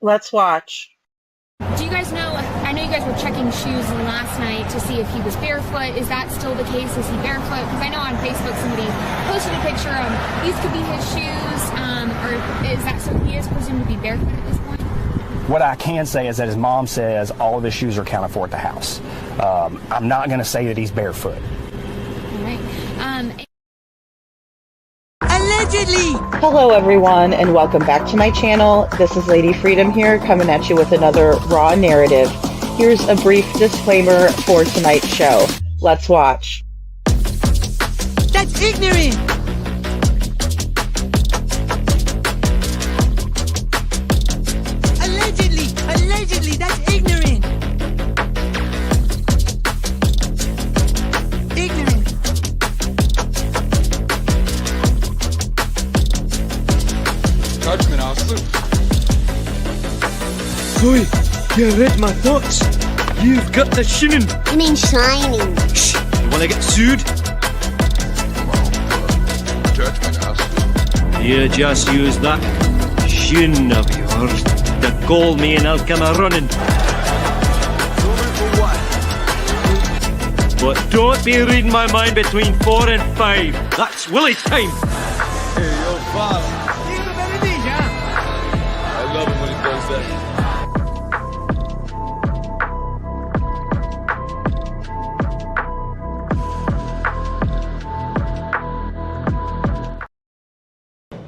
Let's watch. Do you guys know, I know you guys were checking shoes last night to see if he was barefoot. Is that still the case? Is he barefoot? Because I know on Facebook somebody posted a picture of these could be his shoes, or is that so he is presumed to be barefoot at this point? What I can say is that his mom says all of his shoes are accounted for at the house. I'm not going to say that he's barefoot. All right. Allegedly! Hello everyone and welcome back to my channel. This is Lady Freedom here coming at you with another raw narrative. Here's a brief disclaimer for tonight's show. Let's watch. That's ignorant! Allegedly, that's ignorant! Ignorant. Judgment, Aslı. Zoe, you read my thoughts. You've got the shinin. You mean shining? Shh! You wanna get sued? Judgment, Aslı. You just use that shin of yours to call me and I'll come a-running. But don't be reading my mind between 4 and 5. That's Willie's time. Hey, yo, father. I love it when he does that.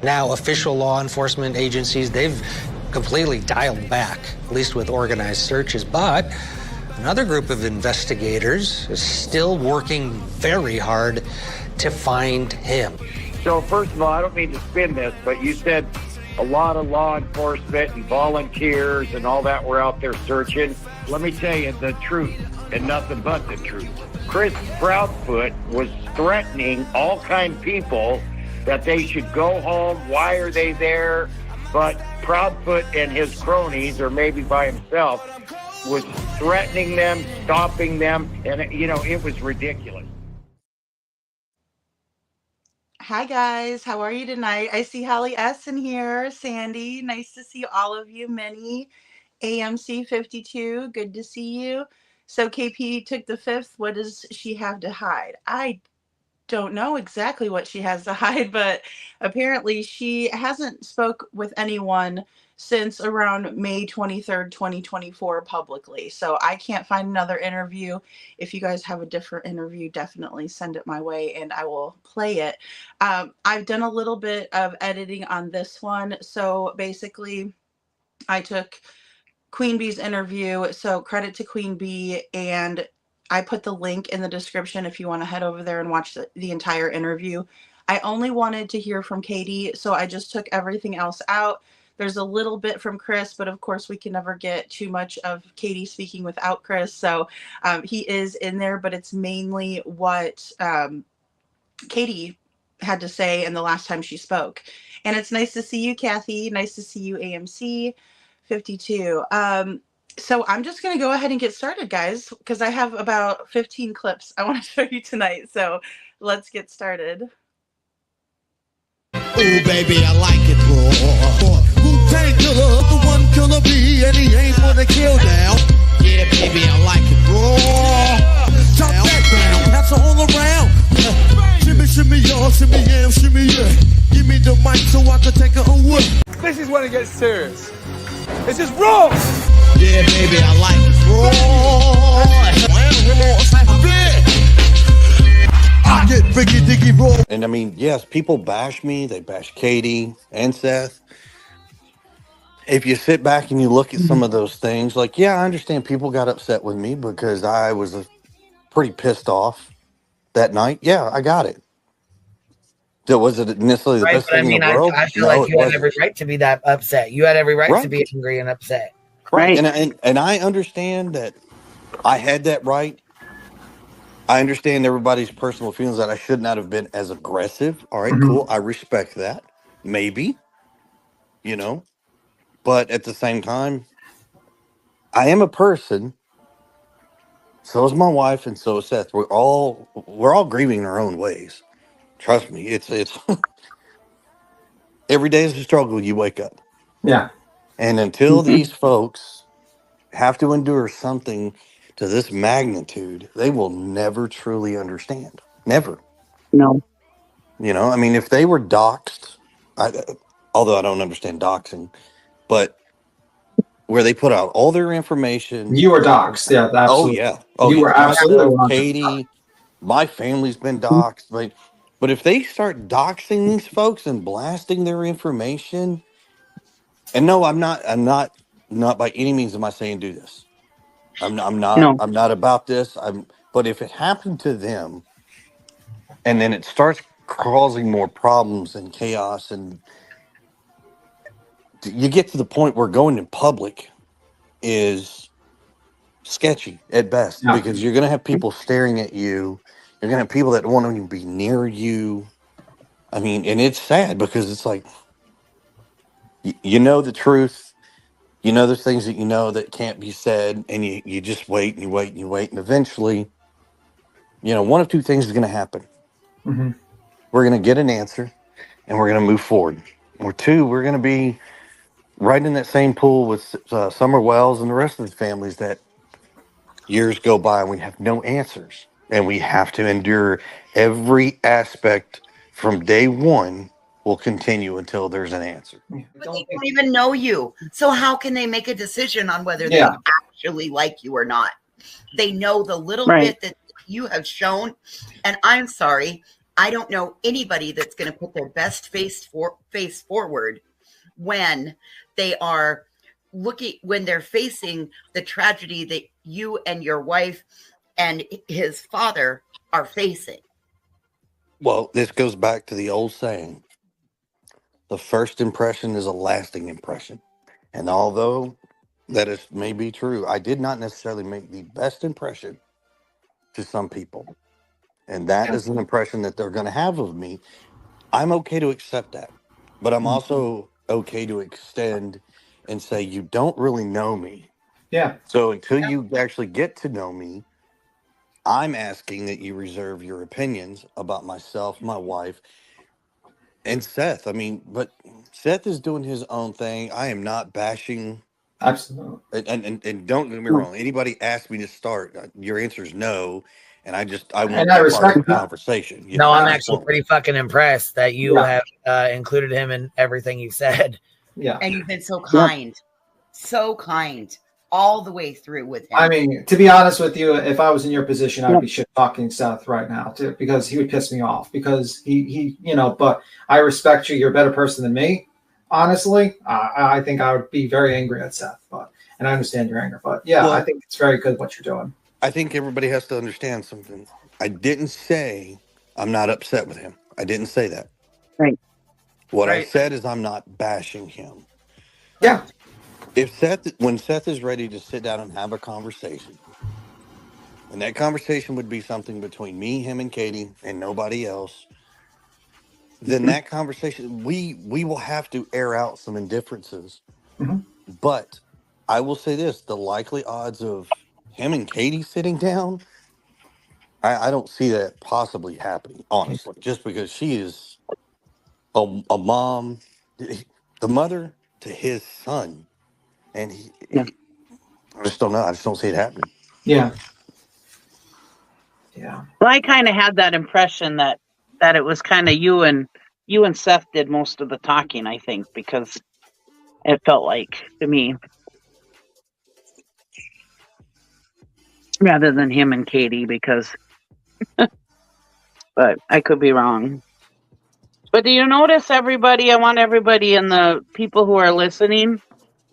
Now, official law enforcement agencies, they've completely dialed back, at least with organized searches. But another group of investigators is still working very hard to find him. So first of all, I don't mean to spin this, but you said a lot of law enforcement and volunteers and all that were out there searching. Let me tell you the truth and nothing but the truth. Chris Proudfoot was threatening all kind of people that they should go home. Why are they there? But Proudfoot and his cronies, or maybe by himself, was threatening them, stopping them, and you know, it was ridiculous. Hi guys, how are you tonight? I see Holly S in here, Sandy, nice to see all of you. Minnie, AMC 52, good to see you. So KP took the fifth. What does she have to hide? I don't know exactly what she has to hide, but apparently she hasn't spoke with anyone since around May 23rd, 2024 publicly. So I can't find another interview. If you guys have a different interview, definitely send it my way and I will play it. I've done a little bit of editing on this one. So basically I took Queen Bee's interview. So credit to Queen Bee, and I put the link in the description if you want to head over there and watch the entire interview. I only wanted to hear from Katie, so I just took everything else out. There's a little bit from Chris, but of course we can never get too much of Katie speaking without Chris. So he is in there, but it's mainly what Katie had to say in the last time she spoke. And it's nice to see you, Kathy. Nice to see you, AMC 52. So I'm just going to go ahead and get started, guys, because I have about 15 clips I want to show you tonight. So let's get started. Oh, baby, I like it raw. Wu-Tang Killer, the one killer bee, and he ain't for the kill now. Yeah, baby, I like it raw. Top that down, pass it all around. Shimmy, shimmy, y'all, shimmy, yeah, shimmy, yeah. Give me the mic so I can take it away. This is when it gets serious. This is raw! Yeah, baby, I like it raw. I get Ricky Diggy raw. And I mean, yes, people bash me. They bash Katie and Seth. If you sit back and you look at some of those things, like, yeah, I understand people got upset with me because I was pretty pissed off that night. Yeah, I got it. Was it necessarily the best thing in the world? I feel like you had every right to be that upset. You had every right to be angry and upset. Right. And I understand that I had that right. I understand everybody's personal feelings that I should not have been as aggressive. All right, cool. I respect that. Maybe, you know, but at the same time, I am a person. So is my wife, and so is Seth. We're all grieving in our own ways. Trust me, it's every day is a struggle. You wake up. Yeah. And until these folks have to endure something to this magnitude, they will never truly understand. Never. No. I mean, if they were doxxed, although I don't understand doxing, but where they put out all their information. You were doxxed, yeah, Oh absolutely. yeah. Oh You yeah. were Myself, absolutely 100%. Katie, my family's been doxxed, but if they start doxing these folks and blasting their information, and no, I'm not by any means am I saying do this. No. I'm not about this. But if it happened to them and then it starts causing more problems and chaos, and you get to the point where going in public is sketchy at best, Yeah. because you're going to have people staring at you. You're going to have people that won't even be near you. I mean, and it's sad because it's like, you know the truth. You know there's things that you know that can't be said, and you just wait and you wait and you wait, and eventually, one of two things is going to happen. Mm-hmm. We're going to get an answer, and we're going to move forward. Or two, we're going to be right in that same pool with Summer Wells and the rest of the families that years go by and we have no answers, and we have to endure every aspect from day one will continue until there's an answer. But they don't even know you. So how can they make a decision on whether they actually like you or not? They know the little bit that you have shown. And I'm sorry, I don't know anybody that's going to put their best face forward when they are when they're facing the tragedy that you and your wife and his father are facing. Well, this goes back to the old saying, the first impression is a lasting impression. And although that is may be true, I did not necessarily make the best impression to some people. And that is an impression that they're going to have of me. I'm okay to accept that. But I'm also okay to extend and say, you don't really know me. Yeah. So until you actually get to know me, I'm asking that you reserve your opinions about myself, my wife, and Seth. I mean, but Seth is doing his own thing. I am not bashing. Absolutely. And don't get me wrong. Anybody asked me to start, your answer is no. And I want And I that part of respect the that. conversation. No, I'm actually pretty fucking impressed that you have included him in everything you've said. Yeah. And you've been so kind. So kind. All the way through with him. I mean, to be honest with you, if I was in your position, I'd be shit talking Seth right now too, because he would piss me off. Because he, but I respect you. You're a better person than me. Honestly, I think I would be very angry at Seth, and I understand your anger. But yeah, I think it's very good what you're doing. I think everybody has to understand something. I didn't say I'm not upset with him. I didn't say that. Right. What I said is I'm not bashing him. Yeah. When Seth is ready to sit down and have a conversation, and that conversation would be something between me, him, and Katie, and nobody else, then that conversation, we will have to air out some indifferences. Mm-hmm. But I will say this, the likely odds of him and Katie sitting down, I don't see that possibly happening, honestly, just because she is a mom, the mother to his son. And I just don't know. I just don't see it happening. Yeah. Yeah. Well, I kind of had that impression that it was kind of you and Seth did most of the talking, I think, because it felt like to me, rather than him and Katie, because, but I could be wrong. But do you notice, everybody? I want everybody and the people who are listening.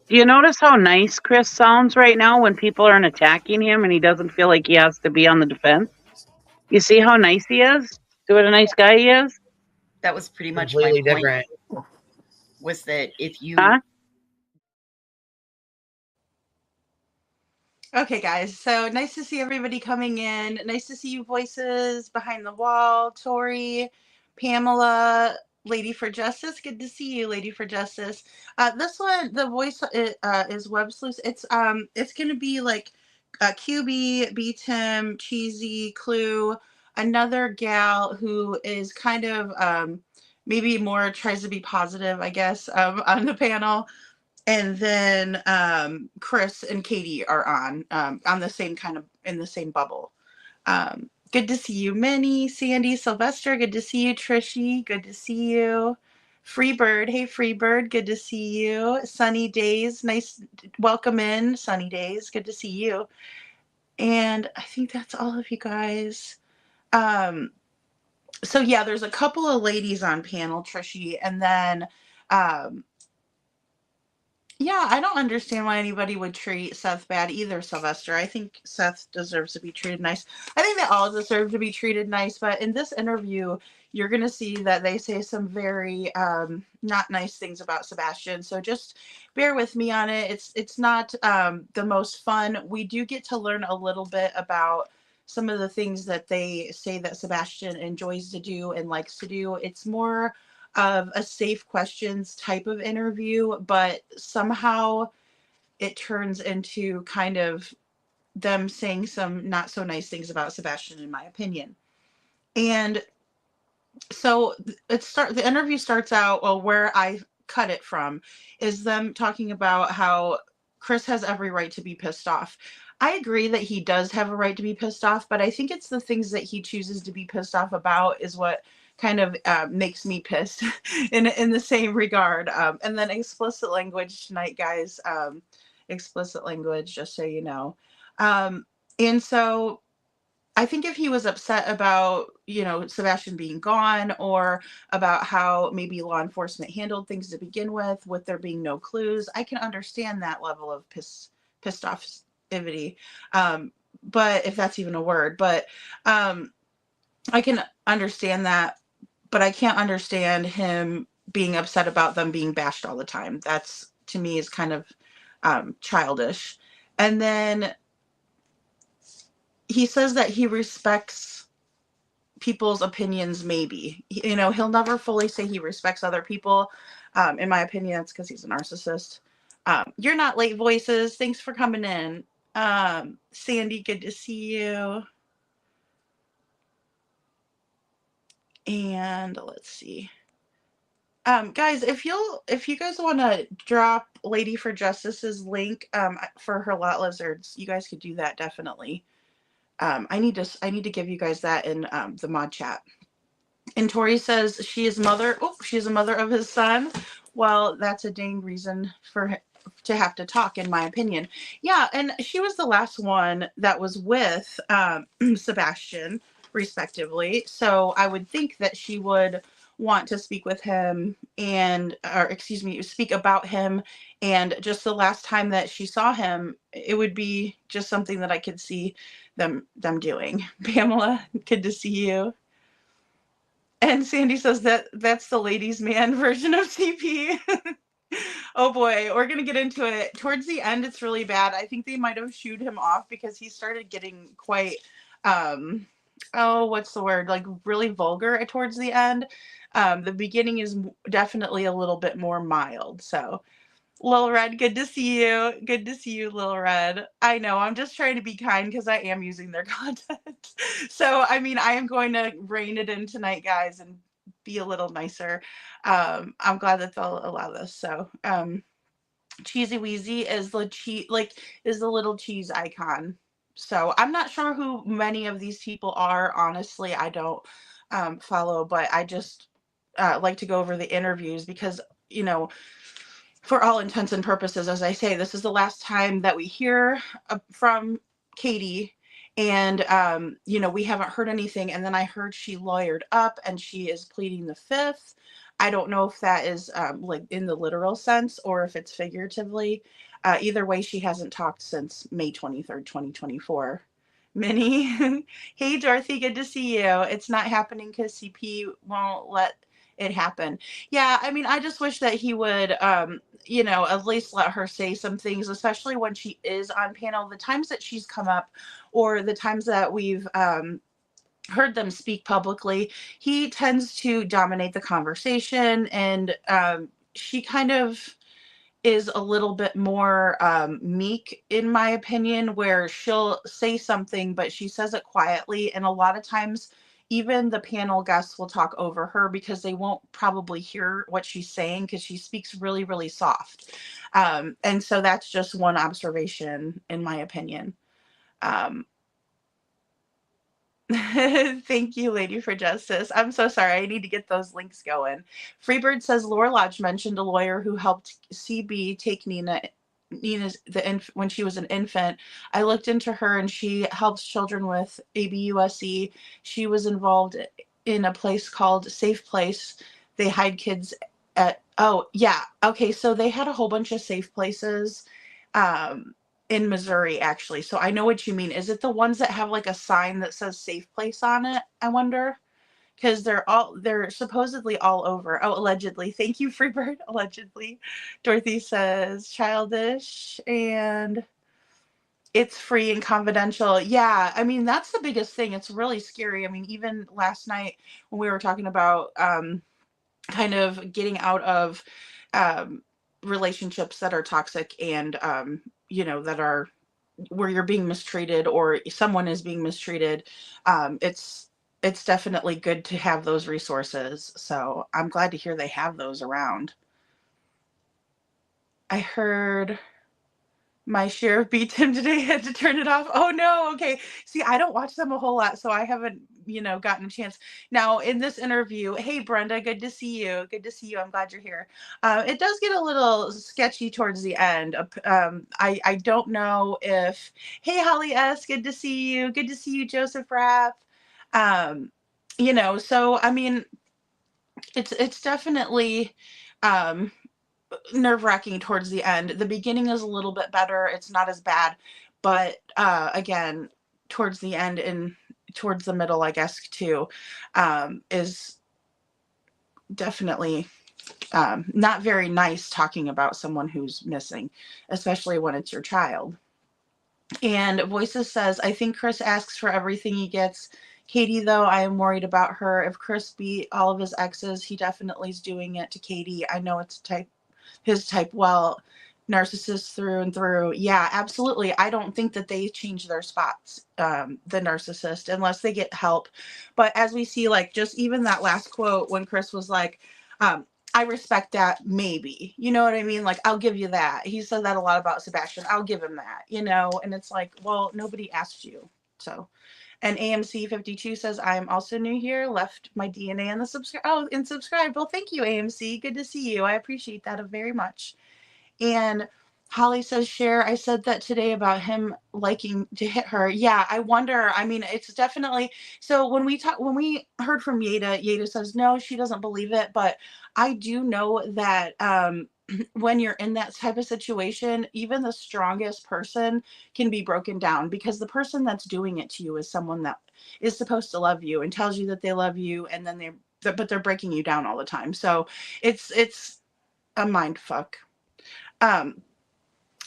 Do you notice how nice Chris sounds right now when people aren't attacking him and he doesn't feel like he has to be on the defense? You see how nice he is? See what a nice guy he is? That was pretty much Completely my point. different. Was that if you... Okay, guys. So nice to see everybody coming in. Nice to see you voices behind the wall. Tori, Pamela, Lady for Justice. Good to see you, Lady for Justice. This one, the voice is Web Sleuth. It's going to be like QB, B-Tim, Cheesy, Clue, another gal who is kind of maybe more tries to be positive, I guess, on the panel. And then Chris and Katie are on the same kind of in the same bubble. Good to see you, Minnie, Sandy, Sylvester. Good to see you, Trishy. Good to see you. Freebird, hey Freebird, good to see you. Sunny Days, nice, welcome in, Sunny Days, good to see you. And I think that's all of you guys. So yeah, there's a couple of ladies on panel, Trishy, and then yeah, I don't understand why anybody would treat Seth bad either, Sylvester. I think Seth deserves to be treated nice. I think they all deserve to be treated nice, but in this interview, you're going to see that they say some very not nice things about Sebastian. So just bear with me on it. It's not the most fun. We do get to learn a little bit about some of the things that they say that Sebastian enjoys to do and likes to do. It's more of a safe questions type of interview, but somehow it turns into kind of them saying some not so nice things about Sebastian, in my opinion. And so the interview starts out, well, where I cut it from is them talking about how Chris has every right to be pissed off. I agree that he does have a right to be pissed off, but I think it's the things that he chooses to be pissed off about is what kind of makes me pissed in the same regard. And then explicit language tonight, guys. Explicit language, just so you know. And so I think if he was upset about, Sebastian being gone or about how maybe law enforcement handled things to begin with there being no clues, I can understand that level of pissed offivity. But if that's even a word, but I can understand that, but I can't understand him being upset about them being bashed all the time. That's, to me, is kind of childish. And then he says that he respects people's opinions, maybe. He'll never fully say he respects other people. In my opinion, that's because he's a narcissist. You're not late, voices. Thanks for coming in. Sandy, good to see you. And let's see. Guys, if you guys want to drop Lady for Justice's link for her lot lizards, you guys could do that definitely. I need to give you guys that in the mod chat. And Tori says she is a mother of his son. Well, that's a dang reason to have to talk, in my opinion. Yeah, and she was the last one that was with Sebastian, respectively. So I would think that she would want to speak with him speak about him. And just the last time that she saw him, it would be just something that I could see them doing. Pamela, good to see you. And Sandy says that's the ladies' man version of CP. Oh boy, we're going to get into it. Towards the end, it's really bad. I think they might have shooed him off because he started getting quite, what's the word? Like really vulgar towards the end. The beginning is definitely a little bit more mild. So, Lil Red, good to see you. Good to see you, Lil Red. I know, I'm just trying to be kind because I am using their content. So, I mean, I am going to rein it in tonight, guys, and be a little nicer. I'm glad that they'll allow this. So, Cheesy Weezy is the little cheese icon. So, I'm not sure who many of these people are. Honestly, I don't follow, but I just like to go over the interviews because, for all intents and purposes, as I say, this is the last time that we hear from Katie. And, we haven't heard anything. And then I heard she lawyered up and she is pleading the fifth. I don't know if that is like in the literal sense or if it's figuratively. Either way, she hasn't talked since May 23rd, 2024. Minnie, hey, Dorothy, good to see you. It's not happening because CP won't let it happen. Yeah, I mean, I just wish that he would, at least let her say some things, especially when she is on panel. The times that she's come up or the times that we've heard them speak publicly, he tends to dominate the conversation, and she kind of is a little bit more meek, in my opinion, where she'll say something, but she says it quietly. And a lot of times even the panel guests will talk over her because they won't probably hear what she's saying because she speaks really, really soft. And so that's just one observation, in my opinion. Thank you, Lady for Justice. I'm so sorry. I need to get those links going. Freebird says Laura Lodge mentioned a lawyer who helped CB take Nina's when she was an infant. I looked into her, and she helps children with ABUSE. She was involved in a place called Safe Place. They hide kids at. Oh yeah, okay. So they had a whole bunch of safe places. In Missouri, actually. So I know what you mean. Is it the ones that have like a sign that says safe place on it? I wonder. Because they're supposedly all over. Oh, allegedly. Thank you, Freebird. Allegedly. Dorothy says childish and it's free and confidential. Yeah, I mean, that's the biggest thing. It's really scary. I mean, even last night when we were talking about kind of getting out of relationships that are toxic and that are where you're being mistreated or someone is being mistreated, it's definitely good to have those resources. So I'm glad to hear they have those around. I heard my sheriff beat him today, had to turn it off. Oh no. Okay. See, I don't watch them a whole lot, so I haven't, gotten a chance. Now in this interview, hey Brenda, good to see you. Good to see you. I'm glad you're here. It does get a little sketchy towards the end. I don't know if, hey Holly S, good to see you. Good to see you, Joseph Rapp. So I mean, it's definitely nerve-wracking towards the end. The beginning is a little bit better. It's not as bad, but again, towards the end and towards the middle, I guess, too, is definitely not very nice talking about someone who's missing, especially when it's your child. And Voices says, I think Chris asks for everything he gets. Katie, though, I am worried about her. If Chris beat all of his exes, he definitely is doing it to Katie. I know it's his type well, narcissist through and through. Yeah, absolutely. I don't think that they change their spots, the narcissist, unless they get help. But as we see, like, just even that last quote when Chris was like, I respect that, maybe. You know what I mean? Like, I'll give you that. He said that a lot about Sebastian. I'll give him that, and it's like, well, nobody asked you. So, and AMC 52 says, I'm also new here, left my DNA in the subscribe. Well, thank you, AMC. Good to see you. I appreciate that very much. And Holly says, Cher, I said that today about him liking to hit her. Yeah, I wonder. I mean, it's definitely, so when we heard from Yeda says, no, she doesn't believe it. But I do know that when you're in that type of situation, even the strongest person can be broken down because the person that's doing it to you is someone that is supposed to love you and tells you that they love you. And then but they're breaking you down all the time. So it's a mind fuck.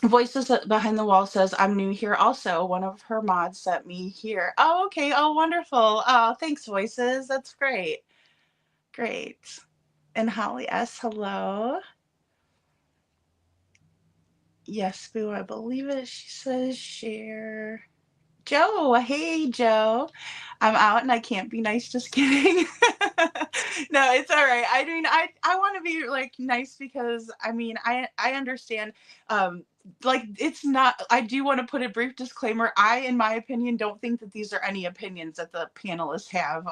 Voices Behind the Wall says, I'm new here also. One of her mods sent me here. Oh, okay. Oh, wonderful. Oh, thanks, Voices. That's great. Great. And Holly S, hello. Yes, Boo, I believe it. She says, share. Joe, hey, Joe. I'm out and I can't be nice. Just kidding. No, it's all right. I mean, I want to be like nice because I mean, I understand. Like it's not. I do want to put a brief disclaimer. I, in my opinion, don't think that these are any opinions that the panelists have.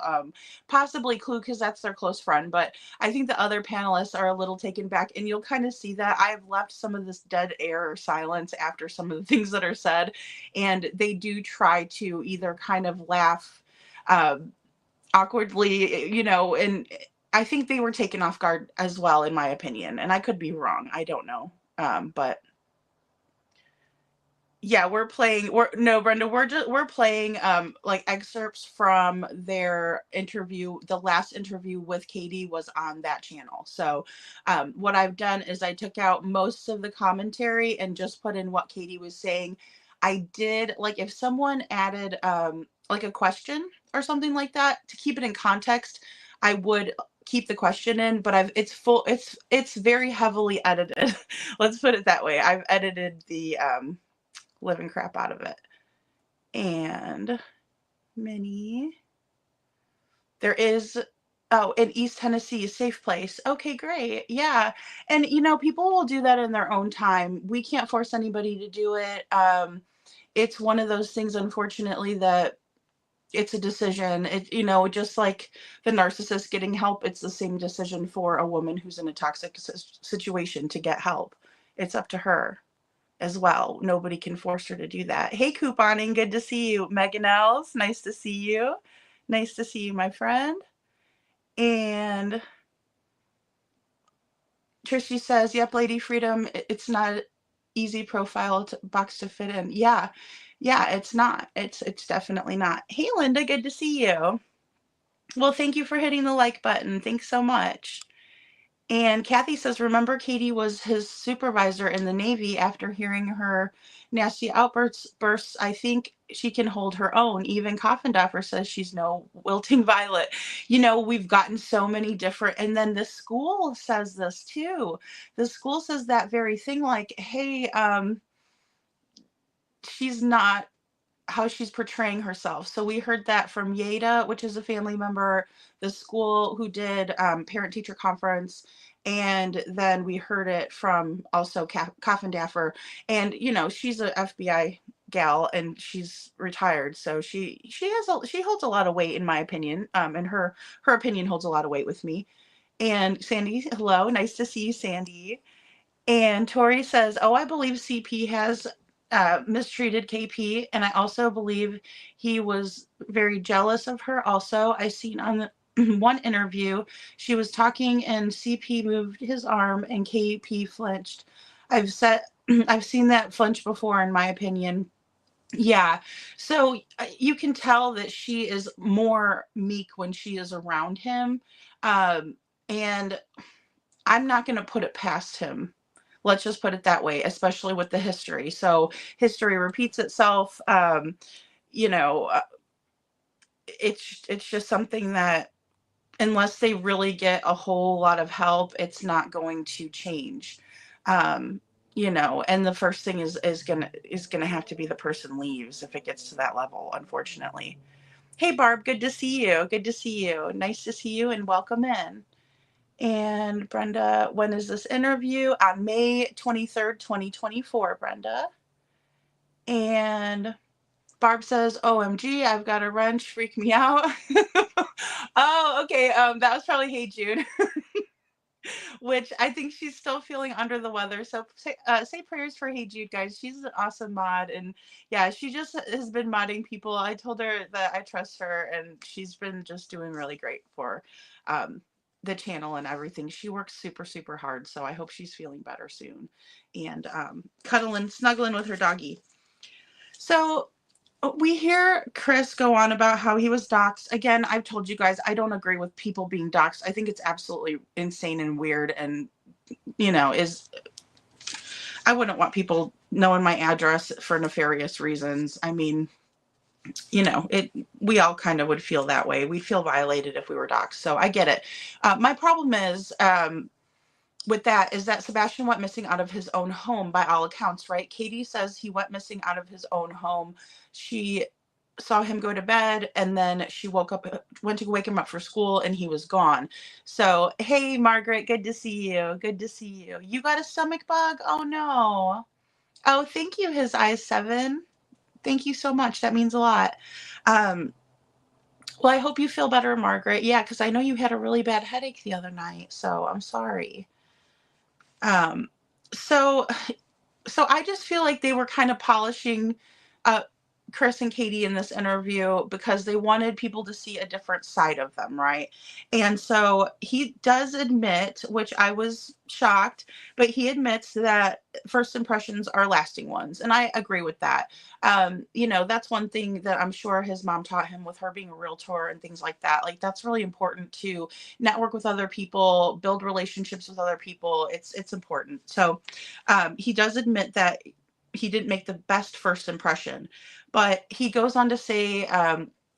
Possibly Clue because that's their close friend, but I think the other panelists are a little taken back, and you'll kind of see that I've left some of this dead air or silence after some of the things that are said, and they do try to either kind of laugh awkwardly, and I think they were taken off guard as well, in my opinion, and I could be wrong. I don't know. But yeah, Brenda, we're playing like excerpts from their interview. The last interview with Katie was on that channel. So what I've done is I took out most of the commentary and just put in what Katie was saying. I did, like, if someone added like a question or something like that to keep it in context, I would keep the question in, but it's very heavily edited. Let's put it that way. I've edited the living crap out of it. And Minnie, There is, oh, in East Tennessee, a safe place. Okay, great. Yeah. And, you know, people will do that in their own time. We can't force anybody to do it. It's one of those things, unfortunately, that it's a decision. It, you know, just like the narcissist getting help, it's the same decision for a woman who's in a toxic situation to get help. It's up to her as well. Nobody can force her to do that. Hey, couponing, good to see you. Megan Els, nice to see you. Nice to see you, my friend. And Trishy says, yep, Lady Freedom, it's not easy profile box to fit in. Yeah, it's not. It's definitely not. Hey, Linda, good to see you. Well, thank you for hitting the like button. Thanks so much. And Kathy says, remember Katie was his supervisor in the Navy. After hearing her nasty outbursts, I think she can hold her own. Even Coffindoffer says she's no wilting violet. You know, we've gotten so many different, and then the school says this too. The school says that very thing, like, hey, she's not how she's portraying herself. So we heard that from Yeda, which is a family member, the school who did parent-teacher conference, and then we heard it from also Coffindaffer. And you know, she's a FBI gal and she's retired, so she holds a lot of weight in my opinion. And her opinion holds a lot of weight with me. And Sandy, hello, nice to see you, Sandy. And Tori says, oh, I believe CP has mistreated KP, and I also believe he was very jealous of her. Also, I seen on the one interview she was talking and CP moved his arm and KP flinched. I've seen that flinch before, in my opinion. Yeah, so you can tell that she is more meek when she is around him, and I'm not going to put it past him. Let's just put it that way, especially with the history. So history repeats itself. You know, it's just something that unless they really get a whole lot of help, it's not going to change. You know, and the first thing is gonna have to be the person leaves if it gets to that level, unfortunately. Hey Barb, good to see you. Good to see you. Nice to see you and welcome in. And Brenda, when is this interview? On May 23rd, 2024, Brenda. And Barb says, OMG, I've got a wrench, freak me out. Oh, okay. That was probably Hey Jude. Which I think she's still feeling under the weather. So say prayers for Hey Jude, guys. She's an awesome mod. And yeah, she just has been modding people. I told her that I trust her, and she's been just doing really great for the channel and everything. She works super, super hard. So I hope she's feeling better soon and cuddling, snuggling with her doggy. So we hear Chris go on about how he was doxxed. Again, I've told you guys, I don't agree with people being doxxed. I think it's absolutely insane and weird, and, you know, I wouldn't want people knowing my address for nefarious reasons. I mean, you know, we all kind of would feel that way. We'd feel violated if we were doxxed. So I get it. My problem is, with that is that Sebastian went missing out of his own home by all accounts, right? Katie says he went missing out of his own home. She saw him go to bed and then she went to wake him up for school and he was gone. So, hey, Margaret, good to see you. Good to see you. You got a stomach bug? Oh, no. Oh, thank you, his eyes 7. Thank you so much. That means a lot. Well, I hope you feel better, Margaret. Yeah, because I know you had a really bad headache the other night. So I'm sorry. So I just feel like they were kind of polishing Chris and Katie in this interview because they wanted people to see a different side of them, right? And so he does admit, which I was shocked, but he admits that first impressions are lasting ones. And I agree with that. You know, that's one thing that I'm sure his mom taught him with her being a realtor and things like that. Like, that's really important to network with other people, build relationships with other people. It's important. So he does admit that he didn't make the best first impression, but he goes on to say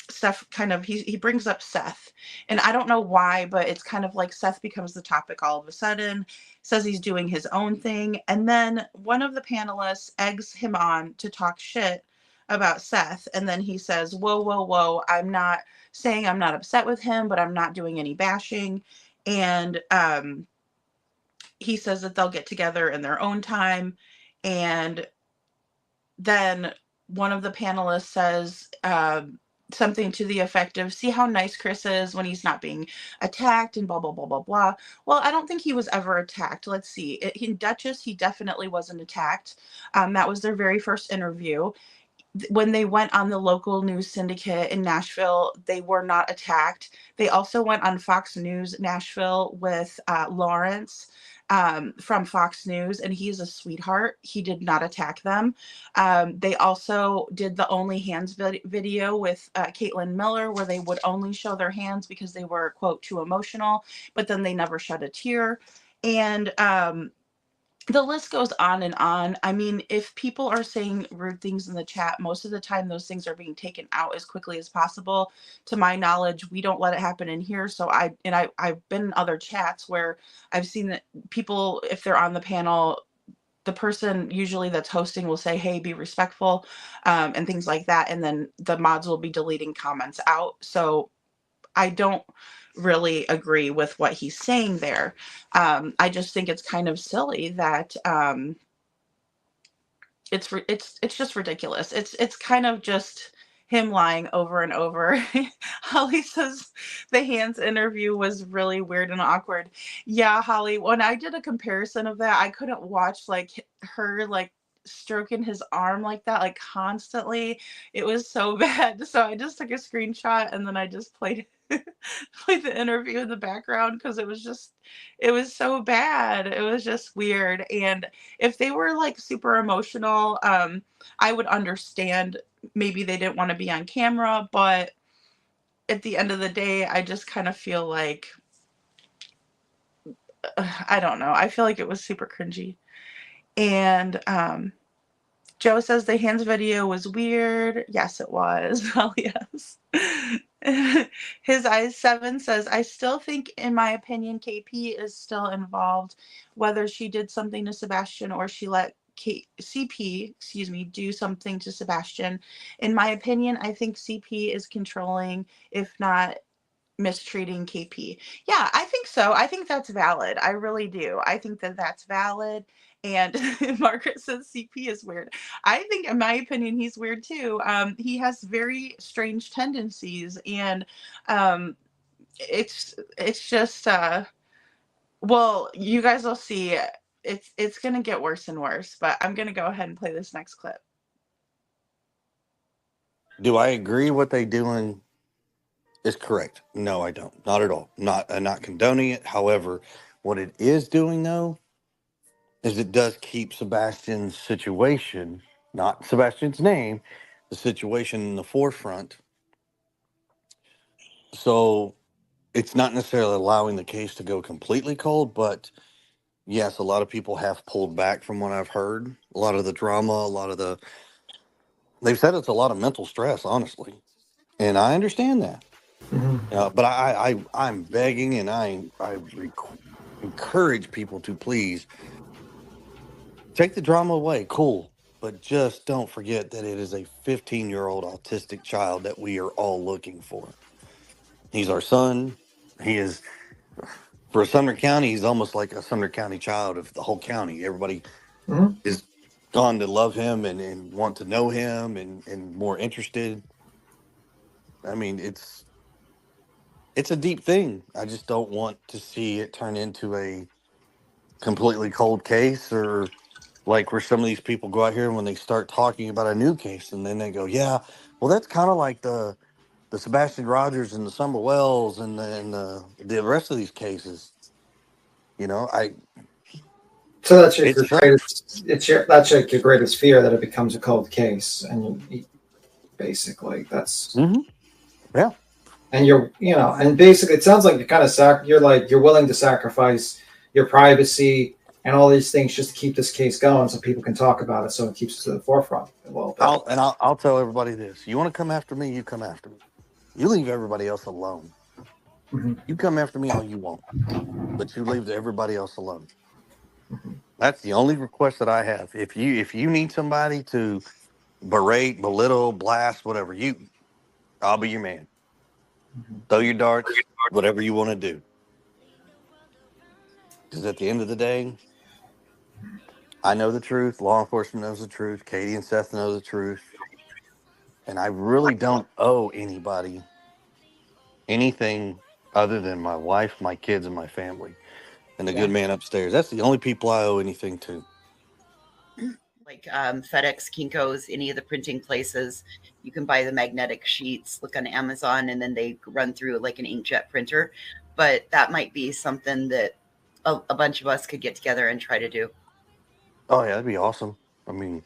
Seth kind of, he brings up Seth, and I don't know why, but it's kind of like Seth becomes the topic all of a sudden, says he's doing his own thing, and then one of the panelists eggs him on to talk shit about Seth. And then he says, whoa, whoa, whoa, I'm not saying I'm not upset with him, but I'm not doing any bashing. And he says that they'll get together in their own time. And then one of the panelists says something to the effect of, see how nice Chris is when he's not being attacked and blah, blah, blah, blah, blah. Well, I don't think he was ever attacked. Let's see. In Duchess, he definitely wasn't attacked. That was their very first interview. When they went on the local news syndicate in Nashville, they were not attacked. They also went on Fox News Nashville with Lawrence from Fox News, and he's a sweetheart. He did not attack them. They also did the Only Hands video with Caitlin Miller, where they would only show their hands because they were, quote, too emotional, but then they never shed a tear. And the list goes on and on. I mean, if people are saying rude things in the chat, most of the time those things are being taken out as quickly as possible. To my knowledge, we don't let it happen in here. So I've been in other chats where I've seen that people, if they're on the panel, the person usually that's hosting will say, hey, be respectful, and things like that. And then the mods will be deleting comments out. So I don't really agree with what he's saying there. I just think it's kind of silly that it's just ridiculous. It's kind of just him lying over and over. Holly says the Hands interview was really weird and awkward. Yeah, Holly, when I did a comparison of that, I couldn't watch like her like stroking his arm like that, like constantly. It was so bad. So I just took a screenshot and then I just played the interview in the background because it was so bad. It was just weird. And if they were like super emotional, I would understand maybe they didn't want to be on camera, but at the end of the day, I just kind of feel like I don't know. I feel like it was super cringy. And Joe says the Hands video was weird. Yes, it was. Well, yes. His Eyes 7 says, I still think, in my opinion, KP is still involved, whether she did something to Sebastian or she let CP, do something to Sebastian. In my opinion, I think CP is controlling, if not mistreating KP. Yeah, I think so. I think that's valid. I really do. I think that that's valid. And Margaret says CP is weird. I think, in my opinion, he's weird too. He has very strange tendencies, and it's just well, you guys will see. It's gonna get worse and worse. But I'm gonna go ahead and play this next clip. Do I agree what they doing is correct? No, I don't. Not at all. Not condoning it. However, what it is doing though is it does keep Sebastian's situation, not Sebastian's name, the situation in the forefront. So it's not necessarily allowing the case to go completely cold, but yes, a lot of people have pulled back from what I've heard. A lot of the drama, they've said it's a lot of mental stress, honestly. And I understand that. But I'm begging and I encourage people to please take the drama away. Cool. But just don't forget that it is a 15-year-old autistic child that we are all looking for. He's our son. He is, for Sumner County, he's almost like a Sumner County child of the whole county. Everybody is gone to love him and want to know him and more interested. I mean, it's a deep thing. I just don't want to see it turn into a completely cold case, or like where some of these people go out here and when they start talking about a new case and then they go, yeah, well, that's kind of like the Sebastian Rogers and the Summer Wells and the rest of these cases. You know, So that's your greatest. That's like your greatest fear, that it becomes a cold case, and basically that's yeah. And and basically it sounds like you're kind of you're willing to sacrifice your privacy and all these things just to keep this case going, so people can talk about it, so it keeps it to the forefront. Well, I'll tell everybody this: you want to come after me, you come after me. You leave everybody else alone. You come after me all you want, but you leave everybody else alone. That's the only request that I have. If you need somebody to berate, belittle, blast, whatever. I'll be your man. Throw your darts, whatever you want to do. Because at the end of the day, I know the truth. Law enforcement knows the truth. Katie and Seth know the truth. And I really don't owe anybody anything other than my wife, my kids, and my family. And the good man upstairs. That's the only people I owe anything to. Like FedEx, Kinko's, any of the printing places, you can buy the magnetic sheets, look on Amazon, and then they run through like an inkjet printer. But that might be something that a bunch of us could get together and try to do. Oh, yeah, that'd be awesome. I mean,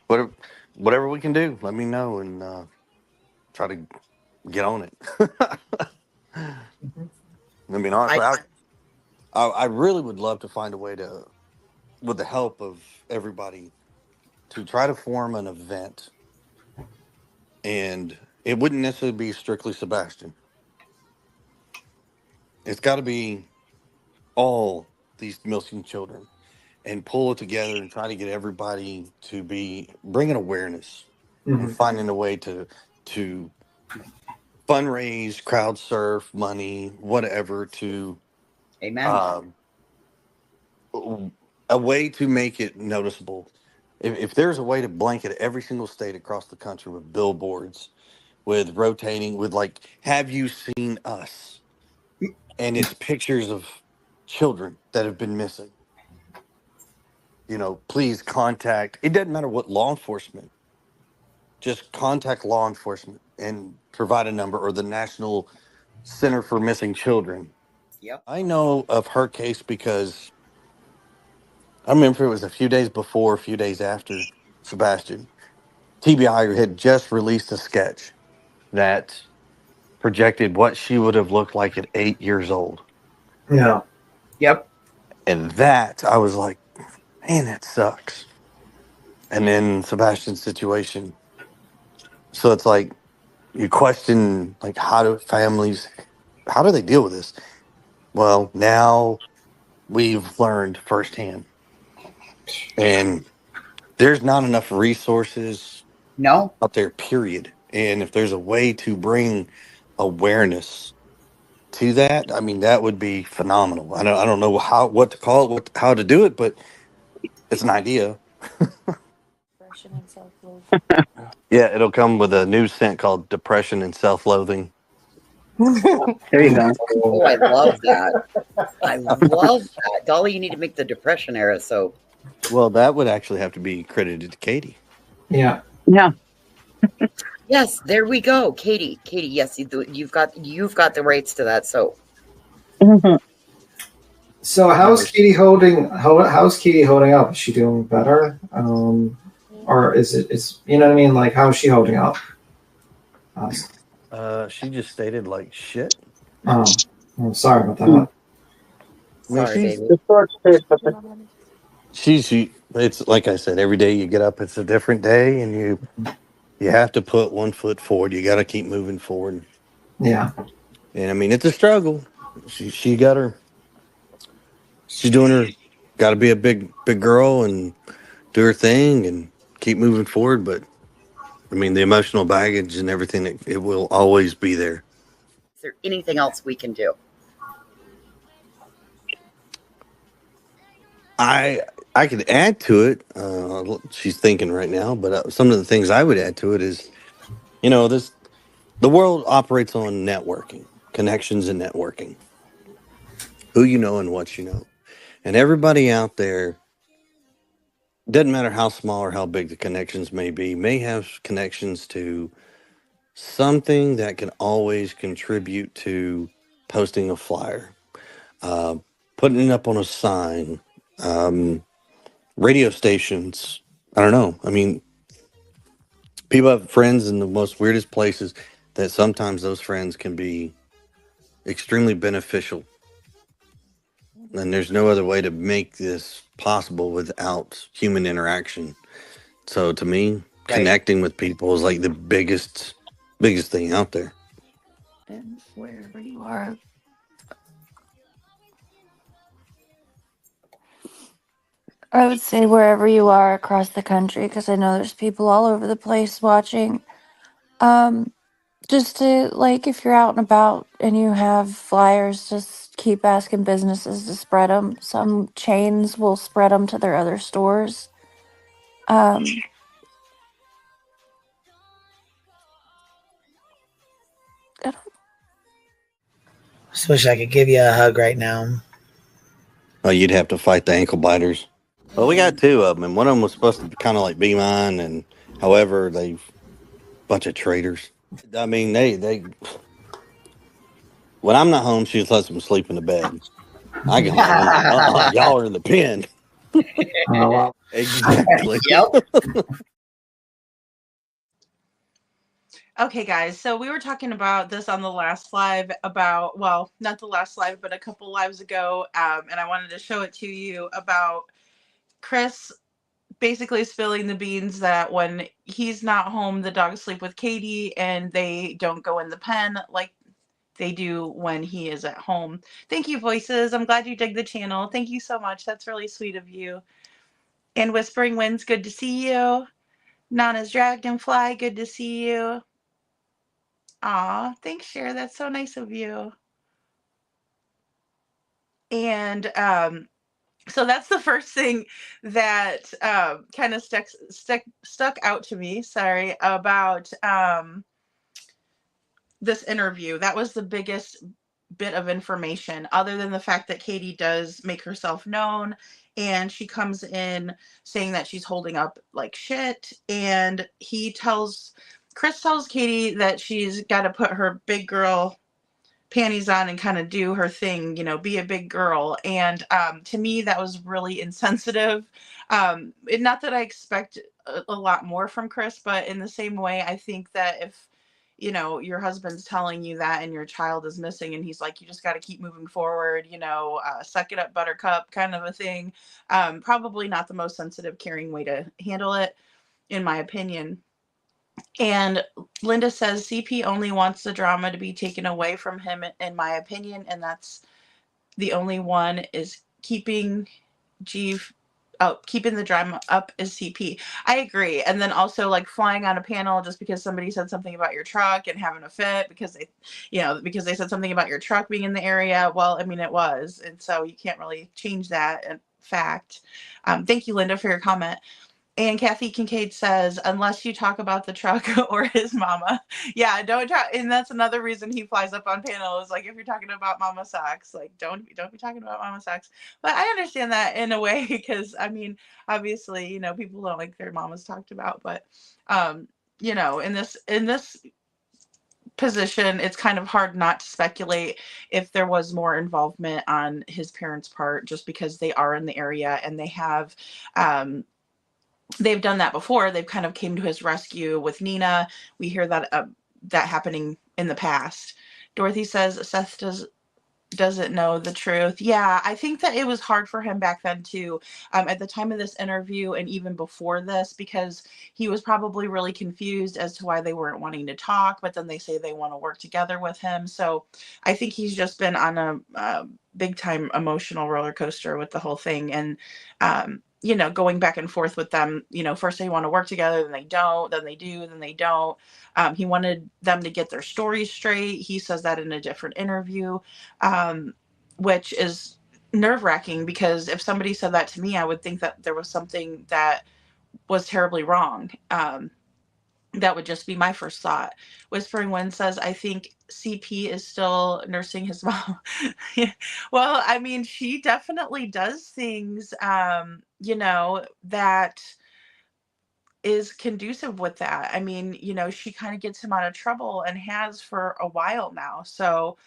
whatever we can do, let me know and try to get on it. I mean, honestly, I really would love to find a way to, with the help of everybody, to try to form an event. And it wouldn't necessarily be strictly Sebastian. It's got to be all these missing children and pull it together and try to get everybody to be bringing awareness and finding a way to fundraise, crowd surf money, whatever, to Amen. A way to make it noticeable. If there's a way to blanket every single state across the country with billboards, with rotating, with like, have you seen us? And it's pictures of children that have been missing. Please contact. It doesn't matter what law enforcement. Just contact law enforcement and provide a number, or the National Center for Missing Children. Yep. I know of her case because I remember it was a few days before, a few days after Sebastian. TBI had just released a sketch that projected what she would have looked like at 8 years old. Yeah. Yep. And that, I was like, man, that sucks. And then Sebastian's situation. So it's like, you question, like, how do they deal with this? Well, now we've learned firsthand. And there's not enough resources out there, period. And if there's a way to bring awareness to that, I mean, that would be phenomenal. I don't know what to call it, how to do it, but it's an idea. Yeah, it'll come with a new scent called Depression and Self-Loathing. There you go. Oh, I love that. I love that. Dolly, you need to make the Depression era soap. Well, that would actually have to be credited to Katie. Yeah. Yeah. Yes, there we go. Katie, yes, you've got the rights to that soap. So how's Katie holding up? Is she doing better? Or it's you know what I mean? Like, how is she holding up? She just stated like shit. Oh, I'm sorry about that. Sorry, baby. It's like I said, every day you get up, it's a different day, and you have to put 1 foot forward. You got to keep moving forward. Yeah. And I mean, it's a struggle. She's doing her, got to be a big girl and do her thing and keep moving forward. But I mean, the emotional baggage and everything, it will always be there. Is there anything else we can do? I could add to it. She's thinking right now, but some of the things I would add to it is, the world operates on networking, connections and networking. Who you know and what you know. And everybody out there, doesn't matter how small or how big the connections may have connections to something that can always contribute to posting a flyer, putting it up on a sign, radio stations. I don't know. I mean, people have friends in the most weirdest places that sometimes those friends can be extremely beneficial. And there's no other way to make this possible without human interaction. So to me, connecting with people is like the biggest thing out there. And wherever you are. I would say wherever you are across the country, because I know there's people all over the place watching. Just to, like, if you're out and about and you have flyers, just keep asking businesses to spread them. Some chains will spread them to their other stores. Um, Just wish I could give you a hug right now. Oh, you'd have to fight the ankle biters. Well, we got two of them, and one of them was supposed to kind of like be mine, and however, they bunch of traitors. I mean, they. When I'm not home, she just lets them sleep in the bed. I get home, y'all are in the pen. Exactly. Yep. Okay, guys, so we were talking about this on the last live about, well, not the last live, but a couple lives ago, and I wanted to show it to you about Chris basically spilling the beans that when he's not home, the dogs sleep with Katie, and they don't go in the pen like they do when he is at home. Thank you, Voices. I'm glad you dig the channel. Thank you so much. That's really sweet of you. And Whispering Winds, good to see you. Nana's Dragonfly, good to see you. Aw, thanks, Cher. That's so nice of you. And so that's the first thing that kind of stuck out to me, sorry, about this interview. That was the biggest bit of information, other than the fact that Katie does make herself known, and she comes in saying that she's holding up like shit, and Chris tells Katie that she's got to put her big girl panties on and kind of do her thing, be a big girl. And to me, that was really insensitive. Not that I expect a lot more from Chris, but in the same way, I think that if your husband's telling you that and your child is missing and he's like, you just got to keep moving forward, suck it up, buttercup, kind of a thing. Probably not the most sensitive, caring way to handle it, in my opinion. And Linda says CP only wants the drama to be taken away from him, in my opinion, and that's the only one is keeping the drama up is CP. I agree. And then also like flying on a panel just because somebody said something about your truck and having a fit because they said something about your truck being in the area. Well, I mean, it was, and so you can't really change that in fact. Thank you, Linda, for your comment. And Kathy Kincaid says, unless you talk about the truck or his mama. Yeah, don't talk. And that's another reason he flies up on panels. Like, if you're talking about mama socks, like, don't be talking about mama socks. But I understand that in a way, because, I mean, obviously, people don't like their mamas talked about. But, in this position, it's kind of hard not to speculate if there was more involvement on his parents' part, just because they are in the area and they have, they've done that before. They've kind of came to his rescue with Nina. We hear that happening in the past. Dorothy says Seth doesn't know the truth. Yeah, I think that it was hard for him back then too, at the time of this interview and even before this, because he was probably really confused as to why they weren't wanting to talk, but then they say they want to work together with him. So I think he's just been on a big time emotional roller coaster with the whole thing. And going back and forth with them, first they want to work together, then they don't, then they do, then they don't. He wanted them to get their stories straight. He says that in a different interview, which is nerve-wracking, because if somebody said that to me, I would think that there was something that was terribly wrong. That would just be my first thought. Whispering Wind says, I think CP is still nursing his mom. Yeah. Well, I mean, she definitely does things, that is conducive with that. I mean, she kind of gets him out of trouble and has for a while now. So,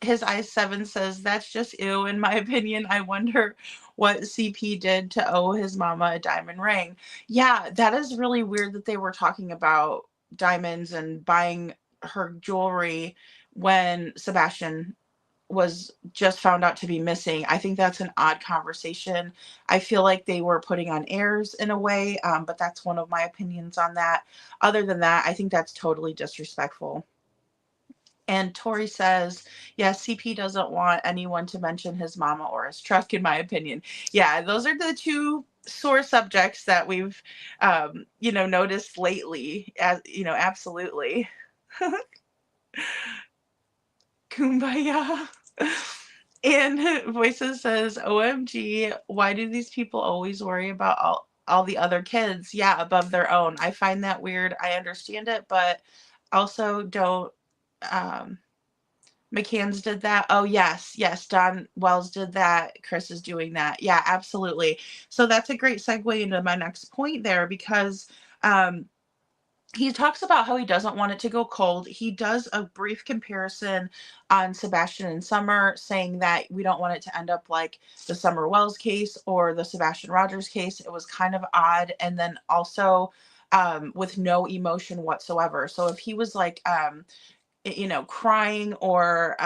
his I7 says, that's just ew, in my opinion. I wonder what CP did to owe his mama a diamond ring. Yeah, that is really weird that they were talking about diamonds and buying her jewelry when Sebastian was just found out to be missing. I think that's an odd conversation. I feel like they were putting on airs in a way, but that's one of my opinions on that. Other than that, I think that's totally disrespectful. And Tori says, yeah, CP doesn't want anyone to mention his mama or his truck, in my opinion. Yeah, those are the two sore subjects that we've, noticed lately. As absolutely. Kumbaya. And Voices says, OMG, why do these people always worry about all the other kids? Yeah, above their own. I find that weird. I understand it, but also don't. McCann's did that. Oh, yes. Yes. Don Wells did that. Chris is doing that. Yeah, absolutely. So that's a great segue into my next point there, because he talks about how he doesn't want it to go cold. He does a brief comparison on Sebastian and Summer, saying that we don't want it to end up like the Summer Wells case or the Sebastian Rogers case. It was kind of odd. And then also with no emotion whatsoever. So if he was like, crying, or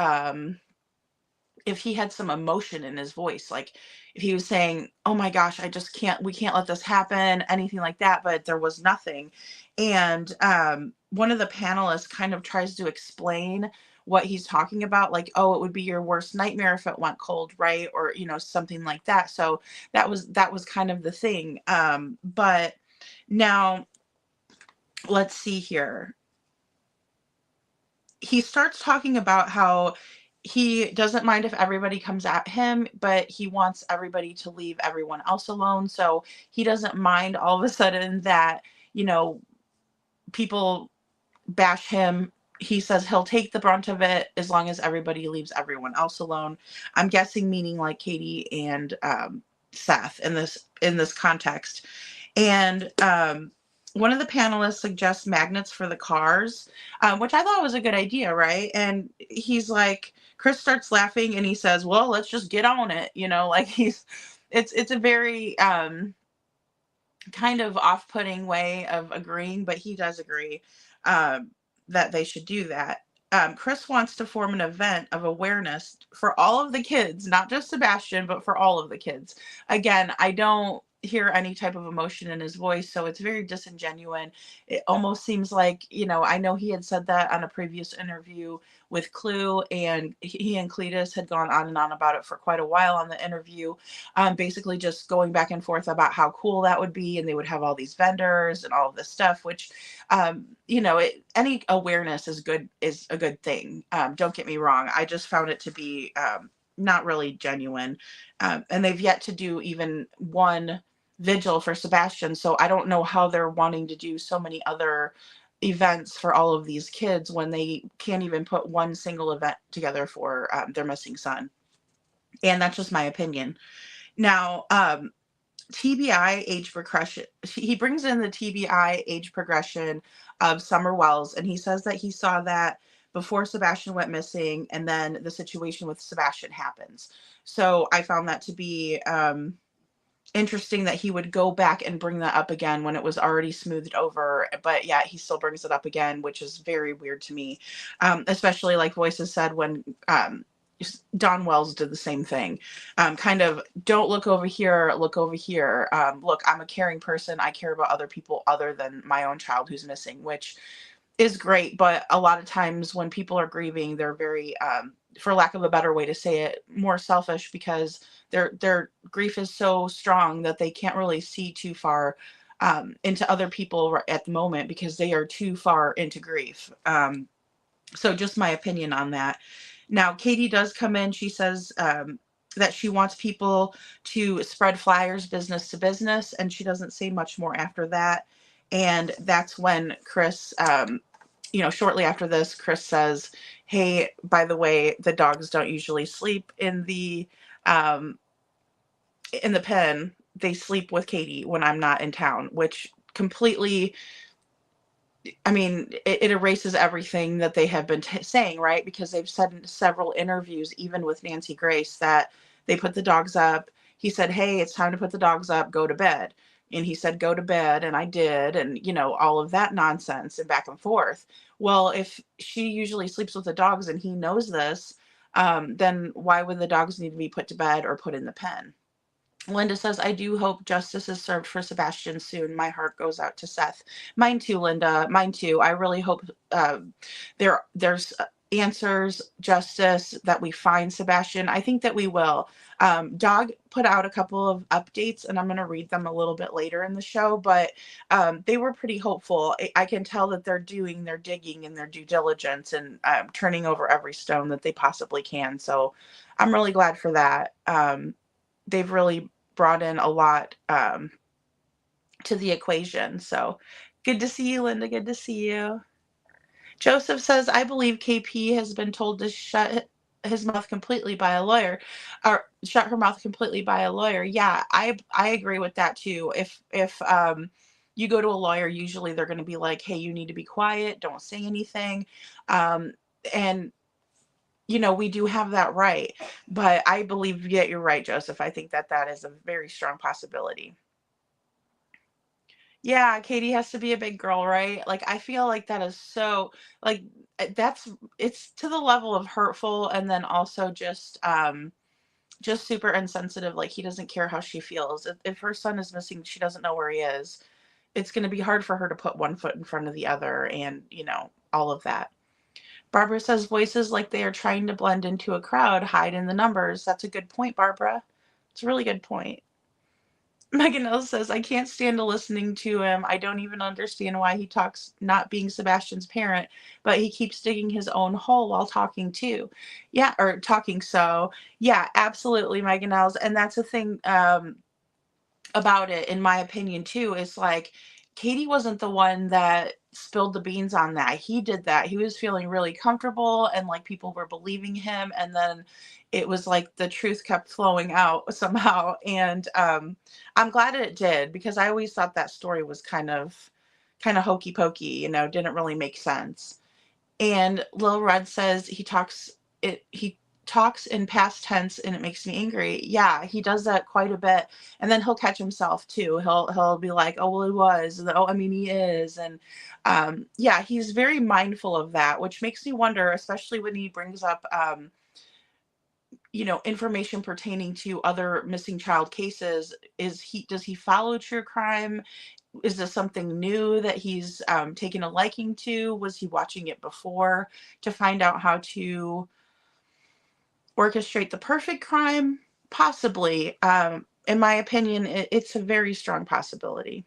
if he had some emotion in his voice, like if he was saying, oh my gosh, we can't let this happen, anything like that, but there was nothing. And one of the panelists kind of tries to explain what he's talking about, like, oh, it would be your worst nightmare if it went cold, right? Or, something like that. So that was kind of the thing. But now let's see here. He starts talking about how he doesn't mind if everybody comes at him, but he wants everybody to leave everyone else alone. So he doesn't mind all of a sudden that, people bash him. He says he'll take the brunt of it as long as everybody leaves everyone else alone. I'm guessing meaning like Katie and Seth in this context. And one of the panelists suggests magnets for the cars, which I thought was a good idea, right? And he's like, Chris starts laughing and he says, well, let's just get on it. Like it's a very kind of off-putting way of agreeing, but he does agree that they should do that. Chris wants to form an event of awareness for all of the kids, not just Sebastian, but for all of the kids. Again, I don't hear any type of emotion in his voice, so it's very disingenuous. It almost seems like, I know he had said that on a previous interview with Clue, and he and Cletus had gone on and on about it for quite a while on the interview, basically just going back and forth about how cool that would be, and they would have all these vendors and all of this stuff, which any awareness is a good thing. Don't get me wrong. I just found it to be not really genuine, and they've yet to do even one vigil for Sebastian, so I don't know how they're wanting to do so many other events for all of these kids when they can't even put one single event together for their missing son. And that's just my opinion. Now, TBI age progression, he brings in the TBI age progression of Summer Wells, and he says that he saw that before Sebastian went missing, and then the situation with Sebastian happens. So I found that to be interesting that he would go back and bring that up again when it was already smoothed over, but yeah, he still brings it up again, which is very weird to me, especially like Voices said when Don Wells did the same thing, kind of don't look over here, look over here. Look, I'm a caring person. I care about other people other than my own child who's missing, which is great. But a lot of times when people are grieving, they're very, for lack of a better way to say it, more selfish, because their grief is so strong that they can't really see too far into other people at the moment because they are too far into grief. So just my opinion on that. Now, Katie does come in. She says that she wants people to spread flyers business to business, and she doesn't say much more after that. And that's when Chris, shortly after this, Chris says, hey, by the way, the dogs don't usually sleep in the pen. They sleep with Katie when I'm not in town, which completely, it erases everything that they have been saying, right? Because they've said in several interviews, even with Nancy Grace, that they put the dogs up. He said, hey, it's time to put the dogs up, go to bed. And he said, go to bed. And I did. And, all of that nonsense and back and forth. Well, if she usually sleeps with the dogs and he knows this, then why would the dogs need to be put to bed or put in the pen? Linda says, I do hope justice is served for Sebastian soon. My heart goes out to Seth. Mine too, Linda. Mine too. I really hope there's answers, justice, that we find Sebastian. I think that we will. Dog put out a couple of updates, and I'm going to read them a little bit later in the show, but they were pretty hopeful. I can tell that they're doing their digging and their due diligence and turning over every stone that they possibly can. So I'm really glad for that. They've really brought in a lot to the equation. So good to see you, Linda. Good to see you. Joseph says, I believe KP has been told to shut his mouth completely by a lawyer, or shut her mouth completely by a lawyer. Yeah, I agree with that too. If you go to a lawyer, usually they're going to be like, hey, you need to be quiet, don't say anything. And you know, we do have that right. But I believe that you're right, Joseph. I think that that is a very strong possibility. Yeah, Katie has to be a big girl, right? Like, I feel like that is so, like, it's to the level of hurtful, and then also just super insensitive. Like, he doesn't care how she feels. If her son is missing, she doesn't know where he is. It's going to be hard for her to put one foot in front of the other, and, you know, all of that. Barbara says, voices like they are trying to blend into a crowd hide in the numbers. That's a good point, Barbara. It's a really good point. Megan L says, I can't stand listening to him. I don't even understand why he talks not being Sebastian's parent, but he keeps digging his own hole while talking too. Yeah, or talking so. Yeah, absolutely, Megan L. And that's the thing about it, in my opinion, too, is like Katie wasn't the one that spilled the beans on that. He did that. He was feeling really comfortable and like people were believing him. And then it was like the truth kept flowing out somehow. And I'm glad it did, because I always thought that story was kind of hokey pokey, you know, didn't really make sense. And Lil Red says he talks in past tense and it makes me angry. Yeah, he does that quite a bit. And then he'll catch himself too. He'll be like, oh, well, he was. And, oh, I mean, he is. And yeah, he's very mindful of that, which makes me wonder, especially when he brings up you know, information pertaining to other missing child cases. Does he follow true crime? Is this something new that he's taken a liking to? Was he watching it before to find out how to orchestrate the perfect crime? Possibly. In my opinion, it's a very strong possibility.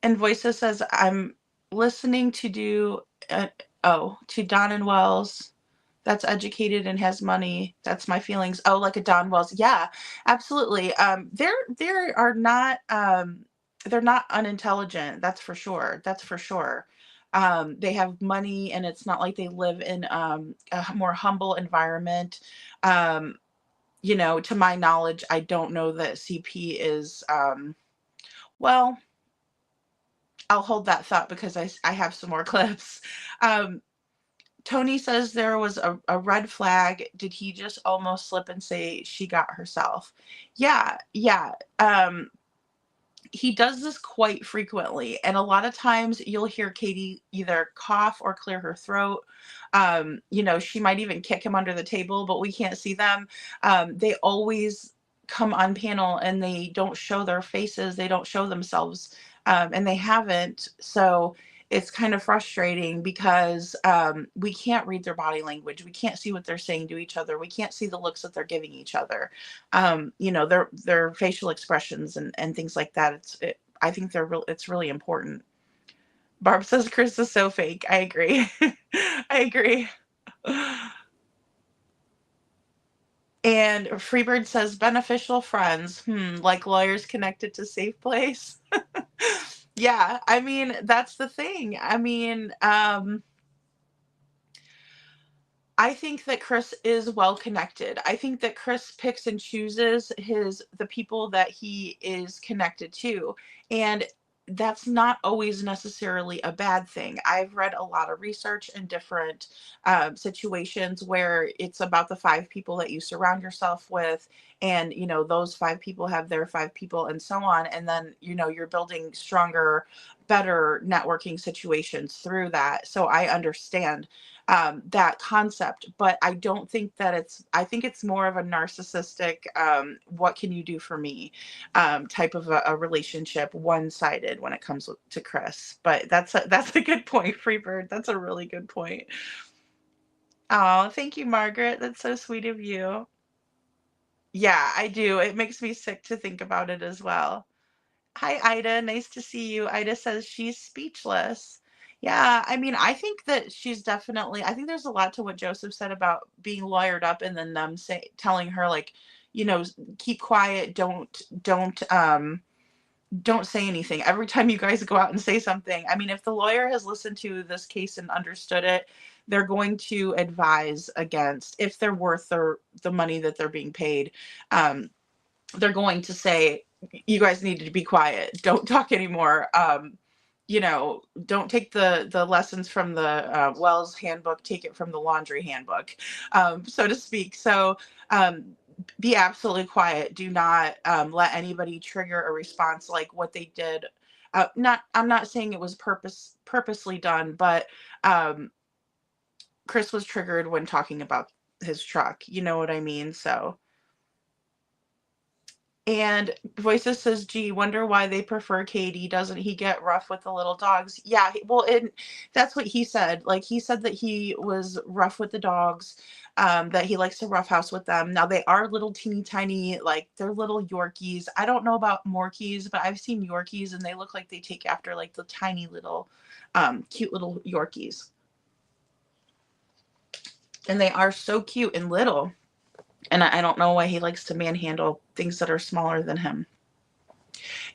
And Voices says, I'm listening to to Don and Wells. That's educated and has money. That's my feelings. Oh, like a Don Wells. Yeah, absolutely. They're are not they're not unintelligent. That's for sure. That's for sure. They have money, and it's not like they live in a more humble environment. You know, to my knowledge, I don't know that CP is well, I'll hold that thought because I have some more clips. Tony says there was a red flag. Did he just almost slip and say she got herself? Yeah, yeah. He does this quite frequently. And a lot of times you'll hear Katie either cough or clear her throat. You know, she might even kick him under the table, but we can't see them. They always come on panel and they don't show their faces. They don't show themselves. And they haven't. So it's kind of frustrating because we can't read their body language. We can't see what they're saying to each other. We can't see the looks that they're giving each other. You know, their facial expressions and things like that. I think it's really important. Barb says Chris is so fake. I agree. I agree. And Freebird says beneficial friends. Like lawyers connected to Safe Place. Yeah, I mean, that's the thing. I mean, I think that Chris is well connected. I think that Chris picks and chooses the people that he is connected to. And that's not always necessarily a bad thing. I've read a lot of research in different situations where it's about the 5 people that you surround yourself with, and those 5 people have their 5 people, and so on, and then you're building stronger, better networking situations through that. So I understand that concept, but I don't think that I think it's more of a narcissistic, what can you do for me, type of a relationship, one-sided when it comes to Chris. But that's a good point, Freebird. That's a really good point. Oh, thank you, Margaret. That's so sweet of you. Yeah, I do. It makes me sick to think about it as well. Hi, Ida. Nice to see you. Ida says she's speechless. Yeah, I mean, I think that she's definitely, I think there's a lot to what Joseph said about being lawyered up and then them telling her, like, keep quiet, don't say anything. Every time you guys go out and say something, I mean, if the lawyer has listened to this case and understood it, they're going to advise against, if they're worth the money that they're being paid. They're going to say, you guys need to be quiet. Don't talk anymore. Don't take the lessons from the Wells handbook, take it from the laundry handbook, so to speak. So be absolutely quiet. Do not let anybody trigger a response like what they did. I'm not saying it was purposely done, but Chris was triggered when talking about his truck. You know what I mean? So. And Voices says, gee, wonder why they prefer Katie. Doesn't he get rough with the little dogs? Yeah, well, that's what he said. Like, he said that he was rough with the dogs, that he likes to roughhouse with them. Now, they are little teeny tiny, like, they're little Yorkies. I don't know about Morkies, but I've seen Yorkies, and they look like they take after, like, the tiny little, cute little Yorkies. And they are so cute and little. And I don't know why he likes to manhandle things that are smaller than him.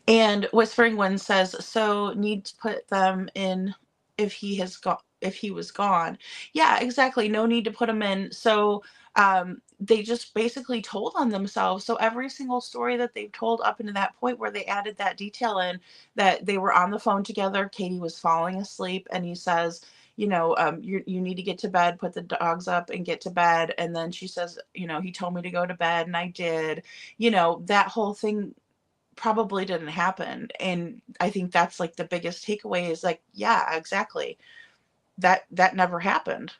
And Whispering Wind says, so need to put them in if he was gone. Yeah, exactly. No need to put them in. So they just basically told on themselves. So every single story that they've told up into that point where they added that detail in, that they were on the phone together, Katie was falling asleep, and he says, you need to get to bed, put the dogs up and get to bed. And then she says, he told me to go to bed and I did. That whole thing probably didn't happen. And I think that's like the biggest takeaway is like, yeah, exactly. That never happened,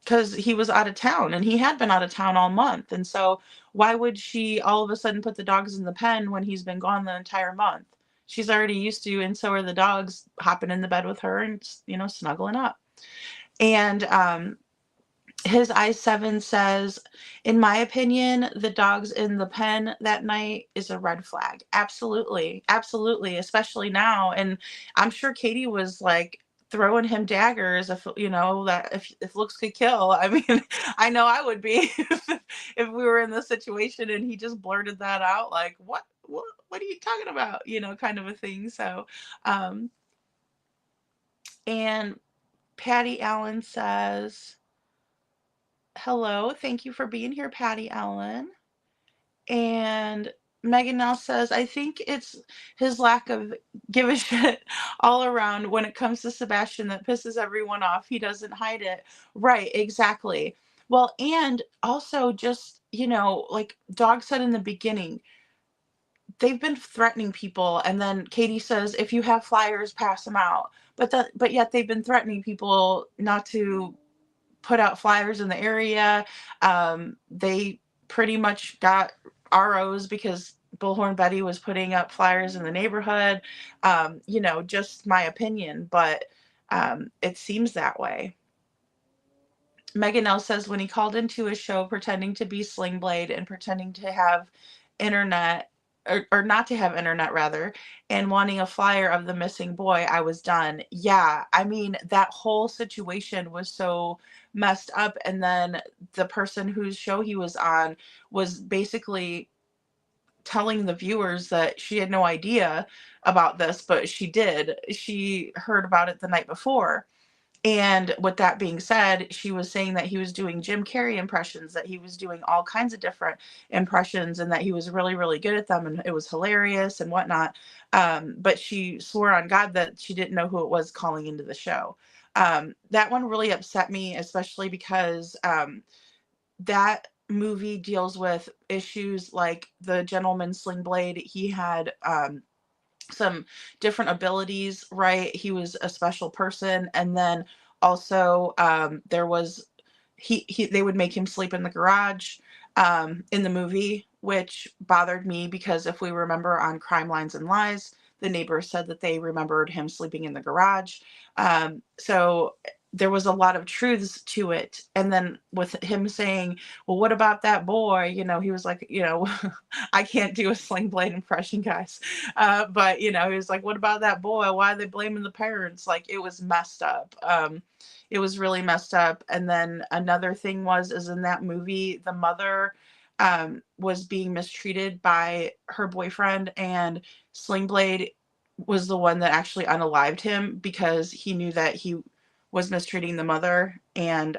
because he was out of town, and he had been out of town all month. And so why would she all of a sudden put the dogs in the pen when he's been gone the entire month? She's already used to, and so are the dogs, hopping in the bed with her and, snuggling up. And his I7 says, in my opinion, the dogs in the pen that night is a red flag. Absolutely. Absolutely. Especially now. And I'm sure Katie was like throwing him daggers if looks could kill. I mean, I know I would be if we were in this situation and he just blurted that out, like, what are you talking about? Kind of a thing. So, and Patty Allen says, hello, thank you for being here, Patty Allen. And Megan now says, I think it's his lack of give a shit all around when it comes to Sebastian that pisses everyone off. He doesn't hide it. Right, exactly. Well, and also just, like Dog said in the beginning, they've been threatening people. And then Katie says, if you have flyers, pass them out. But yet they've been threatening people not to put out flyers in the area. They pretty much got ROs because Bullhorn Betty was putting up flyers in the neighborhood. Just my opinion, but it seems that way. Megan L says, when he called into a show pretending to be Sling Blade and pretending to have internet, or not to have internet rather, and wanting a flyer of the missing boy, I was done. Yeah, I mean, that whole situation was so messed up. And then the person whose show he was on was basically telling the viewers that she had no idea about this, but she did. She heard about it the night before. And with that being said, she was saying that he was doing Jim Carrey impressions, that he was doing all kinds of different impressions, and that he was really, really good at them, and it was hilarious and whatnot. But she swore on God that she didn't know who it was calling into the show. That one really upset me, especially because that movie deals with issues like the gentleman Sling Blade. He had some different abilities, right? He was a special person. And then also there was they would make him sleep in the garage in the movie, which bothered me because if we remember on Crime Lines and Lies, the neighbors said that they remembered him sleeping in the garage. So there was a lot of truths to it. And then with him saying, well, what about that boy? You know, he was like, you know, I can't do a Sling Blade impression, guys. But, you know, he was like, what about that boy? Why are they blaming the parents? Like, it was messed up. It was really messed up. And then another thing is in that movie, the mother was being mistreated by her boyfriend, and Sling Blade was the one that actually unalived him because he knew that he was mistreating the mother. And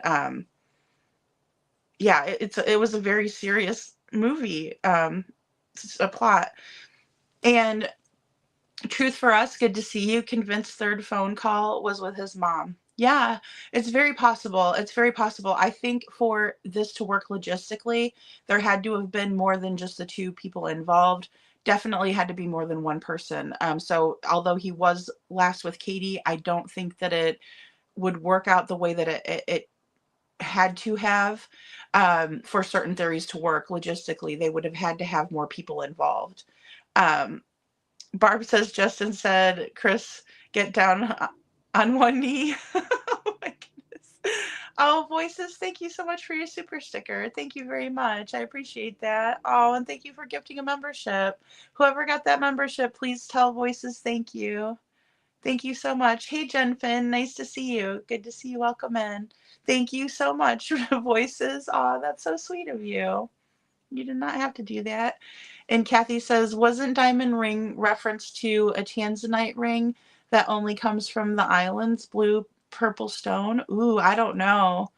yeah, it was a very serious movie, a plot. And Truth for Us, good to see you. Convinced third phone call was with his mom. Yeah, it's very possible. It's very possible. I think for this to work logistically, there had to have been more than just the two people involved. Definitely had to be more than one person. So although he was last with Katie, I don't think that it would work out the way that it had to have for certain theories to work logistically. They would have had to have more people involved. Barb says, Justin said, Chris, get down on one knee. Oh my goodness. Oh, Voices, thank you so much for your super sticker. Thank you very much. I appreciate that. Oh, and thank you for gifting a membership. Whoever got that membership, please tell Voices thank you. Thank you so much. Hey, Jen Finn, nice to see you. Good to see you. Welcome in. Thank you so much for the Voices. Oh, that's so sweet of you. You did not have to do that. And Kathy says, wasn't Diamond Ring reference to a Tanzanite ring that only comes from the islands, blue, purple stone? Ooh, I don't know.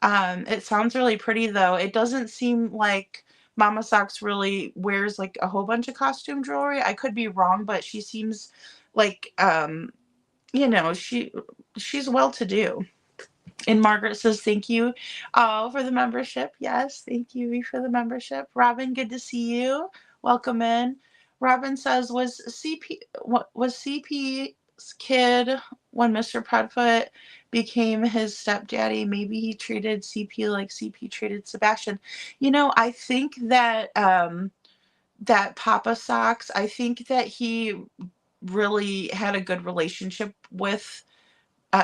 It sounds really pretty though. It doesn't seem like Mama Socks really wears like a whole bunch of costume jewelry. I could be wrong, but she seems like you know, she's well to do. And Margaret says, thank you for the membership. Yes, thank you for the membership. Robin, good to see you. Welcome in. Robin says, was CP's kid when Mr. Pudfoot became his stepdaddy? Maybe he treated CP like CP treated Sebastian. You know, I think that that Papa Socks, I think that he really had a good relationship with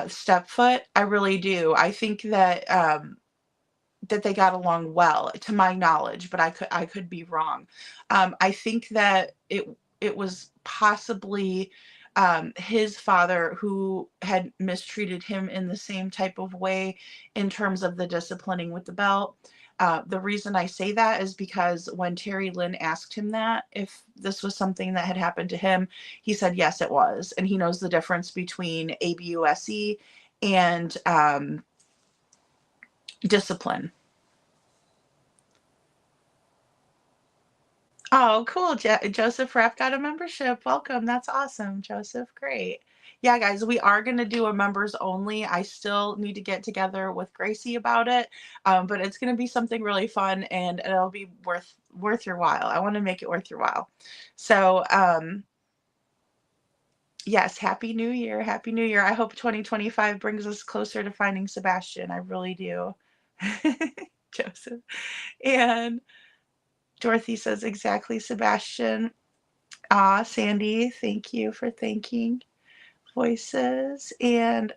Stepfoot. I really do. I think that that they got along well, to my knowledge, but I could be wrong. I think that it was possibly his father who had mistreated him in the same type of way in terms of the disciplining with the belt. The reason I say that is because when Terry Lynn asked him that, if this was something that had happened to him, he said, yes, it was. And he knows the difference between ABUSE and discipline. Oh, cool. Joseph Rapp got a membership. Welcome. That's awesome, Joseph. Great. Yeah, guys, we are going to do a members only. I still need to get together with Gracie about it, but it's going to be something really fun, and it'll be worth your while. I want to make it worth your while. So, yes, Happy New Year. Happy New Year. I hope 2025 brings us closer to finding Sebastian. I really do. Joseph. And Dorothy says, exactly, Sebastian. Sandy, thank you for thanking Voices. And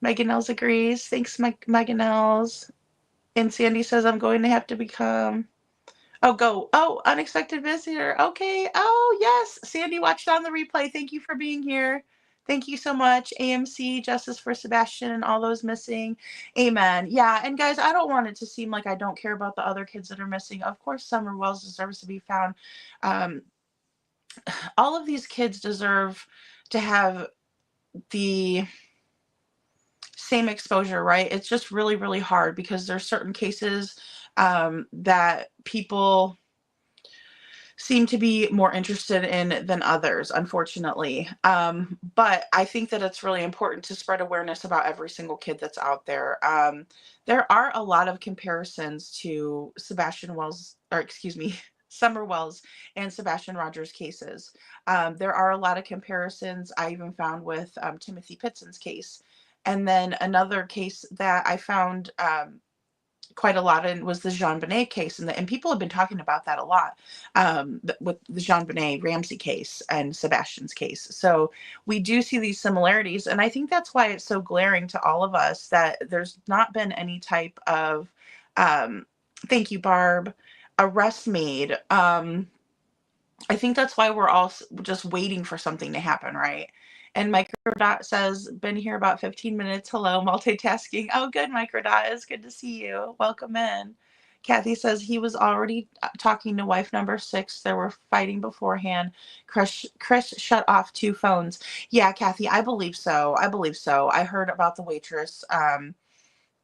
Megan Els agrees. Thanks, Megan Els. And Sandy says, I'm going to have to become... Oh, unexpected visitor. Okay. Oh, yes. Sandy watched on the replay. Thank you for being here. Thank you so much. AMC, Justice for Sebastian, and all those missing. Amen. Yeah, and guys, I don't want it to seem like I don't care about the other kids that are missing. Of course, Summer Wells deserves to be found. All of these kids deserve to have the same exposure, right? It's just really, really hard because there's certain cases that people seem to be more interested in than others, unfortunately. But I think that it's really important to spread awareness about every single kid that's out there. There are a lot of comparisons to Sebastian Wells, or excuse me, Summer Wells and Sebastian Rogers cases. There are a lot of comparisons I even found with Timothy Pitson's case. And then another case that I found quite a lot in was the Jean-Benet case, and people have been talking about that a lot, with the Jean-Benet Ramsey case and Sebastian's case. So we do see these similarities, and I think that's why it's so glaring to all of us that there's not been any type of thank you, Barb, arrest made. I think that's why we're all just waiting for something to happen, right? And Microdot says, been here about 15 minutes. Hello, multitasking. Oh, good, Microdot. It's good to see you. Welcome in. Kathy says he was already talking to wife number 6. They were fighting beforehand. Chris shut off 2 phones. Yeah, Kathy, I believe so. I believe so. I heard about the waitress, at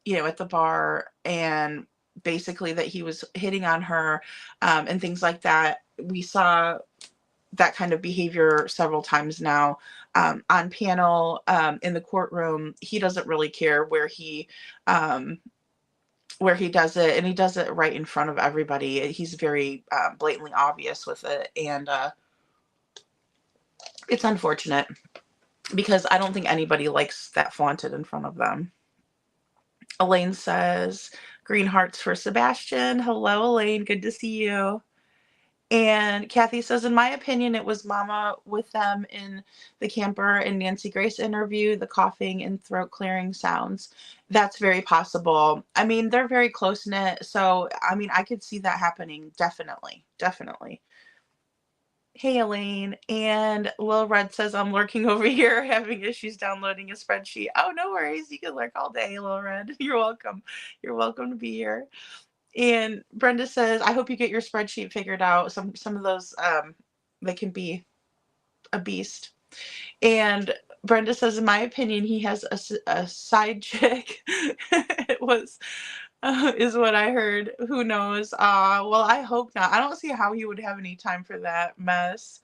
the bar, and basically that he was hitting on her, and things like that. We saw that kind of behavior several times now, on panel, in the courtroom. He doesn't really care where he does it, and he does it right in front of everybody. He's very blatantly obvious with it, and it's unfortunate because I don't think anybody likes that flaunted in front of them. Elaine says, green hearts for Sebastian. Hello, Elaine. Good to see you. And Kathy says, in my opinion, it was Mama with them in the camper and Nancy Grace interview, the coughing and throat clearing sounds. That's very possible. I mean, they're very close knit. So, I mean, I could see that happening. Definitely. Definitely. Hey, Elaine. And Lil Red says, I'm lurking over here, having issues downloading a spreadsheet. Oh, no worries. You can lurk all day, Lil Red. You're welcome. You're welcome to be here. And Brenda says, I hope you get your spreadsheet figured out. Some of those, they can be a beast. And Brenda says, in my opinion, he has a side chick. It was, is what I heard. Who knows? Well, I hope not. I don't see how he would have any time for that mess.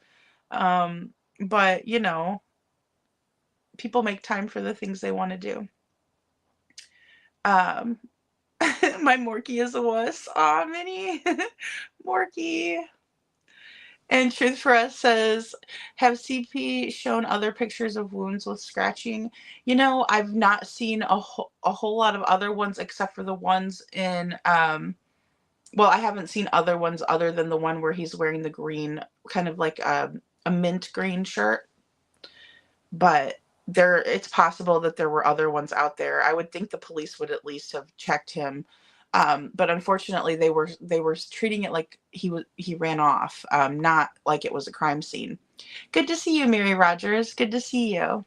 But, people make time for the things they want to do. My Morky is a wuss. Aw, Minnie. Morky. And Truth for Us says, have CP shown other pictures of wounds with scratching? I've not seen a whole lot of other ones except for the ones in, I haven't seen other ones other than the one where he's wearing the green, kind of like a mint green shirt. But it's possible that there were other ones out there. I would think the police would at least have checked him. But unfortunately they were treating it like he ran off, not like it was a crime scene. Good to see you, Mary Rogers. Good to see you.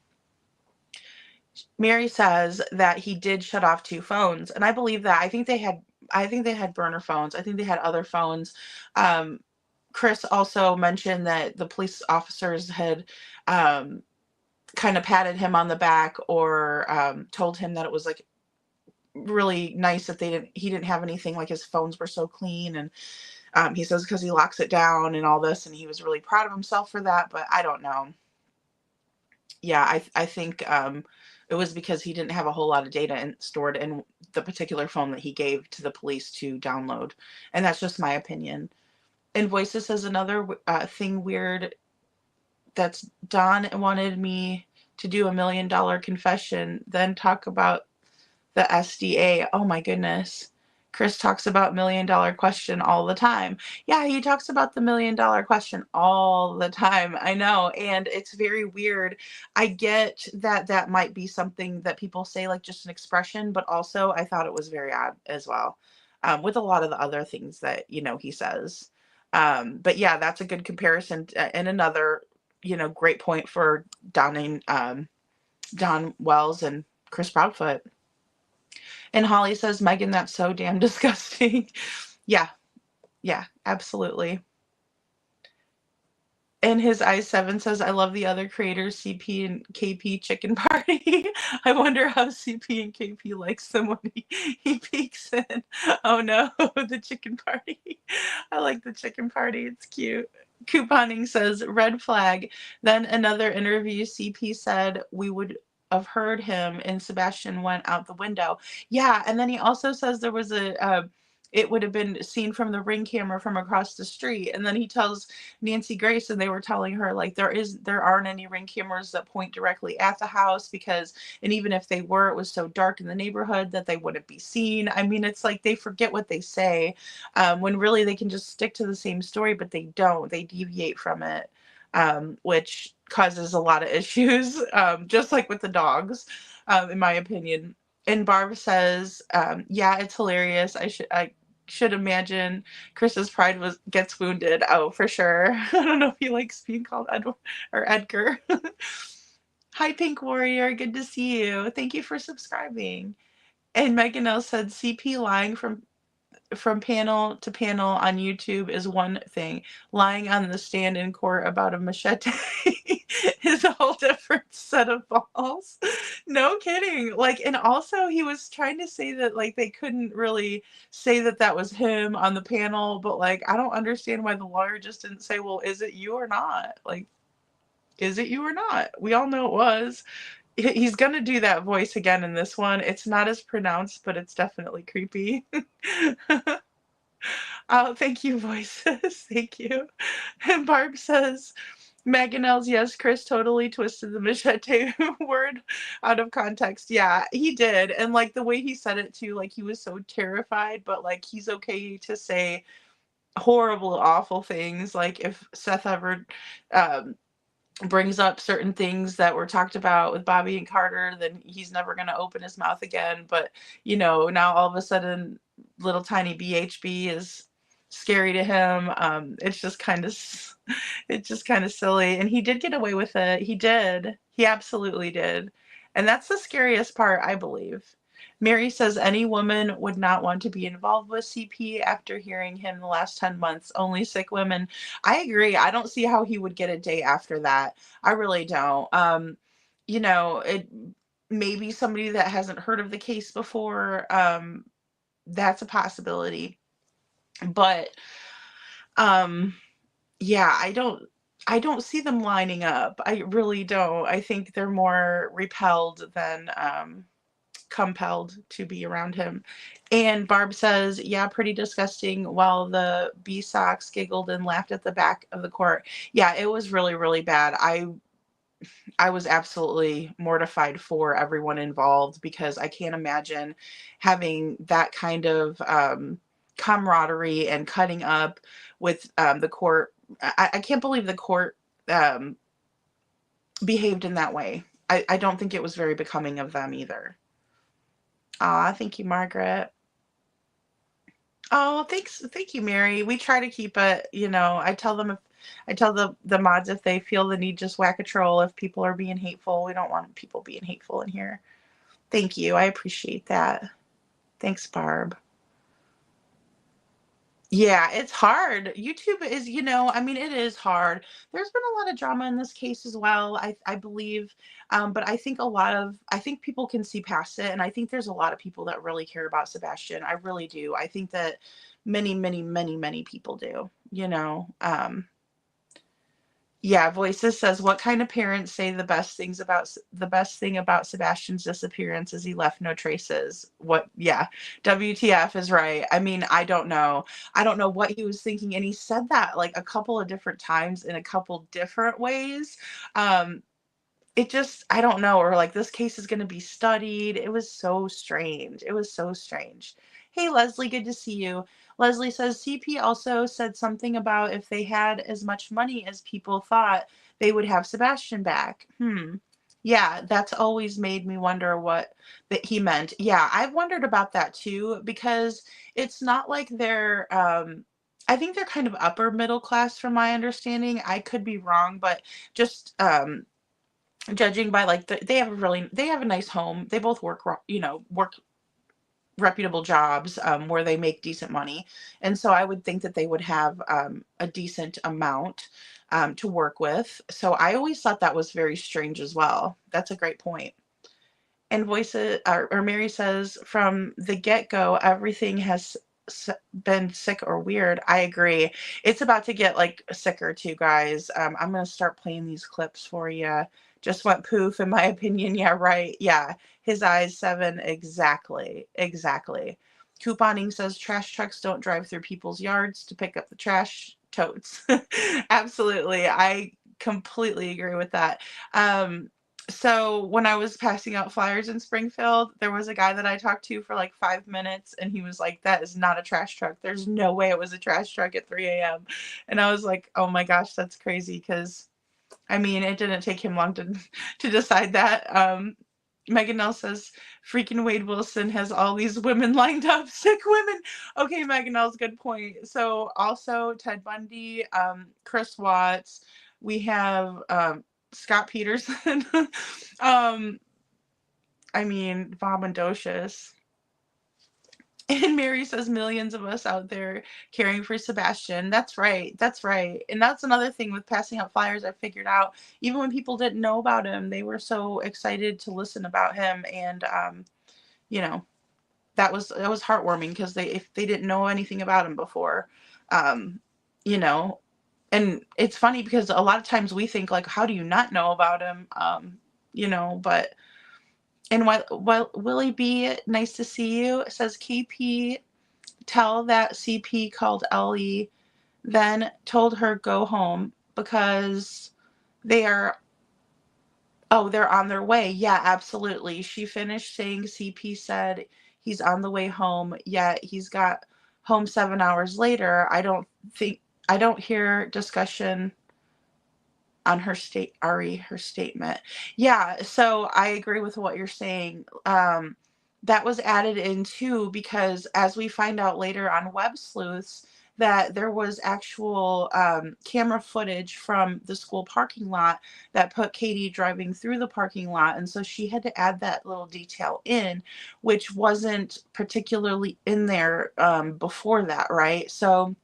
Mary says that he did shut off 2 phones, and I believe that. I think they had burner phones. I think they had other phones. Chris also mentioned that the police officers had kind of patted him on the back, or told him that it was like really nice that he didn't have anything, like his phones were so clean, and he says because he locks it down and all this, and he was really proud of himself for that. But I don't know. Yeah, I think it was because he didn't have a whole lot of data stored in the particular phone that he gave to the police to download, and that's just my opinion. And Voices says another thing weird. That's Don wanted me to do $1 million confession, then talk about the SDA. Oh my goodness. Chris talks about $1 million question all the time. Yeah, he talks about the $1 million question all the time. I know. And it's very weird. I get that that might be something that people say, like just an expression, but also I thought it was very odd as well, with a lot of the other things that, he says. But yeah, that's a good comparison. And another, great point for Don Wells and Chris Proudfoot. And Holly says, Megan, that's so damn disgusting. Yeah, absolutely. And his i7 says, I love the other creators, CP and KP Chicken Party. I wonder how CP and KP likes them when he peeks in. Oh no, the chicken party. I like the chicken party. It's cute. Couponing says, red flag. Then another interview, CP said we would have heard him and Sebastian went out the window. Yeah, and then he also says there was it would have been seen from the ring camera from across the street. And then he tells Nancy Grace, and they were telling her like there aren't any ring cameras that point directly at the house because, and even if they were, it was so dark in the neighborhood that they wouldn't be seen. I mean, it's like they forget what they say, when really they can just stick to the same story, but they don't. They deviate from it, which causes a lot of issues, just like with the dogs, in my opinion. And Barb says, yeah, it's hilarious. I should imagine Chris's pride gets wounded. Oh, for sure. I don't know if he likes being called Edward or Edgar. Hi, Pink Warrior. Good to see you. Thank you for subscribing. And Megan L said, CP lying from panel to panel on YouTube is one thing. Lying on the stand in court about a machete is a whole different set of balls. No kidding. Like, and also he was trying to say that like they couldn't really say that that was him on the panel, but like I don't understand why the lawyer just didn't say, well, is it you or not? Like, is it you or not? We all know it was. He's gonna do that voice again in this one. It's not as pronounced, but it's definitely creepy. Oh, thank you, voices. Thank you. And Barb says, Manganel's, yes, Chris totally twisted the machete word out of context. Yeah, he did. And like the way he said it too, like he was so terrified, but like he's okay to say horrible, awful things. Like if Seth ever brings up certain things that were talked about with Bobby and Carter, then he's never going to open his mouth again. But, you know, now all of a sudden, little tiny BHB is scary to him. It's just kind of silly. And he did get away with it. He did. He absolutely did. And that's the scariest part, I believe. Mary says any woman would not want to be involved with CP after hearing him the last 10 months. Only sick women. I agree. I don't see how he would get a day after that. I really don't. You know, it maybe somebody that hasn't heard of the case before. That's a possibility. But yeah, I don't see them lining up. I really don't. I think they're more repelled than compelled to be around him. And Barb says, yeah, pretty disgusting, while the B Sox giggled and laughed at the back of the court. Yeah, it was really, really bad. I was absolutely mortified for everyone involved because I can't imagine having that kind of camaraderie and cutting up with the court. I can't believe the court behaved in that way. I don't think it was very becoming of them either. Aw, thank you, Margaret. Oh, thanks. Thank you, Mary. We try to keep it, you know, I tell the mods if they feel the need, just whack a troll if people are being hateful. We don't want people being hateful in here. Thank you. I appreciate that. Thanks, Barb. Yeah, it's hard. YouTube is, you know, I mean, it is hard. There's been a lot of drama in this case as well, I believe. But I think I think people can see past it. And I think there's a lot of people that really care about Sebastian. I really do. I think that many, many, many, many people do, you know. Yeah, Voices says, what kind of parents say the best thing about Sebastian's disappearance is he left no traces? What? Yeah, WTF is right. I mean, I don't know. I don't know what he was thinking. And he said that like a couple of different times in a couple different ways. It just, I don't know. Or like, this case is going to be studied. It was so strange. It was so strange. Hey, Leslie, good to see you. Leslie says, CP also said something about if they had as much money as people thought, they would have Sebastian back. Yeah, that's always made me wonder what that he meant. Yeah, I've wondered about that too, because it's not like they're, I think they're kind of upper middle class from my understanding. I could be wrong, but just, judging by like, they have a nice home. They both work reputable jobs where they make decent money. And so I would think that they would have a decent amount. to work with. So I always thought that was very strange as well. That's a great point. And Mary says, from the get-go, everything has been sick or weird. I agree. It's about to get like sicker too, guys. I'm going to start playing these clips for you. Just went poof, in my opinion. Yeah, right. Yeah. His eyes 7. Exactly. Exactly. Couponing says trash trucks don't drive through people's yards to pick up the trash totes. Absolutely. I completely agree with that. So when I was passing out flyers in Springfield, there was a guy that I talked to for like 5 minutes, and he was like, that is not a trash truck. There's no way it was a trash truck at 3 a.m. And I was like, oh my gosh, that's crazy. Because, I mean, it didn't take him long to decide that. Megan L says, freaking Wade Wilson has all these women lined up, sick women. Okay, Megan L's good point. So also Ted Bundy, Chris Watts, we have Scott Peterson. I mean, Vomandocious. And Mary says, millions of us out there caring for Sebastian. That's right. That's right. And that's another thing with passing out flyers I figured out. Even when people didn't know about him, they were so excited to listen about him. And, you know, that was heartwarming, because if they didn't know anything about him before, you know. And it's funny because a lot of times we think like, how do you not know about him? You know, but, and while Willie B, nice to see you, says, KP, tell that CP called Ellie, then told her go home because they're on their way. Yeah, absolutely. She finished saying CP said he's on the way home, yet he's got home 7 hours later. I don't hear discussion on her statement. Yeah, so I agree with what you're saying. That was added in too, because as we find out later on Web Sleuths, that there was actual camera footage from the school parking lot that put Katie driving through the parking lot. And so she had to add that little detail in, which wasn't particularly in there before that, right? So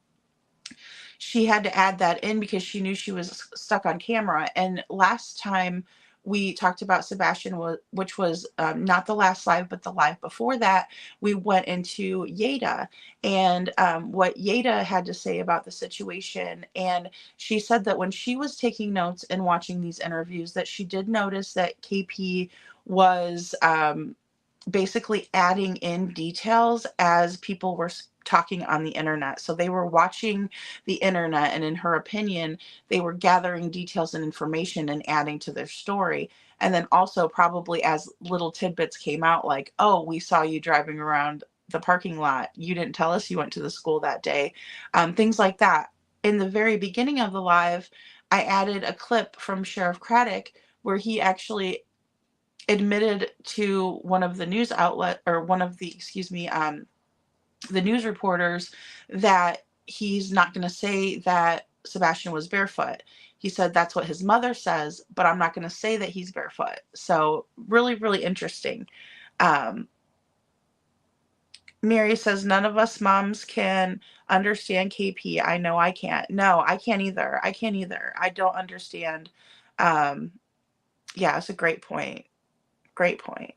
she had to add that in because she knew she was stuck on camera. And last time we talked about Sebastian, which was not the last live, but the live before that, we went into Yeda and what Yeda had to say about the situation. And she said that when she was taking notes and watching these interviews, that she did notice that KP was basically adding in details as people were talking on the internet. So they were watching the internet, and in her opinion, they were gathering details and information and adding to their story. And then also probably as little tidbits came out, like, oh, we saw you driving around the parking lot. You didn't tell us you went to the school that day. Things like that. In the very beginning of the live, I added a clip from Sheriff Craddock where he actually admitted to one of the news outlet, or one of the, the news reporters, that he's not going to say that Sebastian was barefoot. He said that's what his mother says, but I'm not going to say that he's barefoot. So really, really interesting. Mary says, none of us moms can understand KP. I know I can't. No, I can't either. I don't understand. Yeah, it's a great point. Great point.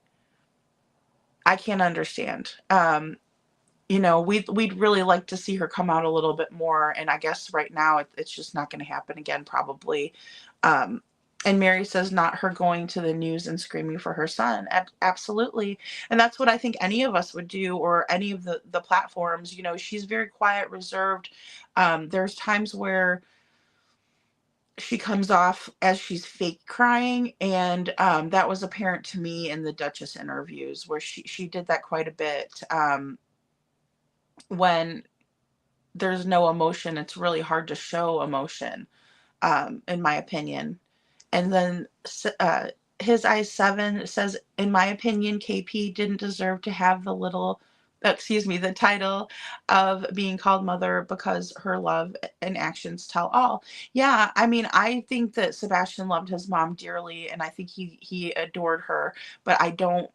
I can't understand. You know, we'd really like to see her come out a little bit more, and I guess right now it's just not going to happen again, probably. And Mary says, not her going to the news and screaming for her son. Absolutely. And that's what I think any of us would do, or any of the platforms. You know, she's very quiet, reserved. There's times where she comes off as she's fake crying, and that was apparent to me in the Duchess interviews, where she did that quite a bit. When there's no emotion, it's really hard to show emotion, in my opinion. And then his eyes 7 says, in my opinion, KP didn't deserve to have the title of being called mother, because her love and actions tell all. Yeah, I mean, I think that Sebastian loved his mom dearly, and I think he adored her, but I don't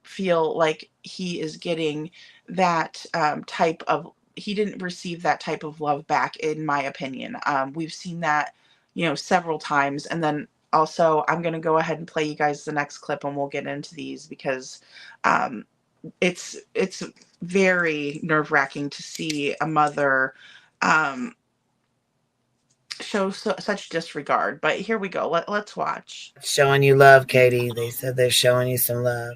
feel like he is getting that he didn't receive that type of love back, in my opinion. We've seen that several times. And then also I'm going to go ahead and play you guys the next clip, and we'll get into these because it's very nerve-wracking to see a mother show such disregard. But here we go. Let's watch. Showing you love, Katie. They said they're showing you some love.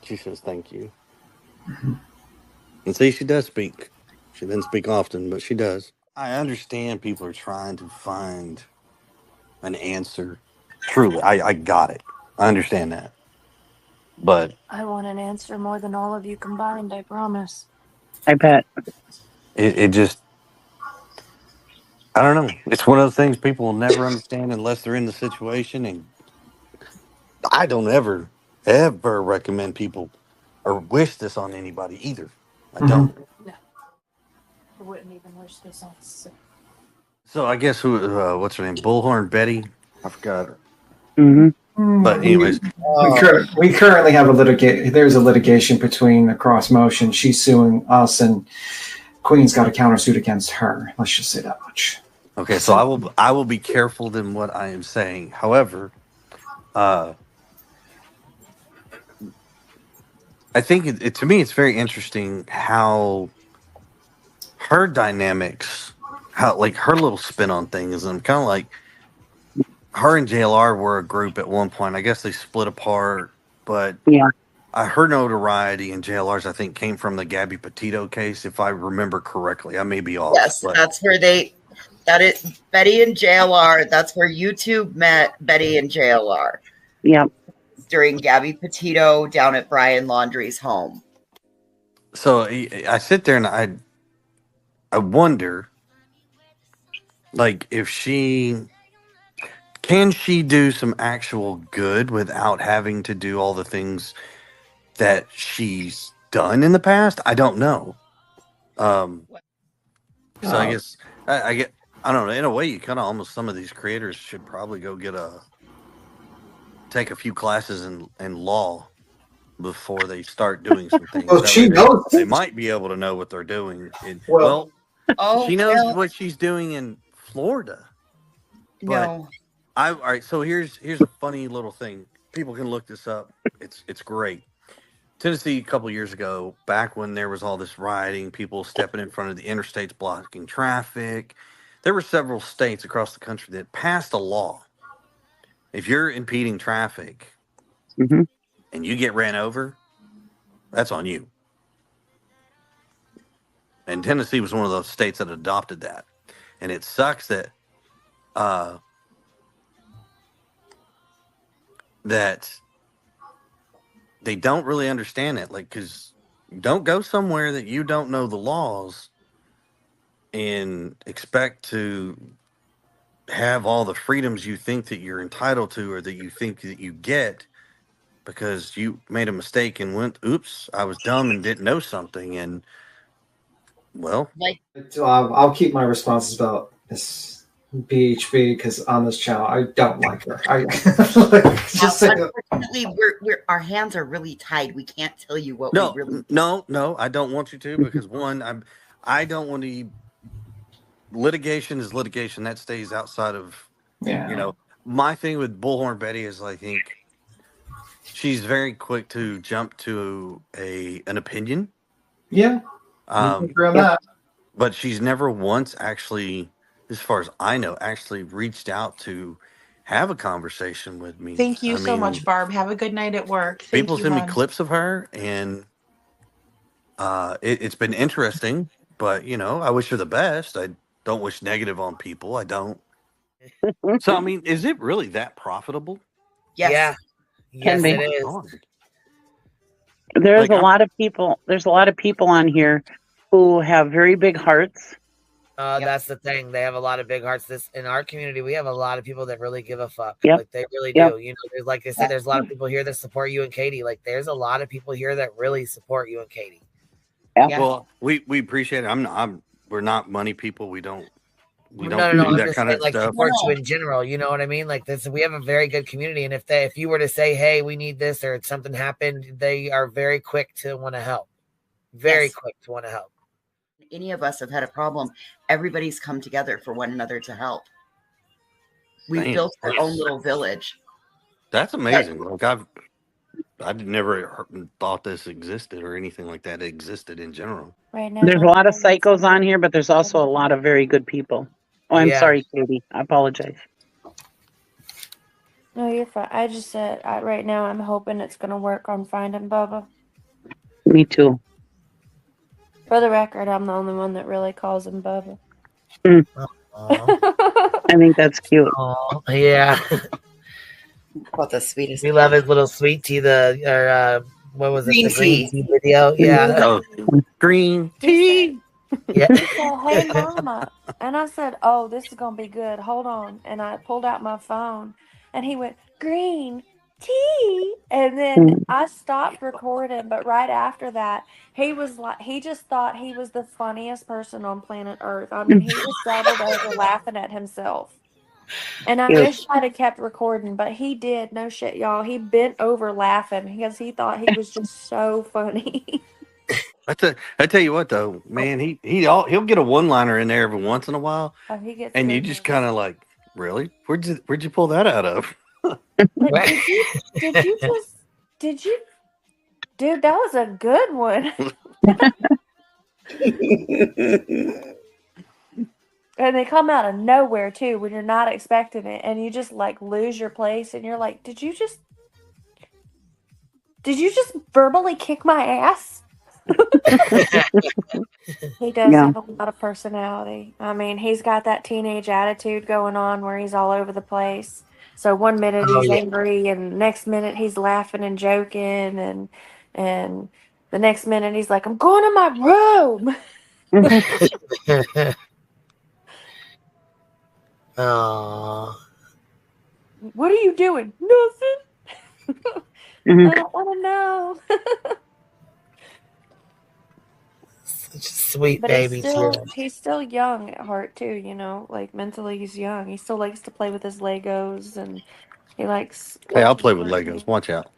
She says thank you. And see, she does speak. She doesn't speak often, but she does. I understand people are trying to find an answer. Truly, I got it. I understand that. But I want an answer more than all of you combined, I promise. I bet. it just, I don't know. It's one of those things people will never understand unless they're in the situation. And I don't ever recommend people or wish this on anybody either. I don't. No. I wouldn't even wish this on sick. So I guess what's her name? Bullhorn Betty? I forgot her. Mm-hmm. But anyways, we currently have there's a litigation between Across Motion. She's suing us, and Queen's got a countersuit against her. Let's just say that much. Okay, so I will be careful in what I am saying. However, I think to me it's very interesting how her dynamics, how like her little spin on things, and I'm kind of like, her and JLR were a group at one point. I guess they split apart, but yeah, her notoriety and JLR's I think came from the Gabby Petito case, if I remember correctly. I may be off. Yes, but that's where Betty and JLR. That's where YouTube met Betty and JLR. Yep. During Gabby Petito down at Brian Laundrie's home. So I sit there and I wonder, like, if can she do some actual good without having to do all the things that she's done in the past? I don't know. So I guess I don't know. In a way, you kind of almost, some of these creators should probably go take a few classes in law before they start doing some things. Well, she knows. They might be able to know what they're doing. She knows what she's doing in Florida. No. All right. So here's a funny little thing. People can look this up. It's great. Tennessee, a couple years ago, back when there was all this rioting, people stepping in front of the interstates, blocking traffic. There were several states across the country that passed a law. If you're impeding traffic and you get ran over, that's on you. And Tennessee was one of those states that adopted that. And it sucks that that they don't really understand it. Like, because you don't go somewhere that you don't know the laws and expect to have all the freedoms you think that you're entitled to or that you think that you get because you made a mistake and went, oops, I was dumb and didn't know something. And well, I'll keep my responses about this BHB because on this channel I don't like her. Unfortunately, our hands are really tied. We can't tell you what we really. No, I don't want you to because one, I don't want to. Litigation is litigation. That stays outside of, my thing with Bullhorn Betty is I think she's very quick to jump to an opinion. Yeah. But she's never once actually, as far as I know, actually reached out to have a conversation with me. Thank you so much, Barb. Have a good night at work. People send me clips of her and it's been interesting, but I wish her the best. I don't wish negative on people. I don't. So, I mean, is it really that profitable? Yes. Yeah. Yes, it is. There's a lot of people. There's a lot of people on here who have very big hearts. That's the thing. They have a lot of big hearts. In our community, we have a lot of people that really give a fuck. Yep. Like they really do. There's, like I said, there's a lot of people here that support you and Katie. Like there's a lot of people here that really support you and Katie. Yeah. Well, we appreciate it. We're not money people. We don't do I'm that just kind saying, of like, stuff. support you in general. You know what I mean? Like this, we have a very good community, and if you were to say, "Hey, we need this," or something happened, they are very quick to want to help. Very quick to want to help. Any of us have had a problem. Everybody's come together for one another to help. We Damn, built our own little village. That's amazing. Like I've never thought this existed or anything like that existed in general. Right now, There's a lot of psychos on here, but there's also a lot of very good people. Oh, I'm Yeah. sorry, Katie. I apologize. no, you're fine. I just said right now I'm hoping it's gonna work on finding Bubba. Me too. For the record, I'm the only one that really calls him Bubba. I think that's cute. Oh, yeah. What the sweetest. We love his little sweet tea. What was Green it? The green tea. tea video. Yeah. Oh, green tea. Yeah. He said, "Hey, mama," and I said, "Oh, this is gonna be good. Hold on." And I pulled out my phone, and he went, "Green tea," and then I stopped recording. But right after that, he was like, he just thought he was the funniest person on planet Earth. I mean, he was doubled over laughing at himself. And I wish I'd have kept recording, but he did. No shit, y'all. He bent over laughing because he thought he was just so funny. I tell you what though, man, he'll get a one-liner in there every once in a while, Oh, he gets and good you just ones. kind of like, really? Where'd you pull that out of? But did you dude, that was a good one. And they come out of nowhere too when you're not expecting it, and you just like lose your place, and you're like, did you just verbally kick my ass? He does have a lot of personality. I mean, he's got that teenage attitude going on where he's all over the place. So one minute he's angry, and next minute he's laughing and joking, and the next minute he's like, "I'm going to my room." Aww. What are you doing? Nothing. I don't want to know. Such a sweet But baby too. he's still young at heart too, you know, like mentally he's young. He still likes to play with his Legos, and he likes Hey, I'll play with Legos. Watch out.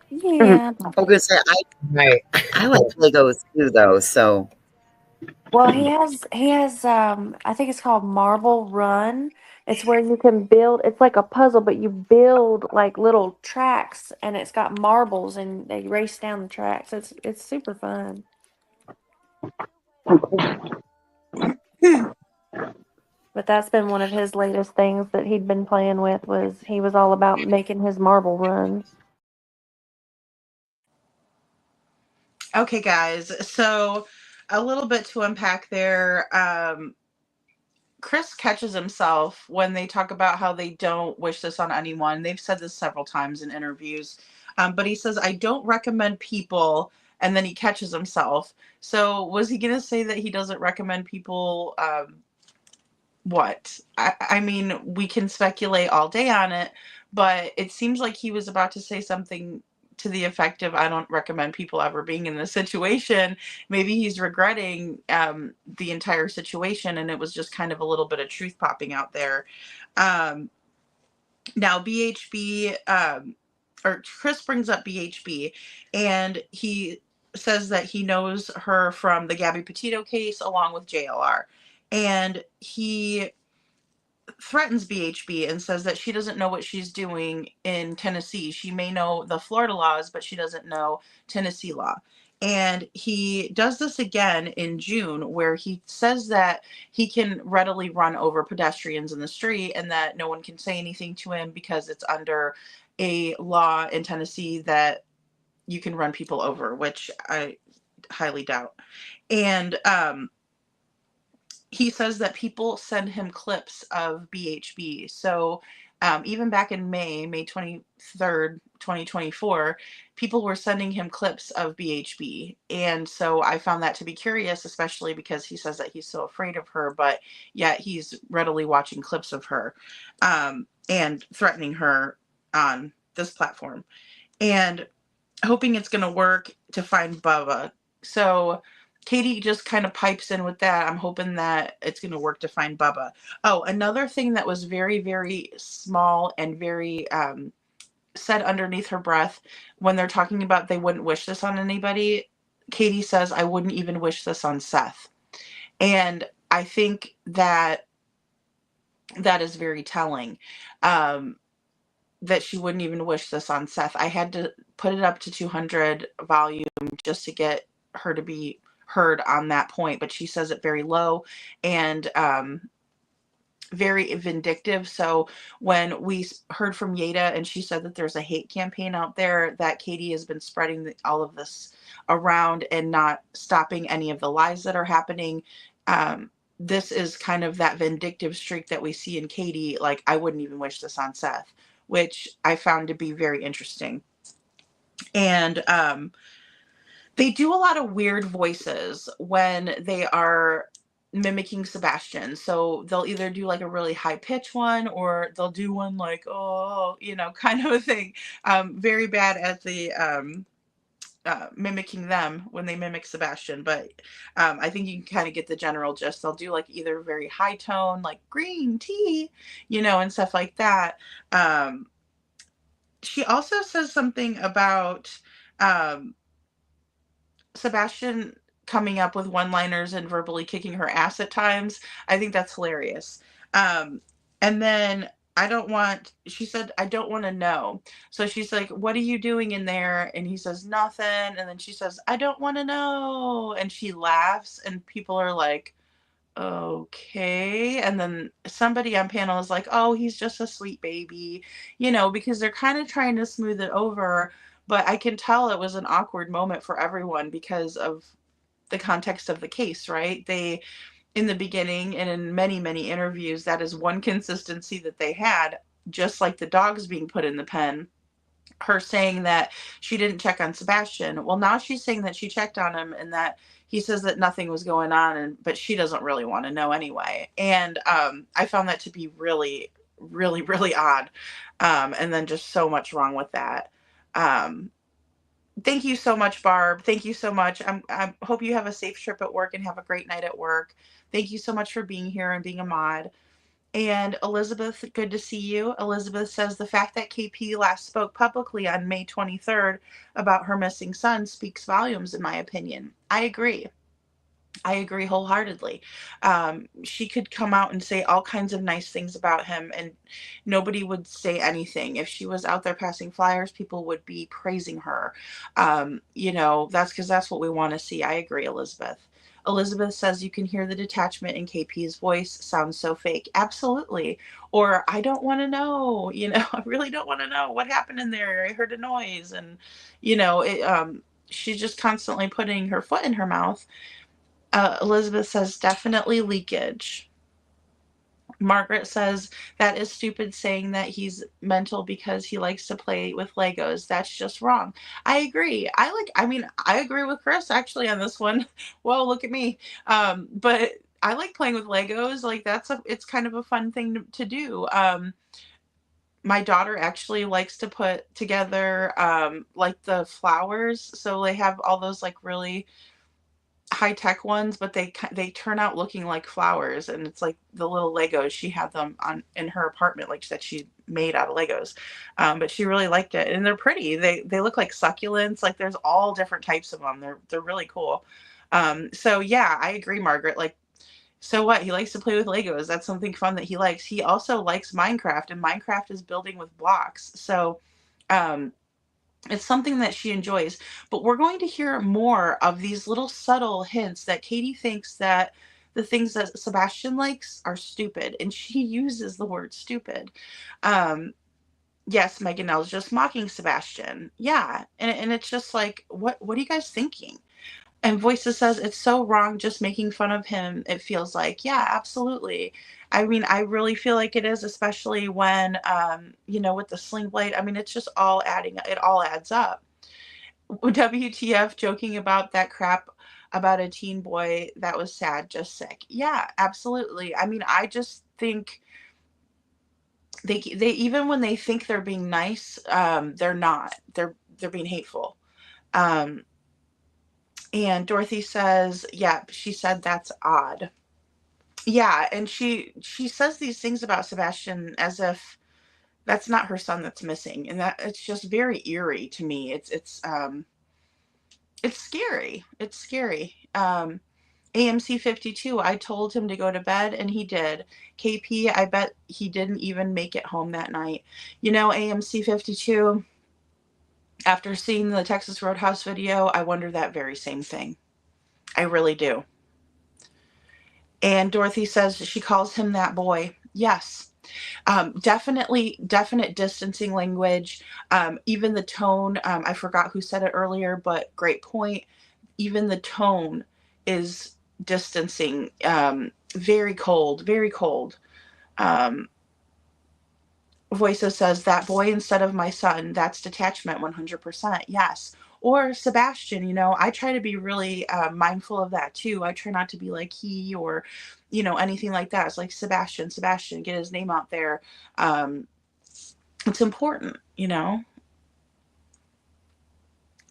Yeah. I'm gonna say I like Legos too, though. So Well, he has I think it's called Marble Run. It's where you can build, it's like a puzzle, but you build like little tracks, and it's got marbles, and they race down the tracks. It's super fun. But that's been one of his latest things that he'd been playing with, was he was all about making his marble runs. Okay, guys. So a little bit to unpack there. Chris catches himself when they talk about how they don't wish this on anyone. They've said this several times in interviews. But he says, I don't recommend people, and then he catches himself. So was he going to say that he doesn't recommend people? What? I mean, we can speculate all day on it, but it seems like he was about to say something to the effect of, I don't recommend people ever being in this situation. Maybe he's regretting the entire situation, and it was just kind of a little bit of truth popping out there. Now, BHB, or Chris brings up BHB, and he says that he knows her from the Gabby Petito case along with JLR. And he threatens BHB and says that she doesn't know what she's doing in Tennessee. She may know the Florida laws, but she doesn't know Tennessee law. And he does this again in June, where he says that he can readily run over pedestrians in the street and that no one can say anything to him because it's under a law in Tennessee that you can run people over, which I highly doubt. And he says that people send him clips of BHB. So even back in May 23rd, 2024, people were sending him clips of BHB. And so I found that to be curious, especially because he says that he's so afraid of her, but yet he's readily watching clips of her and threatening her on this platform. And hoping it's going to work to find Bubba. So Katie just kind of pipes in with that. I'm hoping that it's going to work to find Bubba. Oh, another thing that was very, very small and very said underneath her breath when they're talking about they wouldn't wish this on anybody, Katie says, I wouldn't even wish this on Seth. And I think that that is very telling. That she wouldn't even wish this on Seth. I had to put it up to 200 volume just to get her to be heard on that point, but she says it very low and very vindictive. So when we heard from Yeda and she said that there's a hate campaign out there, that Katie has been spreading all of this around and not stopping any of the lies that are happening. This is kind of that vindictive streak that we see in Katie. Like, I wouldn't even wish this on Seth, which I found to be very interesting. And they do a lot of weird voices when they are mimicking Sebastian. So they'll either do like a really high pitch one, or they'll do one like, oh, you know, kind of a thing. Very bad at the mimicking them when they mimic Sebastian, but I think you can kind of get the general gist. They'll do like either very high tone, like green tea, you know, and stuff like that. She also says something about Sebastian coming up with one-liners and verbally kicking her ass at times. I think that's hilarious. And then she said, I don't want to know. So she's like, what are you doing in there? And he says, nothing. And then she says, I don't want to know. And she laughs and people are like, okay. And then somebody on panel is like, oh, he's just a sweet baby, you know, because they're kind of trying to smooth it over. But I can tell it was an awkward moment for everyone because of the context of the case, right? They, in the beginning and in many, many interviews, that is one consistency that they had, just like the dogs being put in the pen, her saying that she didn't check on Sebastian. Well, now she's saying that she checked on him and that he says that nothing was going on, but she doesn't really want to know anyway. And I found that to be really, really, really odd. And then just so much wrong with that. Thank you so much, Barb. Thank you so much. I hope you have a safe trip at work and have a great night at work. Thank you so much for being here and being a mod. And Elizabeth, good to see you. Elizabeth says the fact that KP last spoke publicly on May 23rd about her missing son speaks volumes, in my opinion. I agree. I agree wholeheartedly. She could come out and say all kinds of nice things about him and nobody would say anything. If she was out there passing flyers, people would be praising her. You know, that's because that's what we want to see. I agree, Elizabeth. Elizabeth says you can hear the detachment in KP's voice. Sounds so fake. Absolutely. Or I don't want to know, you know, I really don't want to know what happened in there. I heard a noise and, you know, she's just constantly putting her foot in her mouth. Elizabeth says definitely leakage. Margaret says that is stupid saying that he's mental because he likes to play with Legos. That's just wrong. I agree. I agree with Chris actually on this one. Well, look at me. But I like playing with Legos. Like it's kind of a fun thing to do. My daughter actually likes to put together like the flowers. So they have all those like really high-tech ones, but they turn out looking like flowers, and it's like the little Legos. She had them in her apartment, like that she made out of Legos, but she really liked it, and they're pretty. They look like succulents. Like there's all different types of them. They're really cool. So yeah, I agree, Margaret. Like, so what? He likes to play with Legos. That's something fun that he likes. He also likes Minecraft, and Minecraft is building with blocks. So it's something that she enjoys, but we're going to hear more of these little subtle hints that Katie thinks that the things that Sebastian likes are stupid, and she uses the word stupid. Yes, Megan L's just mocking Sebastian. Yeah, and it's just like, what are you guys thinking? And Voices says it's so wrong just making fun of him, it feels like. Yeah, absolutely. I mean, I really feel like it is, especially when, you know, with the sling blade. I mean, it's just all it all adds up. WTF joking about that crap about a teen boy, that was sad, just sick. Yeah, absolutely. I mean, I just think they even when they think they're being nice, they're not. They're being hateful. And Dorothy says, yeah, she said that's odd. Yeah, and she says these things about Sebastian as if that's not her son that's missing, and that it's just very eerie to me. It's scary. It's scary. AMC 52, I told him to go to bed and he did. KP, I bet he didn't even make it home that night. You know, AMC 52, after seeing the Texas Roadhouse video, I wonder that very same thing. I really do. And Dorothy says she calls him that boy. Yes. Definite distancing language. Even the tone, I forgot who said it earlier, but great point. Even the tone is distancing. Very cold, very cold. Voices says, that boy instead of my son, that's detachment 100%. Yes. Or Sebastian, you know, I try to be really mindful of that too. I try not to be like he or, you know, anything like that. It's like Sebastian, get his name out there. It's important, you know.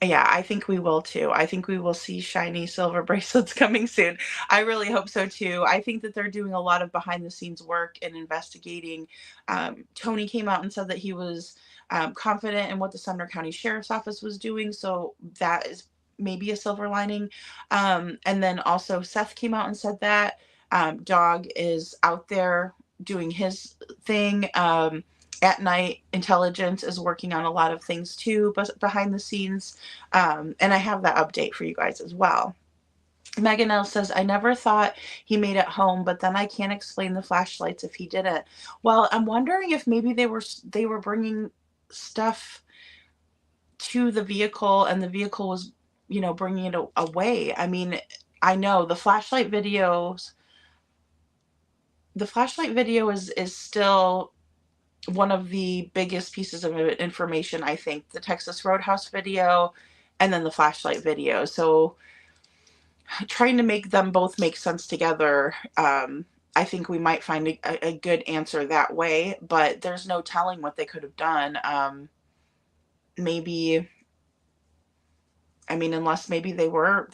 Yeah, I think we will too. I think we will see shiny silver bracelets coming soon. I really hope so too. I think that they're doing a lot of behind the scenes work and investigating. Tony came out and said that he was confident in what the Sumner County Sheriff's Office was doing. So that is maybe a silver lining. And then also Seth came out and said that Dog is out there doing his thing. At night, intelligence is working on a lot of things too, but behind the scenes. And I have that update for you guys as well. Megan L says, I never thought he made it home, but then I can't explain the flashlights if he didn't. Well, I'm wondering if maybe they were bringing stuff to the vehicle and the vehicle was, you know, bringing it away. I mean, I know the flashlight video is still one of the biggest pieces of information, I think. The Texas Roadhouse video and then the flashlight video. So trying to make them both make sense together, I think we might find a good answer that way, but there's no telling what they could have done. Maybe, I mean, unless maybe they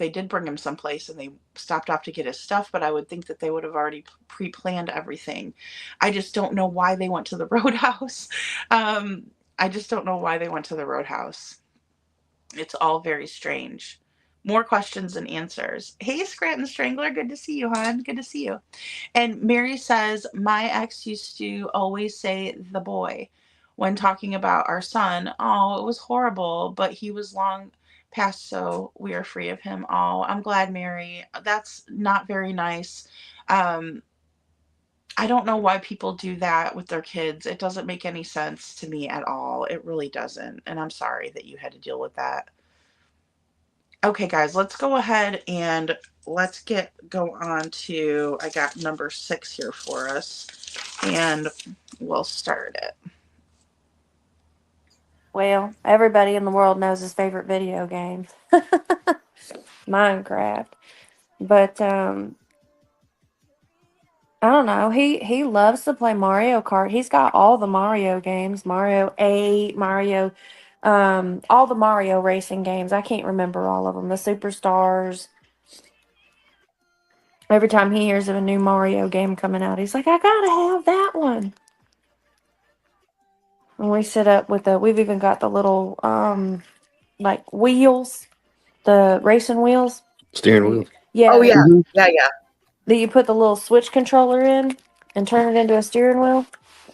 did bring him someplace and they stopped off to get his stuff, but I would think that they would have already pre-planned everything. I just don't know why they went to the Roadhouse. I just don't know why they went to the Roadhouse. It's all very strange. More questions than answers. Hey, Scranton Strangler, good to see you, hon. Good to see you. And Mary says, my ex used to always say the boy when talking about our son. Oh, it was horrible, but he was long past, so we are free of him. Oh, I'm glad, Mary. That's not very nice. I don't know why people do that with their kids. It doesn't make any sense to me at all. It really doesn't. And I'm sorry that you had to deal with that. Okay, guys, let's go ahead and let's go on to, I got number 6 here for us, and we'll start it. Well, everybody in the world knows his favorite video game, Minecraft. But I don't know. He loves to play Mario Kart. He's got all the Mario games, Mario 8, Mario, all the Mario racing games. I can't remember all of them. The Superstars. Every time he hears of a new Mario game coming out, he's like, I gotta have that one. And we sit up with we've even got the little, like wheels, the racing wheels. Steering wheel. Yeah. Oh, yeah. Yeah, yeah. That you put the little Switch controller in and turn it into a steering wheel.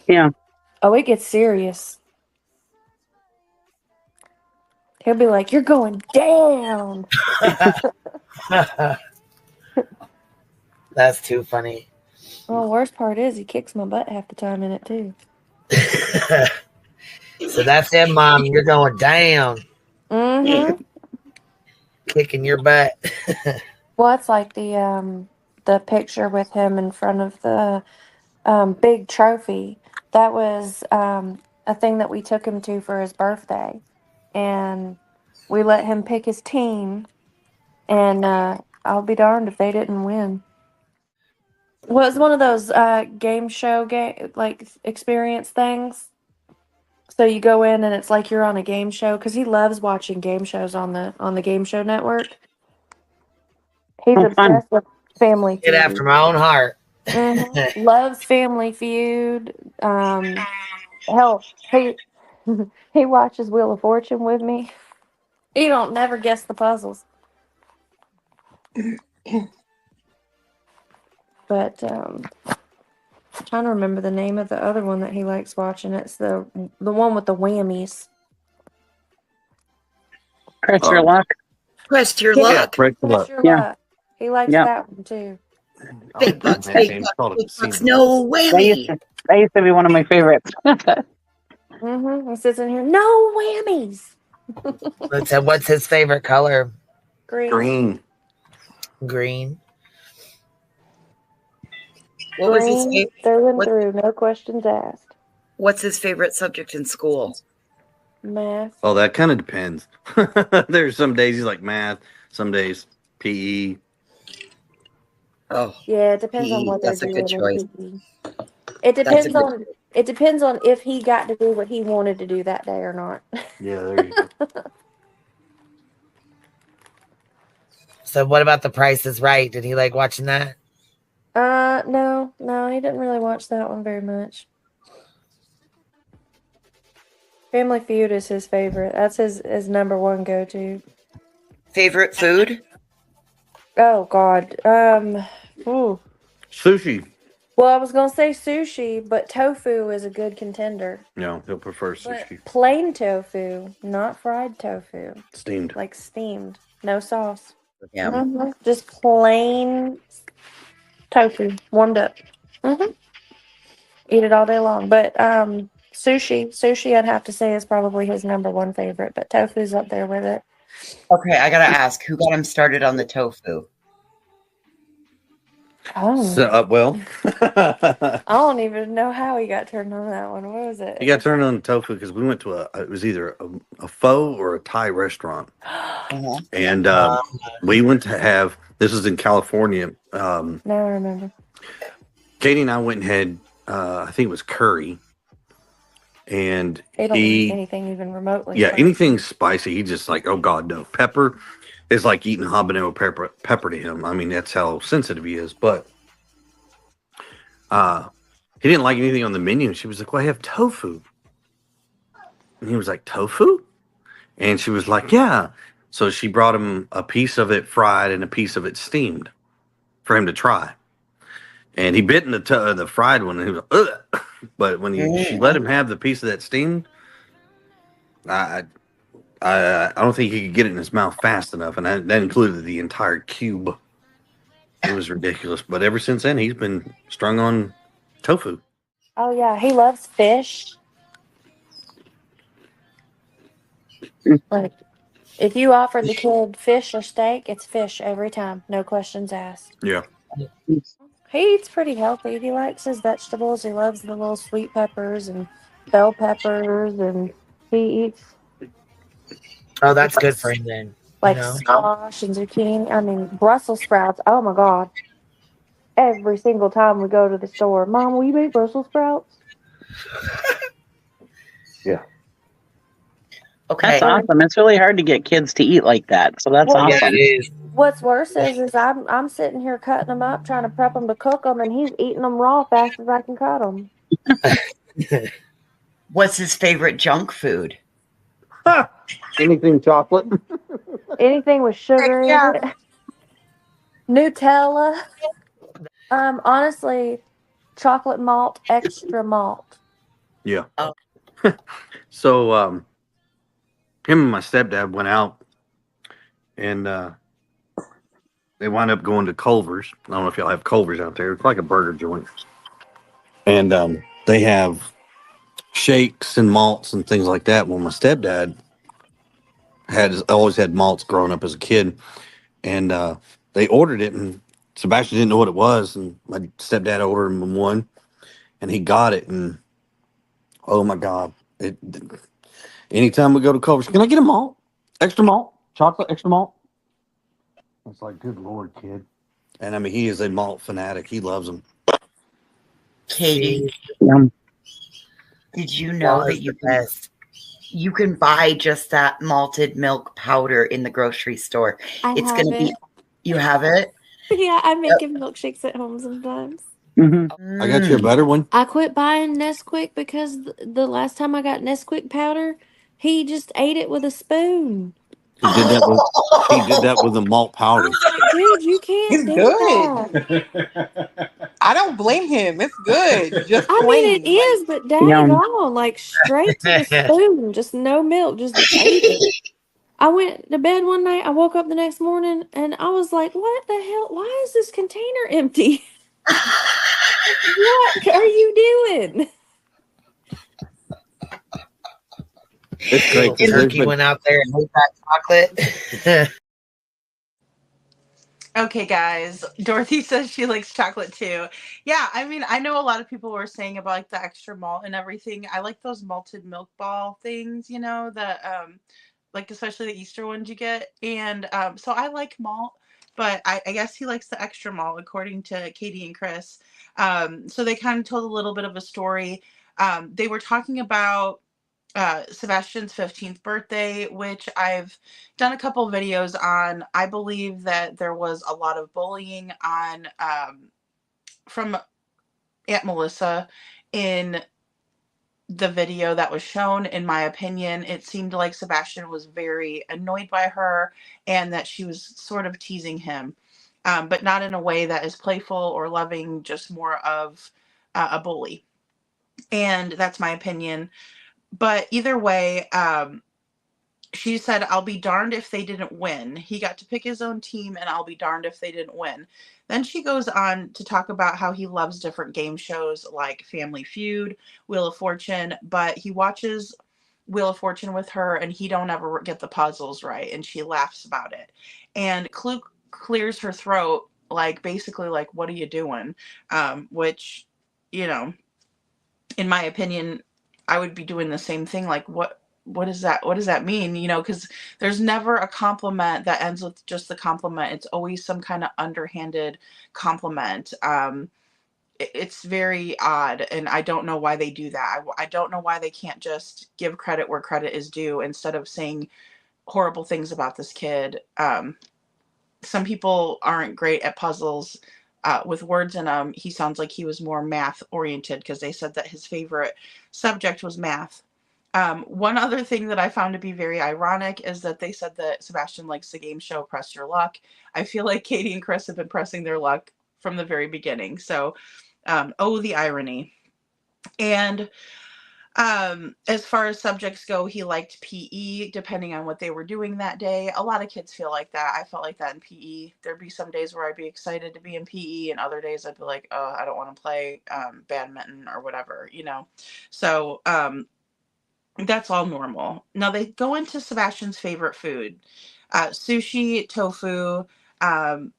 Yeah. Oh, it gets serious. He'll be like, you're going down. That's too funny. Well, the worst part is he kicks my butt half the time in it, too. So that's it, Mom. You're going down. Mm-hmm. Kicking your butt. Well, it's like the picture with him in front of the big trophy. That was a thing that we took him to for his birthday. And we let him pick his team. And I'll be darned if they didn't win. Well, it's one of those game show like experience things. So you go in and it's like you're on a game show because he loves watching game shows on the Game Show Network. He's obsessed with Family Feud. Get after my own heart. Mm-hmm. Loves Family Feud. Hell, he watches Wheel of Fortune with me. He don't never guess the puzzles. But I'm trying to remember the name of the other one that he likes watching. It's the one with the whammies. Press your luck. Press your Yeah, luck. Press your Press luck. your Yeah. luck. He likes Yeah. that one too. Big bucks, Man, big Sam's bucks, called it big bucks. season. No That whammy. used, to, that used to be one of my favorites. He sits in here. No whammies. What's his favorite color? Green. Green. Green. What was his Green favorite? through and through. No questions asked. What's his favorite subject in school? Math. Oh, that kind of depends. There's some days he's like math, some days PE. Oh, Yeah, it depends on PE, what they're that's a doing. good choice. in PE. It depends on if he got to do what he wanted to do that day or not. Yeah, there you go. So what about The Price is Right? Did he like watching that? No, he didn't really watch that one very much. Family Feud is his favorite. That's his number one go-to. Favorite food? Oh God. Ooh. Sushi. Well, I was gonna say sushi, but tofu is a good contender. No, he'll prefer But sushi. plain tofu, not fried tofu. Steamed. Like steamed, no sauce. Yeah. Just plain tofu, warmed up. Eat it all day long. But sushi, I'd have to say is probably his number one favorite. But tofu's up there with it. Okay, I gotta ask, who got him started on the tofu? Oh, So, well, I don't even know how he got turned on that one. What was it? he got turned on tofu because we went to it was either a pho or a Thai restaurant. And we went to have, this is in California. Now I remember. Katie and I went and had, I think it was curry. And They don't eat anything even remotely. yeah, spicy. anything spicy, he just like, oh God, no. Pepper is like eating habanero pepper to him. I mean, that's how sensitive he is. But he didn't like anything on the menu. She was like, well, I have tofu. And he was like, tofu? And she was like, yeah. So she brought him a piece of it fried and a piece of it steamed for him to try. And he bit in the fried one and he was like, ugh. But when she let him have the piece of that steamed, I don't think he could get it in his mouth fast enough. And that included the entire cube. It was ridiculous. But ever since then, he's been strung on tofu. Oh yeah, he loves fish. Like, if you offer the kid fish or steak, it's fish every time. No questions asked. Yeah. He eats pretty healthy. He likes his vegetables. He loves the little sweet peppers and bell peppers, and he eats Oh, that's good for him then. like You know? squash and zucchini. I mean, Brussels sprouts. Oh my God. Every single time we go to the store, Mom, will you make Brussels sprouts? Yeah. Okay. That's awesome. It's really hard to get kids to eat like that. So that's Well, awesome. What's worse is I'm sitting here cutting them up, trying to prep them to cook them, and he's eating them raw fast as I can cut them. What's his favorite junk food? Anything chocolate? Anything with sugar in it. Nutella. Honestly, chocolate malt, extra malt. Yeah. So him and my stepdad went out and they wound up going to Culver's. I don't know if y'all have Culver's out there. It's like a burger joint. And they have shakes and malts and things like that. Well, my stepdad always had malts growing up as a kid. And they ordered it, and Sebastian didn't know what it was. And my stepdad ordered him one, and he got it. And oh my God. Anytime we go to Culver's, can I get a malt? Extra malt? Chocolate, extra malt? It's like, good Lord, kid. And I mean, he is a malt fanatic. He loves them. Katie, did you know that you can buy just that malted milk powder in the grocery store? It's going to be. You have it? Yeah, I make him milkshakes at home sometimes. I got you a better one. I quit buying Nesquik because the last time I got Nesquik powder, he just ate it with a spoon. He did that with the malt powder. Dude, you can't do that. I don't blame him. It's good. Just I mean, it plain. Like, is, but dang on, like straight to the spoon, just no milk, just ate it. I went to bed one night. I woke up the next morning, and I was like, "What the hell? Why is this container empty? What are you doing?" It's great because Turkey went out there and ate that chocolate. Okay, guys. Dorothy says she likes chocolate too. Yeah, I mean, I know a lot of people were saying about like the extra malt and everything. I like those malted milk ball things, you know, like especially the Easter ones you get. And so I like malt, but I guess he likes the extra malt, according to Katie and Chris. So they kind of told a little bit of a story. They were talking about Sebastian's 15th birthday, which I've done a couple videos on. I believe that there was a lot of bullying on from Aunt Melissa in the video that was shown. In my opinion, it seemed like Sebastian was very annoyed by her and that she was sort of teasing him, but not in a way that is playful or loving, just more of a bully. And that's my opinion. But either way, she said, "I'll be darned if they didn't win. He got to pick his own team, and I'll be darned if they didn't win." Then she goes on to talk about how he loves different game shows like Family Feud, Wheel of Fortune, but he watches Wheel of Fortune with her, and he don't ever get the puzzles right, and she laughs about it. And Clue clears her throat, like basically like, "What are you doing?" Which, you know, in my opinion, I would be doing the same thing. Like, what is that? What does that mean? You know, because there's never a compliment that ends with just the compliment. It's always some kind of underhanded compliment. It's very odd, and I don't know why they do that. I don't know why they can't just give credit where credit is due instead of saying horrible things about this kid. Some people aren't great at puzzles with words in them. He sounds like he was more math oriented because they said that his favorite subject was math. One other thing that I found to be very ironic is that they said that Sebastian likes the game show Press Your Luck. I feel like Katie and Chris have been pressing their luck from the very beginning. So, oh, the irony. And as far as subjects go, he liked PE depending on what they were doing that day. A lot of kids feel like that. I felt like that in PE. There'd be some days where I'd be excited to be in PE, and other days I'd be like, "Oh, I don't want to play badminton or whatever," you know. So that's all normal. Now they go into Sebastian's favorite food, sushi, tofu. Um,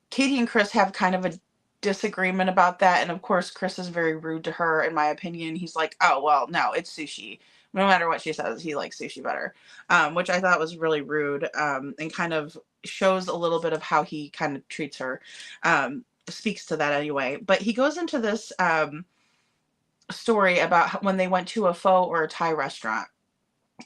Katie and Chris have kind of a disagreement about that. And of course, Chris is very rude to her, in my opinion. He's like, "Oh, well, no, it's sushi." No matter what she says, he likes sushi better, which I thought was really rude, and kind of shows a little bit of how he kind of treats her. Speaks to that anyway. But he goes into this story about when they went to a pho or a Thai restaurant.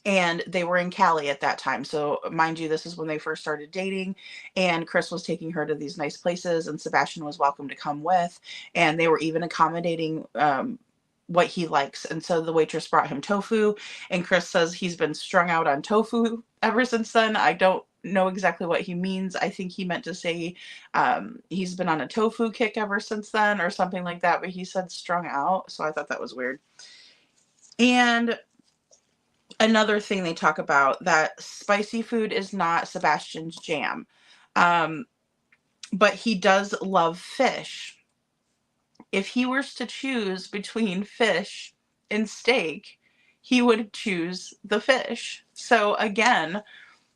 And they were in Cali at that time. So, mind you, this is when they first started dating. And Chris was taking her to these nice places, and Sebastian was welcome to come with. And they were even accommodating what he likes. And so the waitress brought him tofu. And Chris says he's been strung out on tofu ever since then. I don't know exactly what he means. I think he meant to say he's been on a tofu kick ever since then, or something like that. But he said strung out. So I thought that was weird. And another thing they talk about, that spicy food is not Sebastian's jam. But he does love fish. If he were to choose between fish and steak, he would choose the fish. So again,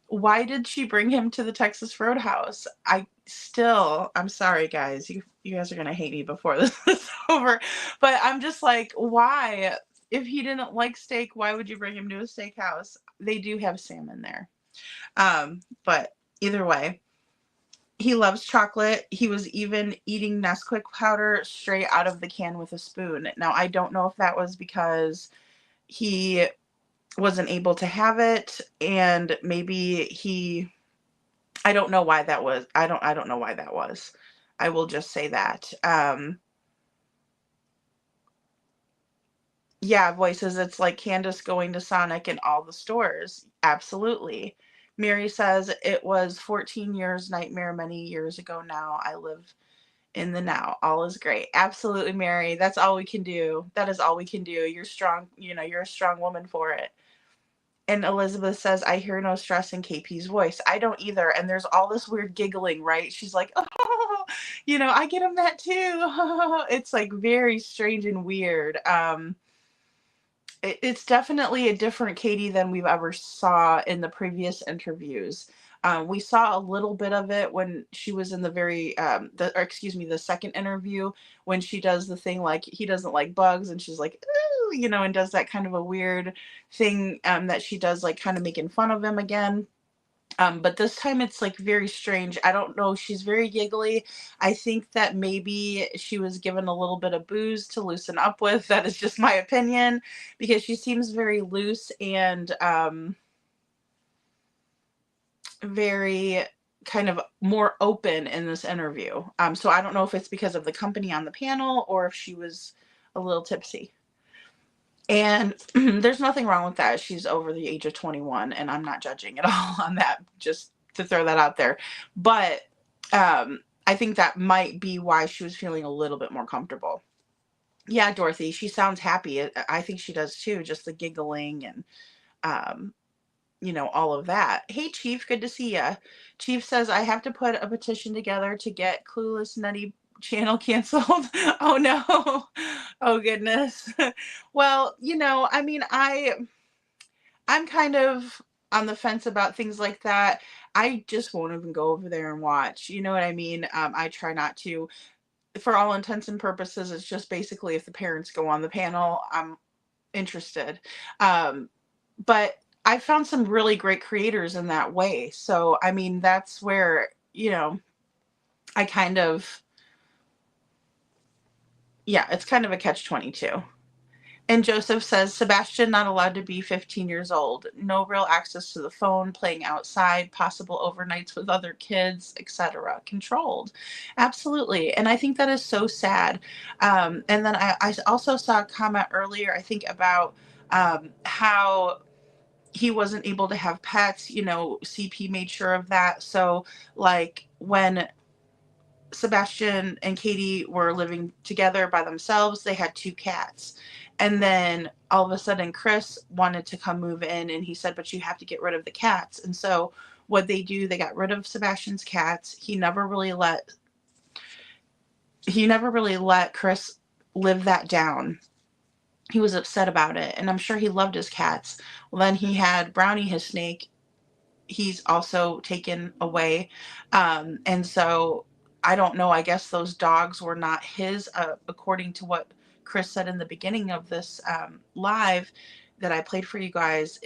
why did she bring him to the Texas Roadhouse? I'm sorry, guys. You guys are going to hate me before this is over. But I'm just like, why? If he didn't like steak, why would you bring him to a steakhouse? They do have salmon there. But either way, he loves chocolate. He was even eating Nesquik powder straight out of the can with a spoon. Now, I don't know if that was because he wasn't able to have it, and maybe I don't know why that was. I don't know why that was. I will just say that. Yeah, voices, it's like Candace going to Sonic in all the stores. Absolutely. Mary says, "It was 14 years nightmare many years ago now. I live In the now, all is great. Absolutely, Mary. That's all we can do. That is all we can do. You're strong. You're a strong woman for it. And Elizabeth says, I hear no stress in KP's voice. I don't either. And there's all this weird giggling, right? She's like, oh, I get him that too. It's like very strange and weird. It's definitely a different Katie than we've ever saw in the previous interviews. We saw a little bit of it when she was in the second interview, when she does the thing like he doesn't like bugs, and she's like, ooh, and does that kind of a weird thing that she does, like kind of making fun of him again. But this time it's like very strange. I don't know. She's very giggly. I think that maybe she was given a little bit of booze to loosen up with. That is just my opinion, because she seems very loose and very kind of more open in this interview. So I don't know if it's because of the company on the panel or if she was a little tipsy. And there's nothing wrong with that. She's over the age of 21, and I'm not judging at all on that, just to throw that out there. But I think that might be why she was feeling a little bit more comfortable. Yeah, Dorothy, she sounds happy. I think she does too, just the giggling and, all of that. Hey, Chief, good to see ya. Chief says, I have to put a petition together to get Clueless Nutty channel canceled. Oh no. Oh goodness. Well, I'm kind of on the fence about things like that. I just won't even go over there and watch. You know what I mean? I try not to. For all intents and purposes, it's just basically if the parents go on the panel, I'm interested. But I found some really great creators in that way. So, that's where, I kind of, it's kind of a catch-22. And Joseph says, Sebastian not allowed to be 15 years old. No real access to the phone, playing outside, possible overnights with other kids, etc. Controlled. Absolutely. And I think that is so sad. And then I also saw a comment earlier, I think, about how he wasn't able to have pets. CP made sure of that. So, like, when Sebastian and Katie were living together by themselves, they had 2 cats. And then all of a sudden Chris wanted to come move in, and he said, but you have to get rid of the cats. And so what they do, they got rid of Sebastian's cats. He never really let Chris live that down. He was upset about it, and I'm sure he loved his cats. Well, then he had Brownie, his snake. He's also taken away. And so I don't know. I guess those dogs were not his, according to what Chris said in the beginning of this live that I played for you guys.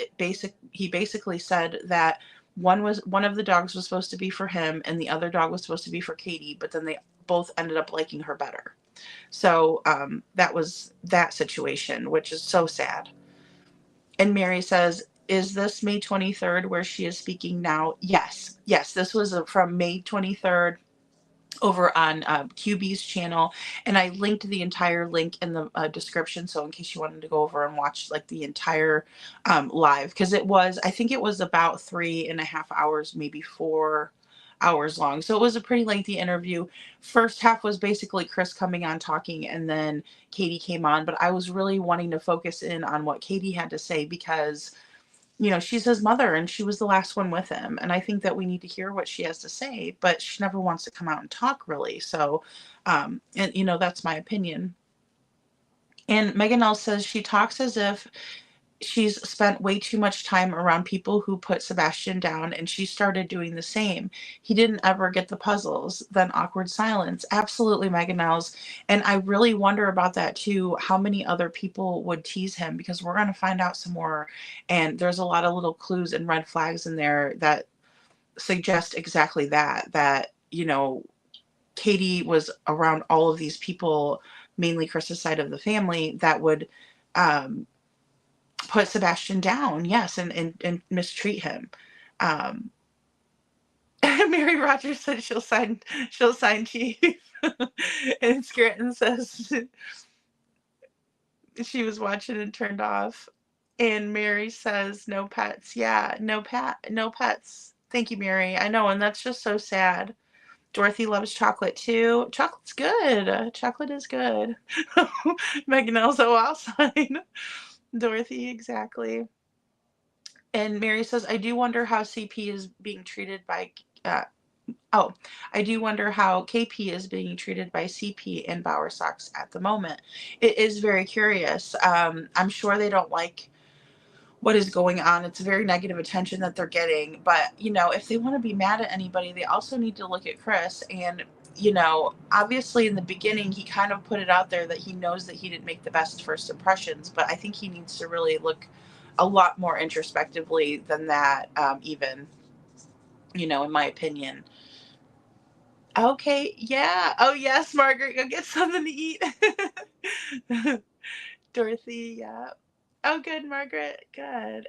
He basically said that one of the dogs was supposed to be for him, and the other dog was supposed to be for Katie, but then they both ended up liking her better. So that was that situation, which is so sad. And Mary says, is this May 23rd where she is speaking now? Yes. This was from May 23rd over on QB's channel, and I linked the entire link in the description, so in case you wanted to go over and watch like the entire live, because I think it was about 3.5 hours, maybe 4 hours long. So it was a pretty lengthy interview. First half was basically Chris coming on talking, and then Katie came on, but I was really wanting to focus in on what Katie had to say, because she's his mother and she was the last one with him. And I think that we need to hear what she has to say, but she never wants to come out and talk really. So, and that's my opinion. And Megan L says she talks as if she's spent way too much time around people who put Sebastian down, and she started doing the same. He didn't ever get the puzzles. Then awkward silence. Absolutely, Megan Nels. And I really wonder about that too, how many other people would tease him, because we're going to find out some more. And there's a lot of little clues and red flags in there that suggest exactly that, Katie was around all of these people, mainly Chris's side of the family, that would, put Sebastian down, yes, and mistreat him. Mary Rogers said she'll sign Chief. And Scranton says she was watching and turned off. And Mary says no pets. Yeah, no pets. Thank you, Mary. I know, and that's just so sad. Dorothy loves chocolate too. Chocolate's good. Chocolate is good. Meganel's a wow sign. Dorothy, exactly. And Mary says, I do wonder how CP is being treated by, oh, I do wonder how KP is being treated by CP and Bowersox at the moment. It is very curious. I'm sure they don't like what is going on. It's very negative attention that they're getting. But, if they want to be mad at anybody, they also need to look at Chris. And, obviously in the beginning, he kind of put it out there that he knows that he didn't make the best first impressions. But I think he needs to really look a lot more introspectively than that, even, in my opinion. Okay, yeah. Oh, yes, Margaret, go get something to eat. Dorothy, yeah. Oh, good, Margaret. Good.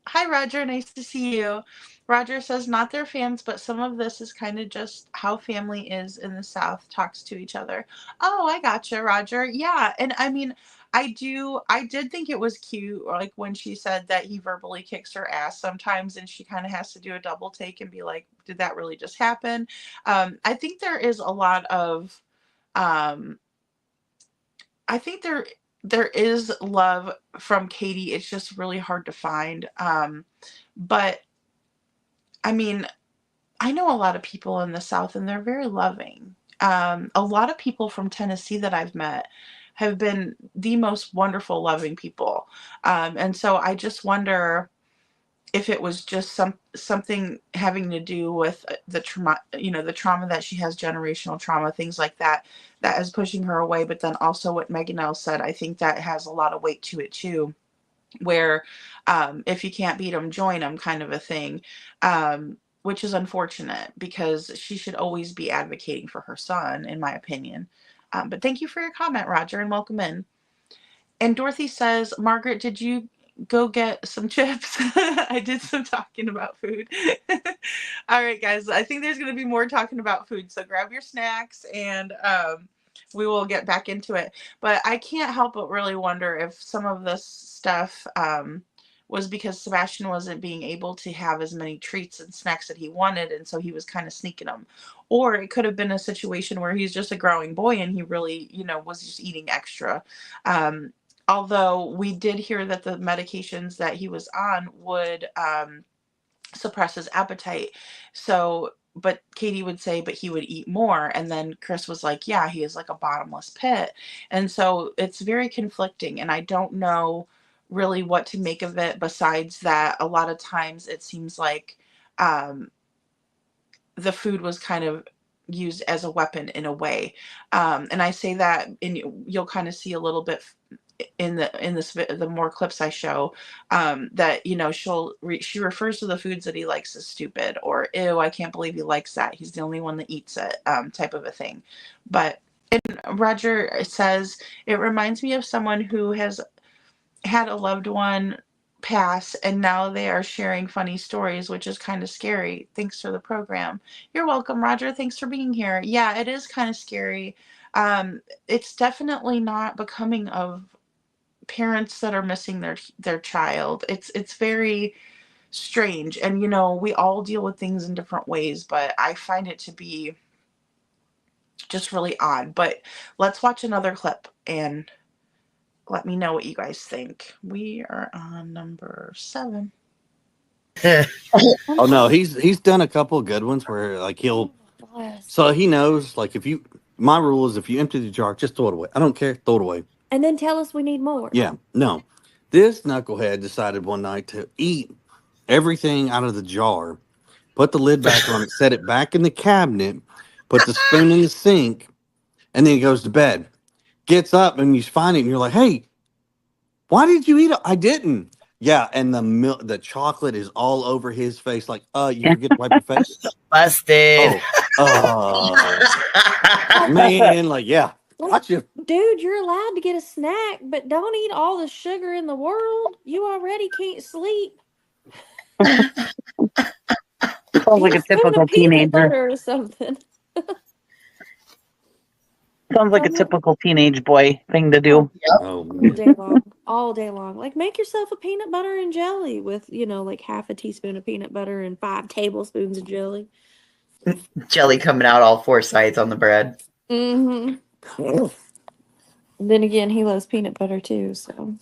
Hi, Roger. Nice to see you. Roger says, not their fans, but some of this is kind of just how family is in the South talks to each other. Oh, I gotcha, Roger. Yeah. And I mean, I did think it was cute, like when she said that he verbally kicks her ass sometimes and she kind of has to do a double take and be like, did that really just happen? I think there is a lot of, um, I think there is love from Katie. It's just really hard to find. But I mean, I know a lot of people in the South and they're very loving. A lot of people from Tennessee that I've met have been the most wonderful, loving people. And so I just wonder if it was just something having to do with the trauma, the trauma that she has, generational trauma, things like that, that is pushing her away. But then also what Meganelle said, I think that has a lot of weight to it too, where if you can't beat them, join them kind of a thing, which is unfortunate because she should always be advocating for her son, in my opinion. But thank you for your comment, Roger, and welcome in. And Dorothy says, Margaret, did you go get some chips? I did some talking about food. All right, guys, I think there's going to be more talking about food. So grab your snacks and we will get back into it. But I can't help but really wonder if some of this stuff was because Sebastian wasn't being able to have as many treats and snacks that he wanted. And so he was kind of sneaking them. Or it could have been a situation where he's just a growing boy and he really, was just eating extra. Although we did hear that the medications that he was on would suppress his appetite. So, but Katie would say, but he would eat more. And then Chris was like, yeah, he is like a bottomless pit. And so it's very conflicting. And I don't know really what to make of it besides that a lot of times it seems like the food was kind of used as a weapon in a way. And I say that, and you'll kind of see a little bit in the more clips I show, that she refers to the foods that he likes as stupid, or ew, I can't believe he likes that, he's the only one that eats it, type of a thing. But and Roger says it reminds me of someone who has had a loved one pass and now they are sharing funny stories, which is kind of scary. Thanks for the program. You're welcome, Roger. Thanks for being here. Yeah, it is kind of scary. It's definitely not becoming of parents that are missing their child. It's very strange, and we all deal with things in different ways, but I find it to be just really odd. But let's watch another clip and let me know what you guys think. We are on number 7. Oh no, he's done a couple of good ones where like so he knows, like, my rule is if you empty the jar, just throw it away. I don't care, throw it away. And then tell us we need more. Yeah, no. This knucklehead decided one night to eat everything out of the jar, put the lid back on it, set it back in the cabinet, put the spoon in the sink, and then he goes to bed. Gets up and you find it and you're like, hey, why did you eat it? I didn't. Yeah, and the chocolate is all over his face. Like, you forget to wipe your face? Busted. Man, like, yeah. Gotcha. Dude, you're allowed to get a snack, but don't eat all the sugar in the world. You already can't sleep. Sounds like a typical teenager or something. Sounds like a typical teenage boy thing to do. All day long. Like, make yourself a peanut butter and jelly with, like half a teaspoon of peanut butter and 5 tablespoons of jelly. Jelly coming out all four sides on the bread. Mm-hmm. Then again, he loves peanut butter too, so.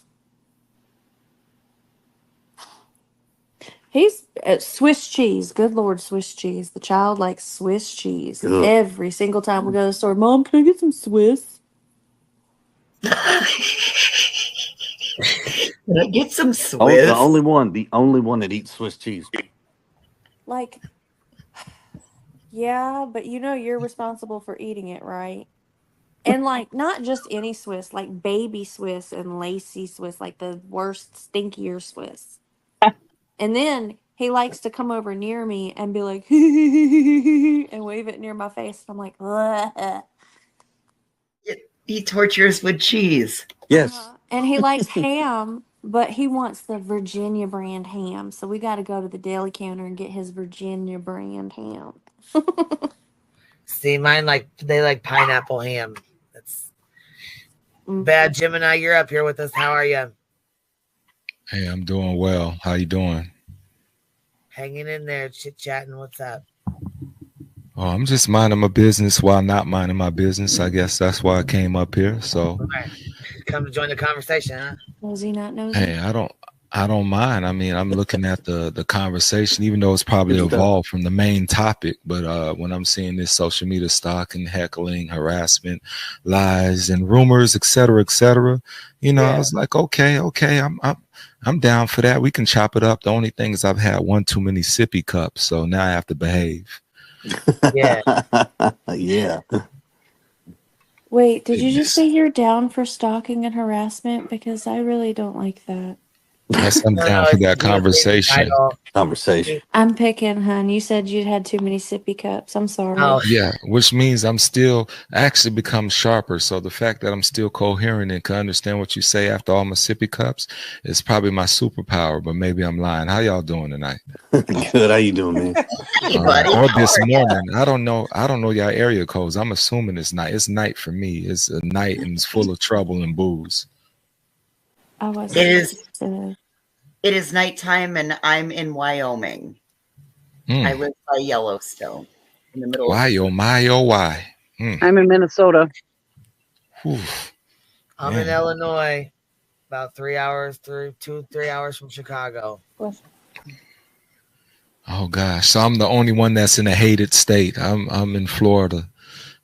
He's Swiss cheese. Good Lord, Swiss cheese. The child likes Swiss cheese. Ugh. Every single time we go to the store, Mom, can I get some Swiss? Can I get some Swiss? Oh, the only one that eats Swiss cheese. Like, yeah, but you know you're responsible for eating it, right? And like not just any Swiss, like baby Swiss and lacy Swiss, like the worst, stinkier Swiss. And then he likes to come over near me and be like, and wave it near my face. And I'm like, ugh. He tortures with cheese. Yes. And he likes ham, but he wants the Virginia brand ham. So we got to go to the deli counter and get his Virginia brand ham. See, mine they like pineapple ham. That's bad. Gemini, you're up here with us. How are you? Hey, I'm doing well. How you doing? Hanging in there, chit-chatting. What's up? Oh, I'm just minding my business while not minding my business. I guess that's why I came up here. So, right. Come to join the conversation, huh? Nosy, not nosy. Hey, I don't mind. I mean, I'm looking at the conversation, even though it's probably evolved from the main topic. But when I'm seeing this social media stalking, heckling, harassment, lies, and rumors, etc., you know, I was like, okay, I'm down for that. We can chop it up. The only thing is I've had one too many sippy cups, so now I have to behave. Yeah. Yeah. Wait, did you just say you're down for stalking and harassment? Because I really don't like that. Yes, I'm down for that conversation. I'm picking, hun. You said you'd had too many sippy cups. I'm sorry. Oh. Yeah, which means I'm still actually become sharper. So the fact that I'm still coherent and can understand what you say after all my sippy cups is probably my superpower, but maybe I'm lying. How y'all doing tonight? Good. How you doing, man? Hey, buddy. Or this morning. I don't know y'all area codes. I'm assuming it's night. It's night for me. It's a night and it's full of trouble and booze. It is nighttime and I'm in Wyoming. I live by Yellowstone in the middle why. I'm in Minnesota. I'm in Illinois, about 3 hours, 3 hours from Chicago. Oh gosh. So I'm the only one that's in a hated state. I'm in Florida.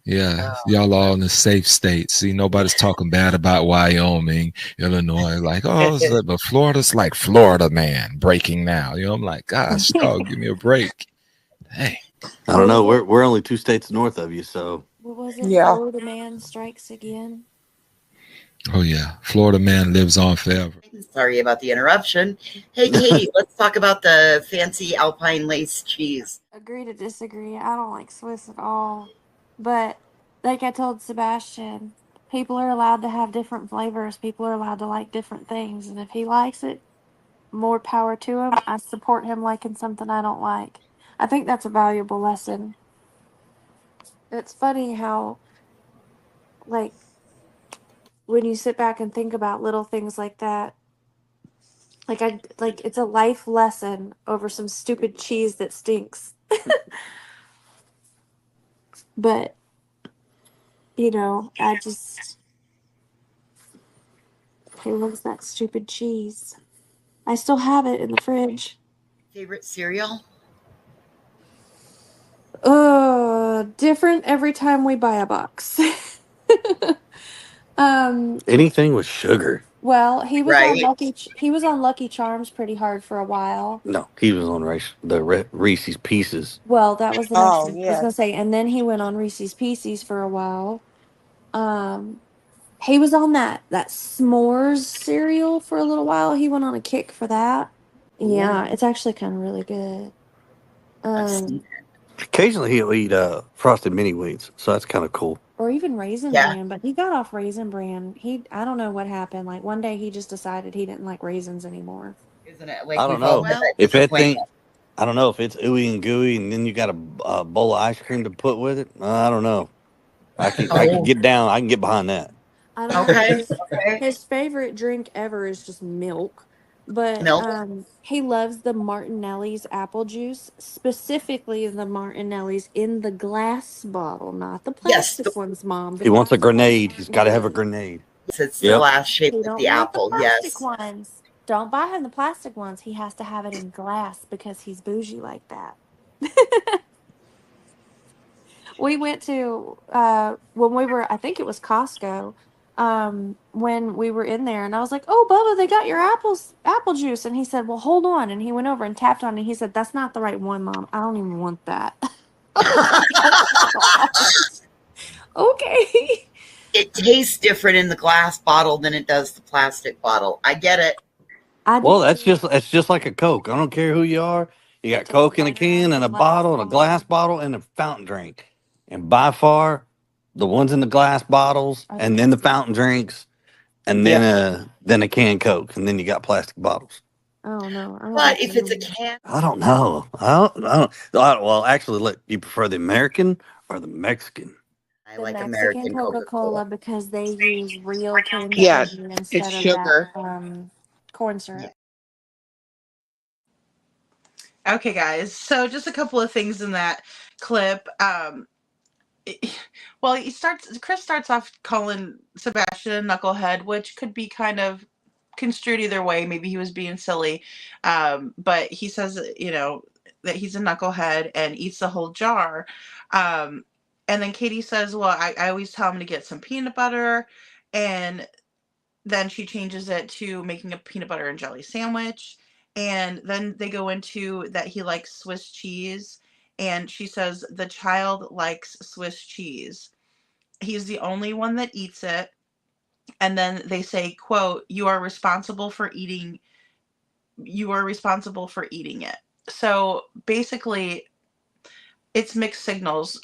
Yeah, y'all all in the safe state. See, nobody's talking bad about Wyoming, Illinois. Like, but Florida's like Florida, man, breaking now. You know, I'm like, gosh, dog, give me a break. Hey, I don't know. We're only 2 states north of you, so. What was it? Yeah. Florida man strikes again. Oh yeah, Florida man lives on forever. Sorry about the interruption. Hey, Katie, let's talk about the fancy Alpine lace cheese. Agree to disagree. I don't like Swiss at all. But like I told Sebastian, people are allowed to have different flavors. People are allowed to like different things. And if he likes it, more power to him. I support him liking something I don't like. I think that's a valuable lesson. It's funny how, like, when you sit back and think about little things like that, it's a life lesson over some stupid cheese that stinks. But, you know, he loves that stupid cheese. I still have it in the fridge. Favorite cereal? Different every time we buy a box. Anything with sugar. Well, he was on Lucky Charms pretty hard for a while. No, he was on Reese's Pieces. Well, that was the next Oh, one. I was yeah. gonna say, and then he went on Reese's Pieces for a while. He was on that s'mores cereal for a little while. He went on a kick for that. Yeah, it's actually kind of really good. Occasionally he'll eat frosted mini wheats, so that's kind of cool. Or even Raisin Bran, but he got off Raisin Bran. I don't know what happened. Like one day he just decided he didn't like raisins anymore. Isn't it? Like I don't know if that thing. I don't know if it's ooey and gooey, and then you got a bowl of ice cream to put with it. I don't know. I can get down. I can get behind that. I don't know. His favorite drink ever is just milk. But Milk? he loves the Martinelli's apple juice, specifically the Martinelli's in the glass bottle, not the Yes. plastic ones, Mom. The He wants a glass bottle grenade. He's got to have a Martinelli. grenade. It's the Yep. glass shape He with don't the want the apple. plastic Yes. ones. Don't buy him the plastic ones. He has to have it in glass because he's bougie like that. We went to when we were, I think it was Costco, when we were in there, and I was like, "Oh, Bubba, they got your apple juice," and he said, "Well, hold on," and he went over and tapped on it. And he said, "That's not the right one, Mom. I don't even want that." Okay. It tastes different in the glass bottle than it does the plastic bottle. I get it. Well, that's just like a Coke. I don't care who you are. You got Coke in a can and a bottle and a glass bottle and a fountain drink. And by far, the ones in the glass bottles and then the fountain drinks and then a canned Coke and then you got plastic bottles. Oh no. But if it's a can, I don't know. Well, actually, look, you prefer the American or the Mexican? I The like Mexican American Coca-Cola because they use real cane Yeah, sugar it's instead of sugar. that corn syrup. Okay, guys. So just a couple of things in that clip. Well, Chris starts off calling Sebastian a knucklehead, which could be kind of construed either way. Maybe he was being silly. But he says, that he's a knucklehead and eats the whole jar. And then Katie says, well, I always tell him to get some peanut butter. And then she changes it to making a peanut butter and jelly sandwich. And then they go into that he likes Swiss cheese. And she says, the child likes Swiss cheese. He's the only one that eats it. And then they say, quote, you are responsible for eating it. So basically, it's mixed signals.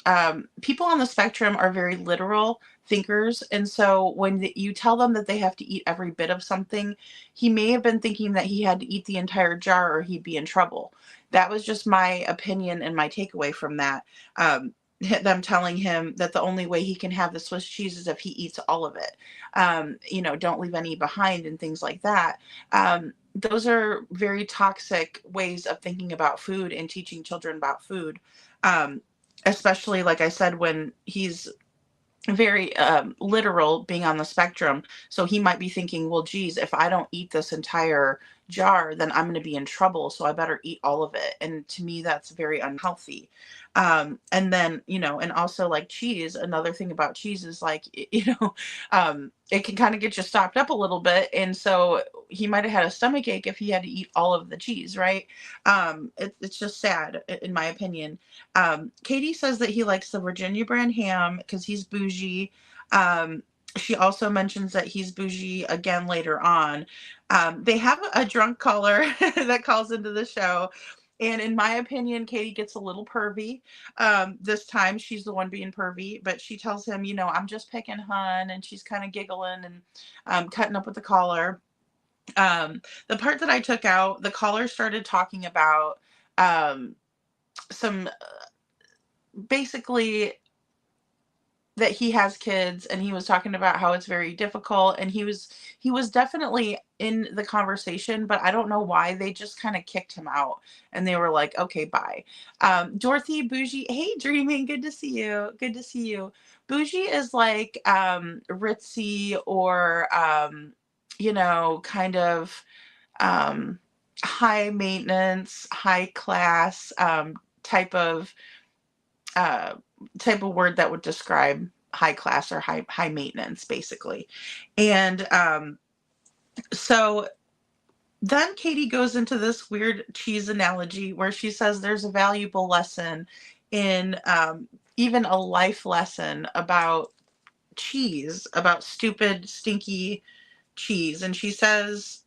People on the spectrum are very literal thinkers. And so when you tell them that they have to eat every bit of something, he may have been thinking that he had to eat the entire jar or he'd be in trouble. That was just my opinion and my takeaway from that. Them telling him that the only way he can have the Swiss cheese is if he eats all of it. Don't leave any behind and things like that. Those are very toxic ways of thinking about food and teaching children about food. Especially, like I said, when he's very literal, being on the spectrum. So he might be thinking, well, geez, if I don't eat this entire jar, then I'm going to be in trouble. So I better eat all of it. And to me, that's very unhealthy. And then, and also like cheese, another thing about cheese is like, it can kind of get you stopped up a little bit. And so he might have had a stomach ache if he had to eat all of the cheese, right? It's just sad, in my opinion. Katie says that he likes the Virginia brand ham because he's bougie. She also mentions that he's bougie again later on. They have a drunk caller that calls into the show. And in my opinion, Katie gets a little pervy. This time she's the one being pervy, but she tells him, I'm just picking hun. And she's kind of giggling and cutting up with the caller. The part that I took out, the caller started talking about some basically that he has kids, and he was talking about how it's very difficult, and he was definitely in the conversation, but I don't know why they just kind of kicked him out and they were like, okay, bye. Dorothy Bougie, hey Dreaming, good to see you. Bougie is like ritzy or kind of high maintenance, high class type of word that would describe high class or high maintenance, basically. And so then Katie goes into this weird cheese analogy where she says there's a valuable lesson in even a life lesson about cheese, about stupid, stinky cheese. And she says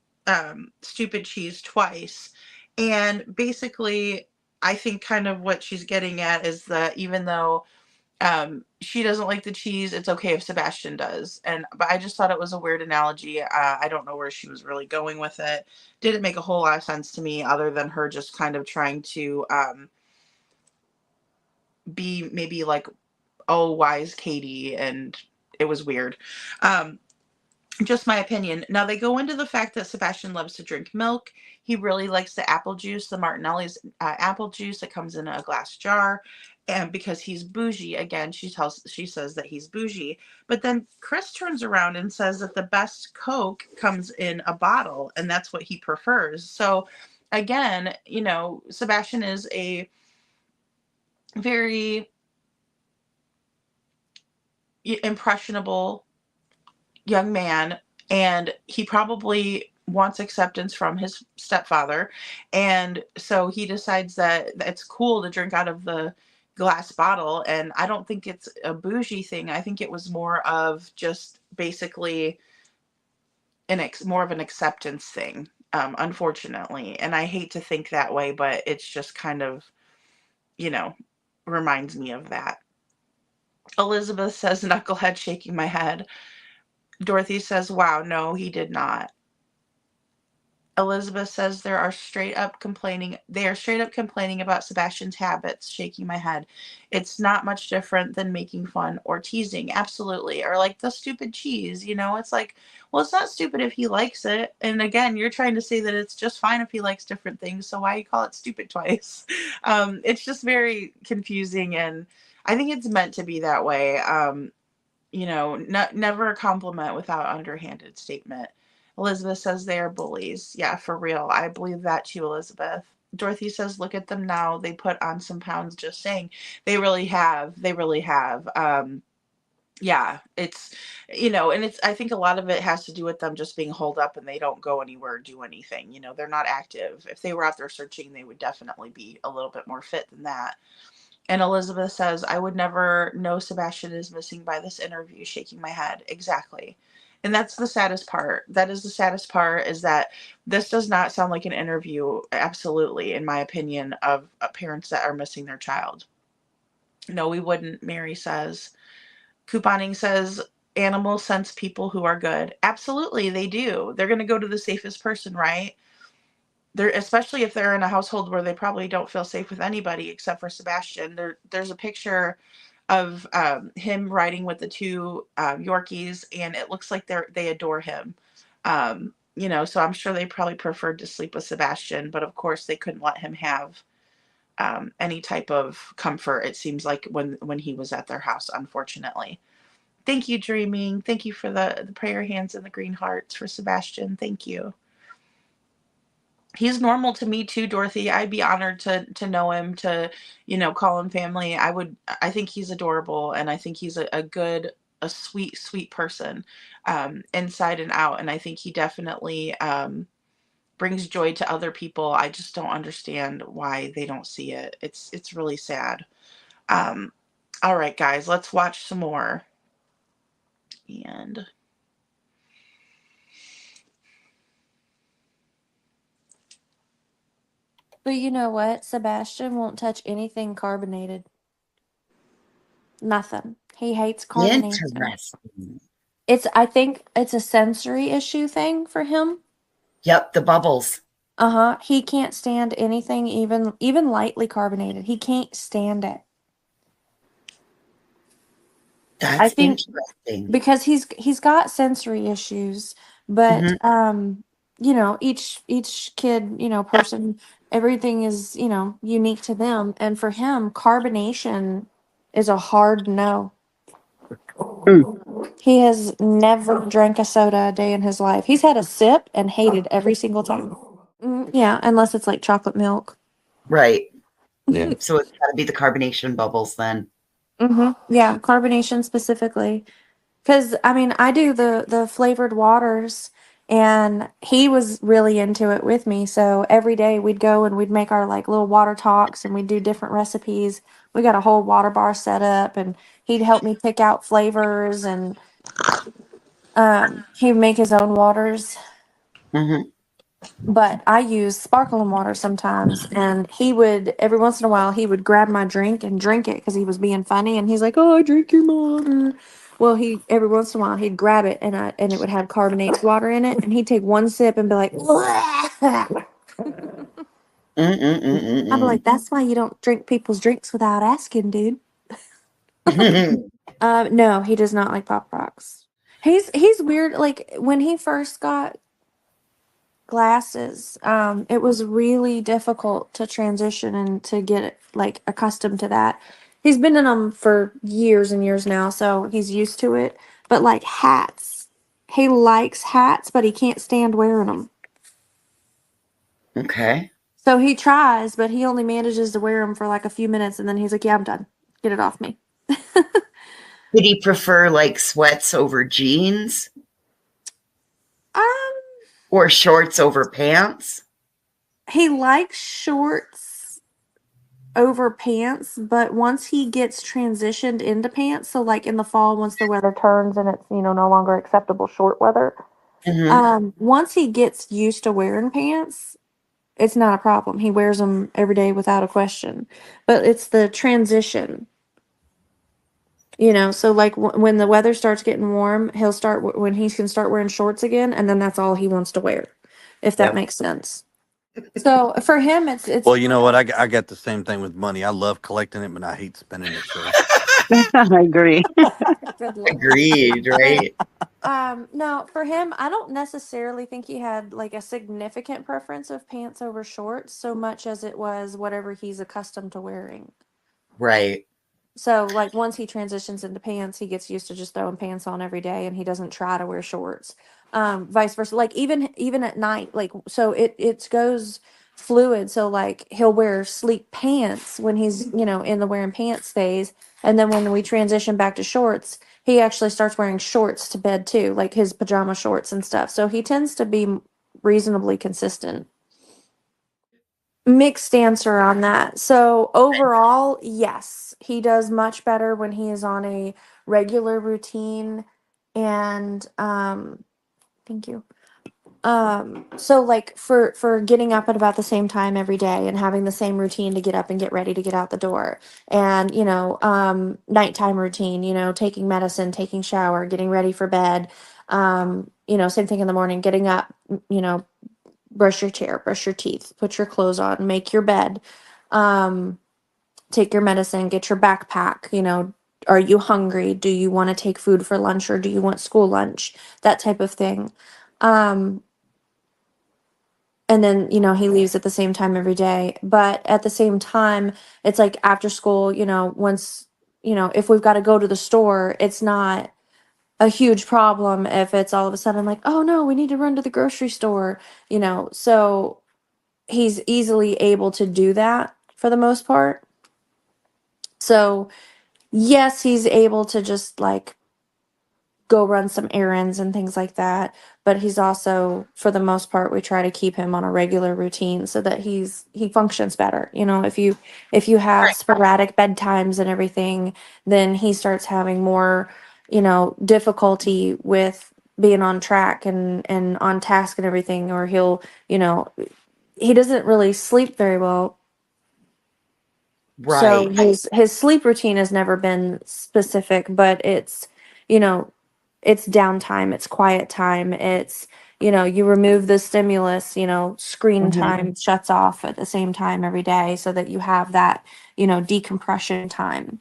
stupid cheese twice. And basically, I think kind of what she's getting at is that even though she doesn't like the cheese, it's okay if Sebastian does. But I just thought it was a weird analogy. I don't know where she was really going with it. Didn't make a whole lot of sense to me, other than her just kind of trying to be maybe like, oh, wise Katie, and it was weird. Just my opinion. Now they go into the fact that Sebastian loves to drink milk. He really likes the apple juice, the Martinelli's apple juice that comes in a glass jar. And because he's bougie, again, she says that he's bougie. But then Chris turns around and says that the best Coke comes in a bottle, and that's what he prefers. So again, Sebastian is a very impressionable young man, and he probably wants acceptance from his stepfather, and so he decides that it's cool to drink out of the glass bottle. And I don't think it's a bougie thing. I think it was more of just basically more of an acceptance thing, unfortunately. And I hate to think that way, but it's just kind of reminds me of that. Elizabeth says, knucklehead, shaking my head. Dorothy says, wow, no, he did not. Elizabeth says they are straight up complaining about Sebastian's habits, shaking my head. It's not much different than making fun or teasing. Absolutely. Or like the stupid cheese, it's like, well, it's not stupid if he likes it. And again, you're trying to say that it's just fine if he likes different things. So why you call it stupid twice? It's just very confusing. And I think it's meant to be that way. Never a compliment without underhanded statement. Elizabeth says they are bullies. Yeah, for real. I believe that too, Elizabeth. Dorothy says, look at them now. They put on some pounds. Just saying. They really have. They really have. Yeah, it's, and I think a lot of it has to do with them just being holed up and they don't go anywhere or do anything. They're not active. If they were out there searching, they would definitely be a little bit more fit than that. And Elizabeth says, I would never know Sebastian is missing by this interview, shaking my head. Exactly. And that's the saddest part. That is the saddest part, is that this does not sound like an interview, absolutely, in my opinion, of parents that are missing their child. No, we wouldn't, Mary says. Couponing says, animals sense people who are good. Absolutely, they do. They're going to go to the safest person, right? Especially if they're in a household where they probably don't feel safe with anybody except for Sebastian. There's a picture of him riding with the two Yorkies, and it looks like they adore him. So I'm sure they probably preferred to sleep with Sebastian, but of course they couldn't let him have any type of comfort, it seems like, when he was at their house, unfortunately. Thank you, Dreaming. Thank you for the prayer hands and the green hearts for Sebastian. Thank you. He's normal to me too, Dorothy. I'd be honored to know him, to, call him family. I think he's adorable, and I think he's a sweet, sweet person, inside and out. And I think he definitely, brings joy to other people. I just don't understand why they don't see it. It's really sad. All right, guys, let's watch some more. And But you know what? Sebastian won't touch anything carbonated. Nothing. He hates carbonation. Interesting. I think it's a sensory issue thing for him. Yep, the bubbles. Uh-huh. He can't stand anything even lightly carbonated. He can't stand it. I think interesting. because he's got sensory issues, but each kid, person, everything is, unique to them. And for him, carbonation is a hard no. He has never drank a soda a day in his life. He's had a sip and hated every single time. Yeah, unless it's like chocolate milk. Right. Yeah. So it's got to be the carbonation bubbles then. Yeah, carbonation specifically. Because, I do the flavored waters, and he was really into it with me. So every day we'd go and we'd make our like little water talks, and we'd do different recipes. We got a whole water bar set up, and he'd help me pick out flavors, and he'd make his own waters. But I use sparkling water sometimes, and he would, every once in a while, he would grab my drink and drink it because he was being funny, and he's like, "Oh, I drink your water." Well, every once in a while he'd grab it, and it would have carbonated water in it, and he'd take one sip and be like, I'd be like, "That's why you don't drink people's drinks without asking, dude." No, he does not like Pop Rocks. He's weird. Like when he first got glasses, it was really difficult to transition and to get like accustomed to that. He's been in them for years and years now, so he's used to it. But like hats, he likes hats, but he can't stand wearing them. Okay. So he tries, but he only manages to wear them for like a few minutes, and then he's like, "Yeah, I'm done. Get it off me." Did he prefer like sweats over jeans? Or shorts over pants? He likes shorts over pants, but once he gets transitioned into pants, so like in the fall, once the weather turns and it's, no longer acceptable short weather, once he gets used to wearing pants, it's not a problem. He wears them every day without a question. But it's the transition. So like when the weather starts getting warm, he'll start when he can start wearing shorts again, and then that's all he wants to wear, if that makes sense. So for him, it's Well, you know what? I got the same thing with money. I love collecting it, but I hate spending it. So I agree. Agreed, right? No, for him, I don't necessarily think he had like a significant preference of pants over shorts so much as it was whatever he's accustomed to wearing. Right. So like once he transitions into pants, he gets used to just throwing pants on every day and he doesn't try to wear shorts. Vice versa. Like even at night, like so it goes fluid. So like he'll wear sleep pants when he's, in the wearing pants phase. And then when we transition back to shorts, he actually starts wearing shorts to bed too, like his pajama shorts and stuff. So he tends to be reasonably consistent. Mixed answer on that. So overall, yes, he does much better when he is on a regular routine. And thank you. So like for getting up at about the same time every day and having the same routine to get up and get ready to get out the door. And nighttime routine, taking medicine, taking shower, getting ready for bed. Same thing in the morning, getting up, brush your chair, brush your teeth, put your clothes on, make your bed, take your medicine, get your backpack. Are you hungry? Do you want to take food for lunch or do you want school lunch? That type of thing. And then, he leaves at the same time every day. But at the same time, it's like after school, once, if we've got to go to the store, it's not a huge problem if it's all of a sudden like, oh no, we need to run to the grocery store, so he's easily able to do that for the most part. So yes, he's able to just like go run some errands and things like that, but he's also, for the most part, we try to keep him on a regular routine so that he functions better. If you have sporadic bedtimes and everything, then he starts having more difficulty with being on track and on task and everything, or he'll he doesn't really sleep very well. So Right. his sleep routine has never been specific, but it's it's downtime, it's quiet time, it's you remove the stimulus, screen time shuts off at the same time every day so that you have that decompression time.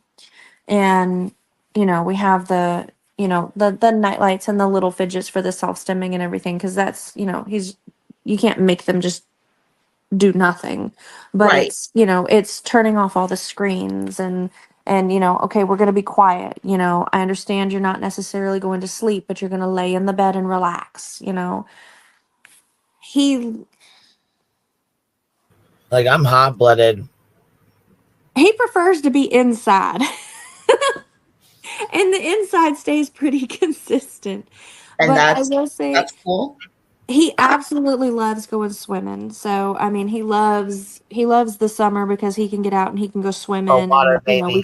And we have the the night lights and the little fidgets for the self-stimming and everything, because that's you can't make them just do nothing, but Right. it's turning off all the screens and okay, we're going to be quiet. I understand you're not necessarily going to sleep, but you're going to lay in the bed and relax. He Like I'm hot-blooded. he prefers to be inside. And the inside stays pretty consistent. And But I will say that's cool. he absolutely loves going swimming. So I mean, he loves the summer because he can get out and he can go swimming, water, and baby.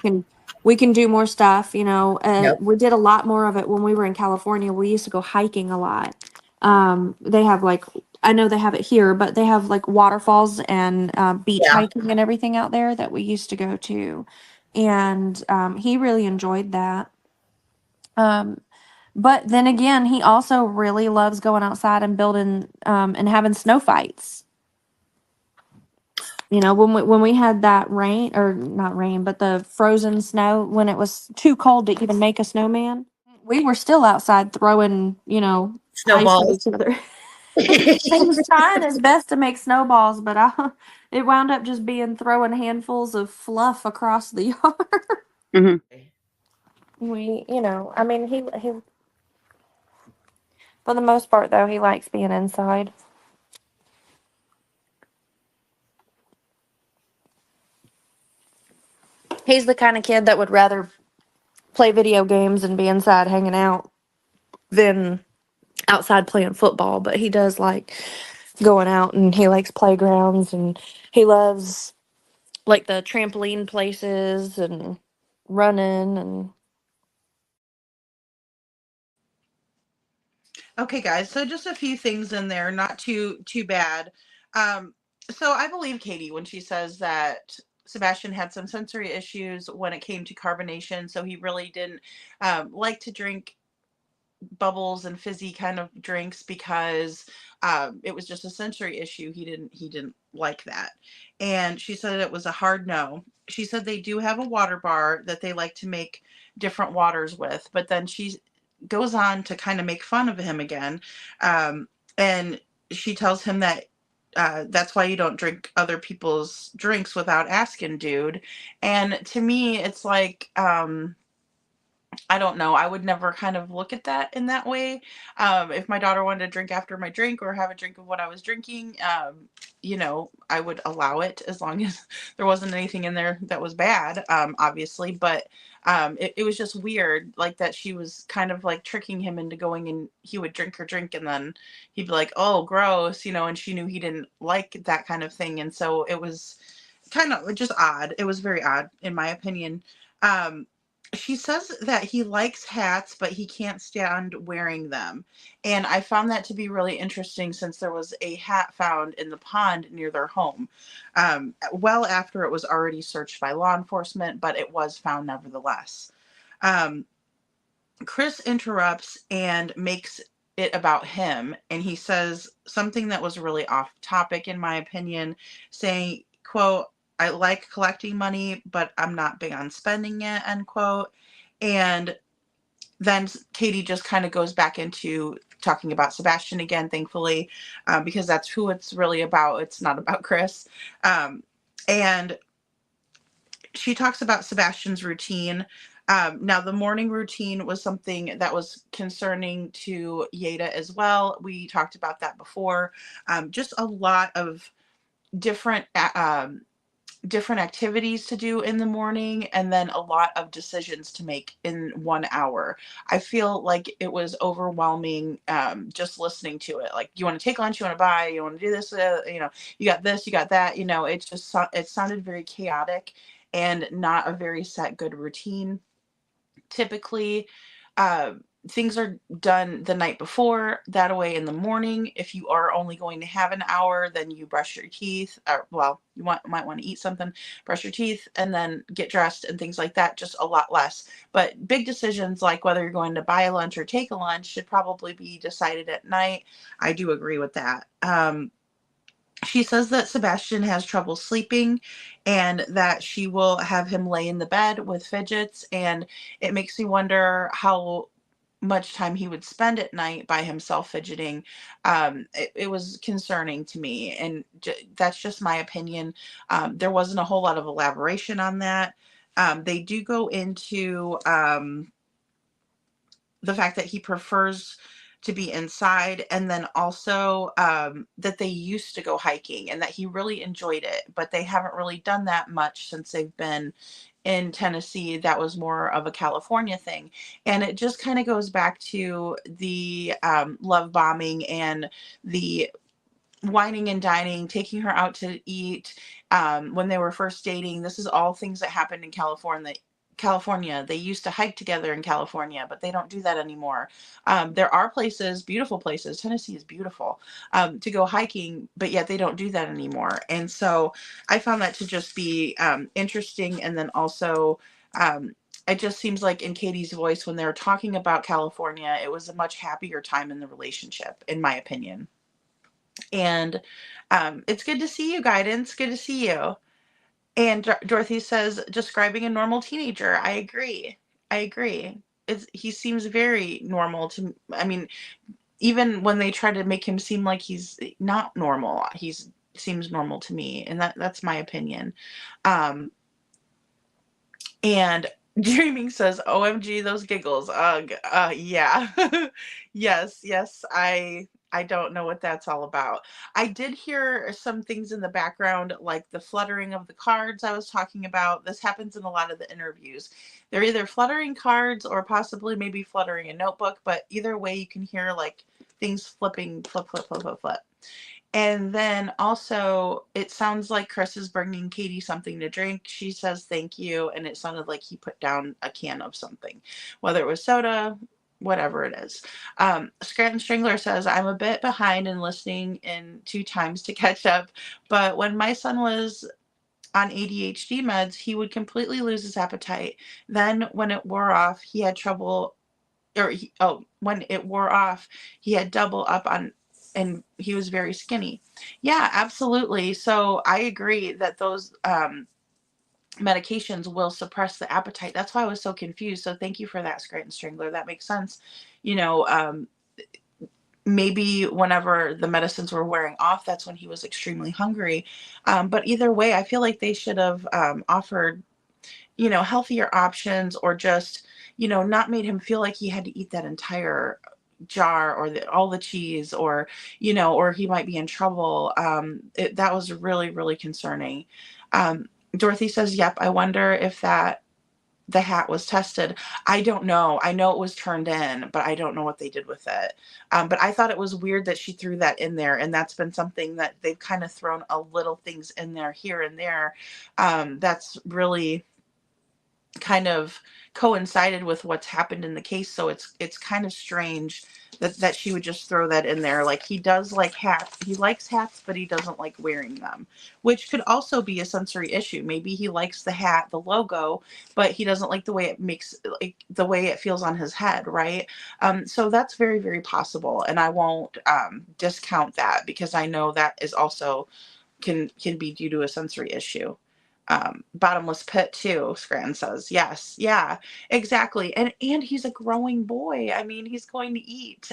we can do more stuff. Yep. We did a lot more of it when we were in California. We used to go hiking a lot. They have like, I know they have it here, but they have like waterfalls and beach Yeah. hiking and everything out there that we used to go to, and he really enjoyed that. But then again, he also really loves going outside and building and having snow fights. When we had that rain, or not rain, but the frozen snow when it was too cold to even make a snowman. we were still outside throwing, Snowballs. ice at each other. He was trying his best to make snowballs, but it wound up just being throwing handfuls of fluff across the yard. I mean, he for the most part though, he likes being inside. He's the kind of kid that would rather play video games and be inside hanging out than outside playing football, but he does like going out, and he likes playgrounds, and he loves like the trampoline places and running and Okay, guys. So just a few things in there, not too bad. So I believe Katie when she says that Sebastian had some sensory issues when it came to carbonation, so he really didn't like to drink bubbles and fizzy kind of drinks because it was just a sensory issue. He didn't like that, and she said it was a hard no. She said they do have a water bar that they like to make different waters with, but then she goes on to kind of make fun of him again, and she tells him that that's why you don't drink other people's drinks without asking, dude. And to me, it's like, I don't know. I would never kind of look at that in that way. If my daughter wanted to drink after my drink or have a drink of what I was drinking, I would allow it as long as there wasn't anything in there that was bad, obviously. But it was just weird, like that she was kind of like tricking him into going, and he would drink her drink and then he'd be like, oh, gross, and she knew he didn't like that kind of thing. And so it was kind of just odd. It was very odd, in my opinion. She says that he likes hats, but he can't stand wearing them. And I found that to be really interesting since there was a hat found in the pond near their home, well after it was already searched by law enforcement, but it was found nevertheless. Chris interrupts and makes it about him, and he says something that was really off topic, in my opinion, saying, quote, I like collecting money, but I'm not big on spending it, end quote. And then Katie just kind of goes back into talking about Sebastian again, thankfully, because that's who it's really about. It's not about Chris. And she talks about Sebastian's routine. Now, the morning routine was something that was concerning to Yeda as well. We talked about that before. Just a lot of different activities to do in the morning, and then a lot of decisions to make in 1 hour. I feel like it was overwhelming, just listening to it. Like, you want to take lunch, you want to buy, you want to do this, you got this, you got that, it sounded very chaotic and not a very set good routine. Typically, things are done the night before, that way in the morning. If you are only going to have an hour, then you brush your teeth, or you might want to eat something, brush your teeth, and then get dressed and things like that, just a lot less. But big decisions like whether you're going to buy a lunch or take a lunch should probably be decided at night. I do agree with that. She says that Sebastian has trouble sleeping and that she will have him lay in the bed with fidgets, and it makes me wonder how much time he would spend at night by himself fidgeting. It was concerning to me, and that's just my opinion. There wasn't a whole lot of elaboration on that. They do go into the fact that he prefers to be inside, and then also that they used to go hiking and that he really enjoyed it, but they haven't really done that much since they've been in Tennessee. That was more of a California thing. And it just kind of goes back to the love bombing and the whining and dining, taking her out to eat when they were first dating. This is all things that happened in California. They used to hike together in California, but they don't do that anymore. There are places, beautiful places, Tennessee is beautiful, to go hiking, but yet they don't do that anymore. And so I found that to just be interesting. And then also, it just seems like in Katie's voice, when they were talking about California, it was a much happier time in the relationship, in my opinion. And it's good to see you, Guidance. Good to see you. And Dorothy says, describing a normal teenager. I agree. he seems very normal to. I mean, even when they try to make him seem like he's not normal, seems normal to me, and that's my opinion. And Dreaming says, "OMG, those giggles." Ugh. Yeah. Yes. I don't know what that's all about. I did hear some things in the background, like the fluttering of the cards I was talking about. This happens in a lot of the interviews. They're either fluttering cards or possibly maybe fluttering a notebook, but either way, you can hear like things flipping, flip, flip, flip, flip, flip. And then also, it sounds like Chris is bringing Katie something to drink. She says thank you, and it sounded like he put down a can of something, whether it was soda, whatever it is. Scranton Strangler says, I'm a bit behind in listening in 2 times to catch up, but when my son was on ADHD meds, he would completely lose his appetite. Then when it wore off, he had trouble, when it wore off, he had double up on, and he was very skinny. Yeah, absolutely. So I agree that those medications will suppress the appetite. That's why I was so confused. So thank you for that, Scranton Strangler. That makes sense. Maybe whenever the medicines were wearing off, that's when he was extremely hungry. But either way, I feel like they should have offered, healthier options, or just, not made him feel like he had to eat that entire jar, or all the cheese, or, or he might be in trouble. That was really, really concerning. Dorothy says, yep, I wonder if the hat was tested. I don't know. I know it was turned in, but I don't know what they did with it. But I thought it was weird that she threw that in there. And that's been something that they've kind of thrown a little things in there here and there. That's really kind of coincided with what's happened in the case. So it's kind of strange that she would just throw that in there. Like, he does like hats. He likes hats, but he doesn't like wearing them, which could also be a sensory issue. Maybe he likes the hat, the logo, but he doesn't like the way it makes, like, the way it feels on his head, right? So that's very, very possible. And I won't discount that, because I know that is also can be due to a sensory issue. Bottomless pit too, Scranton says. Yes, yeah, exactly. And he's a growing boy. I mean, he's going to eat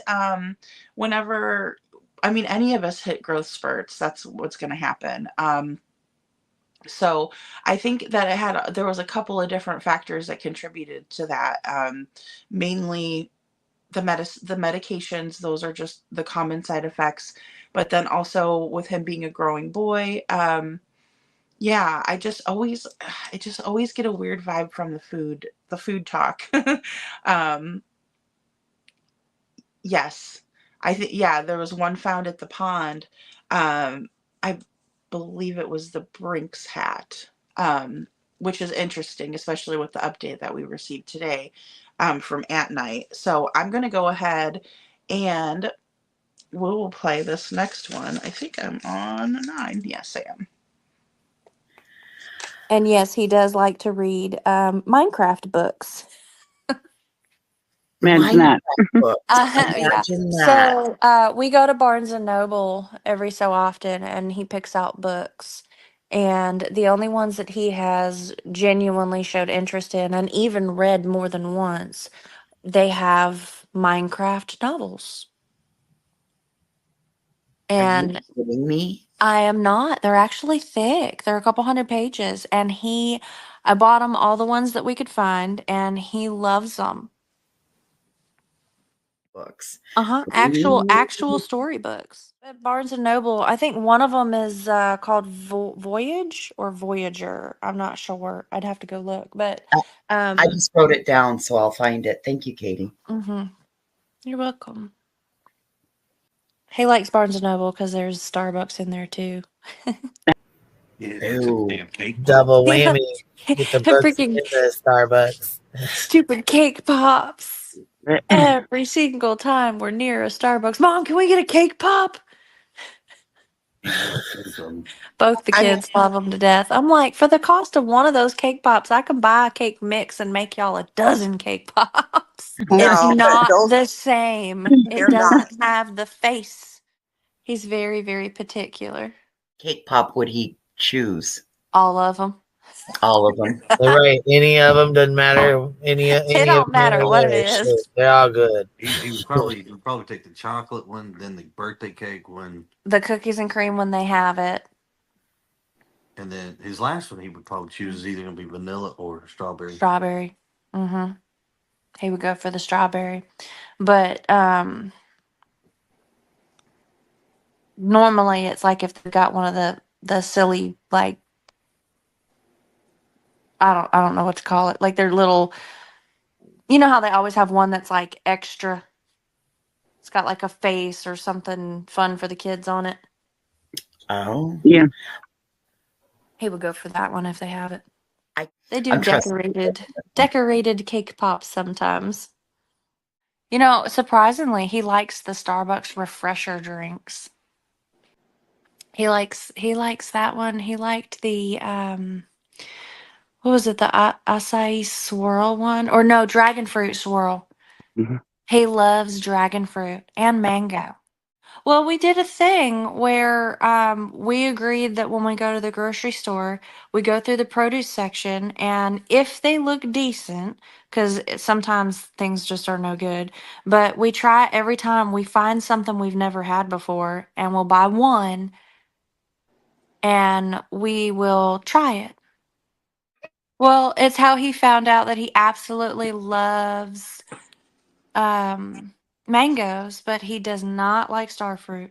whenever, I mean, any of us hit growth spurts, that's what's going to happen. So I think that there was a couple of different factors that contributed to that. Mainly the medications, those are just the common side effects, but then also with him being a growing boy, yeah, I just always get a weird vibe from the food talk. Um, yes. Yeah, there was one found at the pond. I believe it was the Brinks hat, which is interesting, especially with the update that we received today, from At Night. So I'm going to go ahead and we'll play this next one. I think I'm on 9. Yes, I am. And yes, he does like to read Minecraft books. Imagine that. Yeah. Imagine that. So we go to Barnes and Noble every so often, and he picks out books. And the only ones that he has genuinely showed interest in, and even read more than once, they have Minecraft novels. And Are you kidding me? I am not. They're actually thick. They're a couple hundred pages. And I bought him all the ones that we could find, and he loves them. Books. Actual storybooks. At Barnes and Noble, I think one of them is called Voyage or Voyager. I'm not sure. I'd have to go look. But I just wrote it down, so I'll find it. Thank you, Katie. You're welcome. He likes Barnes and Noble because there's Starbucks in there too. Ooh, double whammy. Get the books Freaking in the Starbucks. Stupid cake pops. Every single time we're near a Starbucks. Mom, can we get a cake pop? Both the kids love them to death. I'm like, for the cost of one of those cake pops, I can buy a cake mix and make y'all a dozen cake pops. It's not the same. It doesn't have the face. He's very, very particular. Cake pop would he choose? All of them. All of them. Right. Any of them doesn't matter. Any It of don't them matter what it shit, is. they're all good. He'd probably take the chocolate one, then the birthday cake one, The cookies and cream when they have it. and then his last one he would probably choose is either gonna be vanilla or strawberry. Strawberry. Mm-hmm. He would go for the strawberry. But normally it's like if they've got one of the silly, like, I don't know what to call it. Like their little, you know how they always have one that's like extra. It's got like a face or something fun for the kids on it. Oh. Yeah. He would go for that one if they have it. They do I'm trusting decorated cake pops sometimes. You know, surprisingly, he likes the Starbucks refresher drinks. He likes that one. He liked the what was it, the acai swirl one? Or no, dragon fruit swirl. Mhm. He loves dragon fruit and mango. Well, we did a thing where we agreed that when we go to the grocery store, we go through the produce section, and if they look decent, because sometimes things just are no good, but we try every time we find something we've never had before, and we'll buy one, and we will try it. Well, it's how he found out that he absolutely loves mangoes, but he does not like star fruit,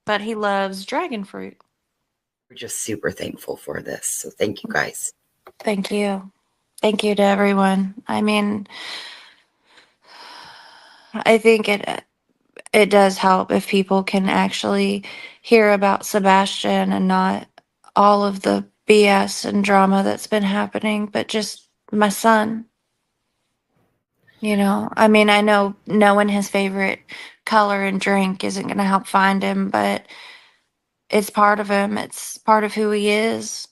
but he loves dragon fruit. We're just super thankful for this. So thank you guys. Thank you. Thank you to everyone. I mean, I think it does help if people can actually hear about Sebastian and not all of the BS and drama that's been happening, but just my son. You know, I mean, I know knowing his favorite color and drink isn't going to help find him, but it's part of him. It's part of who he is.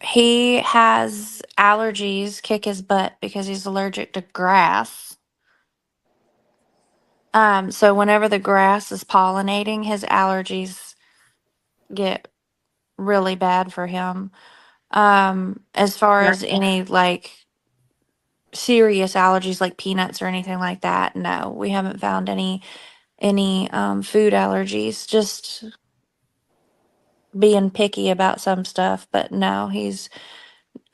He has allergies, kick his butt, because he's allergic to grass. So whenever the grass is pollinating, his allergies get really bad for him. As far as any like serious allergies like peanuts or anything like that, no, we haven't found any food allergies. Just being picky about some stuff, but no, he's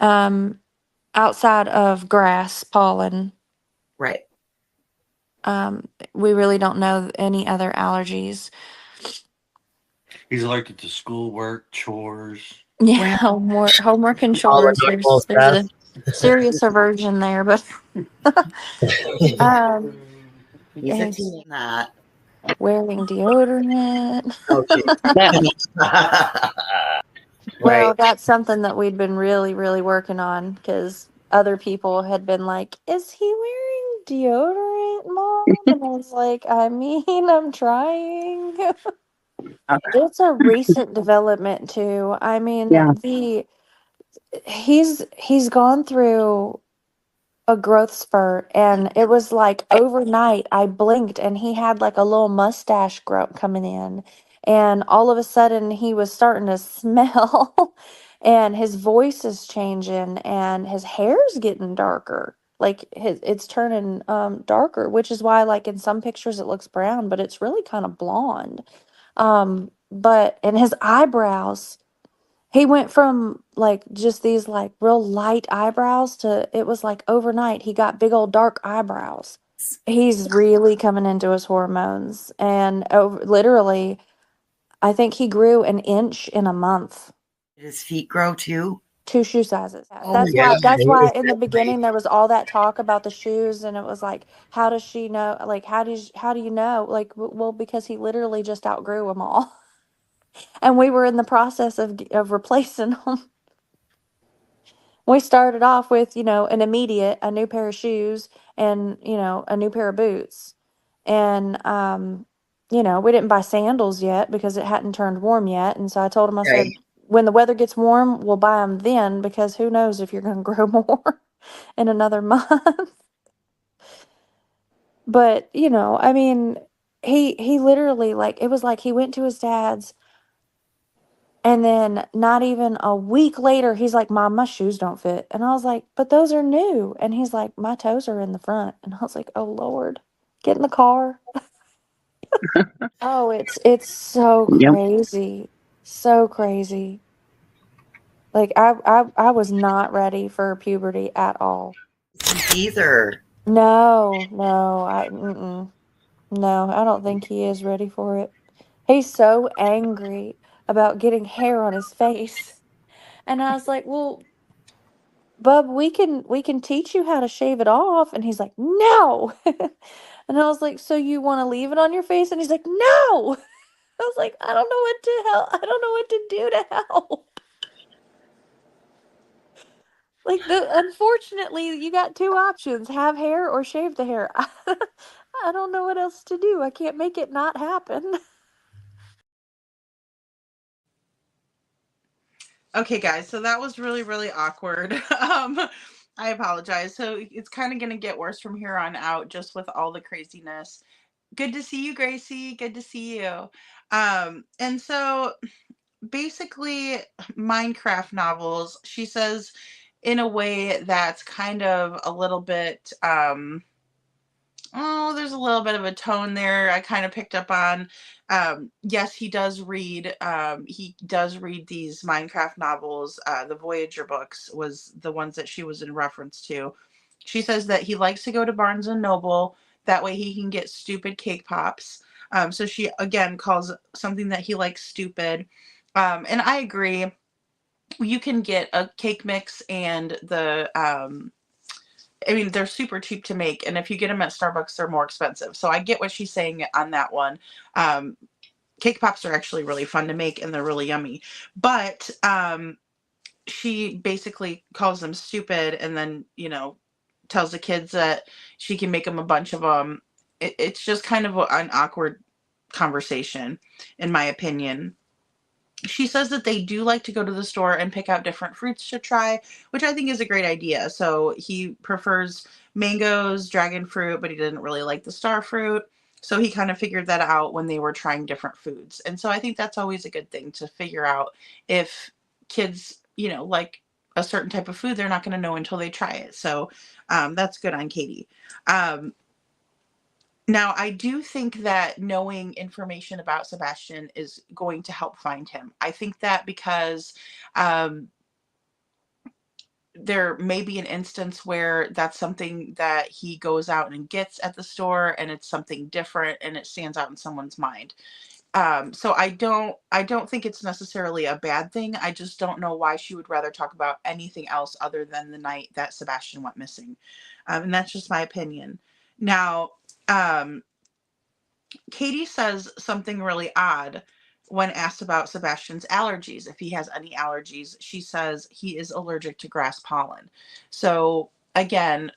outside of grass pollen. Right. We really don't know any other allergies. He's allergic to schoolwork, chores. Yeah, homework and All the chores. normal There's stuff. a serious aversion there, but He's a he's teen in that. wearing deodorant. Okay. Well, Right. that's something that we'd been really, really working on because other people had been like, "Is he wearing deodorant, Mom?" And I was like, "I mean, I'm trying." It's a recent development too. I mean, Yeah. he's gone through a growth spurt, and it was like overnight I blinked and he had like a little mustache grow coming in, and all of a sudden he was starting to smell and his voice is changing and his hair's getting darker, like it's turning darker, which is why like in some pictures it looks brown, but it's really kind of blonde. But and his eyebrows, he went from like just these like real light eyebrows to it was like overnight he got big old dark eyebrows. He's really coming into his hormones, and over, literally I think he grew an inch in a month. Did his feet grow too? 2 shoe sizes. Oh my That's why in the God. beginning there was all that talk about the shoes, and it was like, how does she know, like how do you know, like well, because he literally just outgrew them all. And we were in the process of replacing them. We started off with, you know, a new pair of shoes and, you know, a new pair of boots. And, you know, we didn't buy sandals yet because it hadn't turned warm yet. And so I told him, I said, Right. when the weather gets warm, we'll buy them then, because who knows if you're going to grow more in another month. But, you know, I mean, he literally, like, it was like he went to his dad's And then not even a week later, he's like, Mom, my shoes don't fit. And I was like, but those are new. And he's like, my toes are in the front. And I was like, oh, Lord, get in the car. Oh, it's so Yep. crazy. So crazy. Like I was not ready for puberty at all. Either. No, no, I don't think he is ready for it. He's so angry about getting hair on his face. And I was like, "Well, Bub, we can teach you how to shave it off." And he's like, "No." And I was like, "So you want to leave it on your face?" And he's like, "No." I was like, "I don't know what to help. I don't know what to do to help." Like unfortunately, you got two options: have hair or shave the hair. I don't know what else to do. I can't make it not happen. Okay, guys, so that was really, really awkward. I apologize. So it's kind of going to get worse from here on out, just with all the craziness. Good to see you, Gracie. Good to see you. And so basically, Minecraft novels, she says, in a way that's kind of a little bit, oh, there's a little bit of a tone there I kind of picked up on. Yes, he does read. He does read these Minecraft novels. The Voyager books was the ones that she was in reference to. She says that he likes to go to Barnes and Noble. That way he can get stupid cake pops. So she again calls something that he likes stupid. And I agree. You can get a cake mix and the I mean, they're super cheap to make, and if you get them at Starbucks, they're more expensive. So I get what she's saying on that one. Um, Cake pops are actually really fun to make, and they're really yummy. But she basically calls them stupid, and then tells the kids that she can make them a bunch of them. It's just kind of an awkward conversation, in my opinion. She says that they do like to go to the store and pick out different fruits to try, which I think is a great idea. So he prefers mangoes, dragon fruit, but he didn't really like the star fruit. So he kind of figured that out when they were trying different foods. And so I think that's always a good thing to figure out if kids, like a certain type of food, they're not going to know until they try it. So that's good on Katie. Now, I do think that knowing information about Sebastian is going to help find him. I think that because there may be an instance where that's something that he goes out and gets at the store, and it's something different, and it stands out in someone's mind. So I don't think it's necessarily a bad thing. I just don't know why she would rather talk about anything else other than the night that Sebastian went missing. And that's just my opinion. Now, Katie says something really odd when asked about Sebastian's allergies. If he has any allergies, she says he is allergic to grass pollen. So again,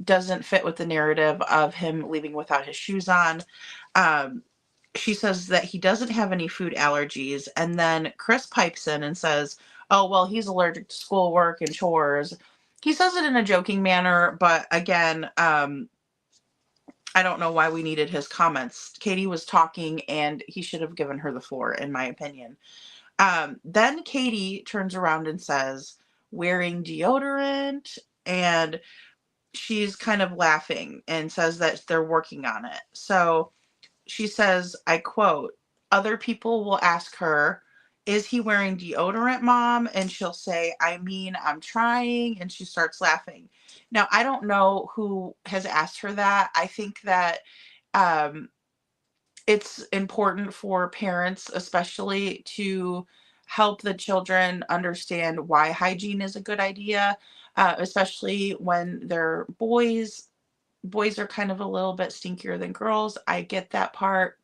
doesn't fit with the narrative of him leaving without his shoes on. She says that he doesn't have any food allergies. And then Chris pipes in and says, oh, well, he's allergic to schoolwork and chores. He says it in a joking manner, but again, I don't know why we needed his comments. Katie was talking and he should have given her the floor, in my opinion. Then Katie turns around and says, wearing deodorant. And she's kind of laughing and says that they're working on it. So she says, I quote, other people will ask her, is he wearing deodorant, Mom? And she'll say, I mean, I'm trying. And she starts laughing. Now, I don't know who has asked her that. I think that it's important for parents, especially, to help the children understand why hygiene is a good idea, especially when they're boys. Boys are kind of a little bit stinkier than girls. I get that part.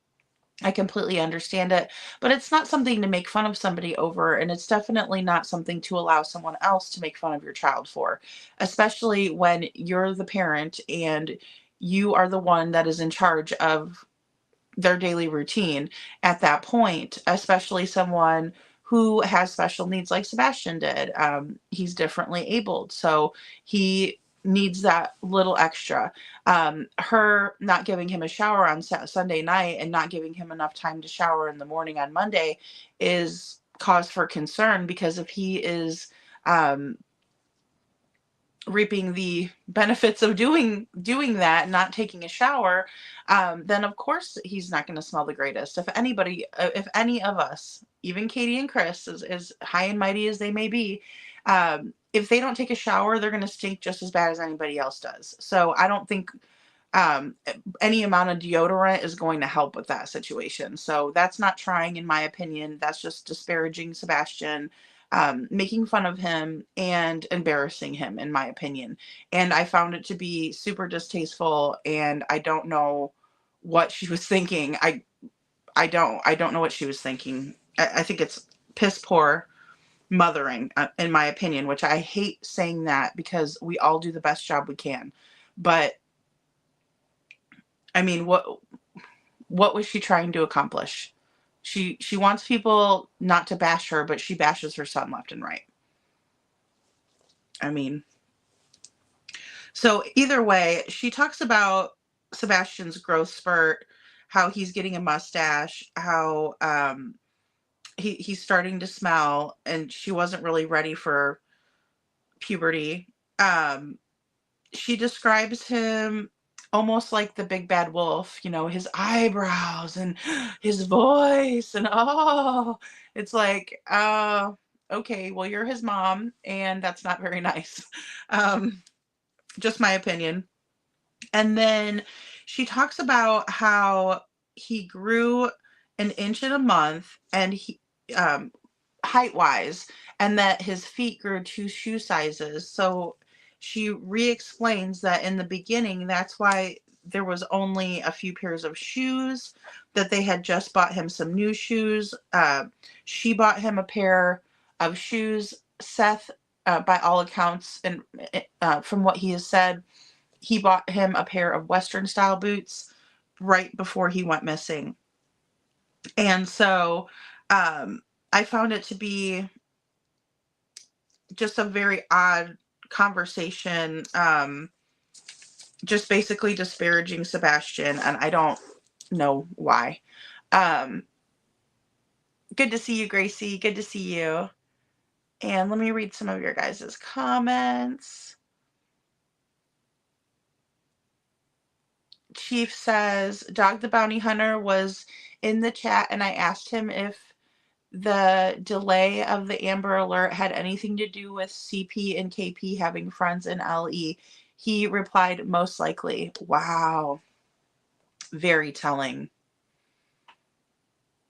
I completely understand it, but it's not something to make fun of somebody over, and it's definitely not something to allow someone else to make fun of your child for, especially when you're the parent and you are the one that is in charge of their daily routine at that point, especially someone who has special needs like Sebastian did. He's differently abled, so he needs that little extra. Her not giving him a shower on Sunday night and not giving him enough time to shower in the morning on Monday is cause for concern, because if he is reaping the benefits of doing that, not taking a shower, then of course he's not going to smell the greatest. If any of us, even Katie and Chris, as high and mighty as they may be, if they don't take a shower, they're going to stink just as bad as anybody else does. So I don't think any amount of deodorant is going to help with that situation. So that's not trying, in my opinion. That's just disparaging Sebastian, making fun of him, and embarrassing him, in my opinion. And I found it to be super distasteful, and I don't know what she was thinking. I don't know what she was thinking. I think it's piss poor mothering, in my opinion, which I hate saying that, because we all do the best job we can. But I mean, what was she trying to accomplish? She wants people not to bash her, but she bashes her son left and right. I mean, so either way, she talks about Sebastian's growth spurt, how he's getting a mustache, how he's starting to smell, and she wasn't really ready for puberty. She describes him almost like the big bad wolf, his eyebrows and his voice, and it's like, okay, well, you're his mom, and that's not very nice. Just my opinion. And then she talks about how he grew an inch in a month, and he height wise, and that his feet grew 2 shoe sizes. So she re-explains that in the beginning, that's why there was only a few pairs of shoes, that they had just bought him some new shoes. She bought him a pair of shoes. Seth, by all accounts, and from what he has said, he bought him a pair of Western style boots right before he went missing. And so I found it to be just a very odd conversation, just basically disparaging Sebastian, and I don't know why. Good to see you, Gracie. Good to see you. And let me read some of your guys' comments. Chief says, Dog the Bounty Hunter was in the chat, and I asked him if the delay of the Amber Alert had anything to do with CP and KP having friends in LE. He replied, most likely. Wow. Very telling.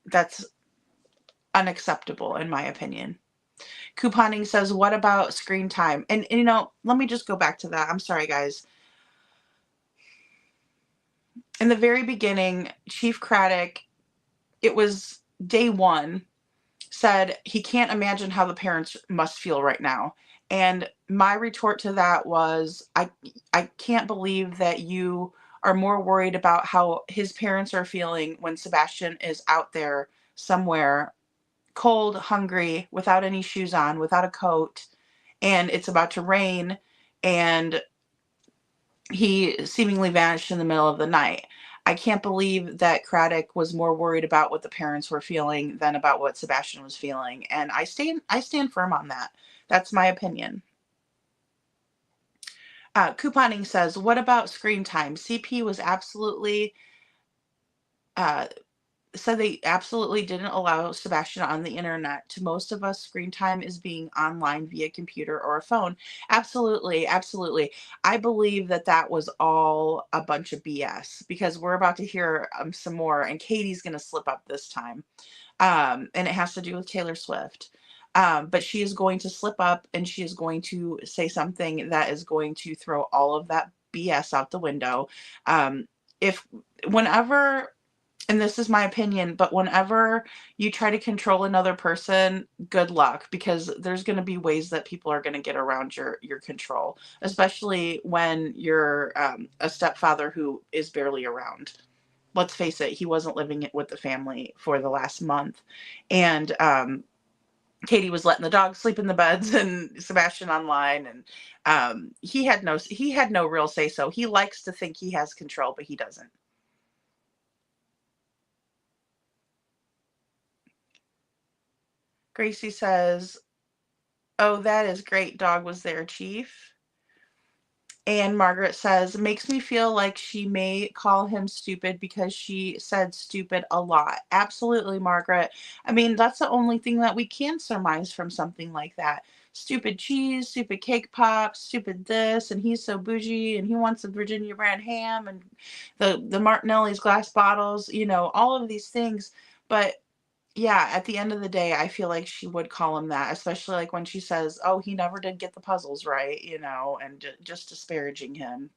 That's unacceptable, in my opinion. Couponing says, what about screen time? And let me just go back to that. I'm sorry, guys. In the very beginning, Chief Craddock, it was day one, said he can't imagine how the parents must feel right now. And my retort to that was, I can't believe that you are more worried about how his parents are feeling when Sebastian is out there somewhere, cold, hungry, without any shoes on, without a coat, and it's about to rain, and he seemingly vanished in the middle of the night. I can't believe that Craddock was more worried about what the parents were feeling than about what Sebastian was feeling. And I stand firm on that. That's my opinion. Couponing says, what about screen time? CP was absolutely, said they absolutely didn't allow Sebastian on the internet. To most of us, screen time is being online via computer or a phone. Absolutely, absolutely. I believe that was all a bunch of BS, because we're about to hear some more, and Katie's going to slip up this time. And it has to do with Taylor Swift. But she is going to slip up, and she is going to say something that is going to throw all of that BS out the window. Whenever, and this is my opinion, but whenever you try to control another person, good luck, because there's going to be ways that people are going to get around your control, especially when you're a stepfather who is barely around. Let's face it, he wasn't living with the family for the last month. And Katie was letting the dogs sleep in the beds and Sebastian online, and he had no real say so. He likes to think he has control, but he doesn't. Gracie says, "Oh, that is great. Dog was there, Chief." And Margaret says, "Makes me feel like she may call him stupid because she said stupid a lot." Absolutely, Margaret. I mean, that's the only thing that we can surmise from something like that. Stupid cheese, stupid cake pops, stupid this, and he's so bougie, and he wants a Virginia brand ham, and the Martinelli's glass bottles, all of these things. But yeah, at the end of the day, I feel like she would call him that, especially like when she says, "Oh, he never did get the puzzles right," and just disparaging him.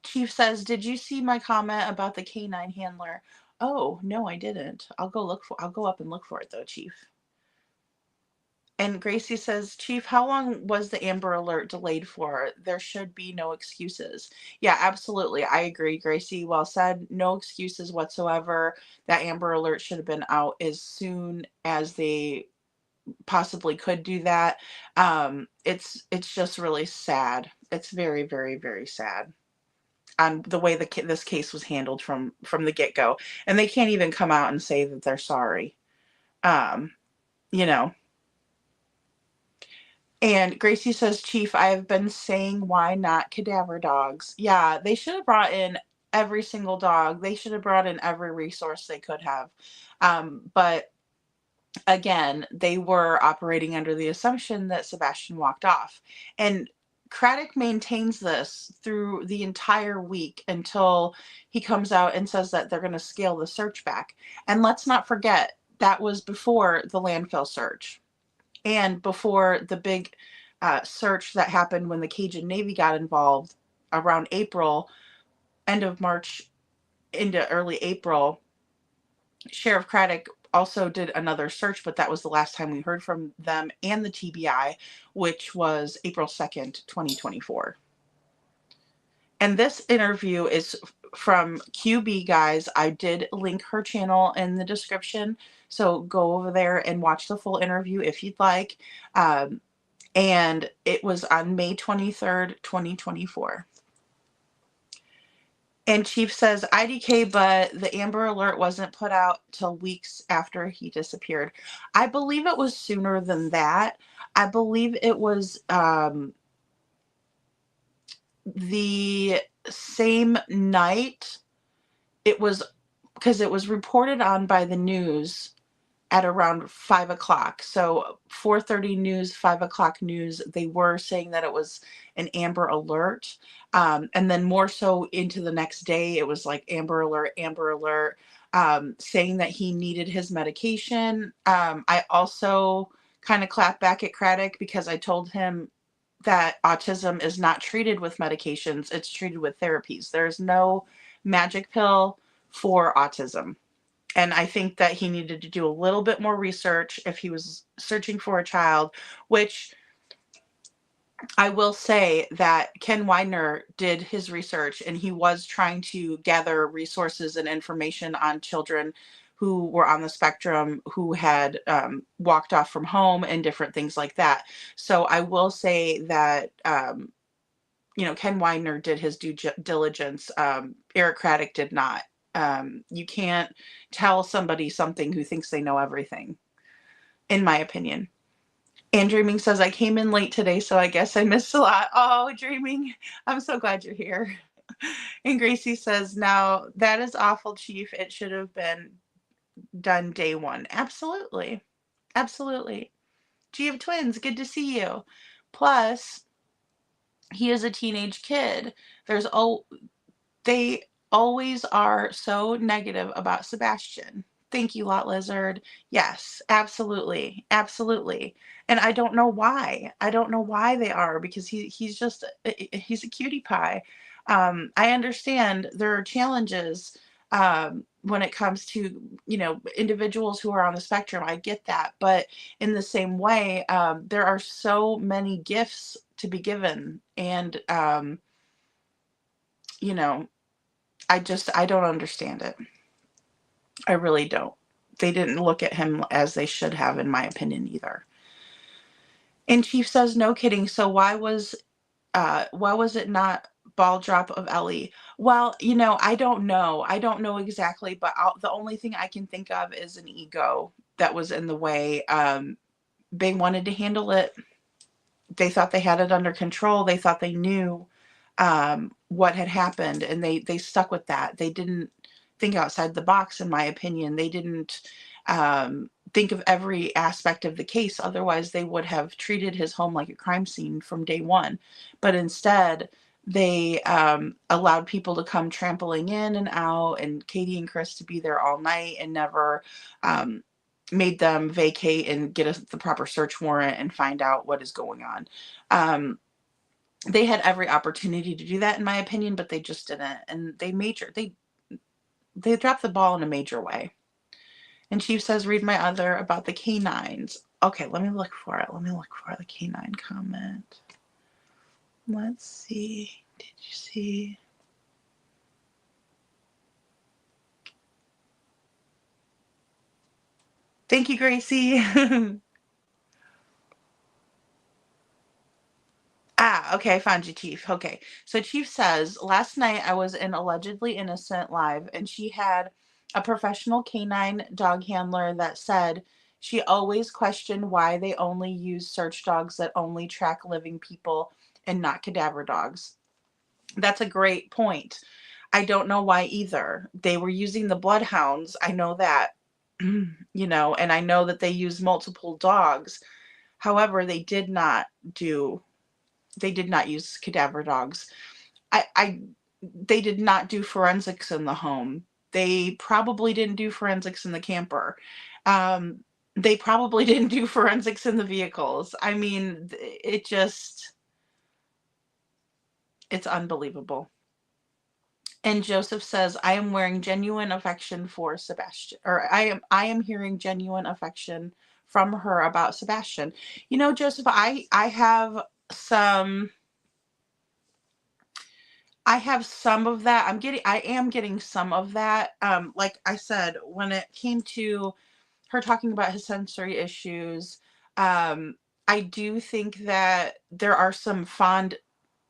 Chief says, "Did you see my comment about the canine handler?" Oh, no, I didn't. I'll go up and look for it though, Chief. And Gracie says, "Chief, how long was the Amber Alert delayed for? There should be no excuses." Yeah, absolutely. I agree, Gracie. Well said. No excuses whatsoever. That Amber Alert should have been out as soon as they possibly could do that. It's just really sad. It's very, very, very sad on the way this case was handled from the get-go. And they can't even come out and say that they're sorry. Um, you know. And Gracie says, "Chief, I have been saying why not cadaver dogs." Yeah, they should have brought in every single dog. They should have brought in every resource they could have. But again, they were operating under the assumption that Sebastian walked off. And Craddock maintains this through the entire week until he comes out and says that they're going to scale the search back. And let's not forget, that was before the landfill search and before the big search that happened when the Cajun Navy got involved around April, end of March into early April. Sheriff Craddock also did another search, but that was the last time we heard from them and the TBI, which was April 2nd, 2024. And this interview is from QB, guys. I did link her channel in the description, so go over there and watch the full interview if you'd like. And it was on May 23rd, 2024. And Chief says, "IDK, but the Amber Alert wasn't put out till weeks after he disappeared." I believe it was sooner than that. I believe it was the same night. It was because it was reported on by the news at around 5 o'clock. So 4:30 news, 5 o'clock news, they were saying that it was an Amber Alert. And then more so into the next day, it was like Amber Alert, saying that he needed his medication. I also kind of clapped back at Craddock because I told him that autism is not treated with medications. It's treated with therapies. There's no magic pill for autism. And I think that he needed to do a little bit more research if he was searching for a child, which I will say that Ken Widener did his research and he was trying to gather resources and information on children who were on the spectrum, who had walked off from home and different things like that. So I will say that, Ken Widener did his due diligence. Eric Craddock did not. You can't tell somebody something who thinks they know everything, in my opinion. And Dreaming says, "I came in late today, so I guess I missed a lot." Oh, Dreaming, I'm so glad you're here. And Gracie says, "Now, that is awful, Chief. It should have been done day one." Absolutely. Absolutely. G of Twins, good to see you. Plus, he is a teenage kid. They always are so negative about Sebastian. Thank you, Lot Lizard. Yes, absolutely. Absolutely. And I don't know why. I don't know why they are, because he's a cutie pie. I understand there are challenges when it comes to, individuals who are on the spectrum. I get that. But in the same way, there are so many gifts to be given. And, I don't understand it. I really don't. They didn't look at him as they should have, in my opinion, either. And Chief says, "No kidding. So why was it not ball drop of Ellie?" Well, I don't know. I don't know exactly, but the only thing I can think of is an ego. that was in the way. They wanted to handle it. They thought they had it under control. They thought they knew what had happened, and they stuck with that. They didn't think outside the box, in my opinion. They didn't think of every aspect of the case. Otherwise, they would have treated his home like a crime scene from day one. But instead, they allowed people to come trampling in and out, and Katie and Chris to be there all night, and never made them vacate and get the proper search warrant and find out what is going on. They had every opportunity to do that, in my opinion, but they just didn't. And they dropped the ball in a major way. And Chief says, read my other about the canines. Okay, let me look for it. Let me look for the canine comment. Let's see. Did you see? Thank you, Gracie. Okay, I found you, Chief. Okay, so Chief says, last night I was in Allegedly Innocent Live, and she had a professional canine dog handler that said she always questioned why they only use search dogs that only track living people and not cadaver dogs. That's a great point. I don't know why either. They were using the bloodhounds. I know that, you know, and I know that they use multiple dogs. However, they did not use cadaver dogs. They did not do forensics in the home. They probably didn't do forensics in the camper. They probably didn't do forensics in the vehicles. I mean, it's unbelievable. And Joseph says, I am wearing genuine affection for Sebastian, or I am hearing genuine affection from her about Sebastian. You know, Joseph, I have some of that. I am getting some of that. Like I said, when it came to her talking about his sensory issues, I do think that there are some fond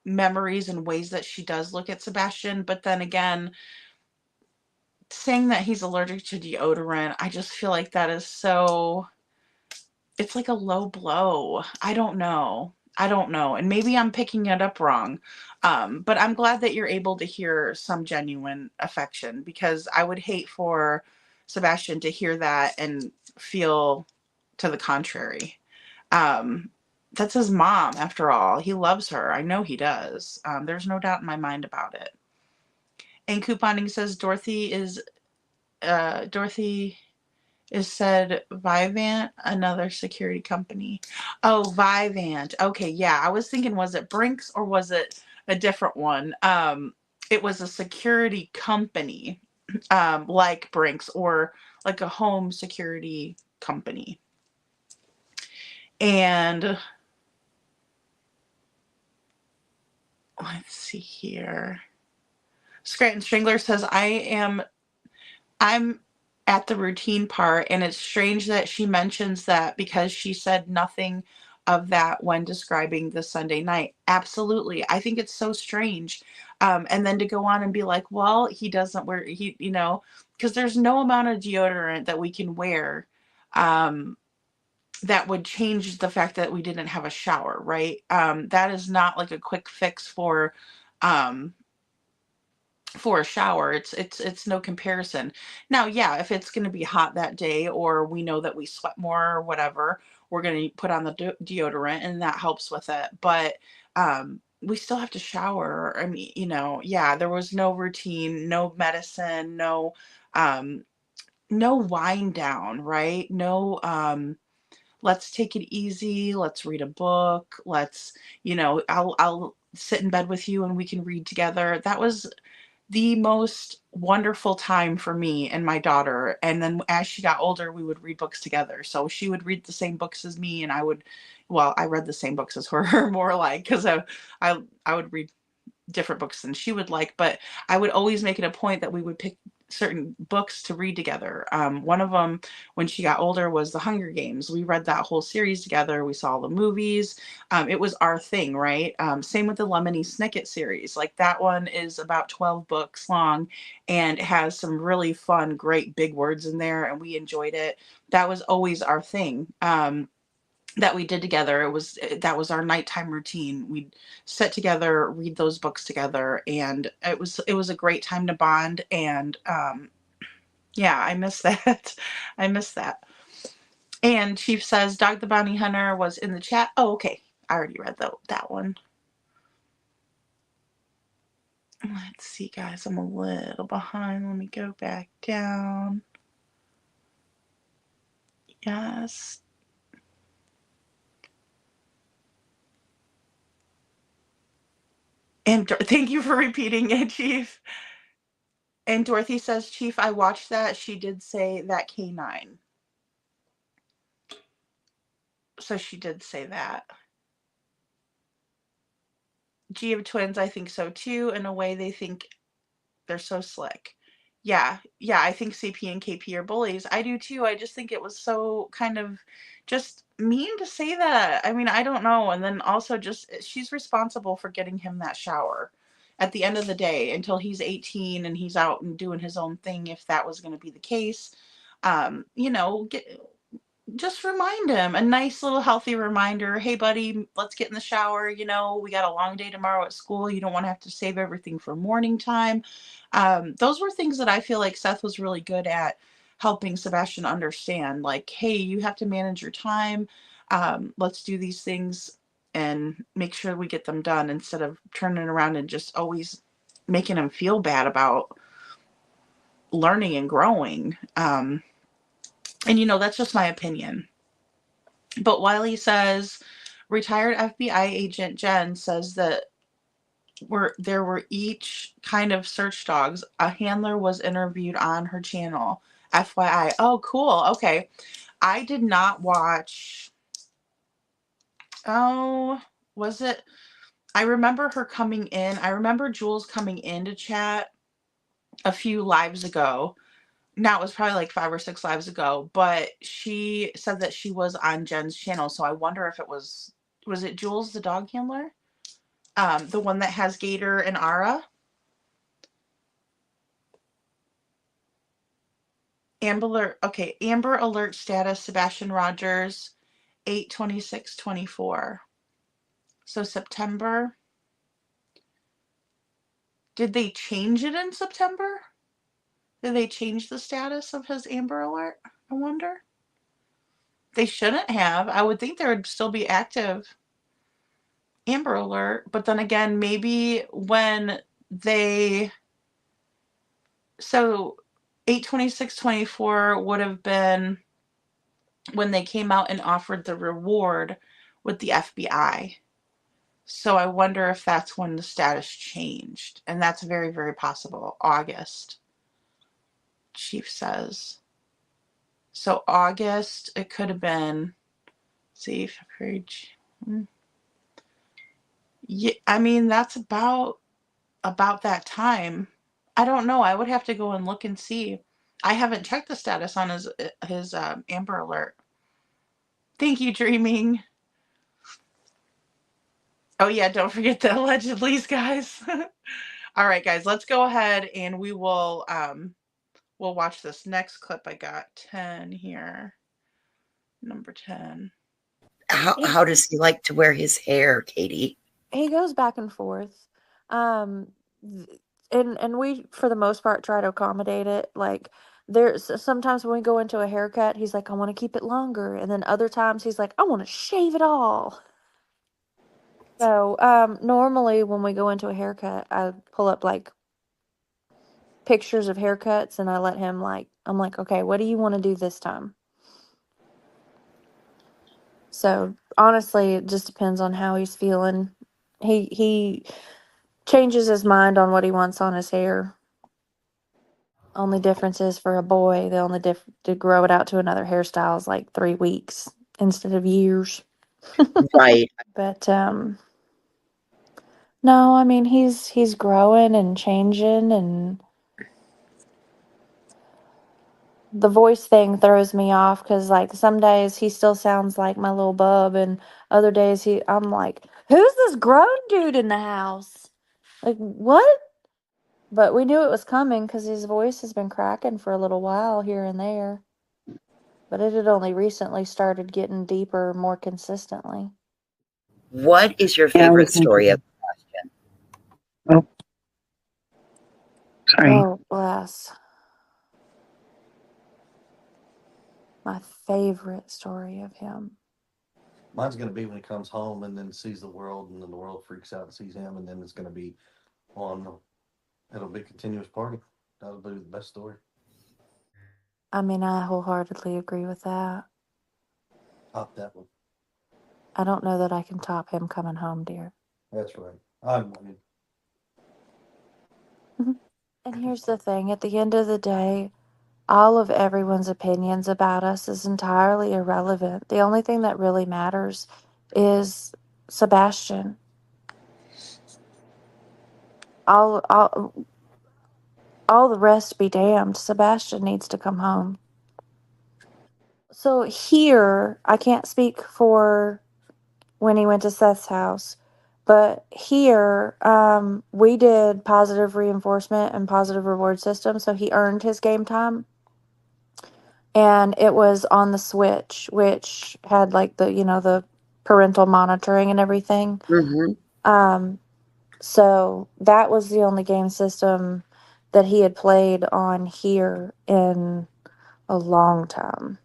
memories and ways that she does look at Sebastian. But then again, saying that he's allergic to deodorant, I just feel like that is it's like a low blow. I don't know. And maybe I'm picking it up wrong. But I'm glad that you're able to hear some genuine affection, because I would hate for Sebastian to hear that and feel to the contrary. That's his mom, after all. He loves her. I know he does. There's no doubt in my mind about it. And Couponing says Dorothy is said Vivant, another security company. Oh, Vivant. Okay, yeah. I was thinking, was it Brinks or was it a different one? It was a security company, like Brinks, or like a home security company. And let's see here. Scranton Strangler says, I'm at the routine part, and it's strange that she mentions that because she said nothing of that when describing the Sunday night. Absolutely. I think it's so strange. And then to go on and be like, well, he doesn't wear, because there's no amount of deodorant that we can wear that would change the fact that we didn't have a shower, right? That is not like a quick fix for a shower. It's no comparison. Now, yeah, if it's going to be hot that day, or we know that we sweat more or whatever, we're going to put on the deodorant, and that helps with it. But we still have to shower. I mean, yeah, there was no routine, no medicine, no wind down, right? No, let's take it easy. Let's read a book. Let's, I'll sit in bed with you and we can read together. That was the most wonderful time for me and my daughter. And then as she got older, we would read books together. So she would read the I read the same books as her, more like, because I would read different books than she would like, but I would always make it a point that we would pick certain books to read together. One of them, when she got older, was The Hunger Games. We read that whole series together. We saw the movies. It was our thing, right? Same with the Lemony Snicket series. Like that one is about 12 books long and has some really fun, great big words in there, and we enjoyed it. That was always our thing. That we did together. That was our nighttime routine. We'd sit together, read those books together, and it was a great time to bond. And yeah, I miss that. I miss that. And Chief says Dog the Bounty Hunter was in the chat. Oh, okay. I already read that one. Let's see, guys. I'm a little behind. Let me go back down. Yes. And thank you for repeating it, Chief. And Dorothy says, Chief, I watched that. She did say that K9. So she did say that. G of Twins, I think so too. In a way, they think they're so slick. Yeah, I think CP and KP are bullies. I do too. I just think it was so kind of just mean to say that. I mean, I don't know. And then also just she's responsible for getting him that shower at the end of the day until he's 18 and he's out and doing his own thing, if that was going to be the case. Just remind him, a nice little healthy reminder. Hey buddy, let's get in the shower. We got a long day tomorrow at school. You don't want to have to save everything for morning time. Those were things that I feel like Seth was really good at helping Sebastian understand, like, hey, you have to manage your time. Let's do these things and make sure we get them done, instead of turning around and just always making him feel bad about learning and growing. And that's just my opinion. But Wiley says, retired FBI agent Jen says that there were each kind of search dogs. A handler was interviewed on her channel. FYI. Oh, cool. Okay. I did not watch. Oh, was it? I remember her coming in. I remember Jules coming into chat a few lives ago. Now, it was probably like 5 or 6 lives ago, but she said that she was on Jen's channel. So I wonder if it was it Jules the dog handler? The one that has Gator and Ara? Amber Alert status, Sebastian Rogers, 8/26/24. So September. Did they change it in September? Did they change the status of his Amber Alert? I wonder. They shouldn't have. I would think there would still be active Amber Alert, but then again, maybe when they. So 8/26/24 would have been when they came out and offered the reward with the FBI. So I wonder if that's when the status changed. And that's very, very possible. August, Chief says. So August, it could have been, see, February. Yeah, I mean, that's about that time. I don't know. I would have to go and look and see. I haven't checked the status on his Amber Alert. Thank you, Dreaming. Oh yeah, don't forget the allegedlys, guys. All right, guys, let's go ahead and we'll watch this next clip. I got 10 here. Number 10. How does he like to wear his hair, Katie? He goes back and forth. And we, for the most part, try to accommodate it. Like, there's sometimes when we go into a haircut, he's like, I want to keep it longer. And then other times he's like, I want to shave it all. So normally when we go into a haircut, I pull up like pictures of haircuts and I let him I'm like, okay, what do you want to do this time? So honestly, it just depends on how he's feeling. He changes his mind on what he wants on his hair. Only difference is for a boy, the only to grow it out to another hairstyle is like 3 weeks instead of years. Right. But no, I mean he's growing and changing, and the voice thing throws me off because, like, some days he still sounds like my little bub, and other days I'm like, who's this grown dude in the house? Like, what? But we knew it was coming because his voice has been cracking for a little while here and there. But it had only recently started getting deeper more consistently. What is your favorite story of Sebastian? Oh, sorry. Oh, bless. My favorite story of him. Mine's going to be when he comes home and then sees the world, and then the world freaks out and sees him, and then it's going to be it'll be a continuous party. That'll be the best story. I mean, I wholeheartedly agree with that. Top that one. I don't know that I can top him coming home, dear. That's right. I'm winning. And here's the thing, at the end of the day, all of everyone's opinions about us is entirely irrelevant. The only thing that really matters is Sebastian. All the rest be damned. Sebastian needs to come home. So here, I can't speak for when he went to Seth's house, but here, we did positive reinforcement and positive reward system, so he earned his game time. And it was on the Switch, which had like the parental monitoring and everything. So that was the only game system that he had played on here in a long time.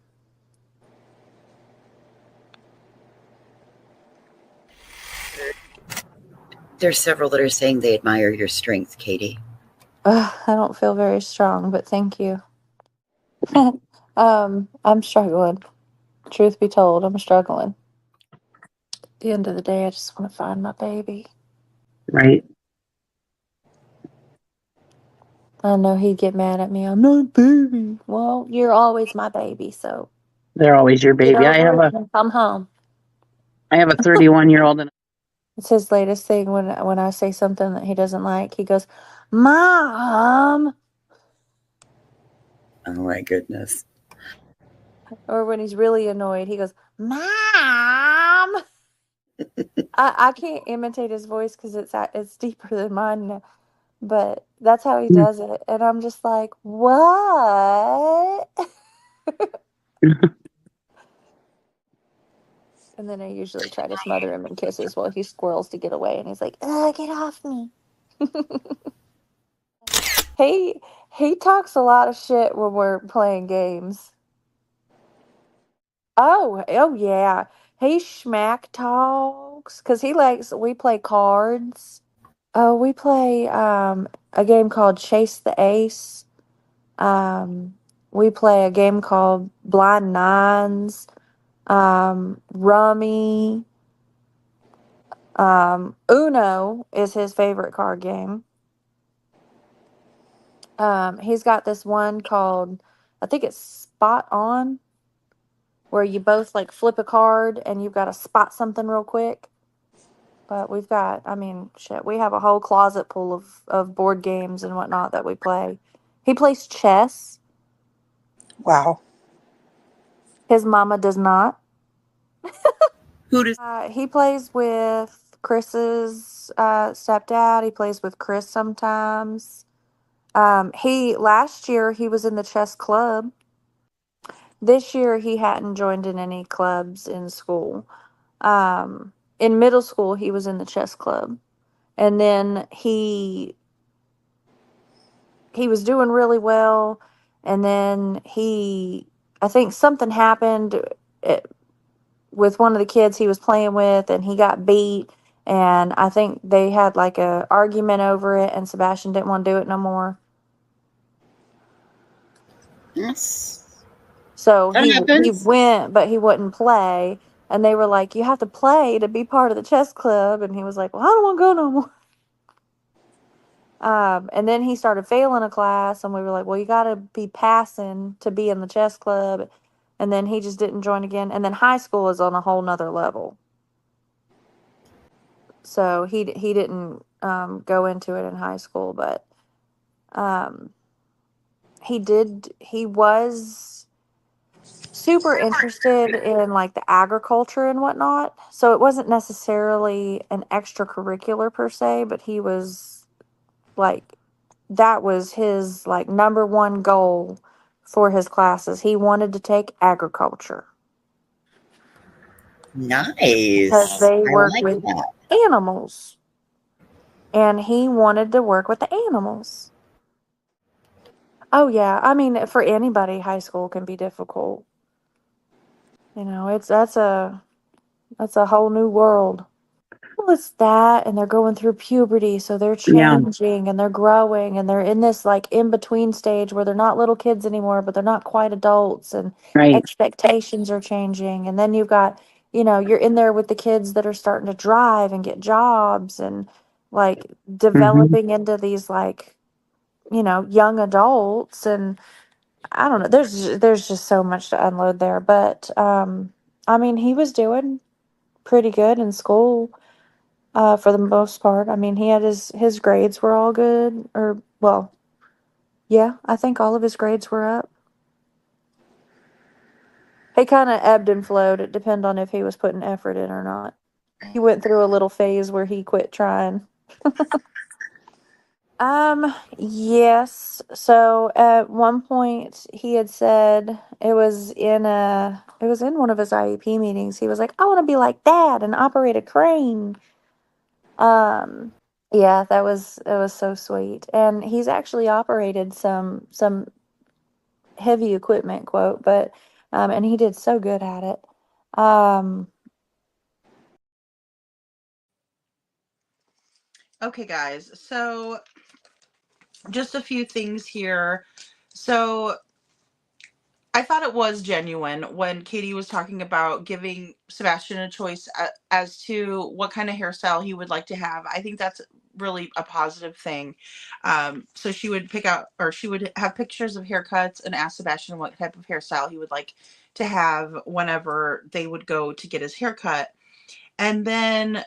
There's several that are saying they admire your strength, Katie. I don't feel very strong, but thank you. I'm struggling. Truth be told, I'm struggling. At the end of the day, I just want to find my baby. Right. I know he'd get mad at me. I'm not a baby. Well, you're always my baby, so They're always your get baby. I over have it and come home. a 31-year-old and It's his latest thing when I say something that he doesn't like. He goes, "Mom!" Oh my goodness. Or when he's really annoyed, he goes, "Mom!" I can't imitate his voice because it's deeper than mine now. But that's how he does it. And I'm just like, what? And then I usually try to smother him in kisses while he squirrels to get away. And he's like, get off me. He talks a lot of shit when we're playing games. Oh yeah. He schmack talks because we play cards. Oh, we play a game called Chase the Ace. We play a game called Blind Nines, Rummy. Uno is his favorite card game. He's got this one called, I think it's Spot On, where you both like flip a card and you've got to spot something real quick. But we have a whole closet full of board games and whatnot that we play. He plays chess. Wow. His mama does not. Who does? He plays with Chris's stepdad. He plays with Chris sometimes. Last year he was in the chess club. This year he hadn't joined in any clubs in school. In middle school he was in the chess club, and then he was doing really well, and then I think something happened with one of the kids he was playing with, and he got beat, and I think they had like a argument over it, and Sebastian didn't want to do it no more. Yes. So That he happens. went, but he wouldn't play, and they were like, "You have to play to be part of the chess club," and he was like, "Well, I don't want to go no more." And then he started failing a class, and we were like, "Well, you got to be passing to be in the chess club." And then he just didn't join again. And then high school is on a whole nother level. So he didn't go into it in high school, but he was super interested in like the agriculture and whatnot. So it wasn't necessarily an extracurricular per se, but he was like, that was his like number one goal for his classes. He wanted to take agriculture. Nice. Because they I work like with that. animals. And he wanted to work with the animals. Oh yeah, I mean for anybody, high school can be difficult. You know, that's a whole new world. Well, it's that, and they're going through puberty, so they're Yeah. changing and they're growing and they're in this like in between stage where they're not little kids anymore, but they're not quite adults, and Right. expectations are changing. And then you've got, you know, you're in there with the kids that are starting to drive and get jobs and like developing into these like, you know, young adults. And I don't know, there's just so much to unload there. But I mean, he was doing pretty good in school. For the most part. I mean, he had his grades were all good, or well, yeah, I think all of his grades were up. He kind of ebbed and flowed. It depended on if he was putting effort in or not. He went through a little phase where he quit trying. Yes. So at one point he had said it was in one of his IEP meetings. He was like, "I want to be like Dad and operate a crane." Um, yeah, it was so sweet. And he's actually operated some heavy equipment, quote, but and he did so good at it. Okay, guys. So just a few things here. So I thought it was genuine when Katie was talking about giving Sebastian a choice as to what kind of hairstyle he would like to have. I think that's really a positive thing. So she would pick out, or she would have pictures of haircuts and ask Sebastian what type of hairstyle he would like to have whenever they would go to get his haircut. And then,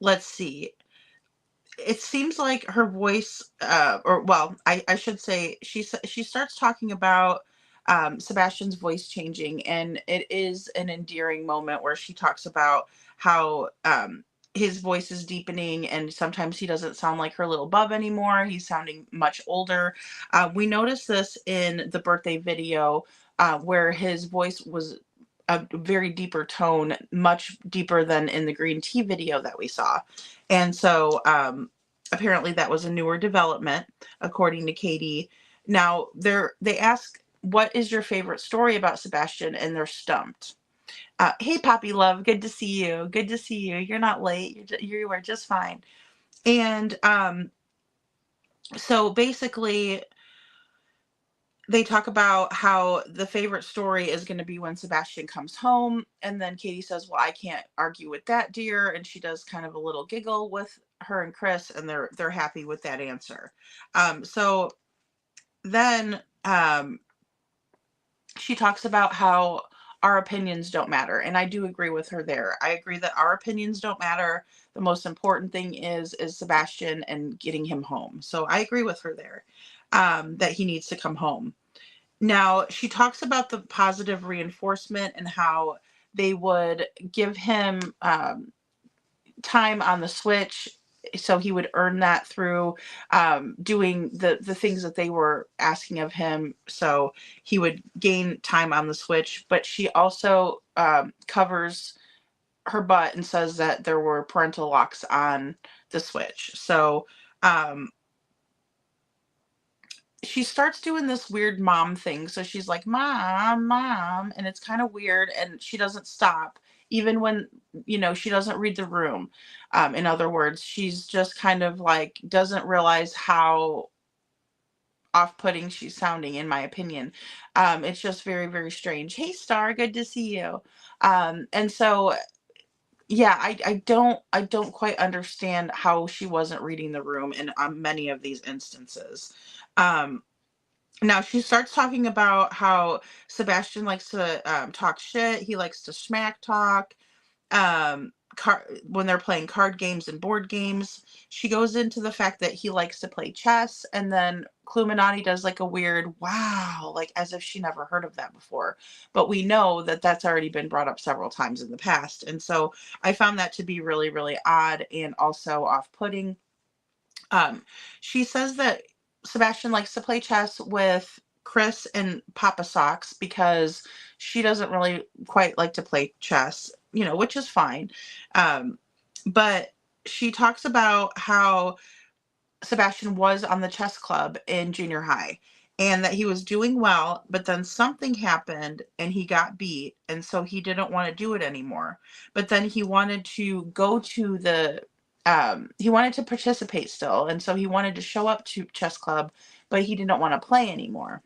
let's see. It seems like her voice, or well, I should say, she starts talking about Sebastian's voice changing, and it is an endearing moment where she talks about how his voice is deepening, and sometimes he doesn't sound like her little bub anymore. He's sounding much older. We noticed this in the birthday video, where his voice was a very deeper tone, much deeper than in the green tea video that we saw. And so apparently that was a newer development, according to Katie. Now they ask, what is your favorite story about Sebastian? And they're stumped. Hey, Poppy Love, good to see you. Good to see you. You're not late. You are just fine. And so basically, they talk about how the favorite story is going to be when Sebastian comes home. And then Katie says, well, I can't argue with that, dear. And she does kind of a little giggle with her and Chris, and they're happy with that answer. So then she talks about how our opinions don't matter. And I do agree with her there. I agree that our opinions don't matter. The most important thing is Sebastian and getting him home. So I agree with her there, that he needs to come home. Now, she talks about the positive reinforcement and how they would give him time on the Switch, so he would earn that through doing the things that they were asking of him. So he would gain time on the Switch. But she also covers her butt and says that there were parental locks on the Switch. So she starts doing this weird mom thing. So she's like, Mom, Mom. And it's kind of weird. And she doesn't stop, even when, she doesn't read the room. In other words, she's just kind of like, doesn't realize how off-putting she's sounding, in my opinion. It's just very, very strange. Hey, Star, good to see you. And so, yeah, I don't quite understand how she wasn't reading the room in many of these instances. Now she starts talking about how Sebastian likes to talk shit. He likes to smack talk. When they're playing card games and board games, she goes into the fact that he likes to play chess. And then Cluminati does like a weird wow, like as if she never heard of that before. But we know that that's already been brought up several times in the past. And so I found that to be really, really odd and also off-putting. She says that Sebastian likes to play chess with Chris and Papa Socks because she doesn't really quite like to play chess, which is fine. But she talks about how Sebastian was on the chess club in junior high and that he was doing well, but then something happened and he got beat. And so he didn't want to do it anymore. But then he wanted to go to he wanted to participate still. And so he wanted to show up to chess club, but he didn't want to play anymore.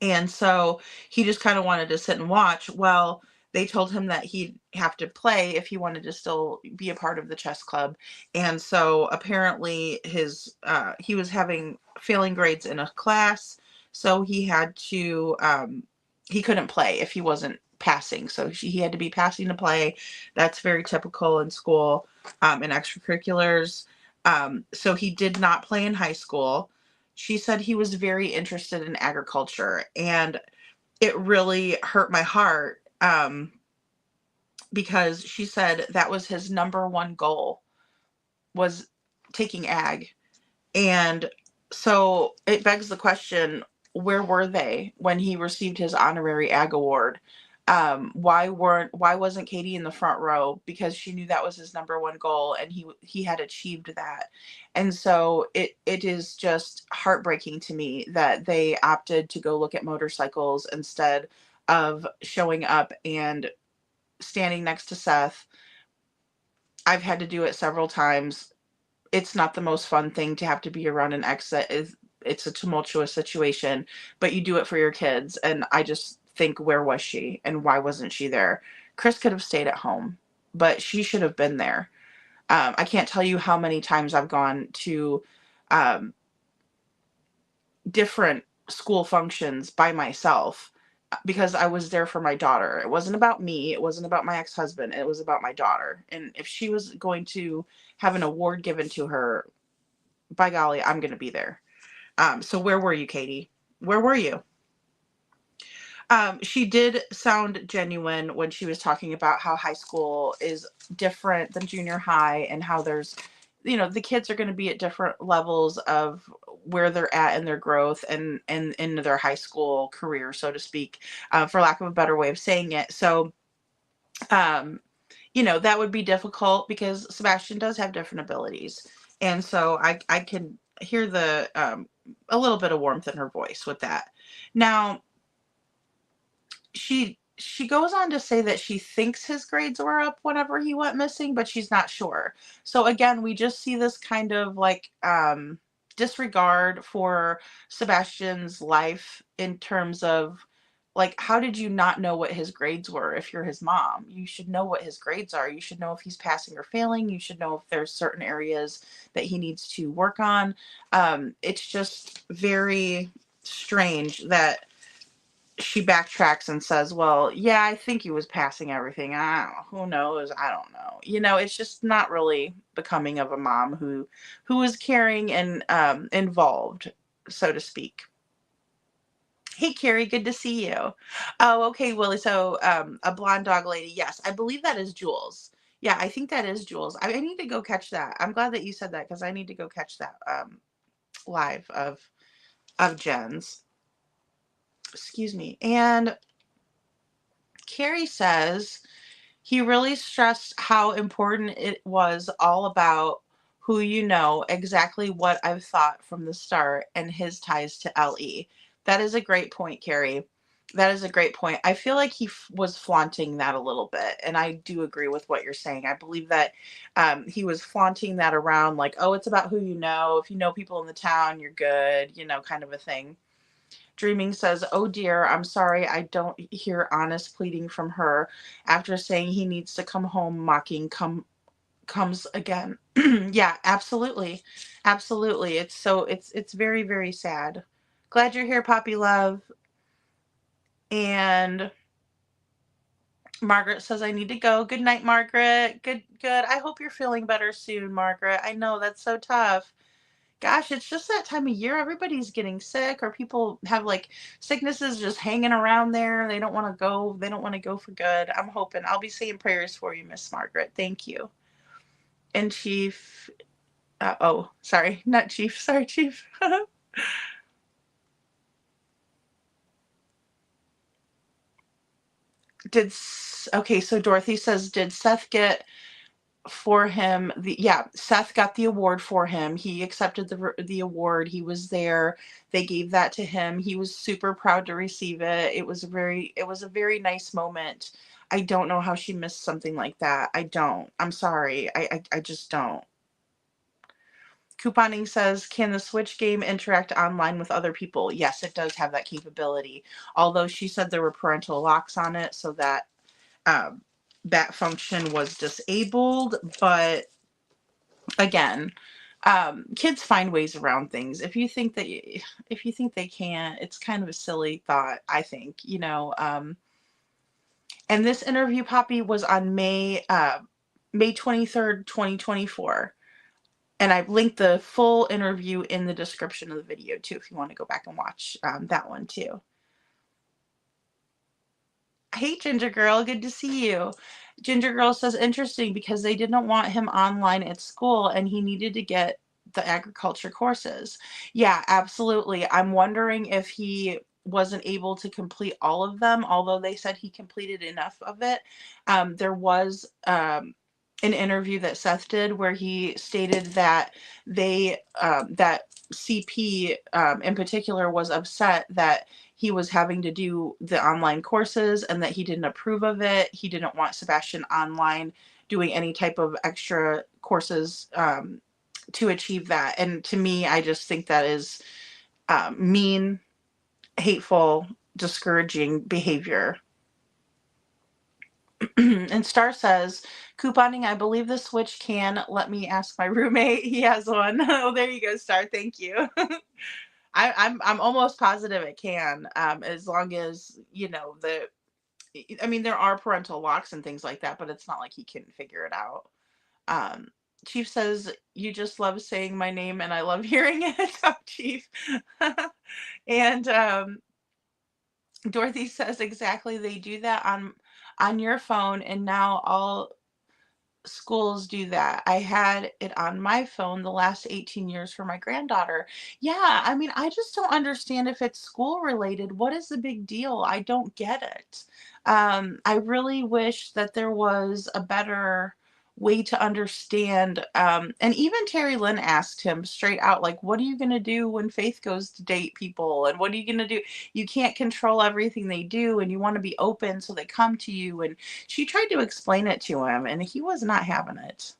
And so he just kind of wanted to sit and watch. Well, they told him that he'd have to play if he wanted to still be a part of the chess club. And so apparently he was having failing grades in a class. So he had to, he couldn't play if he wasn't passing. So he had to be passing to play. That's very typical in school, in extracurriculars. So he did not play in high school. She said he was very interested in agriculture, and it really hurt my heart because she said that was his number one goal, was taking ag. And so it begs the question, where were they when he received his honorary ag award? Why wasn't Katie in the front row? Because she knew that was his number one goal and he had achieved that. And so it is just heartbreaking to me that they opted to go look at motorcycles instead of showing up and standing next to Seth. I've had to do it several times. It's not the most fun thing to have to be around an ex that it's a tumultuous situation, but you do it for your kids. And I just think, where was she and why wasn't she there? Chris could have stayed at home, but she should have been there. I can't tell you how many times I've gone to different school functions by myself because I was there for my daughter. It wasn't about me. It wasn't about my ex-husband. It was about my daughter. And if she was going to have an award given to her, by golly, I'm going to be there. So where were you, Katie? Where were you? She did sound genuine when she was talking about how high school is different than junior high and how there's, the kids are going to be at different levels of where they're at in their growth and in their high school career, so to speak, for lack of a better way of saying it. So, that would be difficult because Sebastian does have different abilities. And so I can hear a little bit of warmth in her voice with that. Now, she goes on to say that she thinks his grades were up whenever he went missing, but she's not sure. So again, we just see this kind of like disregard for Sebastian's life in terms of, like, how did you not know what his grades were? If you're his mom, you should know what his grades are. You should know if he's passing or failing. You should know if there's certain areas that he needs to work on. It's just very strange that she backtracks and says, well, yeah, I think he was passing everything. I don't know. Who knows? I don't know. It's just not really becoming of a mom who is caring and involved, so to speak. Hey, Carrie, good to see you. Oh, okay, Willie. So a blonde dog lady. Yes, I believe that is Jules. Yeah, I think that is Jules. I need to go catch that. I'm glad that you said that because I need to go catch that live of Jen's. Excuse me. And Carrie says he really stressed how important it was all about who you know, exactly what I've thought from the start, and his ties to LE. That is a great point, Carrie. That is a great point. I feel like he was flaunting that a little bit, and I do agree with what you're saying. I believe that he was flaunting that around like, oh, it's about who you know. If you know people in the town, you're good, kind of a thing. Dreaming says, oh dear, I'm sorry I don't hear honest pleading from her after saying he needs to come home. Mocking comes again. Yeah, absolutely. Absolutely. It's very, very sad. Glad you're here, Poppy Love. And Margaret says, I need to go. Good night, Margaret. Good. I hope you're feeling better soon, Margaret. I know that's so tough. Gosh, it's just that time of year. Everybody's getting sick, or people have like sicknesses just hanging around there. They don't want to go. They don't want to go for good. I'm hoping. I'll be saying prayers for you, Miss Margaret. Thank you. And Chief. Oh, sorry, not Chief. Sorry, Chief. Okay, so Dorothy says, did Seth get for him Seth got the award for him. He accepted the award. He was there. They gave that to him. He was super proud to receive it. It was a very nice moment. I don't know how she missed something like that. I'm sorry. I just don't. Couponing says, can the Switch game interact online with other people? Yes, it does have that capability. Although she said there were parental locks on it, so that that function was disabled. But again, kids find ways around things. If you think they can't, it's kind of a silly thought, I think. And this interview, Poppy, was on May 23rd, 2024. And I've linked the full interview in the description of the video too, if you want to go back and watch that one too. Hey, Ginger Girl, good to see you. Ginger Girl says, interesting, because they didn't want him online at school and he needed to get the agriculture courses. Yeah, absolutely. I'm wondering if he wasn't able to complete all of them, although they said he completed enough of it. There was an interview that Seth did where he stated that that CP in particular was upset that he was having to do the online courses and that he didn't approve of it. He didn't want Sebastian online doing any type of extra courses to achieve that. And to me, I just think that is mean, hateful, discouraging behavior. And Star says, couponing, I believe the Switch can. Let me ask my roommate. He has one. Oh, there you go, Star. Thank you. I'm almost positive it can, as long as, there are parental locks and things like that, but it's not like he couldn't figure it out. Chief says, you just love saying my name and I love hearing it. Oh, Chief. And Dorothy says, exactly, they do that on your phone, and now all schools do that. I had it on my phone the last 18 years for my granddaughter. Yeah, I just don't understand if it's school related. What is the big deal? I don't get it. I really wish that there was a better way to understand. And even Terry Lynn asked him straight out, like, what are you going to do when Faith goes to date people? And what are you going to do? You can't control everything they do, and you want to be open so they come to you. And she tried to explain it to him, and he was not having it.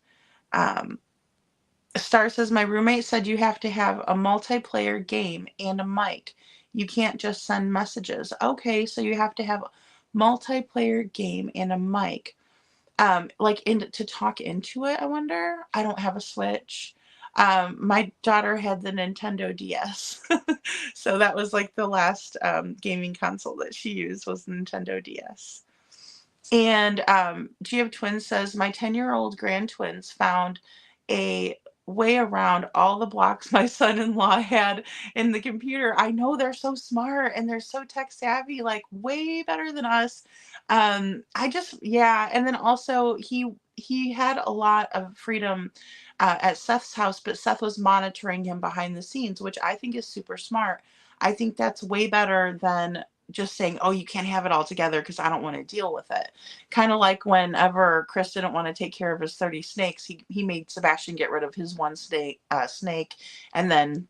Star says, my roommate said you have to have a multiplayer game and a mic. You can't just send messages. Okay, so you have to have a multiplayer game and a mic. To talk into it, I wonder. I don't have a Switch. My daughter had the Nintendo DS. So that was like the last gaming console that she used was the Nintendo DS. And G of Twins says, my 10-year-old grand twins found a way around all the blocks my son-in-law had in the computer. I know, they're so smart and they're so tech savvy, like way better than us. And then also he had a lot of freedom at Seth's house, but Seth was monitoring him behind the scenes, which I think is super smart. I think that's way better than just saying, oh, you can't have it all together because I don't want to deal with it. Kind of like whenever Chris didn't want to take care of his 30 snakes, he made Sebastian get rid of his one snake, and then,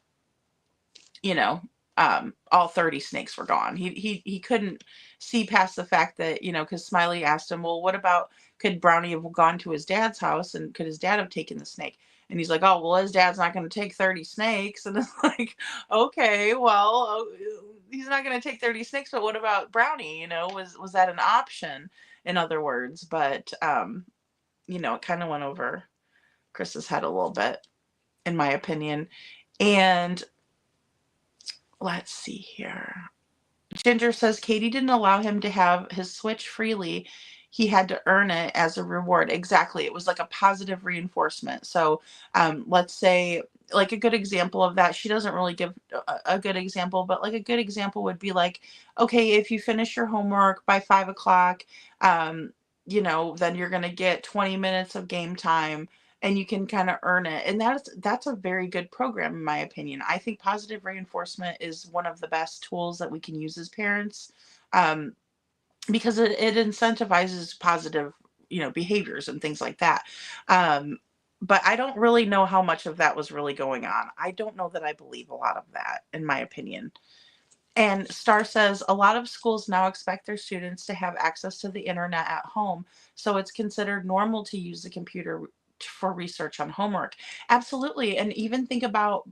all 30 snakes were gone. He couldn't see past the fact that, because Smiley asked him, well, what about, could Brownie have gone to his dad's house and could his dad have taken the snake? And he's like, oh, well, his dad's not going to take 30 snakes. And it's like, okay, well, he's not going to take 30 snakes, but what about Brownie? Was that an option, in other words? But, it kind of went over Chris's head a little bit, in my opinion. And let's see here. Ginger says, Katie didn't allow him to have his Switch freely. He had to earn it as a reward. Exactly. It was like a positive reinforcement. So let's say like a good example of that, she doesn't really give a good example, but like a good example would be like, okay, if you finish your homework by 5 o'clock, you know, then you're going to get 20 minutes of game time and you can kind of earn it. And that's a very good program, in my opinion. I think positive reinforcement is one of the best tools that we can use as parents, um, because it incentivizes positive, you know, behaviors and things like that. But I don't really know how much of that was really going on. I don't know that I believe a lot of that, in my opinion. And Star says a lot of schools now expect their students to have access to the internet at home, so it's considered normal to use the computer for research on homework. Absolutely. And even think about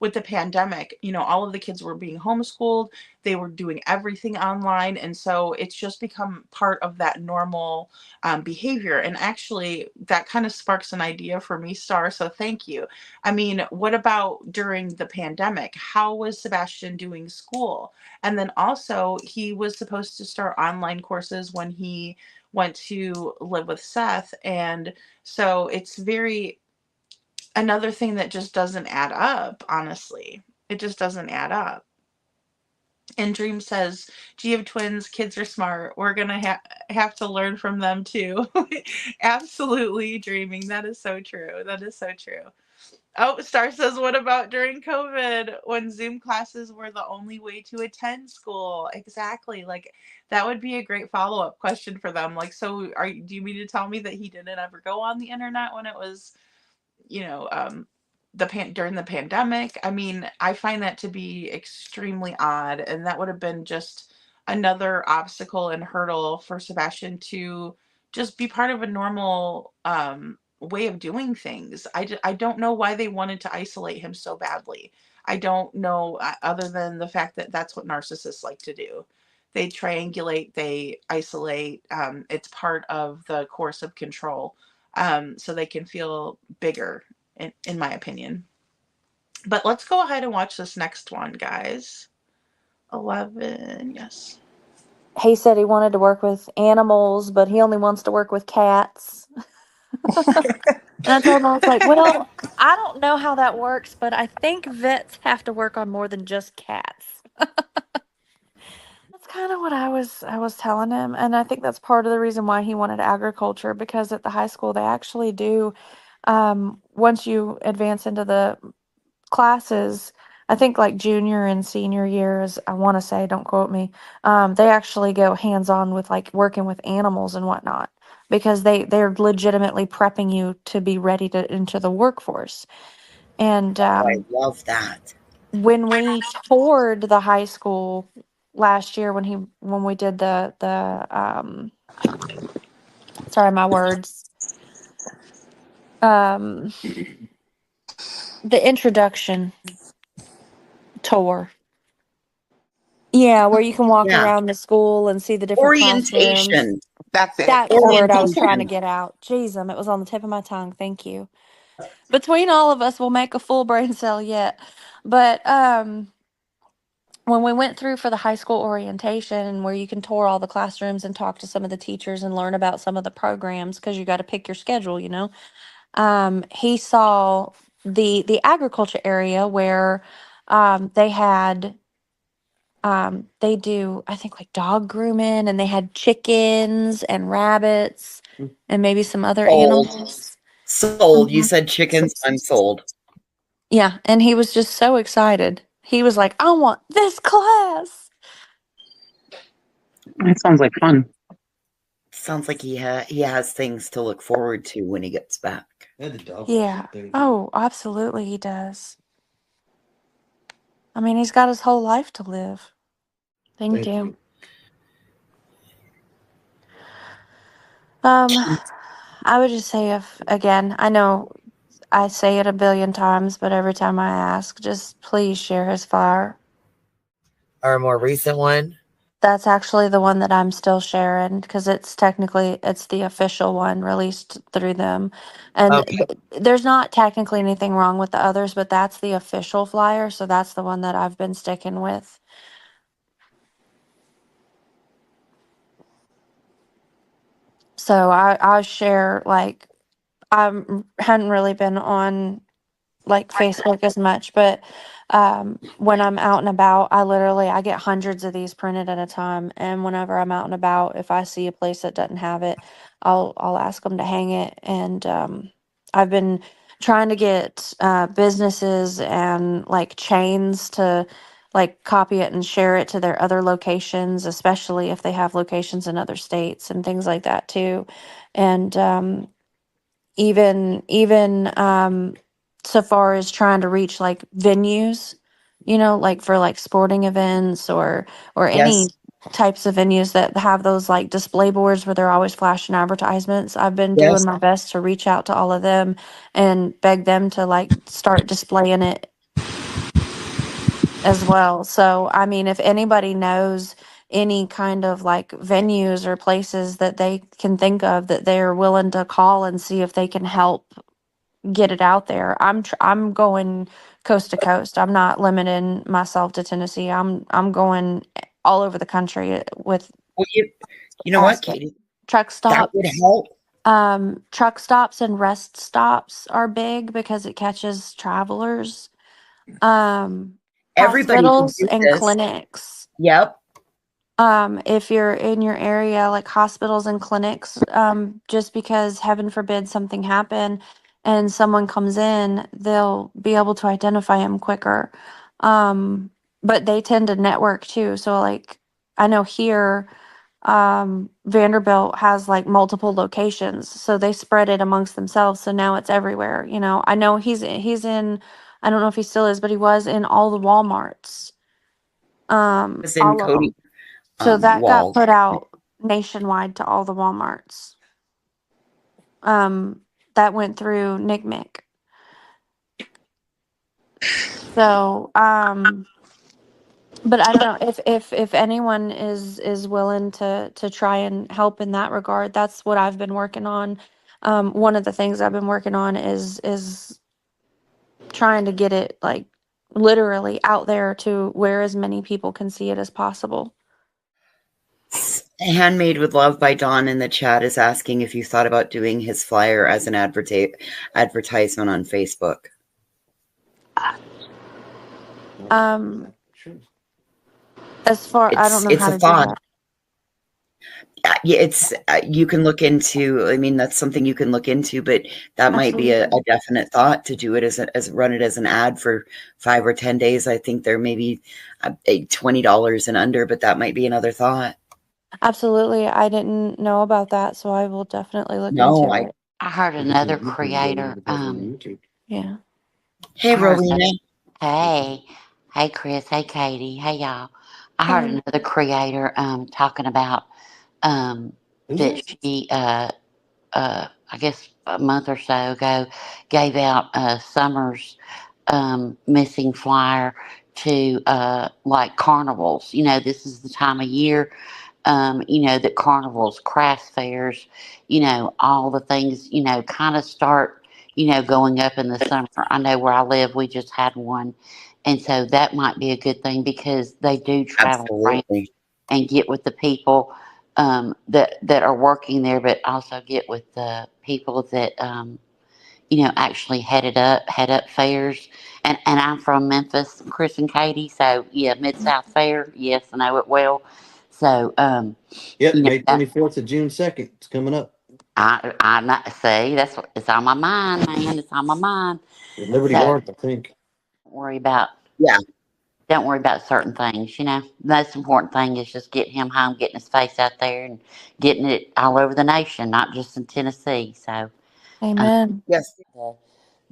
with the pandemic, you know, all of the kids were being homeschooled, they were doing everything online. And so it's just become part of that normal behavior. And actually, that kind of sparks an idea for me, Star. So thank you. I mean, what about during the pandemic? How was Sebastian doing school? And then also, he was supposed to start online courses when he went to live with Seth. And so it's very, another thing that just doesn't add up, honestly. It just doesn't add up. And Dream says, "G of twins, kids are smart. We're going to have to learn from them too." Absolutely, Dreaming. That is so true. That is so true. Oh, Star says, what about during COVID when Zoom classes were the only way to attend school? Exactly. Like, that would be a great follow-up question for them. Like, so do you mean to tell me that he didn't ever go on the internet when it was, you know, during the pandemic? I mean, I find that to be extremely odd, and that would have been just another obstacle and hurdle for Sebastian to just be part of a normal way of doing things. I don't know why they wanted to isolate him so badly. I don't know, other than the fact that that's what narcissists like to do. They triangulate, they isolate. It's part of the course of control, so they can feel bigger, in my opinion. But let's go ahead and watch this next one, guys. 11, yes. He said he wanted to work with animals, but he only wants to work with cats. And I told him, I was like, well, I don't know how that works, but I think vets have to work on more than just cats. That's kind of what I was telling him, and I think that's part of the reason why he wanted agriculture, because at the high school they actually do, once you advance into the classes, I think like junior and senior years, I want to say, don't quote me, they actually go hands-on with like working with animals and whatnot, because they're legitimately prepping you to be ready to into the workforce. And I love that. when we toured the high school last year, when we did the sorry, my words, um the introduction tour. Yeah, where you can walk Yeah. around the school and see the different classrooms. Orientation. That's it. That's the word I was trying to Orientation. get out. Jeez, it was on the tip of my tongue. Thank you. Between all of us, we'll make a full brain cell yet. But when we went through for the high school orientation, where you can tour all the classrooms and talk to some of the teachers and learn about some of the programs, because you got to pick your schedule, you know. He saw the agriculture area where they had they do, I think, like dog grooming, and they had chickens and rabbits and maybe some other Sold. animals. Sold. You said chickens. I'm sold. Yeah, and he was just so excited. He was like, I want this class. That sounds like fun. Sounds like he has things to look forward to when he gets back. Yeah. Oh, absolutely he does. I mean, he's got his whole life to live. Thank you. I would just say, if again, I know I say it a billion times, but every time I ask, just please share his flyer. Our more recent one. That's actually the one that I'm still sharing, because it's the official one released through them. And Okay. there's not technically anything wrong with the others, but that's the official flyer, so that's the one that I've been sticking with. So I share, like, I hadn't really been on like Facebook as much, but when I'm out and about, I get hundreds of these printed at a time. And whenever I'm out and about, if I see a place that doesn't have it, I'll ask them to hang it. And I've been trying to get businesses and like chains to like copy it and share it to their other locations, especially if they have locations in other states and things like that too. And even so far as trying to reach like venues, like for like sporting events or Yes. any types of venues that have those like display boards where they're always flashing advertisements. I've been doing Yes. my best to reach out to all of them and beg them to like start displaying it as well. So, I mean, if anybody knows any kind of like venues or places that they can think of that they're willing to call and see if they can help get it out there. I'm going coast to coast. I'm not limiting myself to Tennessee. I'm going all over the country with Well, you know what, Katie? truck That would stops. help. Truck stops and rest stops are big because it catches travelers. Everybody can Hospitals do and this. clinics. Yep. If you're in your area, like hospitals and clinics, just because heaven forbid something happen and someone comes in, they'll be able to identify them quicker. But they tend to network too. So like I know here, Vanderbilt has like multiple locations, so they spread it amongst themselves. So now it's everywhere. I know he's in, I don't know if he still is, but he was in all the Walmarts. It's in All of them. Cody So that got Wall. put out nationwide to all the Walmarts. That went through NCMEC. So, but I don't know if anyone is willing to try and help in that regard. That's what I've been working on. One of the things I've been working on is trying to get it like literally out there to where as many people can see it as possible. Handmade with Love by Dawn in the chat is asking if you thought about doing his flyer as an advertisement on Facebook. As far, I don't know It's how a to do thought. that. Yeah, it's you can look into. I mean, that's something you can look into, but that might be a Absolutely. definite thought to do it as run it as an ad for 5 or 10 days. I think there may be $20 and under, but that might be another thought. Absolutely. I didn't know about that, so I will definitely look No, into it. I heard another creator. Yeah. Hey, I heard Rowena. hey Chris, hey Katie, hey y'all. I heard Hey. another creator talking about that she I guess a month or so ago gave out Summer's missing flyer to like carnivals. This is the time of year that carnivals, craft fairs, all the things, kind of start, going up in the summer. I know where I live, we just had one. And so that might be a good thing because they do travel around Absolutely. and get with the people that are working there, but also get with the people that, actually head up fairs. And I'm from Memphis, Chris and Katie. So yeah, Mid-South Fair. Yes, I know it well. So, Yep, you know, May 24th to June 2nd. It's coming up. I'm not say that's what it's on my mind, man. It's on my mind. At Liberty So Park, I think. don't worry about Yeah. don't worry about certain things. The most important thing is just getting him home, getting his face out there, and getting it all over the nation, not just in Tennessee. So, Amen. Yes.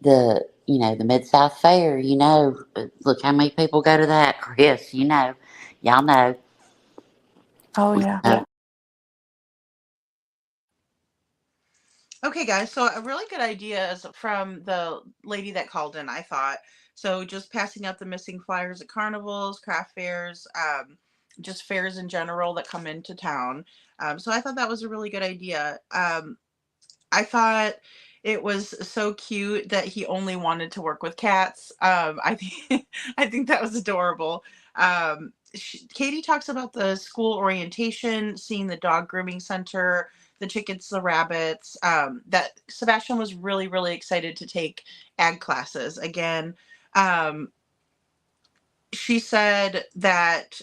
the Mid South Fair. Look how many people go to that, Chris. Y'all know. Oh yeah. Okay, guys. So a really good idea is from the lady that called in, I thought. So just passing out the missing flyers at carnivals, craft fairs, just fairs in general that come into town. So I thought that was a really good idea. I thought it was so cute that he only wanted to work with cats. I think I think that was adorable. Katie talks about the school orientation, seeing the dog grooming center, the chickens, the rabbits, that Sebastian was really, really excited to take ag classes again. She said that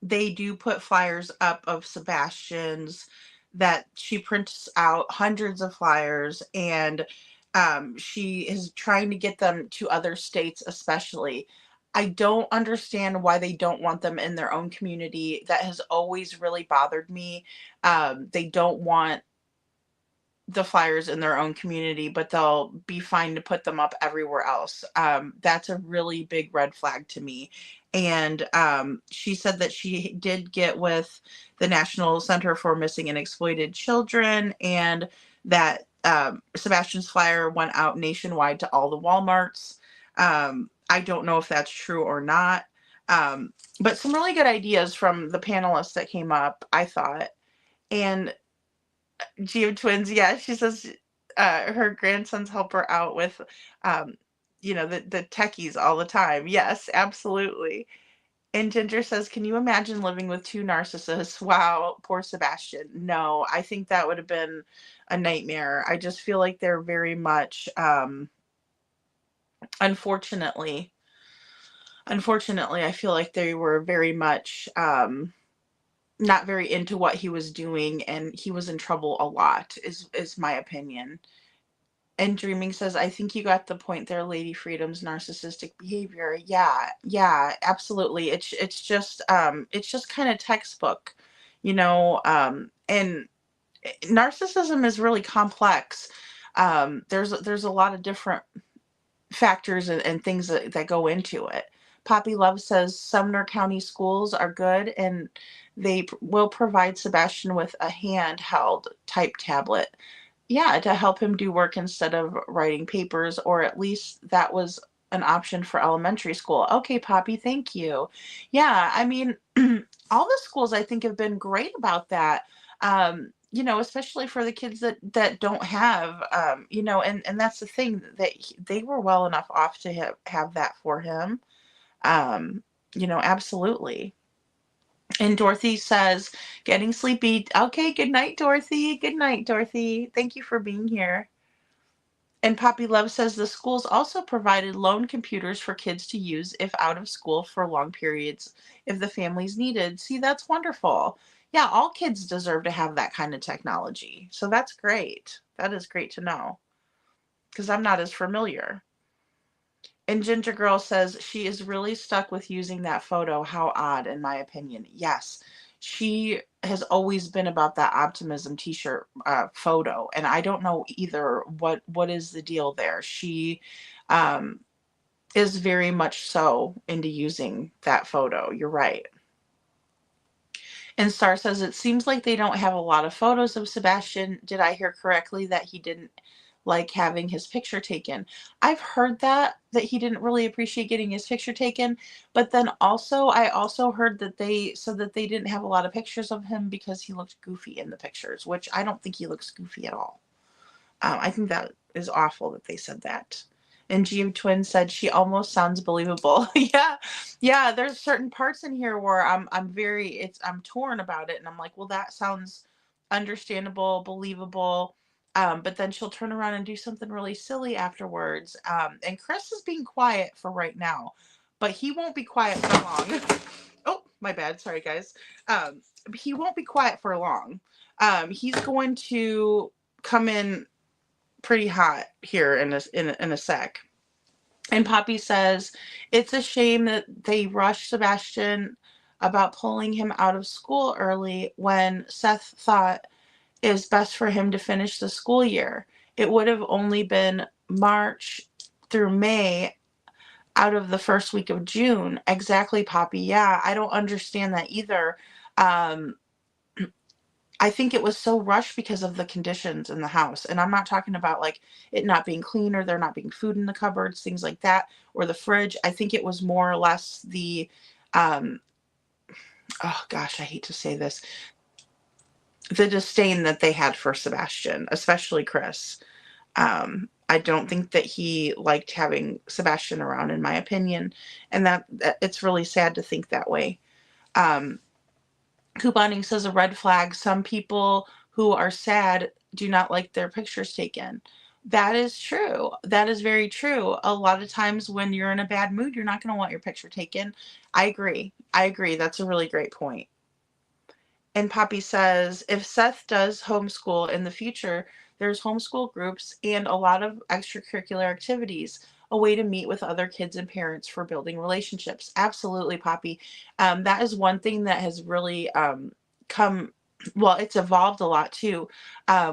they do put flyers up of Sebastian's, that she prints out hundreds of flyers, and she is trying to get them to other states, especially. I don't understand why they don't want them in their own community. That has always really bothered me. They don't want the flyers in their own community, but they'll be fine to put them up everywhere else. That's a really big red flag to me. And she said that she did get with the National Center for Missing and Exploited Children, and that Sebastian's flyer went out nationwide to all the Walmarts. I don't know if that's true or not. But some really good ideas from the panelists that came up, I thought. And Geo Twins, yeah, she says her grandsons help her out with, the techies all the time. Yes, absolutely. And Ginger says, can you imagine living with two narcissists? Wow, poor Sebastian. No, I think that would have been a nightmare. I just feel like they're very much, unfortunately, I feel like they were very much, not very into what he was doing, and he was in trouble a lot, is my opinion. And Dreaming says, I think you got the point there, Lady Freedom's narcissistic behavior. Yeah, absolutely. It's just kind of textbook, and narcissism is really complex. There's a lot of different factors and things that go into it. Poppy Love says Sumner County schools are good, and they will provide Sebastian with a handheld type tablet. Yeah, to help him do work instead of writing papers, or at least that was an option for elementary school. Okay, Poppy, thank you. Yeah, I mean, all the schools I think have been great about that. Especially for the kids that don't have, and that's the thing, that they were well enough off to have that for him. Absolutely. And Dorothy says, getting sleepy. Okay, good night, Dorothy. Good night, Dorothy. Thank you for being here. And Poppy Love says the schools also provided loan computers for kids to use if out of school for long periods, if the families needed. See, that's wonderful. Yeah, all kids deserve to have that kind of technology. So that's great. That is great to know, because I'm not as familiar. And Ginger Girl says she is really stuck with using that photo. How odd, in my opinion. Yes, she has always been about that optimism t-shirt photo, and I don't know either what is the deal there. She is very much so into using that photo. You're right. And Star says, it seems like they don't have a lot of photos of Sebastian. Did I hear correctly that he didn't like having his picture taken? I've heard that he didn't really appreciate getting his picture taken, but then I also heard that they said that they didn't have a lot of pictures of him because he looked goofy in the pictures, which I don't think he looks goofy at all. I think that is awful that they said that. And Geo Twin said she almost sounds believable. Yeah. There's certain parts in here where I'm torn about it, and I'm like, well, that sounds understandable, believable. But then she'll turn around and do something really silly afterwards. And Chris is being quiet for right now, but he won't be quiet for long. Oh, my bad. Sorry, guys. He won't be quiet for long. He's going to come in pretty hot here in a sec. And Poppy says, it's a shame that they rushed Sebastian about pulling him out of school early when Seth thought it was best for him to finish the school year. It would have only been March through May out of the first week of June. Exactly, Poppy. Yeah, I don't understand that either. I think it was so rushed because of the conditions in the house. And I'm not talking about like it not being clean, or there not being food in the cupboards, things like that, or the fridge. I think it was more or less the, oh gosh, I hate to say this, the disdain that they had for Sebastian, especially Chris. I don't think that he liked having Sebastian around, in my opinion. And that it's really sad to think that way. Couponing says a red flag. Some people who are sad do not like their pictures taken. That is true. That is very true. A lot of times when you're in a bad mood, you're not going to want your picture taken. I agree. I agree. That's a really great point. And Poppy says, if Seth does homeschool in the future, there's homeschool groups and a lot of extracurricular activities, a way to meet with other kids and parents for building relationships. Absolutely, Poppy. That is one thing that has really come, well, it's evolved a lot too.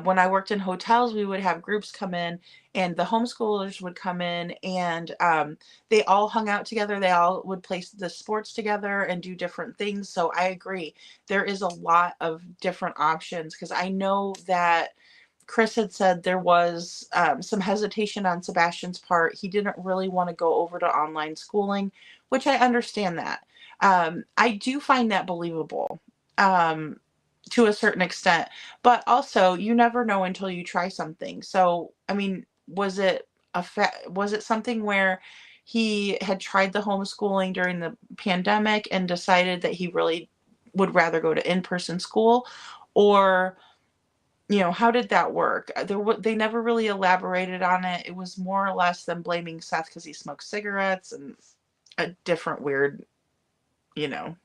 When I worked in hotels, we would have groups come in and the homeschoolers would come in and they all hung out together. They all would play the sports together and do different things. So I agree. There is a lot of different options because I know that Chris had said there was some hesitation on Sebastian's part. He didn't really want to go over to online schooling, which I understand that. I do find that believable to a certain extent, but also you never know until you try something. So, I mean, was it something where he had tried the homeschooling during the pandemic and decided that he really would rather go to in-person school, or how did that work? They never really elaborated on it. It was more or less them blaming Seth because he smoked cigarettes and a different weird, you know,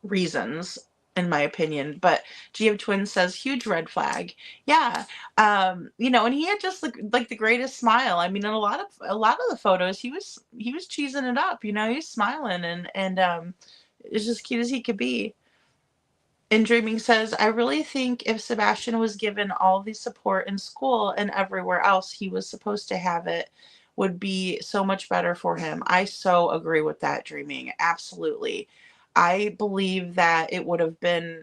reasons, in my opinion. But G of Twins says huge red flag. Yeah. And he had just like the greatest smile. I mean, in a lot of the photos, he was cheesing it up. He was smiling and it's just cute as he could be. And Dreaming says, I really think if Sebastian was given all the support in school and everywhere else he was supposed to have, it would be so much better for him. I so agree with that, Dreaming. Absolutely. I believe that it would have been,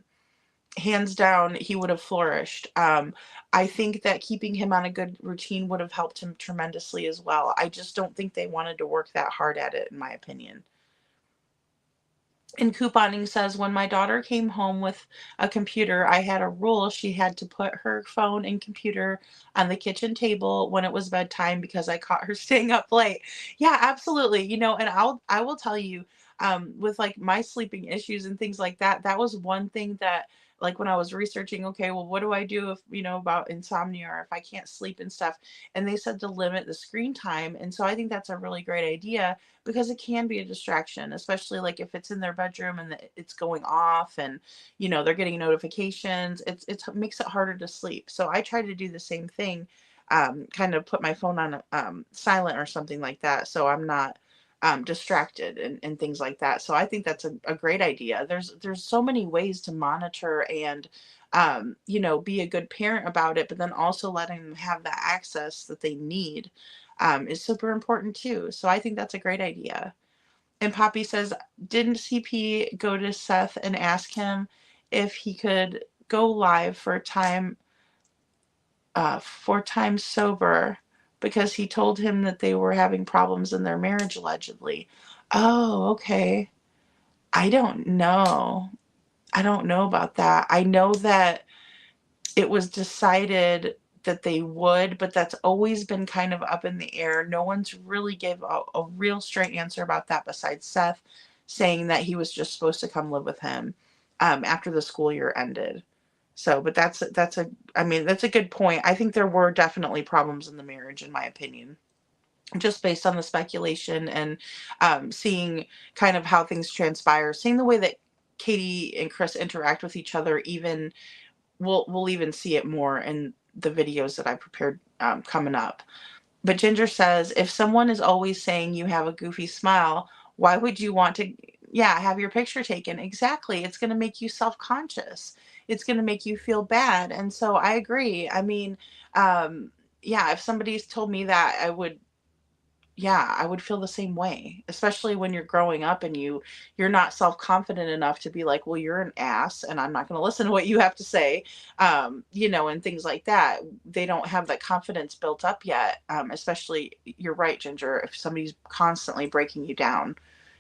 hands down, he would have flourished. I think that keeping him on a good routine would have helped him tremendously as well. I just don't think they wanted to work that hard at it, in my opinion. And Couponing says, when my daughter came home with a computer, I had a rule she had to put her phone and computer on the kitchen table when it was bedtime because I caught her staying up late. Yeah, absolutely. And I will tell you, with like my sleeping issues and things like that, that was one thing that, like, when I was researching, okay, well, what do I do if, about insomnia or if I can't sleep and stuff? And they said to limit the screen time. And so I think that's a really great idea because it can be a distraction, especially like if it's in their bedroom and it's going off and, they're getting notifications. It makes it harder to sleep. So I try to do the same thing, kind of put my phone on silent or something like that. So I'm not distracted and things like that. So I think that's a great idea. There's so many ways to monitor and, be a good parent about it, but then also letting them have the access that they need is super important too. So I think that's a great idea. And Poppy says, didn't CP go to Seth and ask him if he could go live for time 4 times sober because he told him that they were having problems in their marriage allegedly? Oh, okay. I don't know. I don't know about that. I know that it was decided that they would, but that's always been kind of up in the air. No one's really gave a real straight answer about that besides Seth saying that he was just supposed to come live with him after the school year ended. So, but that's a good point. I think there were definitely problems in the marriage, in my opinion, just based on the speculation and seeing kind of how things transpire, seeing the way that Katie and Chris interact with each other. Even we'll even see it more in the videos that I prepared coming up. But Ginger says, if someone is always saying you have a goofy smile, why would you want to, have your picture taken? Exactly. It's going to make you self-conscious. It's going to make you feel bad. And so I agree. I mean, if somebody's told me that, I would feel the same way, especially when you're growing up and you're not self-confident enough to be like, well, you're an ass and I'm not going to listen to what you have to say, and things like that. They don't have that confidence built up yet, especially, you're right, Ginger, if somebody's constantly breaking you down.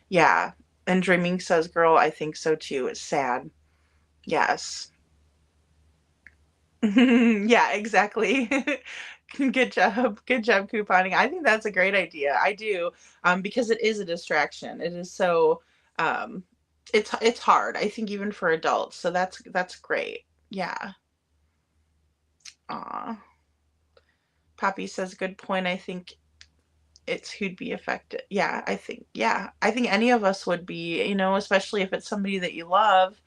Yeah. And Dreaming says, girl, I think so too. It's sad. Yes. Yeah, exactly. Good job. Good job couponing. I think that's a great idea. I do. Because it is a distraction. It is so it's hard, I think, even for adults. So that's great. Yeah. Aw. Poppy says, good point. I think it's who'd be affected. Yeah, I think any of us would be, especially if it's somebody that you love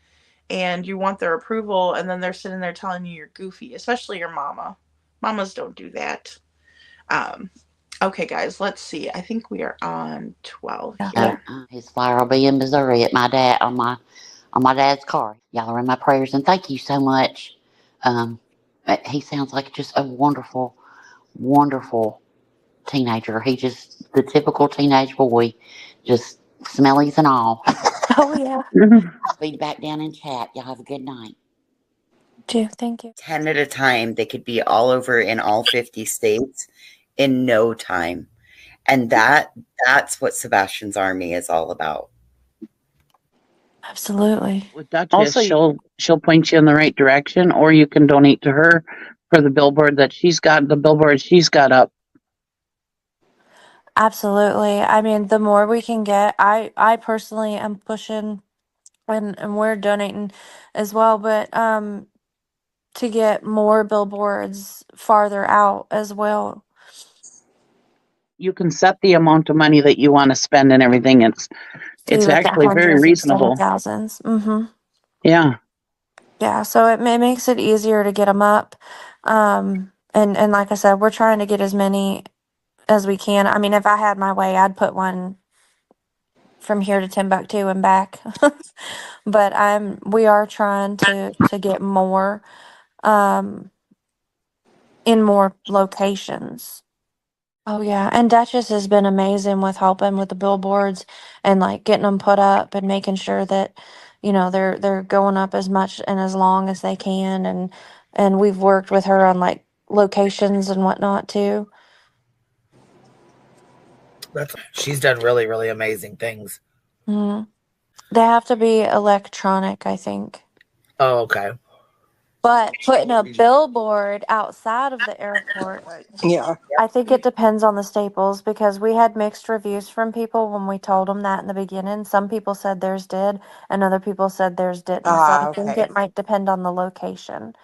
and you want their approval, and then they're sitting there telling you you're goofy, especially your mama. Mamas don't do that. Um, okay, guys, let's see. I think we are on 12 here. His flyer will be in Missouri at my dad on my dad's car. Y'all are in my prayers, and thank you so much. He sounds like just a wonderful, wonderful teenager. He just the typical teenage boy, just smellies and all. Oh yeah. I'll be back down in chat. Y'all have a good night. Thank you. 10 at a time. They could be all over in all 50 states in no time. And that's what Sebastian's army is all about. Absolutely. With Duchess, she'll point you in the right direction, or you can donate to her for the billboard she's got up. Absolutely. I mean, the more we can get, I personally am pushing, and we're donating as well, but to get more billboards farther out as well. You can set the amount of money that you want to spend and everything. It's like actually very reasonable. Thousands. Mm-hmm. Yeah. Yeah. So it makes it easier to get them up. And like I said, we're trying to get as many as we can. I mean, if I had my way, I'd put one from here to Timbuktu and back. But we are trying to get more in more locations. Oh yeah, and Duchess has been amazing with helping with the billboards and like getting them put up and making sure that they're going up as much and as long as they can, and we've worked with her on like locations and whatnot too. She's done really, really amazing things. Mm. They have to be electronic, I think. Oh, okay. But putting a billboard outside of the airport, Yeah. I think it depends on the staples, because we had mixed reviews from people when we told them that in the beginning. Some people said theirs did, and other people said theirs didn't. So I think Okay. it might depend on the location.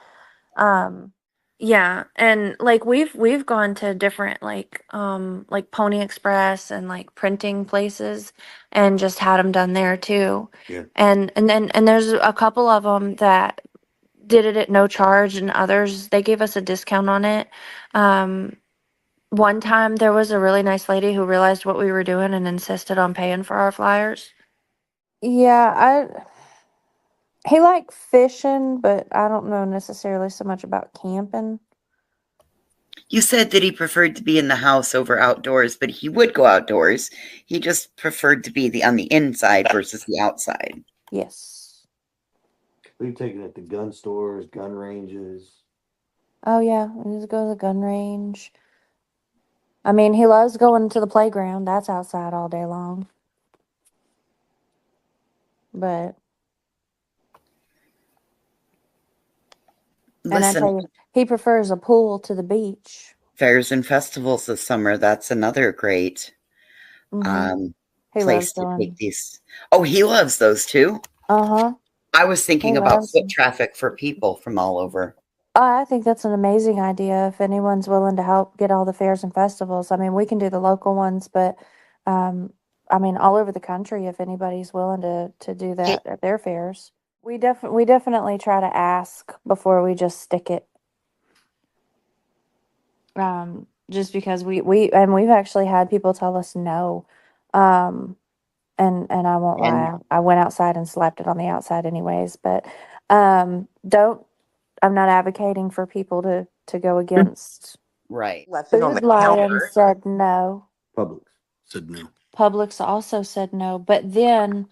Yeah, and like we've gone to different like Pony Express and like printing places and just had them done there too. Yeah. And there's a couple of them that did it at no charge, and others they gave us a discount on it. One time there was a really nice lady who realized what we were doing and insisted on paying for our flyers. Yeah, he liked fishing, but I don't know necessarily so much about camping. You said that he preferred to be in the house over outdoors, but he would go outdoors. He just preferred to be on the inside versus the outside. Yes. We've taken it to gun stores, gun ranges. Oh yeah, he just goes to the gun range. I mean, he loves going to the playground. That's outside all day long. But and I tell Listen, you, he prefers a pool to the beach. fairs and festivals this summer, that's another great He place loves to take going. these. Oh, he loves those too? Uh-huh. I was thinking He about loves foot them. traffic for people from all over. I think that's an amazing idea if anyone's willing to help get all the fairs and festivals. I mean, we can do the local ones, but I mean, all over the country, if anybody's willing to do that at their fairs. We definitely try to ask before we just stick it. Just because we've actually had people tell us no. And I won't lie, I went outside and slapped it on the outside anyways, but I'm not advocating for people to go against. Right. Left it on the Food Lion counter. said no. Publix said no. Publix also said no, but then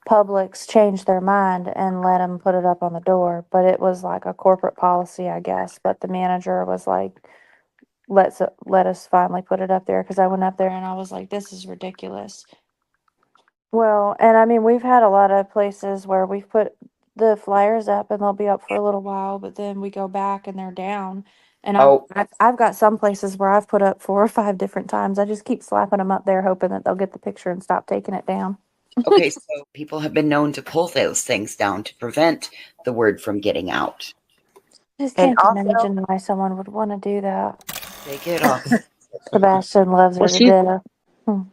Publix changed their mind and let them put it up on the door. But it was like a corporate policy, I guess. But the manager was like, let us finally put it up there, because I went up there and I was like, this is ridiculous. Well, and I mean, we've had a lot of places where we've put the flyers up and they'll be up for a little while, but then we go back and they're down. And I've got some places where I've put up 4 or 5 different times. I just keep slapping them up there, hoping that they'll get the picture and stop taking it down. Okay, so people have been known to pull those things down to prevent the word from getting out. Just And can't also, imagine why someone would want to do that. take it off. Sebastian loves her to death.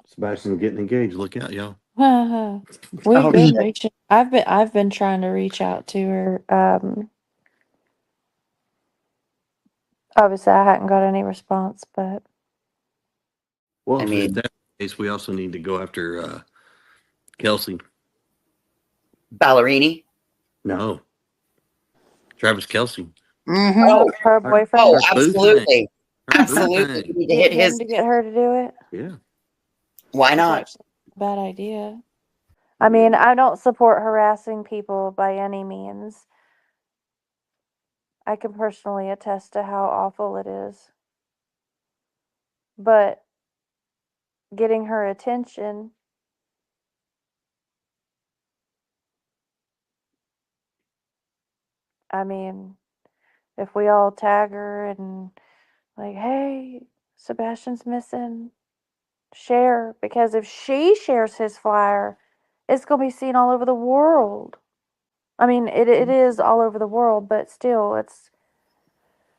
Sebastian's getting engaged. Look out, y'all. We've Oh, been shit. reaching. I've been trying to reach out to her. Obviously, I hadn't got any response, but Well, I if mean, that's the case, we also need to go after Kelsey. Ballerini? No. Travis Kelsey. Mm-hmm. Oh, her boyfriend. oh, absolutely. Absolutely. thing. You need to Get hit him his. to get her to do it. Yeah. Why That's not? actually a bad idea. I mean, I don't support harassing people by any means. I can personally attest to how awful it is. But getting her attention, I mean, if we all tag her and like, hey, Sebastian's missing, share. Because if she shares his flyer, it's going to be seen all over the world. I mean, it is all over the world, but still, it's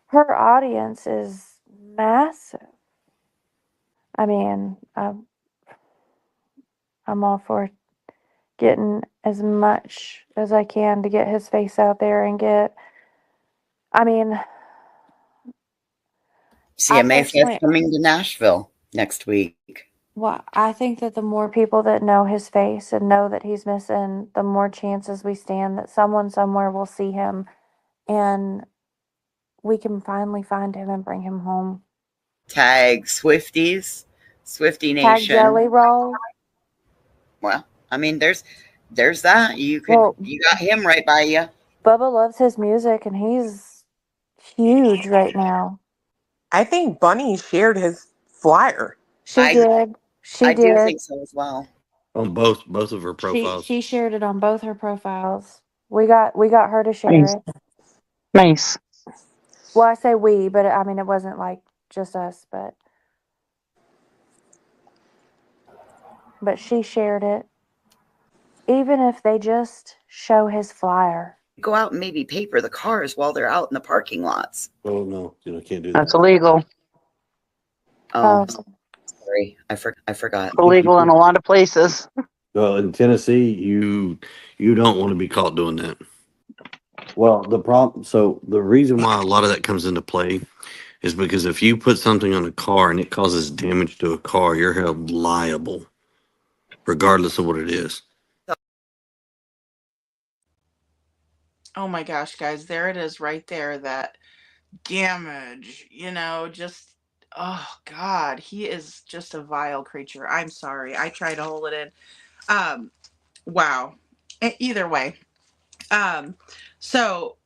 her audience is massive. I mean, I'm all for getting as much as I can to get his face out there and get. I mean, CMA Fest coming to Nashville next week. Well, I think that the more people that know his face and know that he's missing, the more chances we stand that someone somewhere will see him and we can finally find him and bring him home. Tag Swifties, Swifty Tag Nation. Jelly Roll. Well, I mean, there's that. You got him right by you. Bubba loves his music and he's huge right now. I think Bunny shared his flyer. She did. I do think so as well. On both of her profiles. She shared it on both her profiles. We got her to share it. Nice. Well, I say we, but I mean it wasn't like just us, but she shared it. Even if they just show his flyer. Go out and maybe paper the cars while they're out in the parking lots. Oh no, you can't do that. That's illegal. Oh, sorry, I forgot. Illegal in a lot of places. Well, in Tennessee, you don't want to be caught doing that. Well, the reason why a lot of that comes into play is because if you put something on a car and it causes damage to a car, you're held liable, regardless of what it is. Oh my gosh, guys, there it is right there. That damage, just, oh God, he is just a vile creature. I'm sorry. I try to hold it in. Wow. Either way. So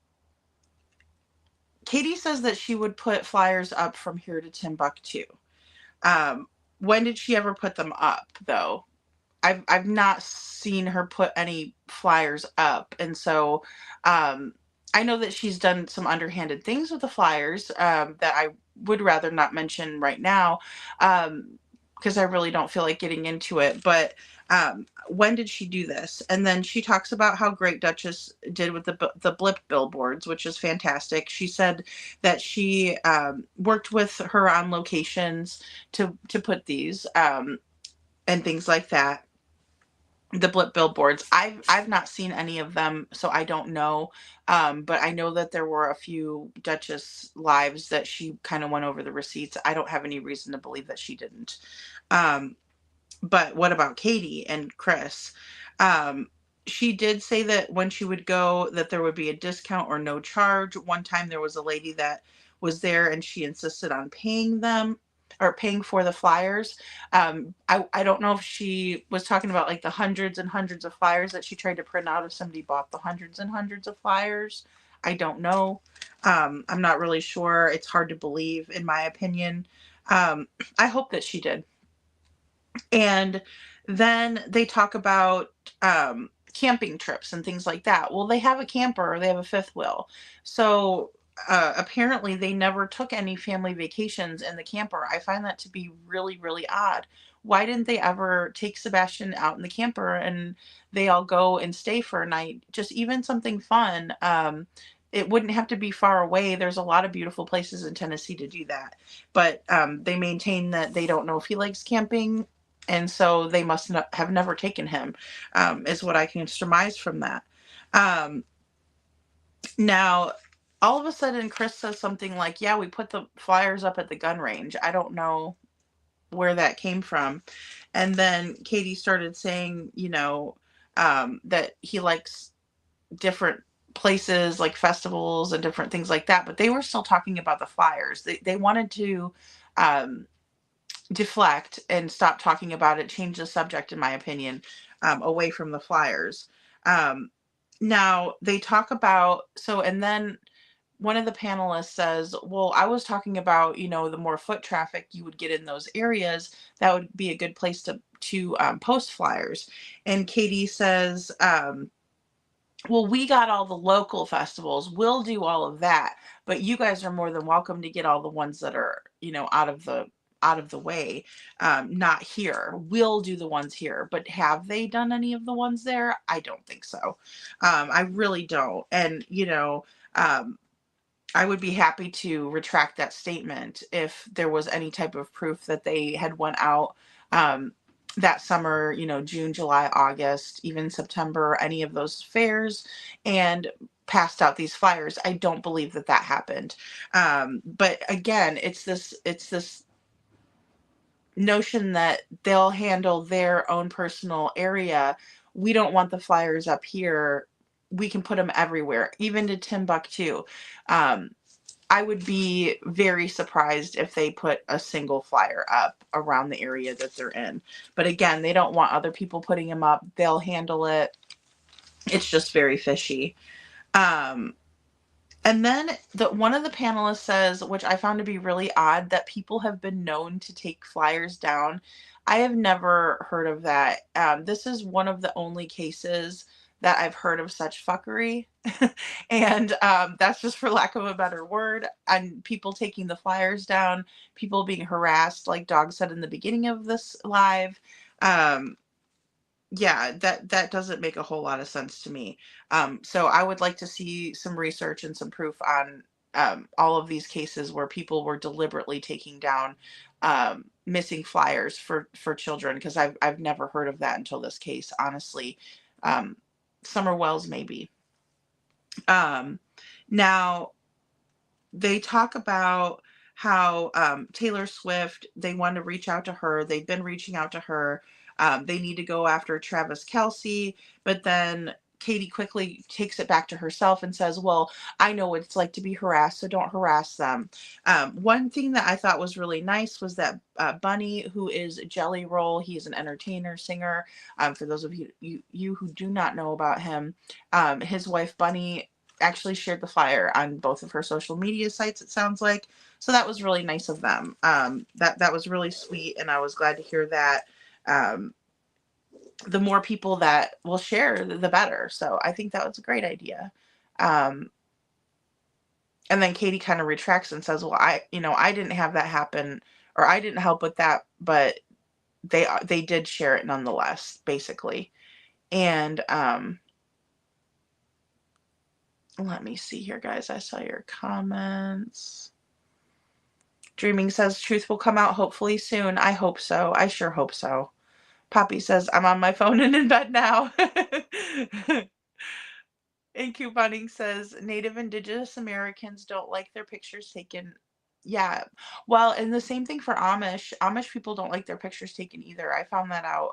Katie says that she would put flyers up from here to Timbuktu. When did she ever put them up though? I've not seen her put any flyers up, and so I know that she's done some underhanded things with the flyers that I would rather not mention right now because I really don't feel like getting into it. But when did she do this? And then she talks about how great Duchess did with the blip billboards, which is fantastic. She said that she worked with her on locations to put these and things like that. The blip billboards, I've not seen any of them, so I don't know, but I know that there were a few Duchess lives that she kind of went over the receipts. I don't have any reason to believe that she didn't. But what about Katie and Chris? She did say that when she would go that there would be a discount or no charge. One time there was a lady that was there and she insisted on paying them or paying for the flyers. I don't know if she was talking about like the hundreds and hundreds of flyers that she tried to print out if somebody bought the hundreds and hundreds of flyers. I don't know. I'm not really sure. It's hard to believe, in my opinion. I hope that she did. And then they talk about camping trips and things like that. Well, they have a camper or they have a fifth wheel. So apparently they never took any family vacations in the camper. I find that to be really, really odd. Why didn't they ever take Sebastian out in the camper and they all go and stay for a night? Just even something fun. It wouldn't have to be far away. There's a lot of beautiful places in Tennessee to do that. But they maintain that they don't know if he likes camping, and so they must not have never taken him, is what I can surmise from that. Now, all of a sudden, Chris says something like, yeah, we put the flyers up at the gun range. I don't know where that came from. And then Katie started saying, that he likes different places like festivals and different things like that. But they were still talking about the flyers. They wanted to deflect and stop talking about it, change the subject, in my opinion, away from the flyers. Now they talk about, and then one of the panelists says, well, I was talking about, the more foot traffic you would get in those areas, that would be a good place to post flyers. And Katie says, well, we got all the local festivals. We'll do all of that, but you guys are more than welcome to get all the ones that are, out of the way, not here. We'll do the ones here. But have they done any of the ones there? I don't think so. I really don't. And I would be happy to retract that statement if there was any type of proof that they had went out that summer, June, July, August, even September, any of those fairs, and passed out these flyers. I don't believe that happened. But again, it's this notion that they'll handle their own personal area. We don't want the flyers up here. We can put them everywhere, even to Timbuktu. I would be very surprised if they put a single flyer up around the area that they're in. But again, they don't want other people putting them up. They'll handle it. It's just very fishy. And then one of the panelists says, which I found to be really odd, that people have been known to take flyers down. I have never heard of that. This is one of the only cases that I've heard of such fuckery. And that's just for lack of a better word. And people taking the flyers down, people being harassed, like Dog said in the beginning of this live. Yeah, that doesn't make a whole lot of sense to me. So I would like to see some research and some proof on all of these cases where people were deliberately taking down missing flyers for children, because I've never heard of that until this case, honestly. Summer Wells, maybe. Now, they talk about how Taylor Swift, they want to reach out to her. They've been reaching out to her. They need to go after Travis Kelce, but then Katie quickly takes it back to herself and says, well, I know what it's like to be harassed, so don't harass them. One thing that I thought was really nice was that Bunny, who is Jelly Roll, he is an entertainer, singer. For those of you who do not know about him, his wife Bunny actually shared the flyer on both of her social media sites, it sounds like. So that was really nice of them. That was really sweet, and I was glad to hear that. The more people that will share, the better. So I think that was a great idea. And then Katie kind of retracts and says, well, I didn't have that happen, or I didn't help with that, but they did share it nonetheless, basically. And let me see here, guys. I saw your comments. Dreaming says truth will come out hopefully soon. I hope so. I sure hope so. Poppy says, I'm on my phone and in bed now. And Couponing says, Native Indigenous Americans don't like their pictures taken. Yeah. Well, and the same thing for Amish. Amish people don't like their pictures taken either. I found that out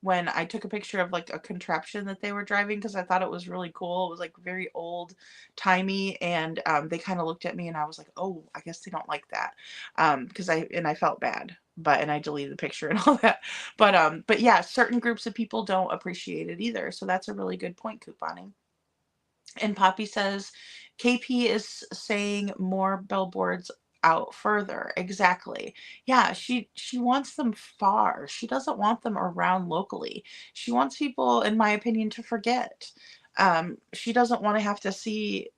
when I took a picture of like a contraption that they were driving, because I thought it was really cool. It was like very old timey, and they kind of looked at me and I was like, oh, I guess they don't like that. Because I felt bad, and I deleted the picture and all that. But yeah, certain groups of people don't appreciate it either. So that's a really good point, Couponing. And Poppy says, KP is saying more billboards out further. Exactly. Yeah, she wants them far. She doesn't want them around locally. She wants people, in my opinion, to forget. She doesn't want to have to see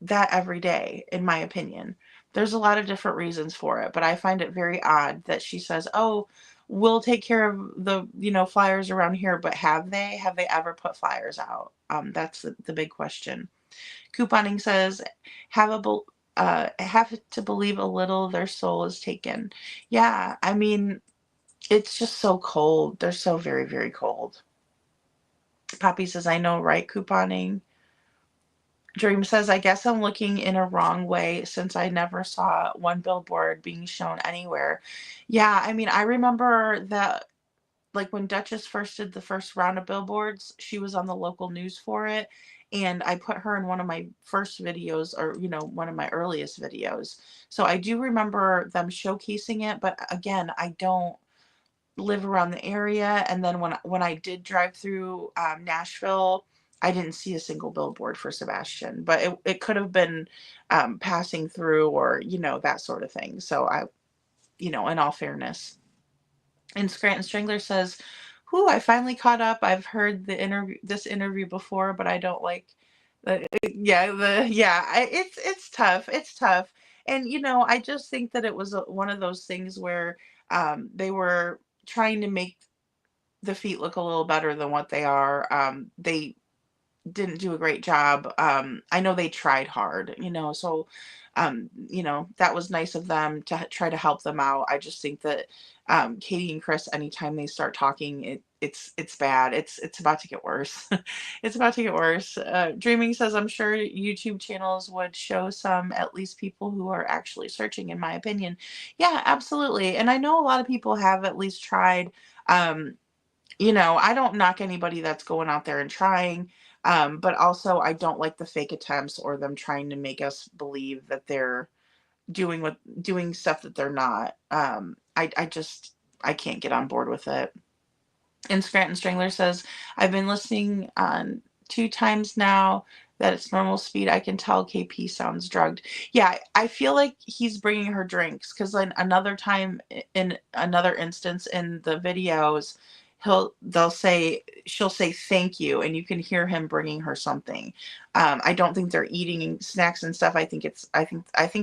that every day, in my opinion. There's a lot of different reasons for it, but I find it very odd that she says, "Oh, we'll take care of the, flyers around here," but have they? Have they ever put flyers out? That's the big question. Couponing says, have to believe a little their soul is taken. Yeah, I mean, it's just so cold. They're so very, very cold. Poppy says, I know, right, couponing? Dream says, I guess I'm looking in a wrong way since I never saw one billboard being shown anywhere. Yeah, I mean, I remember that, like, when Duchess first did the first round of billboards, she was on the local news for it. And I put her in one of my first videos, or, one of my earliest videos. So I do remember them showcasing it. But again, I don't live around the area. And then when I did drive through Nashville, I didn't see a single billboard for Sebastian, but it could have been passing through, or that sort of thing. So in all fairness. And Scranton Strangler says, "Whew, I finally caught up. I've heard this interview before, but I don't like it's tough. It's tough." And I just think that it was one of those things where they were trying to make the feet look a little better than what they are. They didn't do a great job. I know they tried hard, so that was nice of them to try to help them out. I just think that Katie and Chris, anytime they start talking, it's bad. It's about to get worse. It's about to get worse. Dreaming says, I'm sure YouTube channels would show some, at least people who are actually searching, in my opinion. Yeah, absolutely. And I know a lot of people have at least tried. I don't knock anybody that's going out there and trying. But also I don't like the fake attempts, or them trying to make us believe that they're doing stuff that they're not. I can't get on board with it. And Scranton Strangler says, I've been listening on 2 times now that it's normal speed. I can tell KP sounds drugged. Yeah, I feel like he's bringing her drinks, because like another time, in another instance in the videos, she'll say thank you, and you can hear him bringing her something. I don't think they're eating snacks and stuff. I think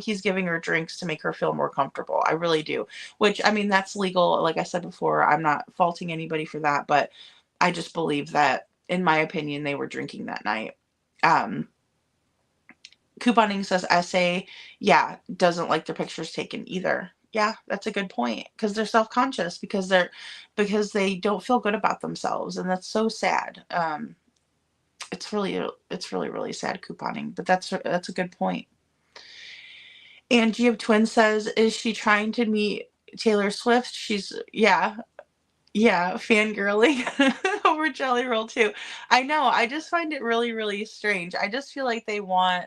he's giving her drinks to make her feel more comfortable. I really do. Which, I mean, that's legal. Like I said before, I'm not faulting anybody for that, but I just believe that, in my opinion, they were drinking that night. Couponing says, essay, yeah, doesn't like their pictures taken either. Yeah, that's a good point, because they're self-conscious, because they don't feel good about themselves, and that's so sad. It's really, really sad, couponing, but that's a good point. And G of Twin says, is she trying to meet Taylor Swift? She's, yeah, fangirling over Jelly Roll too. I know. I just find it really, really strange. I just feel like they want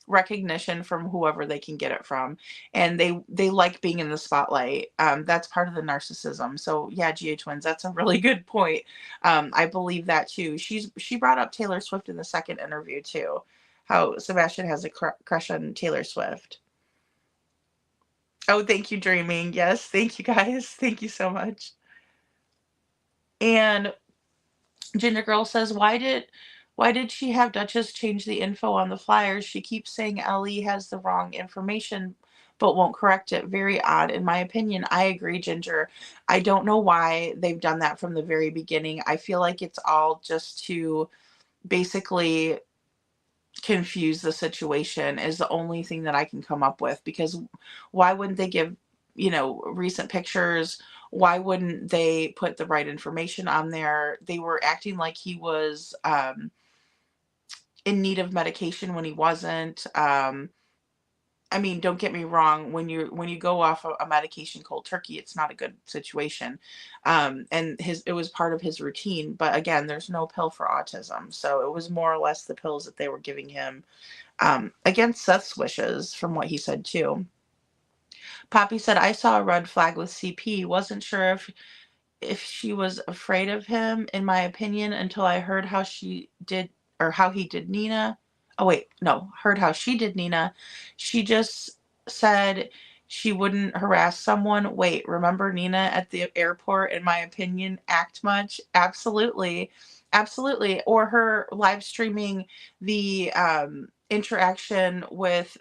recognition from whoever they can get it from, and they like being in the spotlight. That's part of the narcissism. So yeah, GA Twins, that's a really good point. I believe that too. She brought up Taylor Swift in the second interview too, how Sebastian has a crush on Taylor Swift. Oh, thank you, Dreaming. Yes, thank you guys. Thank you so much. And Ginger Girl says, why did she have Duchess change the info on the flyers? She keeps saying Ellie has the wrong information, but won't correct it. Very odd, in my opinion. I agree, Ginger. I don't know why they've done that from the very beginning. I feel like it's all just to basically confuse the situation, is the only thing that I can come up with, because why wouldn't they give recent pictures? Why wouldn't they put the right information on there? They were acting like he was in need of medication when he wasn't. I mean, don't get me wrong, when you go off a medication cold turkey, it's not a good situation. And it was part of his routine, but again, there's no pill for autism, so it was more or less the pills that they were giving him against Seth's wishes, from what he said too. Poppy said, I saw a red flag with CP. Wasn't sure if she was afraid of him, in my opinion, until I heard how he did Nina. Oh, wait, no, heard how she did Nina. She just said she wouldn't harass someone. Wait, remember Nina at the airport, in my opinion, act much? Absolutely. Absolutely. Or her live streaming the interaction with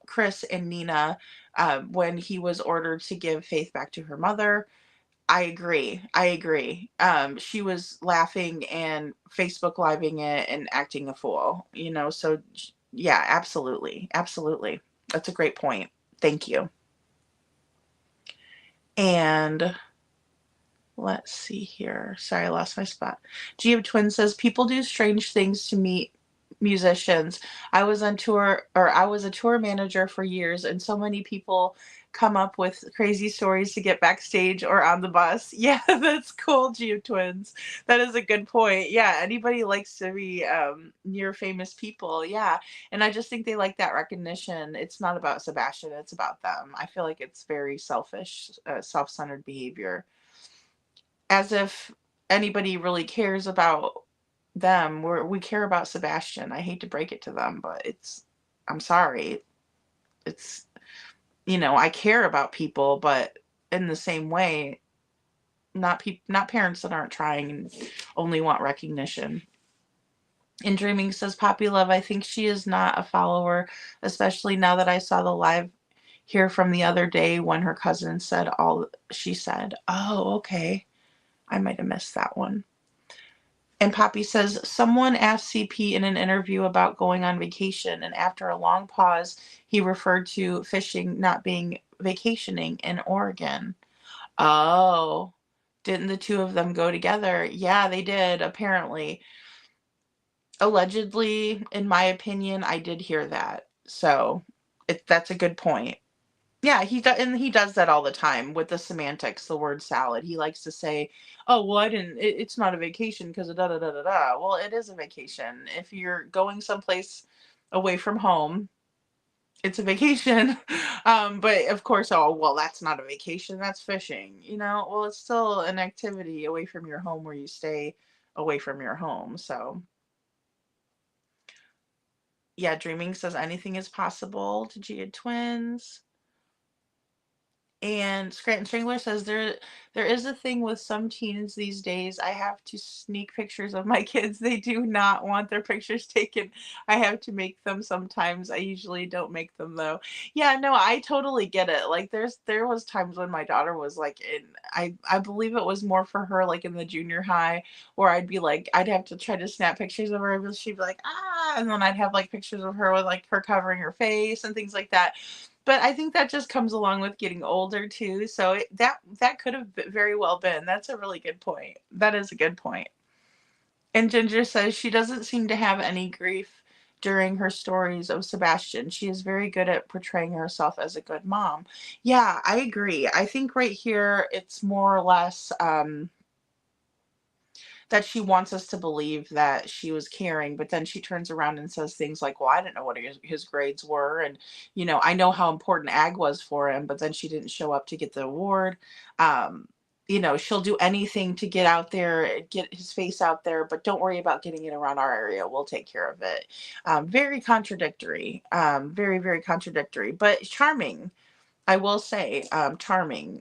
Chris and Nina when he was ordered to give Faith back to her mother. I agree. She was laughing and Facebook living it and acting a fool, so yeah, absolutely. Absolutely. That's a great point. Thank you. And let's see here. Sorry, I lost my spot. Gia Twin says people do strange things to meet musicians. I was a tour manager for years, and so many people come up with crazy stories to get backstage or on the bus. Yeah, that's cool, Gia Twins. That is a good point. Yeah, anybody likes to be near famous people. Yeah, and I just think they like that recognition. It's not about Sebastian, it's about them. I feel like it's very selfish, self-centered behavior. As if anybody really cares about them. We care about Sebastian. I hate to break it to them, but I'm sorry. It's, I care about people, but in the same way, not parents that aren't trying and only want recognition. And Dreaming says, Poppy Love, I think she is not a follower, especially now that I saw the live here from the other day when her cousin said all she said. Oh, okay. I might have missed that one. And Poppy says, someone asked CP in an interview about going on vacation, and after a long pause, he referred to fishing not being vacationing in Oregon. Oh, didn't the two of them go together? Yeah, they did, apparently. Allegedly, in my opinion, I did hear that. So that's a good point. Yeah, he does that all the time with the semantics, the word salad. He likes to say, "Oh, well, it's not a vacation because of da da da da da." Well, it is a vacation. If you're going someplace away from home, it's a vacation. But of course, oh, well, that's not a vacation. That's fishing. Well, it's still an activity away from your home where you stay away from your home. So, yeah, Dreaming says anything is possible to Gia Twins. And Scranton Strangler says there is a thing with some teens these days. I have to sneak pictures of my kids. They do not want their pictures taken. I have to make them sometimes. I usually don't make them though. Yeah, no, I totally get it. Like there was times when my daughter was like I believe it was more for her like in the junior high where I'd have to try to snap pictures of her and she'd be like, ah, and then I'd have like pictures of her with like her covering her face and things like that. But I think that just comes along with getting older too. So that could have very well been. That's a really good point. That is a good point. And Ginger says she doesn't seem to have any grief during her stories of Sebastian. She is very good at portraying herself as a good mom. Yeah, I agree. I think right here it's more or less that she wants us to believe that she was caring, but then she turns around and says things like, well, I didn't know what his grades were. And, I know how important ag was for him, but then she didn't show up to get the award. She'll do anything to get out there, get his face out there, but don't worry about getting it around our area. We'll take care of it. Very contradictory, very, very contradictory, but charming. I will say, charming.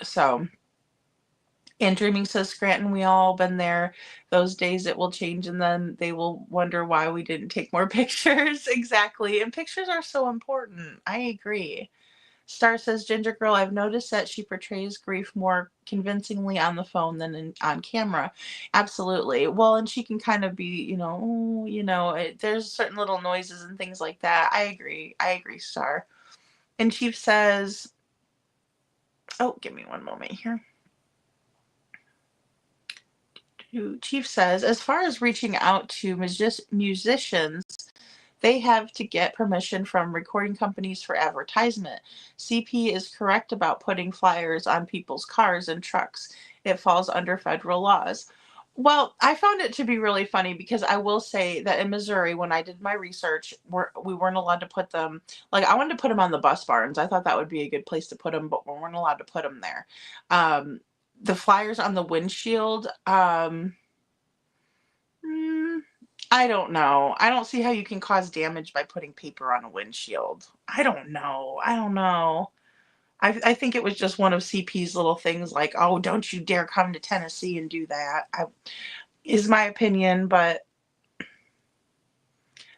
So, and Dreaming says, Scranton, we all been there. Those days it will change and then they will wonder why we didn't take more pictures. Exactly. And pictures are so important. I agree. Star says, Ginger Girl, I've noticed that she portrays grief more convincingly on the phone than on camera. Absolutely. Well, and she can kind of be, there's certain little noises and things like that. I agree, Star. And Chief says, oh, give me one moment here. Chief says, as far as reaching out to musicians, they have to get permission from recording companies for advertisement. CP is correct about putting flyers on people's cars and trucks. It falls under federal laws. Well, I found it to be really funny because I will say that in Missouri, when I did my research, we weren't allowed to put them, like I wanted to put them on the bus barns. I thought that would be a good place to put them, but we weren't allowed to put them there. The flyers on the windshield, I don't know. I don't see how you can cause damage by putting paper on a windshield. I don't know. I think it was just one of CP's little things like, oh, don't you dare come to Tennessee and do that. Is my opinion, but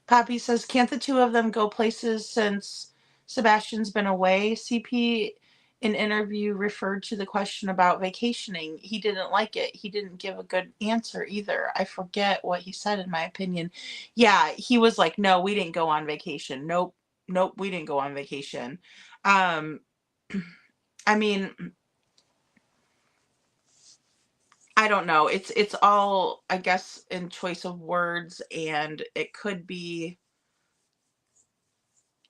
Poppy says, can't the two of them go places since Sebastian's been away? CP in interview referred to the question about vacationing. He didn't like it. He didn't give a good answer either. I forget what he said, in my opinion. Yeah, he was like, no, we didn't go on vacation. Nope, we didn't go on vacation. I mean, I don't know. It's all, I guess, in choice of words, and it could be,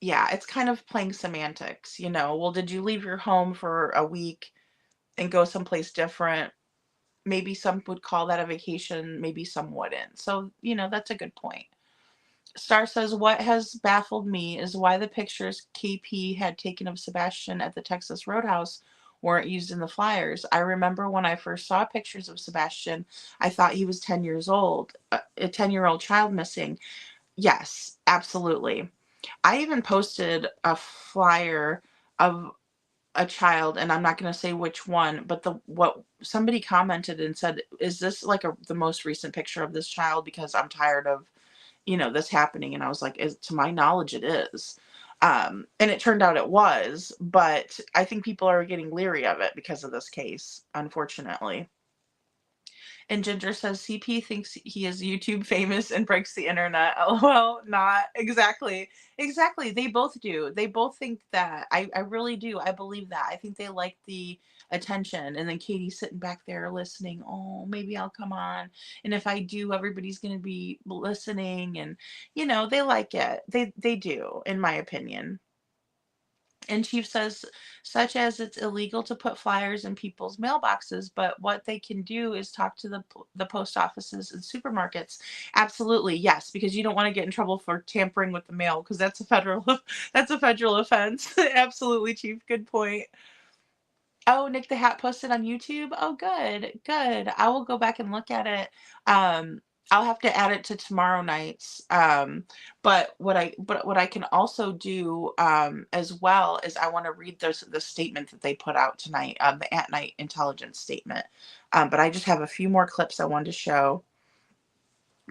yeah, it's kind of playing semantics, Well, did you leave your home for a week and go someplace different? Maybe some would call that a vacation, maybe some wouldn't. So, that's a good point. Star says, what has baffled me is why the pictures KP had taken of Sebastian at the Texas Roadhouse weren't used in the flyers. I remember when I first saw pictures of Sebastian, I thought he was 10 years old, a 10-year-old child missing. Yes, absolutely. I even posted a flyer of a child, and I'm not going to say which one, but what somebody commented and said, is this like the most recent picture of this child? Because I'm tired of, this happening. And I was like, to my knowledge, it is. And it turned out it was, but I think people are getting leery of it because of this case, unfortunately. And Ginger says CP thinks he is YouTube famous and breaks the internet. LOL, not exactly. Exactly. They both do. They both think that. I really do. I believe that. I think they like the attention. And then Katie's sitting back there listening. Oh, maybe I'll come on. And if I do, everybody's going to be listening. And, they like it. They do, in my opinion. And Chief says, such as it's illegal to put flyers in people's mailboxes, but what they can do is talk to the post offices and supermarkets. Absolutely, yes, because you don't want to get in trouble for tampering with the mail, because that's a federal offense. Absolutely, Chief. Good point. Oh, Nick the Hat posted on YouTube. Oh, good, good. I will go back and look at it. I'll have to add it to tomorrow night's. But what I can also do as well is I want to read the statement that they put out tonight, the at night intelligence statement. But I just have a few more clips I wanted to show.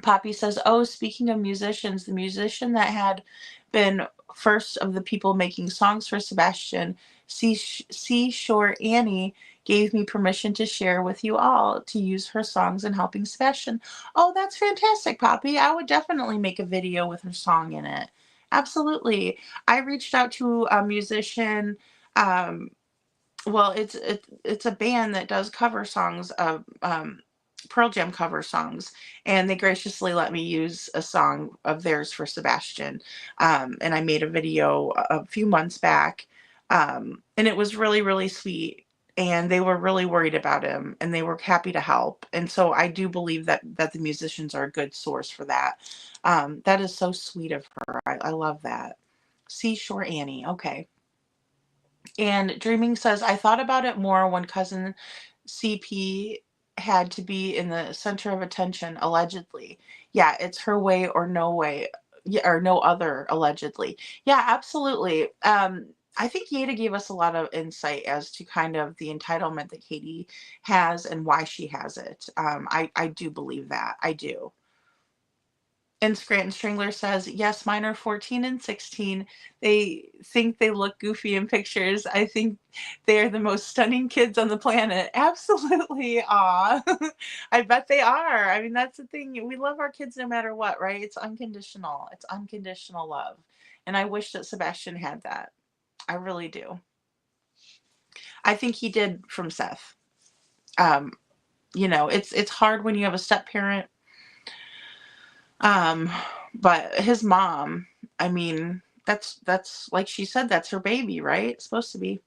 Poppy says, oh, speaking of musicians, the musician that had been first of the people making songs for Sebastian, Seashore Annie, gave me permission to share with you all to use her songs in helping Sebastian. Oh, that's fantastic, Poppy. I would definitely make a video with her song in it. Absolutely. I reached out to a musician. Well, it's a band that does cover songs of Pearl Jam cover songs, and they graciously let me use a song of theirs for Sebastian. And I made a video a few months back, and it was really, really sweet. And they were really worried about him, and they were happy to help. And so I do believe that the musicians are a good source for that. That is so sweet of her. I love that. Seashore Annie. Okay. And Dreaming says, I thought about it more when cousin CP had to be in the center of attention, allegedly. Yeah, it's her way or no way, yeah, or no other, allegedly. Yeah, absolutely. I think Yeda gave us a lot of insight as to kind of the entitlement that Katie has and why she has it. I do believe that. I do. And Scranton Strangler says, yes, mine are 14 and 16. They think they look goofy in pictures. I think they are the most stunning kids on the planet. Absolutely. Aw. I bet they are. I mean, that's the thing. We love our kids no matter what, right? It's unconditional. It's unconditional love. And I wish that Sebastian had that. I really do. I think he did from Seth. It's hard when you have a step parent. But his mom, I mean, that's like she said, that's her baby, right? It's supposed to be.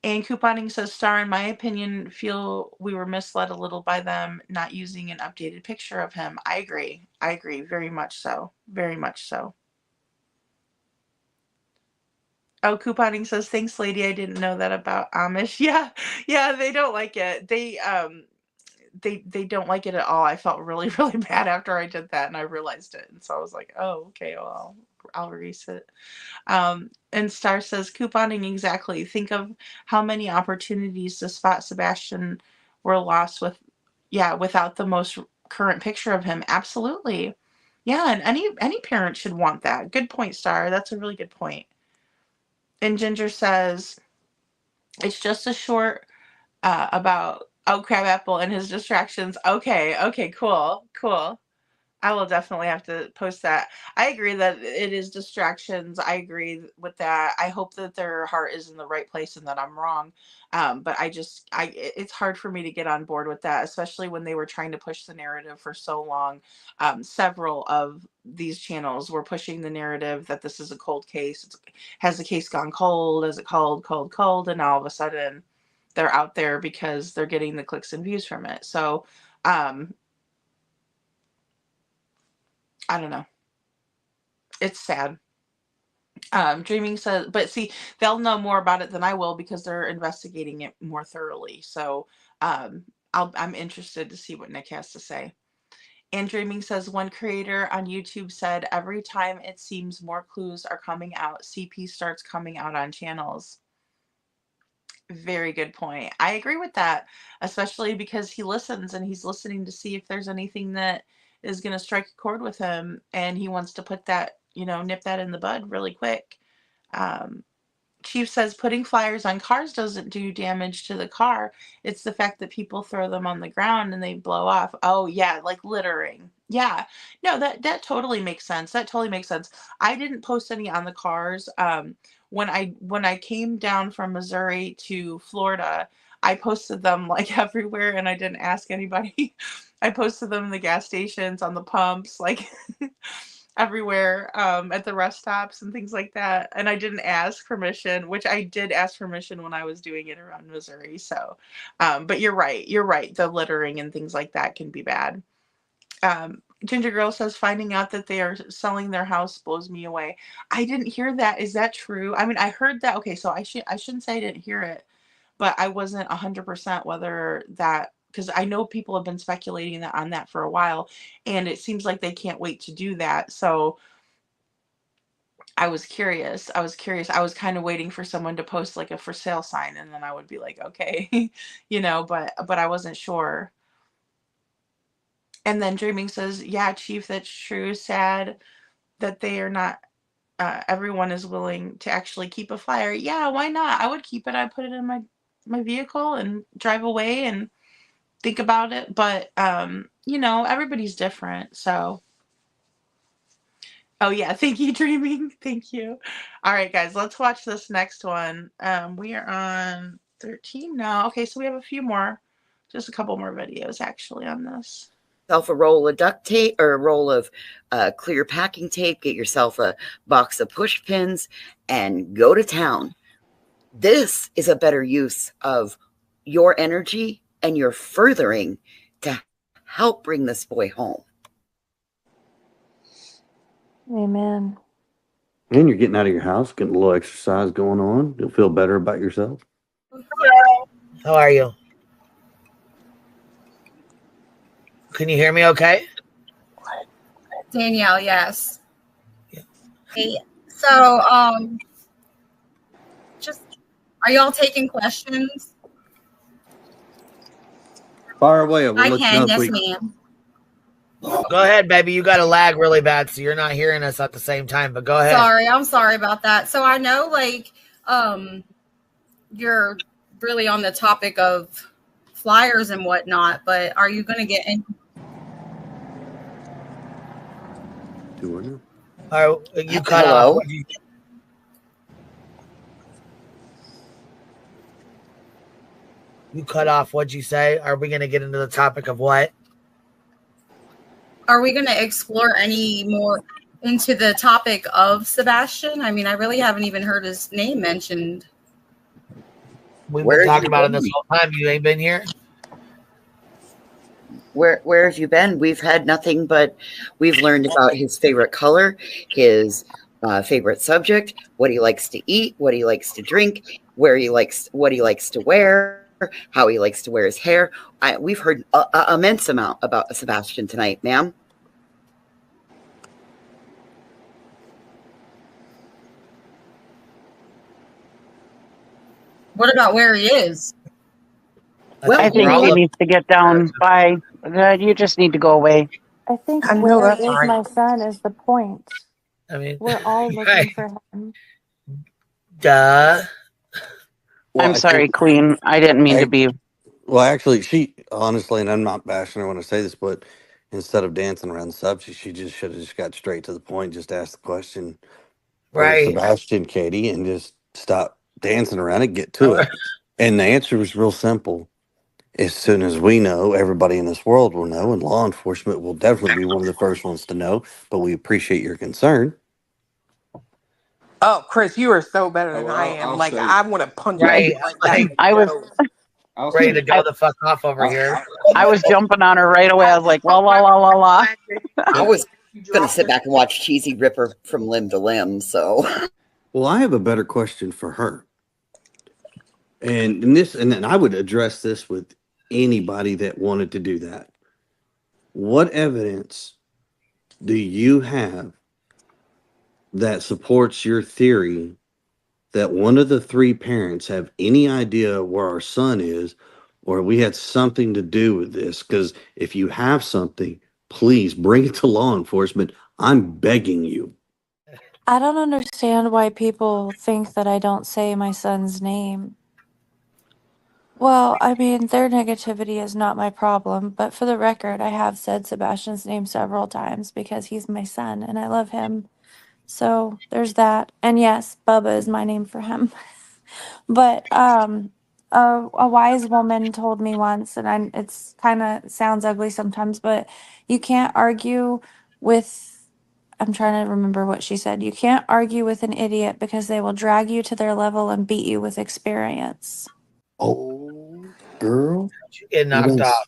And Couponing says, Star, in my opinion, feel we were misled a little by them not using an updated picture of him. I agree. Very much so. Very much so. Oh, Couponing says, thanks, lady. I didn't know that about Amish. Yeah, they don't like it. They don't like it at all. I felt really, really bad after I did that, and I realized it. And so I was like, oh, okay, well, I'll erase it. And Star says, couponing, exactly. Think of how many opportunities to spot Sebastian were lost without the most current picture of him. Absolutely. Yeah, and any parent should want that. Good point, Star. That's a really good point. And Ginger says it's just a short about Crabapple and his distractions. Okay, cool. I will definitely have to post that. I agree that it is distractions. I agree with that. I hope that their heart is in the right place and that I'm wrong. But it's hard for me to get on board with that, especially when they were trying to push the narrative for so long. Several of these channels were pushing the narrative that this is a cold case. Has the case gone cold? Is it cold? And all of a sudden they're out there because they're getting the clicks and views from it. So, I don't know. It's sad. Dreaming says, but see, they'll know more about it than I will because they're investigating it more thoroughly. So I'm interested to see what Nick has to say. And Dreaming says, one creator on YouTube said, every time it seems more clues are coming out, CP starts coming out on channels. Very good point. I agree with that, especially because he listens and he's listening to see if there's anything that is going to strike a chord with him, and he wants to put that, nip that in the bud really quick. Chief says putting flyers on cars doesn't do damage to the car. It's the fact that people throw them on the ground and they blow off. Oh yeah, like littering. Yeah. No, that totally makes sense. That totally makes sense. I didn't post any on the cars. When I came down from Missouri to Florida, I posted them like everywhere and I didn't ask anybody. I posted them in the gas stations, on the pumps, like everywhere, at the rest stops and things like that. And I didn't ask permission, which I did ask permission when I was doing it around Missouri. So, but you're right. The littering and things like that can be bad. Ginger Girl says finding out that they are selling their house blows me away. I didn't hear that. Is that true? I mean, I heard that. Okay, so I shouldn't say I didn't hear it, but I wasn't 100% whether that, because I know people have been speculating on that for a while, and it seems like they can't wait to do that. So I was curious. I was kind of waiting for someone to post like a for sale sign, and then I would be like, okay, but I wasn't sure. And then Dreaming says, yeah, Chief, that's true. Sad that they are not, everyone is willing to actually keep a flyer. Yeah, why not? I would keep it. I'd put it in my vehicle and drive away and think about it. But, everybody's different. So, oh yeah, thank you, Dreaming. Thank you. All right, guys, let's watch this next one. We are on 13 now. Okay, so we have a few more, just a couple more videos actually on this. Yourself a roll of duct tape or a roll of clear packing tape, get yourself a box of push pins and go to town. This is a better use of your energy and your furthering to help bring this boy home. Amen. And you're getting out of your house, getting a little exercise going on. You'll feel better about yourself. Hello. How are you? Can you hear me okay? Danielle, yes. Yeah. Hey, so, just, are y'all taking questions? Fire away. I can, yes, ma'am. Go ahead, baby. You got to lag really bad, so you're not hearing us at the same time, but go ahead. Sorry, I'm sorry about that. So I know, like, you're really on the topic of flyers and whatnot, but are you going to get in? All right, you cut off. You cut off. What'd you say? Are we going to get into the topic of what? Are we going to explore any more into the topic of Sebastian? I mean, I really haven't even heard his name mentioned. We've been talking about it this whole time. You ain't been here? Where have you been? We've had nothing but we've learned about his favorite color, his favorite subject, what he likes to eat, what he likes to drink, what he likes to wear, how he likes to wear his hair. We've heard an immense amount about Sebastian tonight, ma'am. What about where he is? Well, I think he needs to get down. Bye. You just need to go away. I think I know where that's is right. my son is the point. I mean, We're all looking right. for him. Duh. Well, I'm I sorry, think, Queen. I didn't mean to be. well, actually, she honestly, and I'm not bashing her when I say this, but instead of dancing around the subject, she just should have just got straight to the point, just asked the question for Right. Sebastian, Katie, and just stop dancing around it, get to it. And the answer was real simple. As soon as we know, everybody in this world will know, and law enforcement will definitely be one of the first ones to know. But we appreciate your concern. Oh, Chris, you are so better than I am. I'll Like, say, I want to punch you Right. right now. Like, I was I'll ready say, to go the fuck off over here. I was jumping on her right away. I was like, la la la la la. I was going to sit back and watch Cheesy Ripper from limb to limb. So, Well, I have a better question for her. And then I would address this with anybody that wanted to do that. What evidence do you have that supports your theory that one of the three parents have any idea where our son is, or we had something to do with this? Because if you have something, please bring it to law enforcement. I'm begging you. I don't understand why people think that I don't say my son's name. Well, I mean, their negativity is not my problem, but for the record, I have said Sebastian's name several times because he's my son and I love him. So there's that. And yes, Bubba is my name for him. But a wise woman told me once, and it's kind of sounds ugly sometimes, but you can't argue with. I'm trying to remember what she said. You can't argue with an idiot because they will drag you to their level and beat you with experience. Oh, girl, You get knocked off.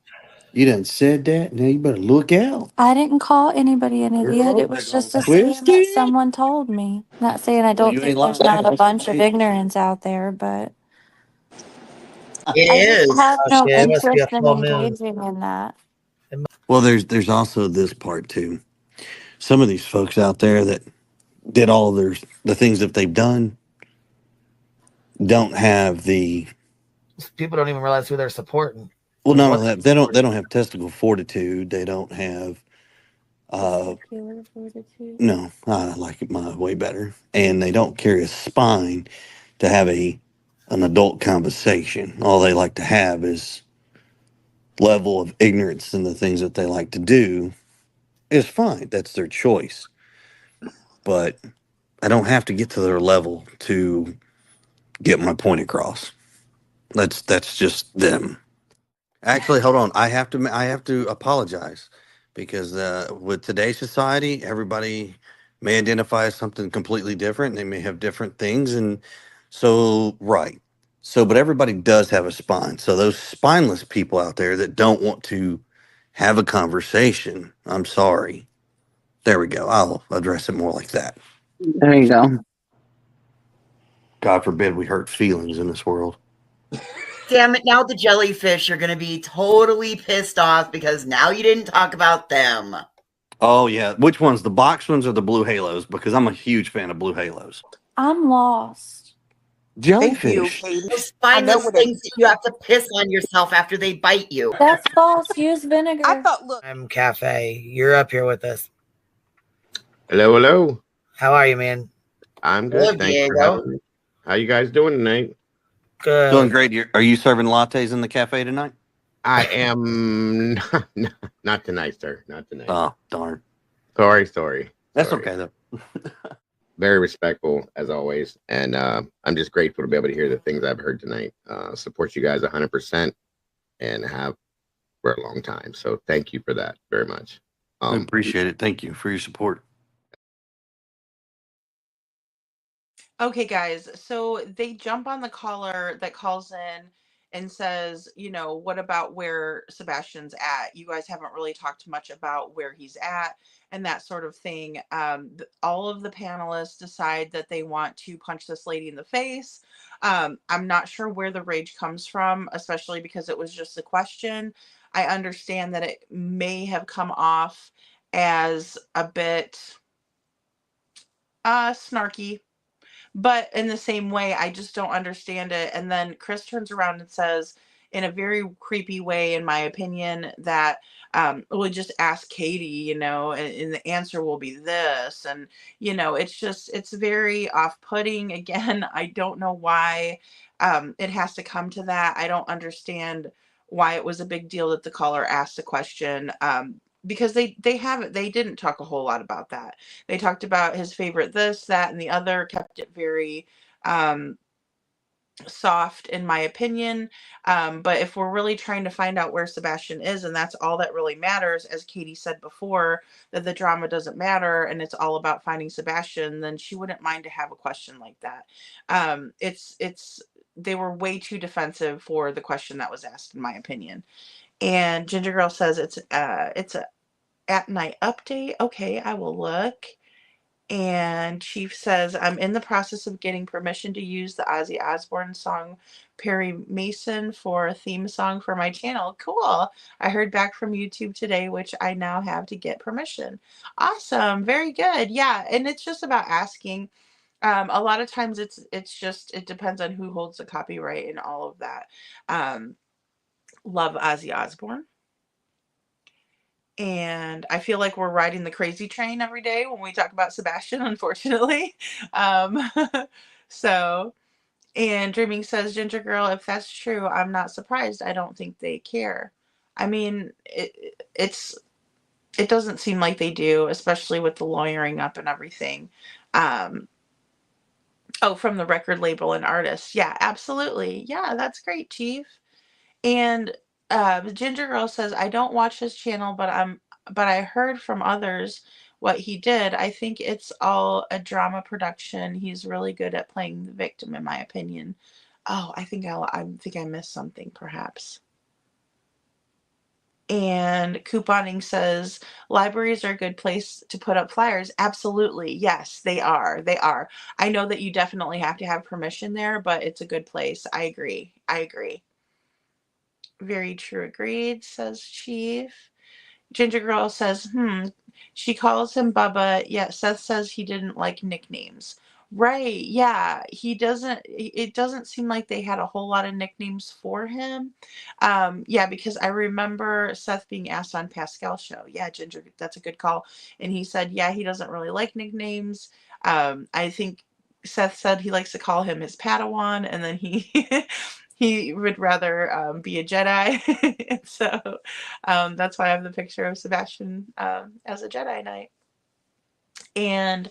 you done said that. Now you better look out. I didn't call anybody an idiot. Girl, It was just a saying twist that it. someone told me. Not saying I Well, don't you ain't think there's lying. not a bunch of ignorance out there, but It I just is. have Oh no shit! It must be interest a in full moon. engaging in that. Well, there's also this part too. Some of these folks out there that did all the things that they've done don't have the People don't even realize who they're supporting. well. And Not what only that, they don't have testicle fortitude. They don't have Testicular fortitude. no. I like it my way better, and they don't carry a spine to have an adult conversation. All they like to have is level of ignorance in the things that they like to do. Is fine. That's their choice. But I don't have to get to their level to get my point across. That's just them. Actually, hold on. I have to apologize because with today's society, everybody may identify as something completely different. They may have different things, and so right. So, but everybody does have a spine. So those spineless people out there that don't want to have a conversation, I'm sorry. There we go. I'll address it more like that. There you go. God forbid we hurt feelings in this world. damn it. Now the jellyfish are going to be totally pissed off because now you didn't talk about them. Oh yeah, which ones? The box ones or the blue halos? Because I'm a huge fan of blue halos. I'm lost. Thank you, Jellyfish. Katie. Those I know spineless what things that you have to piss on yourself after they bite you. That's false. Use vinegar. I thought, look, I'm Cafe. You're up here with us. hello, hello. How are you, man? I'm Hello, good. Thanks for Diego. having me. How you guys doing tonight? Good. Doing great. Are you serving lattes in the cafe tonight? I am not tonight, sir. Not tonight. Oh darn. Sorry. That's Sorry. okay though. Very respectful as always, and I'm just grateful to be able to hear the things I've heard tonight. Support you guys 100%, and have for a long time. So thank you for that very much. I appreciate it. Thank you for your support. Okay, guys. So they jump on the caller that calls in and says, what about where Sebastian's at? You guys haven't really talked much about where he's at and that sort of thing. All of the panelists decide that they want to punch this lady in the face. I'm not sure where the rage comes from, especially because it was just a question. I understand that it may have come off as a bit snarky. But in the same way, I just don't understand it. And then Chris turns around and says, in a very creepy way, in my opinion, that will just ask Katie, and the answer will be this. And, it's very off putting. Again, I don't know why it has to come to that. I don't understand why it was a big deal that the caller asked a question. Because they didn't talk a whole lot about that. They talked about his favorite this, that, and the other, kept it very soft, in my opinion. But if we're really trying to find out where Sebastian is, and that's all that really matters, as Katie said before, that the drama doesn't matter and it's all about finding Sebastian, then she wouldn't mind to have a question like that. They were way too defensive for the question that was asked, in my opinion. And Ginger Girl says it's a at night update. Okay, I will look. And Chief says, I'm in the process of getting permission to use the Ozzy Osbourne song Perry Mason for a theme song for my channel. Cool. I heard back from YouTube today, which I now have to get permission. Awesome. Very good. Yeah. And it's just about asking. A lot of times it depends on who holds the copyright and all of that. Love Ozzy Osbourne. And I feel like we're riding the crazy train every day when we talk about Sebastian, unfortunately. So, and Dreaming says, Ginger Girl, if that's true, I'm not surprised. I don't think they care. I mean, it doesn't seem like they do, especially with the lawyering up and everything. From the record label and artists. Yeah, absolutely. Yeah, that's great, Chief. And Ginger Girl says, I don't watch his channel, but I heard from others what he did. I think it's all a drama production. He's really good at playing the victim, in my opinion. Oh, I think I missed something, perhaps. And Couponing says, libraries are a good place to put up flyers. Absolutely. Yes, they are. They are. I know that you definitely have to have permission there, but it's a good place. I agree. Very true. Agreed, says Chief. Ginger Girl says, she calls him Bubba, yet Seth says he didn't like nicknames. Right, yeah. It doesn't seem like they had a whole lot of nicknames for him. Yeah, because I remember Seth being asked on Pascal's show. Yeah, Ginger, that's a good call. And he said, yeah, he doesn't really like nicknames. I think Seth said he likes to call him his Padawan, and then he he would rather be a Jedi. So that's why I have the picture of Sebastian as a Jedi Knight. And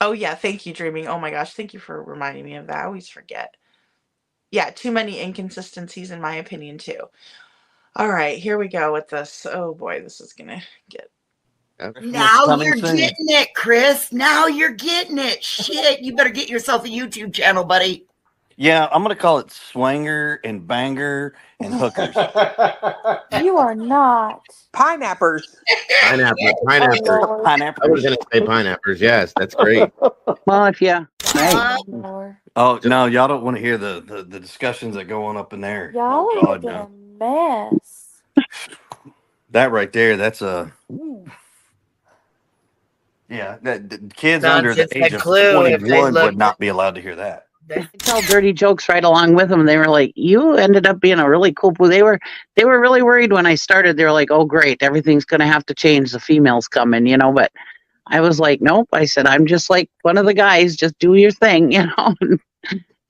oh yeah, thank you, Dreaming. Oh my gosh, thank you for reminding me of that. I always forget. Yeah, too many inconsistencies in my opinion too. All right, here we go with this. Oh boy, this is gonna get. Now you're getting it, Chris. Now you're getting it. Shit, you better get yourself a YouTube channel, buddy. Yeah, I'm going to call it Swanger and Banger and Hookers. You are not. Pineappers. Pineapple. Oh, Lord. I was going to say pineapples. Yes, that's great. Well, if you. Oh, no, y'all don't want to hear the discussions that go on up in there. Y'all Oh, are God, making no. a mess. That right there, that's a... Yeah, the kids That's under the just age a of clue if they 21 look- would not be allowed to hear that. They tell dirty jokes right along with them. They were like, you ended up being a really cool. They were really worried when I started. They were like, oh, great. Everything's going to have to change. The females coming, but I was like, nope. I said, I'm just like one of the guys. Just do your thing,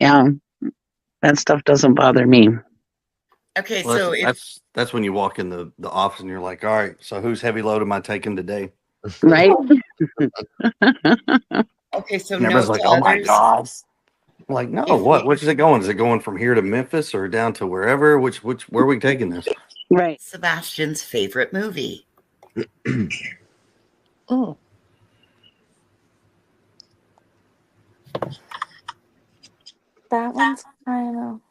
Yeah, that stuff doesn't bother me. Okay, Well, so that's when you walk in the office and you're like, all right, so whose heavy load am I taking today? Right? Okay, so And everyone's no like, to oh my others. God. I'm like, no, If what? we- Which is it going? Is it going from here to Memphis or down to wherever? Where are we taking this? Right. Sebastian's favorite movie. Oh. That one's kind of.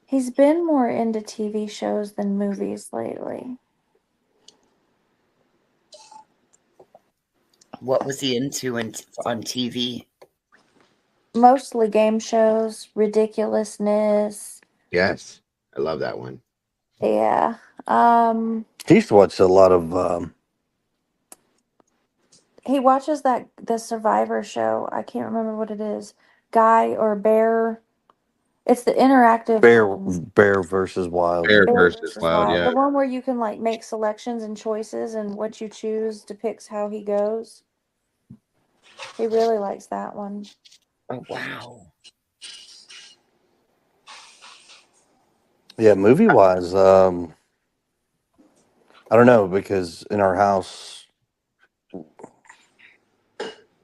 He's been more into TV shows than movies lately. What was he into on TV? Mostly game shows, ridiculousness. Yes, I love that one. Yeah. He used to watch a lot of He watches the Survivor show. I can't remember what it is. Guy or Bear. It's the interactive Bear versus Wild. Bear Bear versus versus Wild, Wild. yeah. The one where you can like make selections and choices, and what you choose depicts how he goes. He really likes that one. Oh wow. Yeah, movie wise, I don't know, because in our house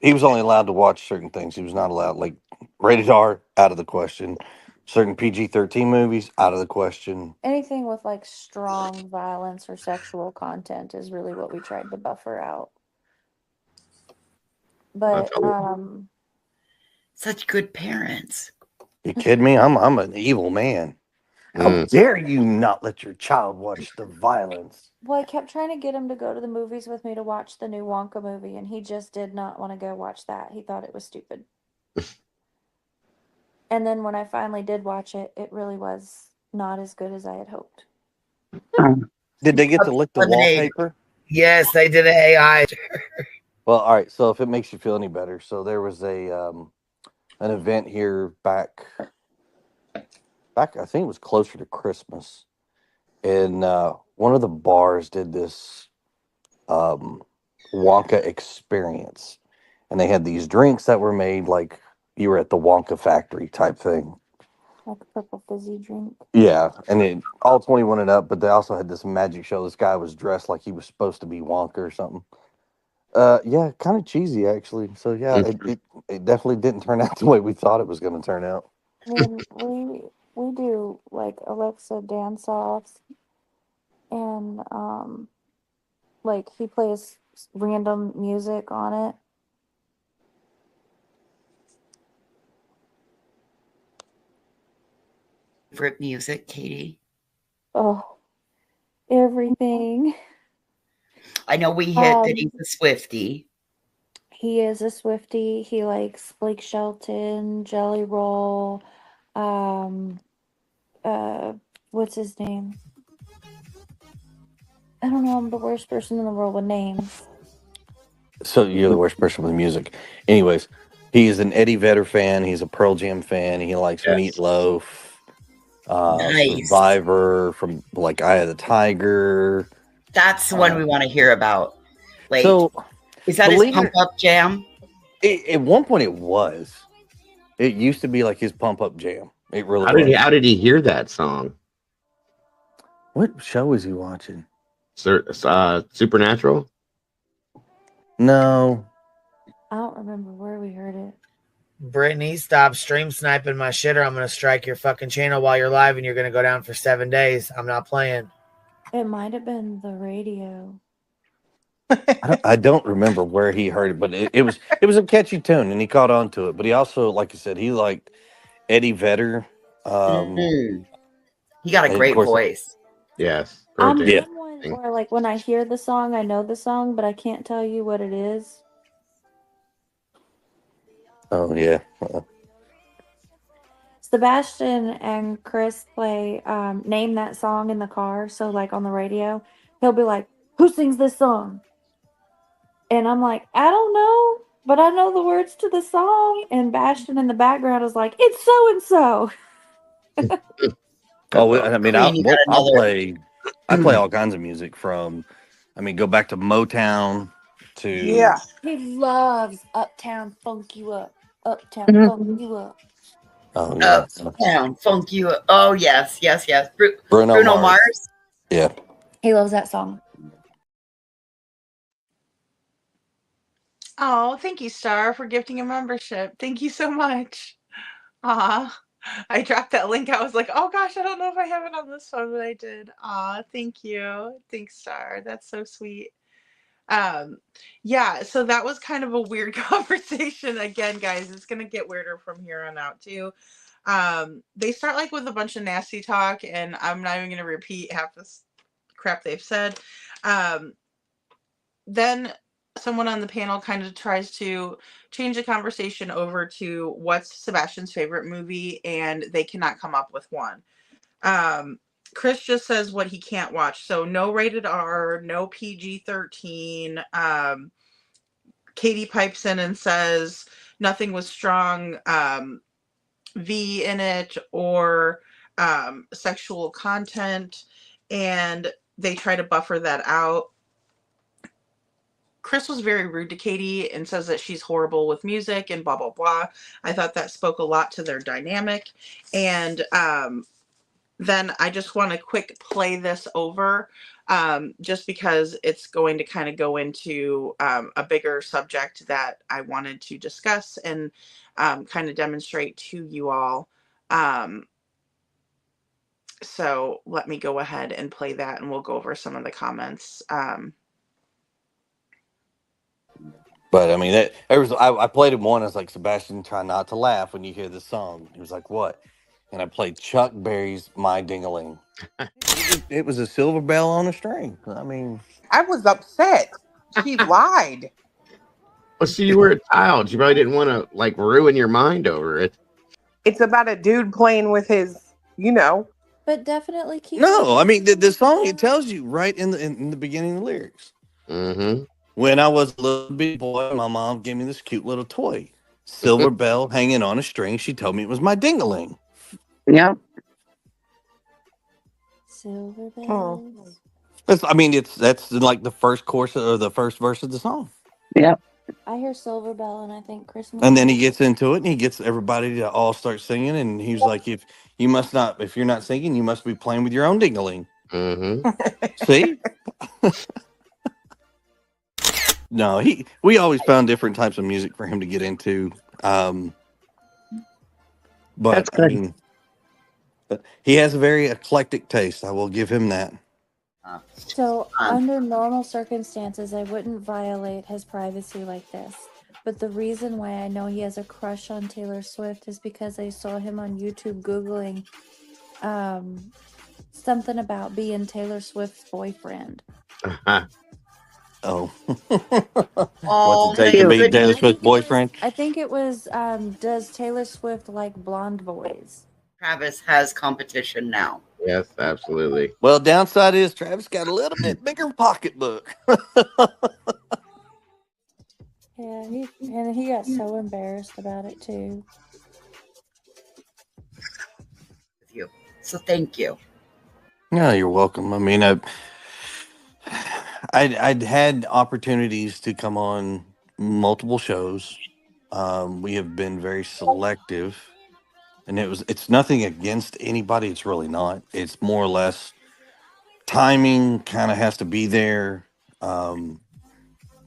he was only allowed to watch certain things. He was not allowed, like, rated R, out of the question. Certain PG-13 movies, out of the question. Anything with like strong violence or sexual content is really what we tried to buffer out. But Such good parents. You kidding me? I'm an evil man. How dare you not let your child watch the violence? well, I kept trying to get him to go to the movies with me to watch the new Wonka movie, and he just did not want to go watch that. He thought it was stupid. And then when I finally did watch it, it really was not as good as I had hoped. Did they get to lick the wallpaper? Yes, they did an AI. Well, all right. So if it makes you feel any better, so there was an event here back. I think it was closer to Christmas, and one of the bars did this Wonka experience, and they had these drinks that were made like you were at the Wonka factory type thing. Like a purple fizzy drink. Yeah, and it all 21 and up, but they also had this magic show. This guy was dressed like he was supposed to be Wonka or something. Yeah, kind of cheesy actually. So yeah, it definitely didn't turn out the way we thought it was going to turn out. When we do like Alexa dance offs, and like he plays random music on it. Favorite music, Katie? Oh, everything. I know we hit that he's a Swiftie. He is a Swiftie. He likes Blake Shelton, Jelly Roll, what's his name? I don't know. I'm the worst person in the world with names. So you're the worst person with music. Anyways, he is an Eddie Vedder fan. He's a Pearl Jam fan. He likes Meatloaf, Nice. Survivor, from like Eye of the Tiger. That's the one we want to hear about. Like, So, is that his believe pump it- up jam? At one point, it was. It used to be like his pump up jam. It really was. How did he hear that song? What show was he watching? Supernatural? No. I don't remember where we heard it. Brittany, stop stream sniping my shit, or I'm gonna strike your fucking channel while you're live, and you're gonna go down for 7 days. I'm not playing. It might have been the radio. I don't remember where he heard it, but it was a catchy tune, and he caught on to it. But he also, like I said, he liked Eddie Vedder. He got a and of great course- voice. Yes. I'm Yeah. one where like when I hear the song, I know the song, but I can't tell you what it is. Oh yeah. Sebastian and Chris play name that song in the car. So like on the radio, he'll be like, "Who sings this song?" And I'm like, "I don't know, but I know the words to the song." And Bastion in the background is like, "It's so and so." Oh, I mean, Queen, you got I'll another- play. I play all kinds of music from. I mean, go back to Motown to He loves Uptown Funk You Up. Uptown Funk You Up. Oh yeah, Uptown Funk You Up. Oh yes, yes, yes. Bruno Bruno Mars. Mars. Yeah. He loves that song. Oh, thank you, Star, for gifting a membership. Thank you so much. I dropped that link. I was like, oh gosh, I don't know if I have it on this phone, but I did. Thank you. Thanks, Star. That's so sweet. Yeah, so that was kind of a weird conversation. Again, guys, it's gonna get weirder from here on out too. They start like with a bunch of nasty talk, and I'm not even gonna repeat half this crap they've said. Then someone on the panel kind of tries to change the conversation over to what's Sebastian's favorite movie, and they cannot come up with one. Chris just says what he can't watch. So no rated R, no PG-13. Katie pipes in and says nothing was strong V in it or sexual content, and they try to buffer that out. Chris was very rude to Katie and says that she's horrible with music and blah, blah, blah. I thought that spoke a lot to their dynamic. And then I just want to quick play this over just because it's going to kind of go into a bigger subject that I wanted to discuss and kind of demonstrate to you all. So let me go ahead and play that and we'll go over some of the comments. But I mean, I played him one. I was like, Sebastian, try not to laugh when you hear the song. He was like, what? And I played Chuck Berry's My Ding-a-Ling. It was a silver bell on a string. I mean, I was upset. She lied. Well, see, you were a child. You probably didn't want to like ruin your mind over it. It's about a dude playing with his, But definitely keep. no, I mean the song. It tells you right in the beginning of the lyrics. Mm-hmm. When I was a little bit boy, my mom gave me this cute little toy, silver bell hanging on a string. She told me it was my ding-a-ling. Yep. Silver bells. That's like the first chorus or the first verse of the song. Yep. I hear Silver Bell and I think Christmas. And then he gets into it and he gets everybody to all start singing. And he was like, if you're not singing, you must be playing with your own ding-a-ling. Mm-hmm. See? No, we always found different types of music for him to get into. But That's good. I mean, but he has a very eclectic taste. I will give him that. So, under normal circumstances, I wouldn't violate his privacy like this. But the reason why I know he has a crush on Taylor Swift is because I saw him on YouTube Googling something about being Taylor Swift's boyfriend. Oh. Oh, What's it take to be Taylor Swift's boyfriend? I think it was, does Taylor Swift like blonde boys? Travis has competition now. Yes, absolutely. Well, downside is Travis got a little bit bigger pocketbook. Yeah, he got so embarrassed about it too. So thank you. No, you're welcome. I mean, I'd had opportunities to come on multiple shows. We have been very selective, and it's nothing against anybody. It's really not. It's more or less timing kind of has to be there. I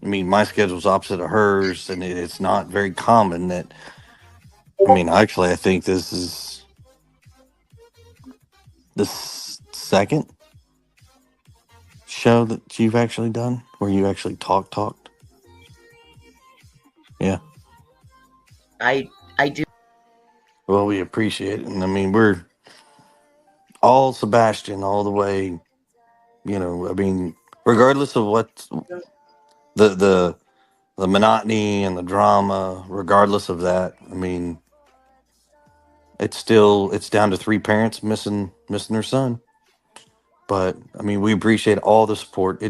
mean, my schedule's opposite of hers, and it's not very common that. I mean, actually, I think this is the second show that you've actually done where you actually talked. Yeah. I do. Well, we appreciate it. And I mean, we're all Sebastian all the way, I mean, regardless of what the monotony and the drama, regardless of that, I mean, it's down to 3 parents missing their son. But I mean, we appreciate all the support.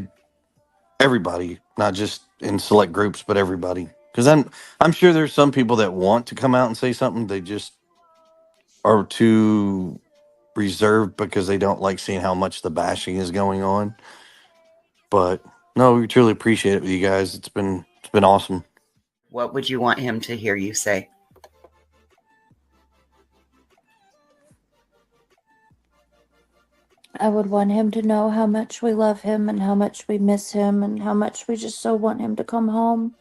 Everybody, not just in select groups, but everybody. Because I'm sure there's some people that want to come out and say something. They just are too reserved because they don't like seeing how much the bashing is going on. But no, we truly appreciate it with you guys. It's been awesome. What would you want him to hear you say? I would want him to know how much we love him and how much we miss him and how much we just so want him to come home.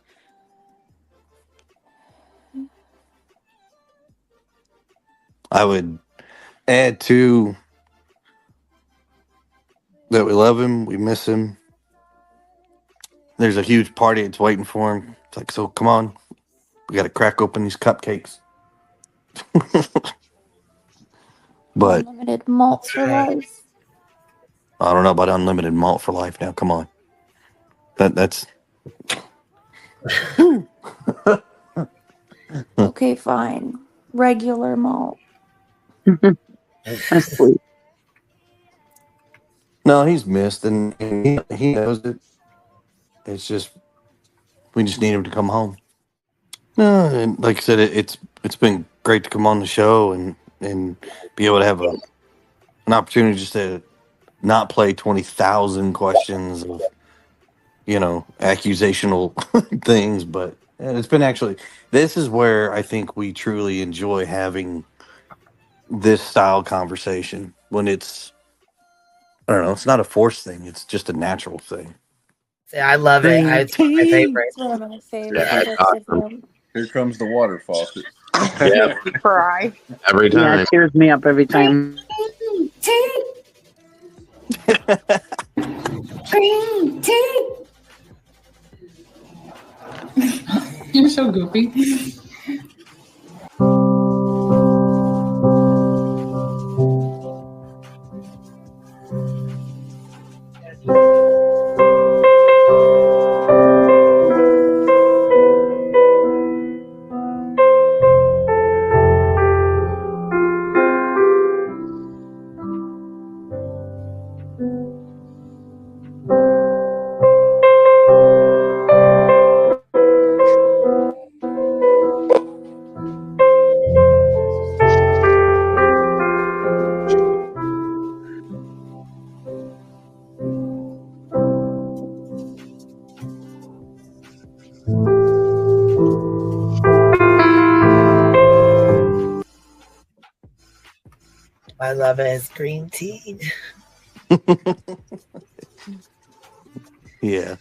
I would add to that we love him, we miss him. There's a huge party that's waiting for him. It's like, so come on, we got to crack open these cupcakes. But Unlimited malt for life. I don't know about unlimited malt for life now. Come on. That's Okay, fine. Regular malt. That's sweet. No, he's missed and he knows it. It's just We just need him to come home. And like I said, it's been great to come on the show and be able to have an opportunity just to not play 20,000 questions of accusational things, but it's been actually, this is where I think we truly enjoy having this style conversation when it's, I don't know, it's not a forced thing, it's just a natural thing. Yeah, I love it. It's one of my favorites. It's one of my favorite Yeah, clips it's of him. Here comes the water faucet. Yeah, Cry. every Yeah, time. it tears me up every time. Green tea. You're so goofy. I love it. It's green tea. Yeah.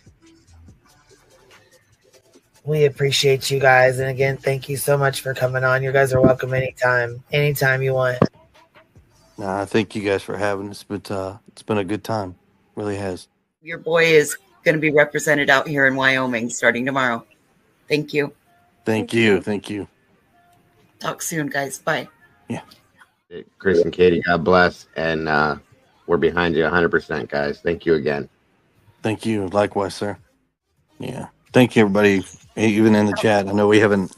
We appreciate you guys. And again, thank you so much for coming on. You guys are welcome anytime you want. Nah, thank you guys for having us, but it's been a good time. Really has. Your boy is going to be represented out here in Wyoming starting tomorrow. Thank you. Thank you. Thank you. Talk soon, guys. Bye. Yeah. Chris and Katie, God bless. And we're behind you 100%, guys. Thank you again. Thank you. Likewise, sir. Yeah. Thank you, everybody, even in the chat. I know we haven't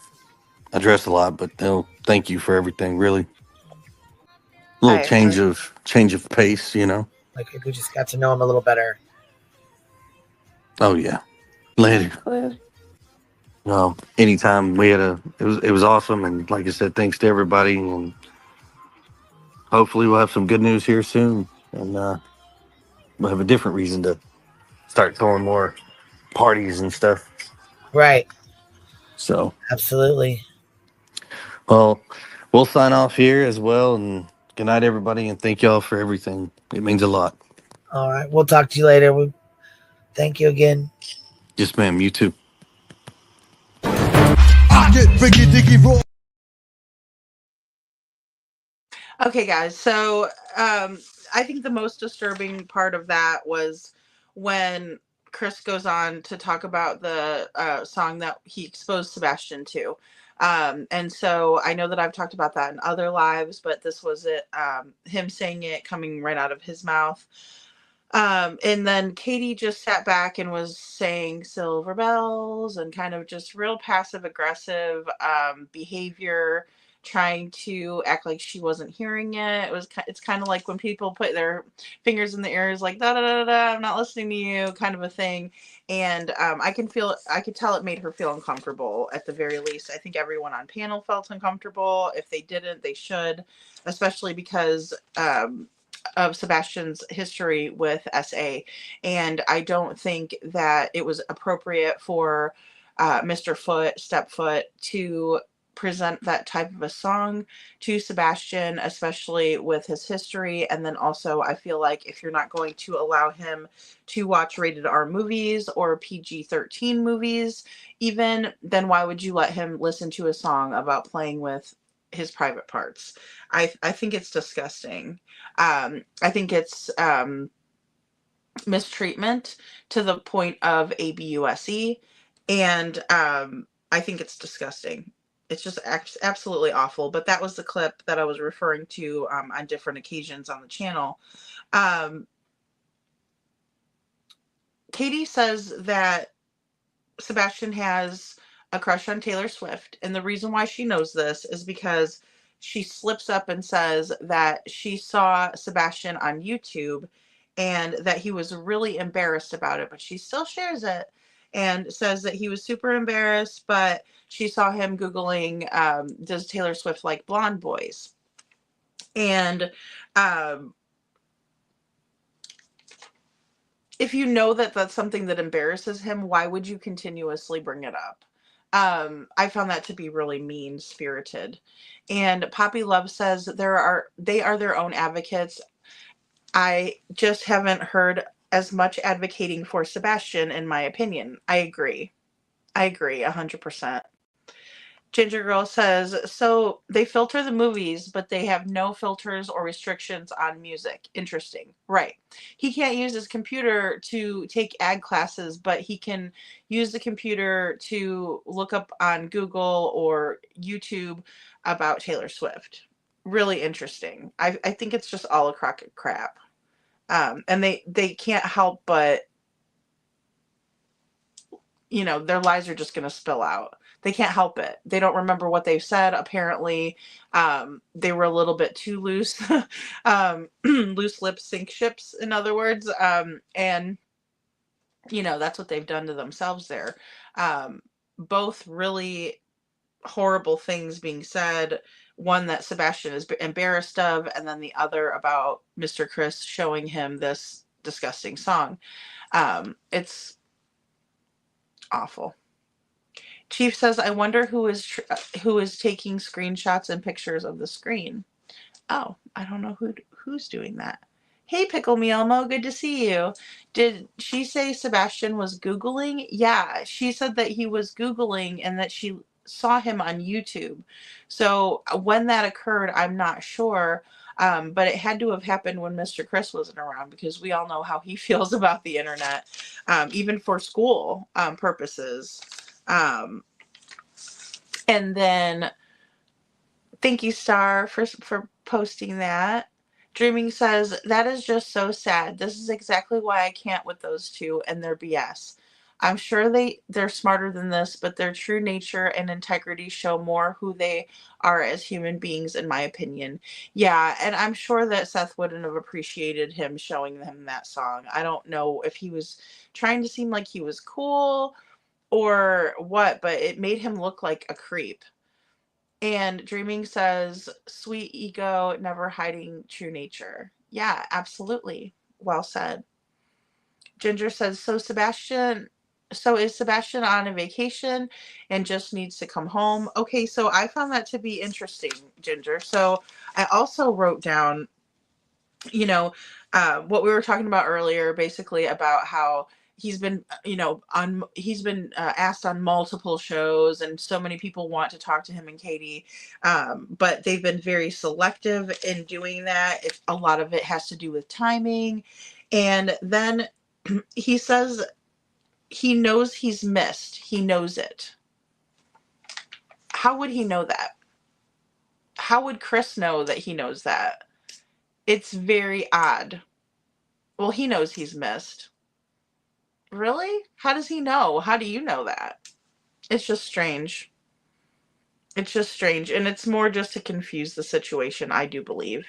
addressed a lot, but thank you for everything. Really, a little change of pace, Like we just got to know him a little better. Oh yeah. Later. Well, anytime we had it was awesome, and like I said, thanks to everybody, and hopefully we'll have some good news here soon, and we'll have a different reason to start throwing more parties and stuff. Right. So absolutely. Well, we'll sign off here as well, and good night, everybody, and thank y'all for everything. It means a lot. All right. We'll talk to you later. Thank you again. Yes, ma'am. You too. Okay, guys. So I think the most disturbing part of that was when Chris goes on to talk about the song that he exposed Sebastian to. And so I know that I've talked about that in other lives, but this was it, him saying it coming right out of his mouth. And then Katie just sat back and was saying silver bells and kind of just real passive aggressive behavior, trying to act like she wasn't hearing it. It's kind of like when people put their fingers in the ears, like da da da da, I'm not listening to you, kind of a thing. And I could tell it made her feel uncomfortable at the very least. I think everyone on panel felt uncomfortable. If they didn't, they should, especially because of Sebastian's history with SA. And I don't think that it was appropriate for Mr. Stepfoot, to present that type of a song to Sebastian, especially with his history. And then also, I feel like if you're not going to allow him to watch rated R movies or PG-13 movies, even, then why would you let him listen to a song about playing with his private parts? I think it's disgusting. I think it's mistreatment to the point of ABUSE, and I think it's disgusting. It's just absolutely awful. But that was the clip that I was referring to on different occasions on the channel. Katie says that Sebastian has a crush on Taylor Swift, and the reason why she knows this is because she slips up and says that she saw Sebastian on YouTube and that he was really embarrassed about it, but she still shares it. and says that he was super embarrassed, but she saw him Googling, does Taylor Swift like blonde boys? And if you know that that's something that embarrasses him, why would you continuously bring it up? I found that to be really mean-spirited. And Poppy Love says they are their own advocates. I just haven't heard as much advocating for Sebastian, in my opinion. I agree 100%. Ginger Girl says, so they filter the movies, but they have no filters or restrictions on music. Interesting. Right. He can't use his computer to take ag classes, but he can use the computer to look up on Google or YouTube about Taylor Swift. Really interesting. I think it's just all a crock of crap. And they can't help but, their lies are just going to spill out. They can't help it. They don't remember what they've said. Apparently, they were a little bit too loose, loose lips sink ships, in other words. And, that's what they've done to themselves there. Both really horrible things being said. One that Sebastian is embarrassed of, and then the other about Mr. Chris showing him this disgusting song. It's awful. Chief says, I wonder who is taking screenshots and pictures of the screen. Oh, I don't know who's doing that. Hey, Pickle Me Elmo, good to see you. Did she say Sebastian was Googling? Yeah, she said that he was Googling and that she saw him on YouTube. So when that occurred, I'm not sure. But it had to have happened when Mr. Chris wasn't around, because we all know how he feels about the internet, even for school purposes. And then thank you, Star, for posting that. Dreaming says, that is just so sad. This is exactly why I can't with those two and their BS. I'm sure they're smarter than this, but their true nature and integrity show more who they are as human beings, in my opinion. Yeah, and I'm sure that Seth wouldn't have appreciated him showing him that song. I don't know if he was trying to seem like he was cool or what, but it made him look like a creep. And Dreaming says, sweet ego, never hiding true nature. Yeah, absolutely. Well said. Ginger says, so is Sebastian on a vacation and just needs to come home? Okay, so I found that to be interesting, Ginger. So I also wrote down, what we were talking about earlier, basically about how he's been, asked on multiple shows, and so many people want to talk to him and Katie, but they've been very selective in doing that. A lot of it has to do with timing. And then he says he knows he's missed. He knows it. How would he know that? How would Chris know that he knows that? It's very odd. Well, he knows he's missed. Really? How does he know? How do you know that? It's just strange. It's just strange. And it's more just to confuse the situation, I do believe.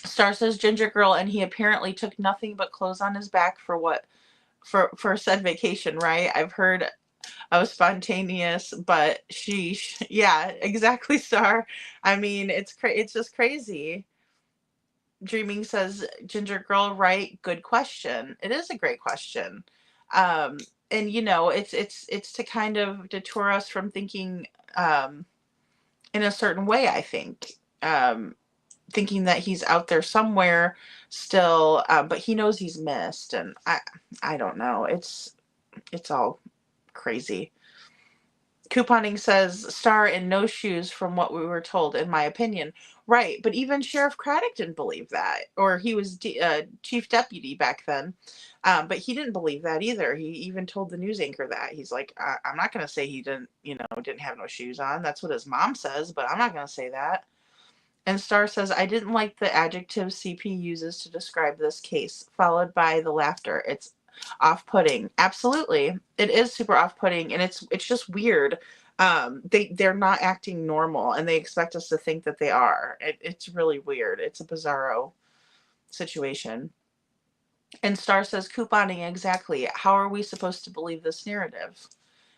Star says, Ginger Girl, and he apparently took nothing but clothes on his back for what? For said vacation, right? I've heard of spontaneous, but sheesh. Yeah, exactly, Star. I mean, it's just crazy. Dreaming says, Ginger Girl, right? Good question. It is a great question. And it's to kind of deter us from thinking in a certain way, I think. Thinking that he's out there somewhere still, but he knows he's missed, and I don't know. It's all crazy. Couponing says, Star in no shoes from what we were told, in my opinion. Right, but even Sheriff Craddock didn't believe that, or he was chief deputy back then, but he didn't believe that either. He even told the news anchor that. He's like, I'm not going to say he didn't have no shoes on. That's what his mom says, but I'm not going to say that. And Star says, I didn't like the adjective CP uses to describe this case, followed by the laughter. It's off-putting. Absolutely. It is super off-putting, and it's just weird. They're not acting normal, and they expect us to think that they are. It's really weird. It's a bizarro situation. And Star says, couponing, exactly. How are we supposed to believe this narrative?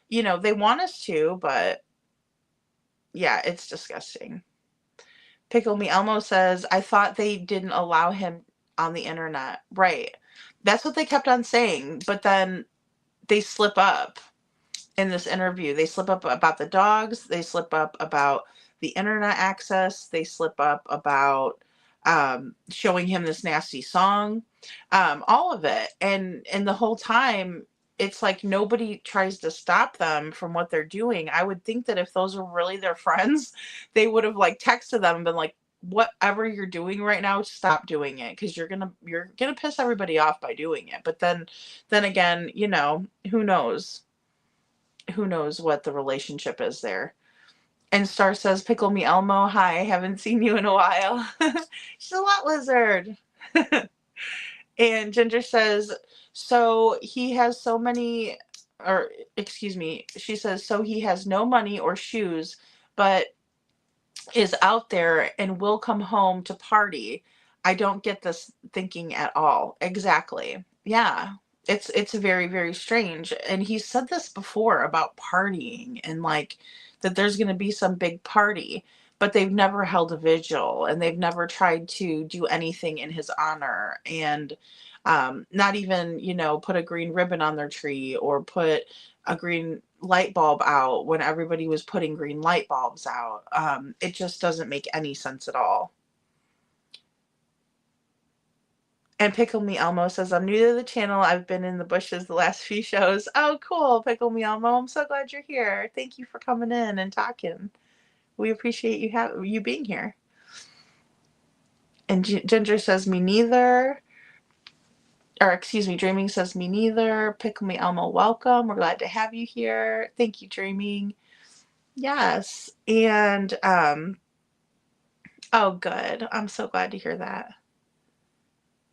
You know, they want us to, but yeah, it's disgusting. Pickle Me Elmo says, I thought they didn't allow him on the internet. Right. That's what they kept on saying. But then they slip up in this interview. They slip up about the dogs. They slip up about the internet access. They slip up about showing him this nasty song. All of it. And the whole time, it's like nobody tries to stop them from what they're doing. I would think that if those were really their friends, they would have like texted them and been like, whatever you're doing right now, stop doing it, because you're gonna piss everybody off by doing it. But then again, you know, who knows what the relationship is there. And Star says, Pickle Me Elmo, hi, haven't seen you in a while. She's a lot lizard. And Ginger says, so he has so many, or excuse me, she says, so he has no money or shoes, but is out there and will come home to party. I don't get this thinking at all. Exactly. Yeah. It's very, very strange. And he said this before about partying and like that there's going to be some big party, but they've never held a vigil and they've never tried to do anything in his honor, and not even, you know, put a green ribbon on their tree or put a green light bulb out when everybody was putting green light bulbs out. It just doesn't make any sense at all. And Pickle Me Elmo says, I'm new to the channel. I've been in the bushes the last few shows. Oh, cool, Pickle Me Elmo. I'm so glad you're here. Thank you for coming in and talking. We appreciate you being here. And Ginger says, me neither. Or excuse me, Dreaming says, me neither. Pickle Me Elmo, welcome. We're glad to have you here. Thank you, Dreaming. Yes. And oh, good. I'm so glad to hear that.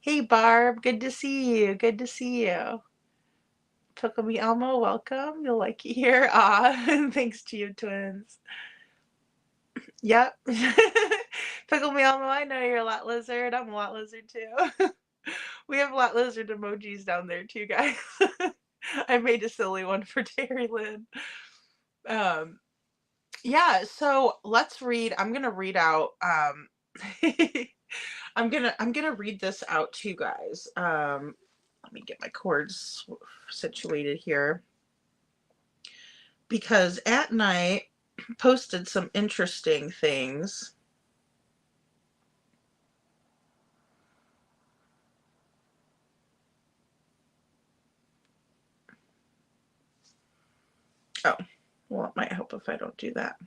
Hey, Barb. Good to see you. Good to see you. Pickle Me Elmo, welcome. You'll like it here. Aw, thanks to you, twins. Yep. Pickle Me Elmo, I know you're a lot lizard. I'm a lot lizard too. We have a lot lizard emojis down there too, guys. I made a silly one for Terry Lynn. Yeah, so let's read. I'm gonna read out I'm gonna read this out to you guys. Let me get my cords situated here, because At Night posted some interesting things. Oh, well, it might help if I don't do that.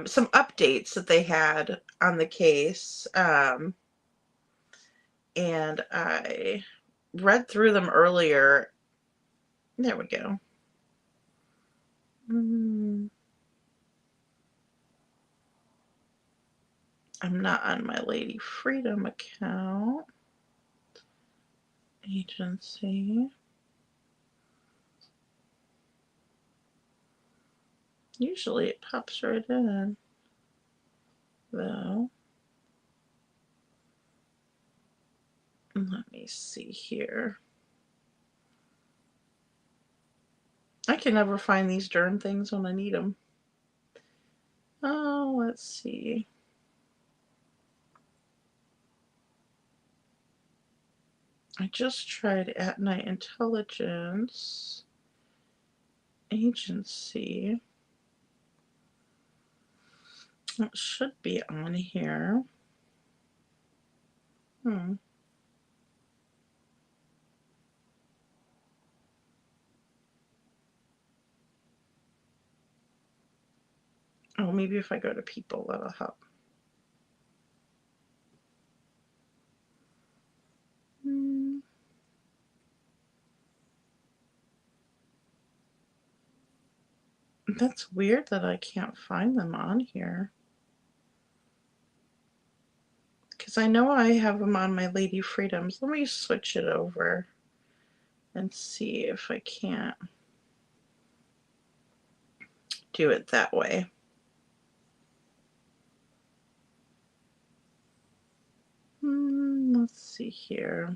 Some updates that they had on the case. And I read through them earlier. There we go. I'm not on my Lady Freedom account. Agency. Usually it pops right in, though. Let me see here. I can never find these darn things when I need them. Oh, let's see. I just tried At Night Intelligence Agency. It should be on here. Oh, maybe if I go to people, that'll help. That's weird that I can't find them on here. Because I know I have them on my Lady Freedoms. Let me switch it over and see if I can't do it that way. Let's see here.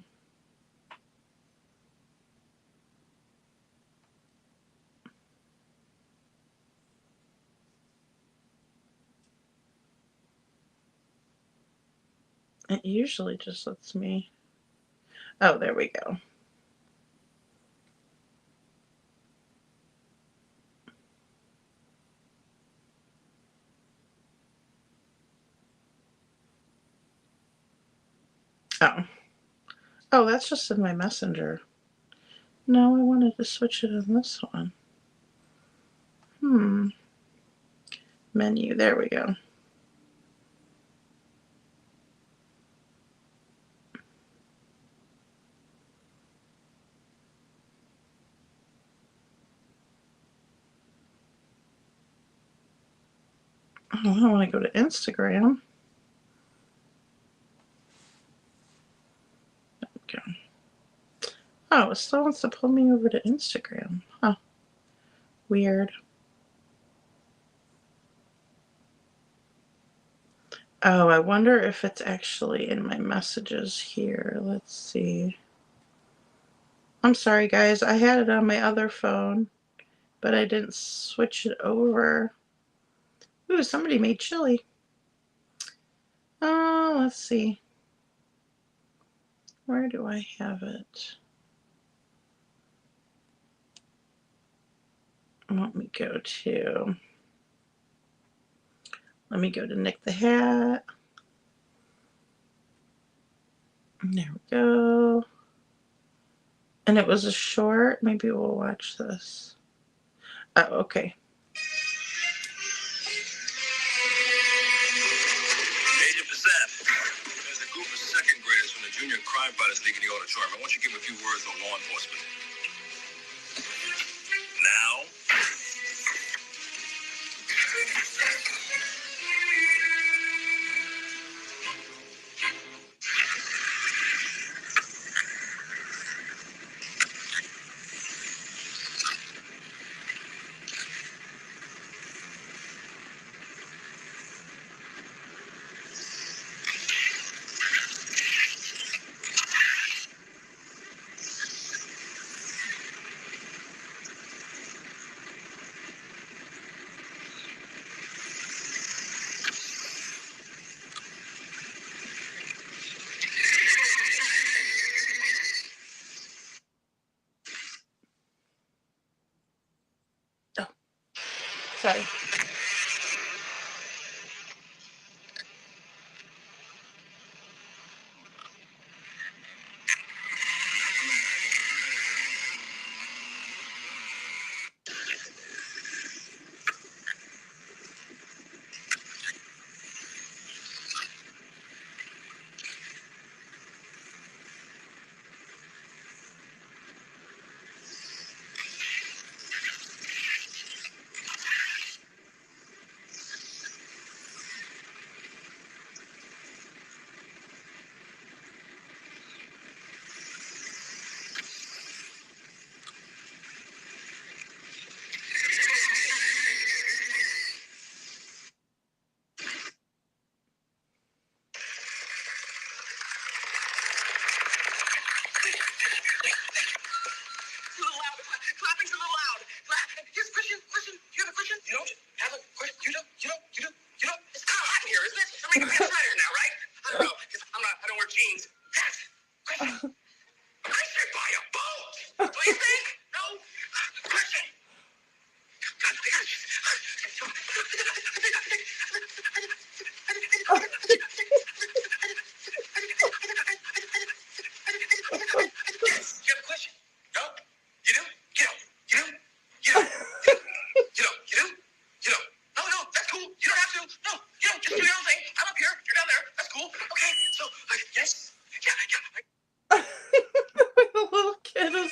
It usually just lets me. Oh, there we go. Oh. Oh, that's just in my messenger. No, I wanted to switch it on this one. Menu, there we go. Oh, I want to go to Instagram. Okay. Oh, it still wants to pull me over to Instagram. Huh. Weird. Oh, I wonder if it's actually in my messages here. Let's see. I'm sorry, guys. I had it on my other phone, but I didn't switch it over. Ooh, somebody made chili. Oh, let's see. Where do I have it? Let me go to Nick the Hat. There we go. And it was a short. Maybe we'll watch this. Oh, okay. Agent Passat, there's a group of second graders from the Junior Crime Fighters League in the auditorium. I want you to give them a few words on law enforcement. Now. Sorry.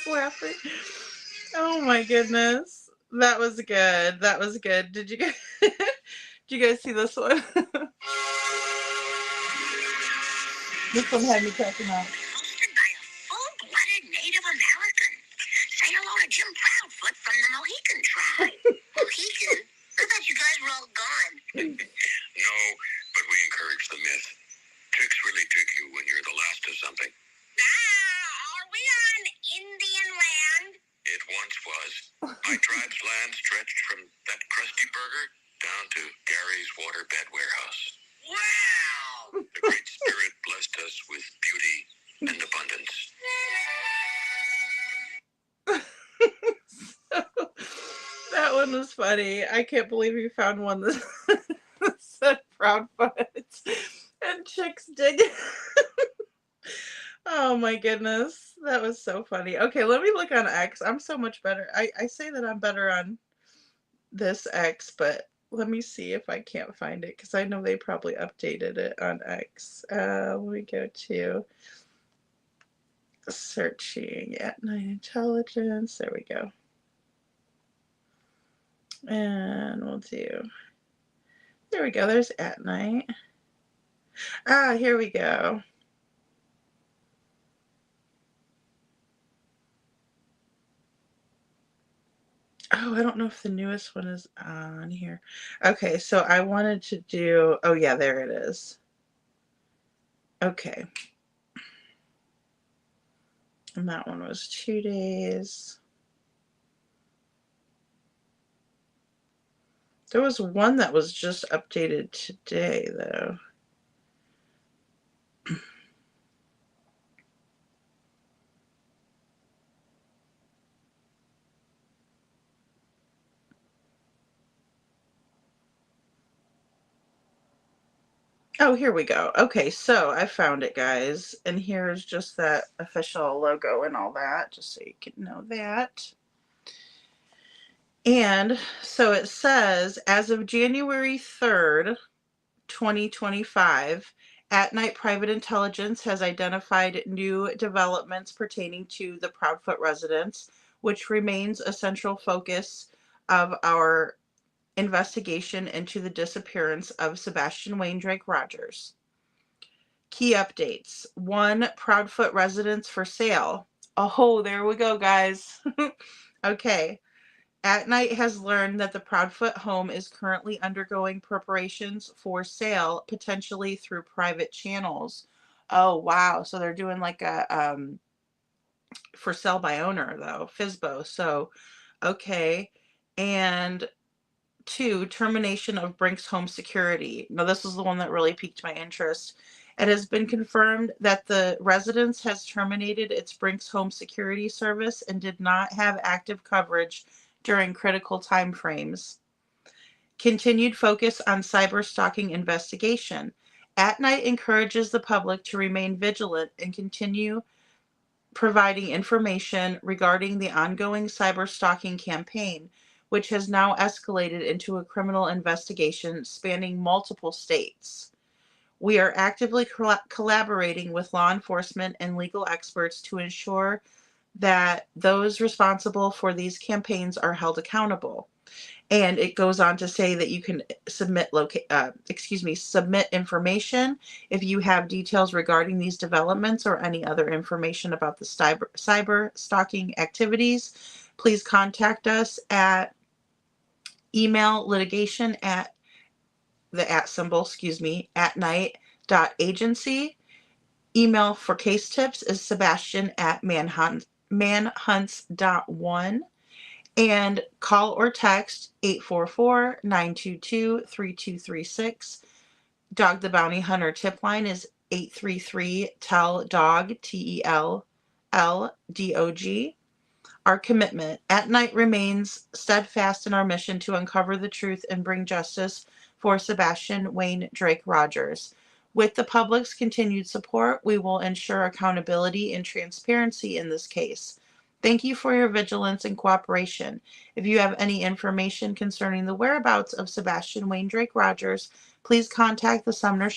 Laughing. Oh my goodness. That was good. That was good. Did you guys see this one? This one had me cracking up. Hosted by a full-blooded Native American. Say hello to Jim Proudfoot from the Mohican tribe. Mohican? I thought you guys were all gone. No, but we encourage the myth. Tricks really take you when you're the last ghost or something. Are we on Indian land? It once was. My tribe's land stretched from that crusty burger down to Gary's waterbed warehouse. Wow! The Great Spirit blessed us with beauty and abundance. That one was funny. I can't believe you found one that said Proudfoot and chicks dig. Oh my goodness. That was so funny. Okay, let me look on X. I'm so much better. I say that I'm better on this X, but let me see if I can't find it because I know they probably updated it on X. Let me go to searching at night intelligence. There we go. And we'll do, there we go. There's at night. Ah, here we go. Oh, I don't know if the newest one is on here. Okay, so I wanted to do, oh yeah, there it is. Okay. And that one was 2 days. There was one that was just updated today, though. Oh, here we go. Okay, so I found it, guys. And here's just that official logo and all that, just so you can know that. And so it says, as of January 3rd, 2025, At Night Private Intelligence has identified new developments pertaining to the Proudfoot residence, which remains a central focus of our investigation into the disappearance of Sebastian Wayne Drake Rogers. Key updates. 1, Proudfoot residence for sale. Oh, there we go, guys. Okay. At Night has learned that the Proudfoot home is currently undergoing preparations for sale, potentially through private channels. Oh, wow. So they're doing like a for sale by owner, though, FSBO. So, okay. And 2, termination of Brink's home security. Now, this is the one that really piqued my interest. It has been confirmed that the residence has terminated its Brink's home security service and did not have active coverage during critical timeframes. Continued focus on cyber stalking investigation. At Night encourages the public to remain vigilant and continue providing information regarding the ongoing cyber stalking campaign, which has now escalated into a criminal investigation spanning multiple states. We are actively collaborating with law enforcement and legal experts to ensure that those responsible for these campaigns are held accountable. And it goes on to say that you can submit submit information if you have details regarding these developments or any other information about the cyber stalking activities. Please contact us at email litigation at the @night.agency. Email for case tips is Sebastian@manhunts.one. And call or text 844-922-3236. Dog the Bounty Hunter tip line is 833-TELL-DOG, TELL-DOG. Our commitment. At Night remains steadfast in our mission to uncover the truth and bring justice for Sebastian Wayne Drake Rogers. With the public's continued support, we will ensure accountability and transparency in this case. Thank you for your vigilance and cooperation. If you have any information concerning the whereabouts of Sebastian Wayne Drake Rogers, please contact the Sumner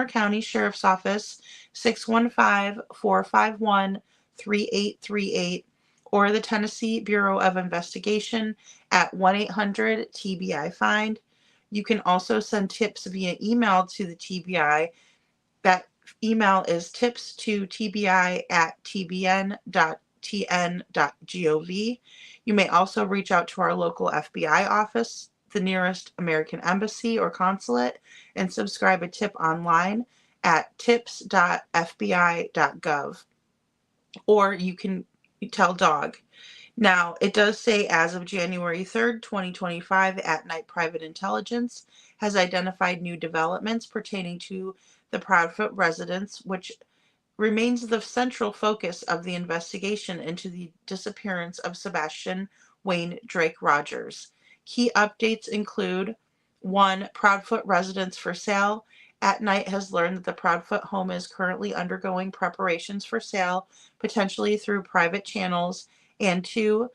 County Sheriff's Office 615-451-3838 or the Tennessee Bureau of Investigation at 1-800-TBI-FIND. You can also send tips via email to the TBI. That email is tips2tbi@tbn.tn.gov. You may also reach out to our local FBI office, the nearest American embassy or consulate, and subscribe a tip online at tips.fbi.gov, or you can tell dog. Now, it does say as of January 3rd, 2025, At Night Private Intelligence has identified new developments pertaining to the Proudfoot residence, which remains the central focus of the investigation into the disappearance of Sebastian Wayne Drake Rogers. Key updates include 1. Proudfoot residence for sale. At Night has learned that the Proudfoot home is currently undergoing preparations for sale, potentially through private channels. And 2.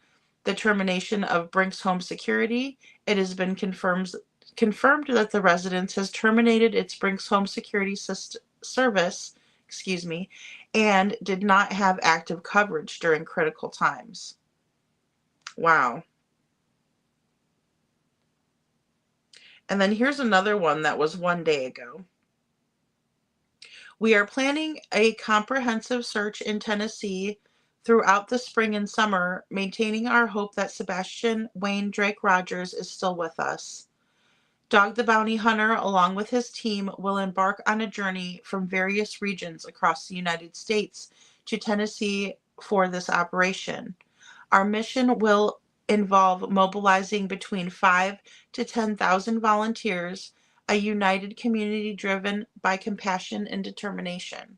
The termination of Brink's home security. It has been confirmed that the residence has terminated its Brink's home security service, and did not have active coverage during critical times. Wow. And then here's another one that was 1 day ago. We are planning a comprehensive search in Tennessee throughout the spring and summer, maintaining our hope that Sebastian Wayne Drake Rogers is still with us. Dog the Bounty Hunter, along with his team, will embark on a journey from various regions across the United States to Tennessee for this operation. Our mission will involve mobilizing between 5,000 to 10,000 volunteers, a united community driven by compassion and determination.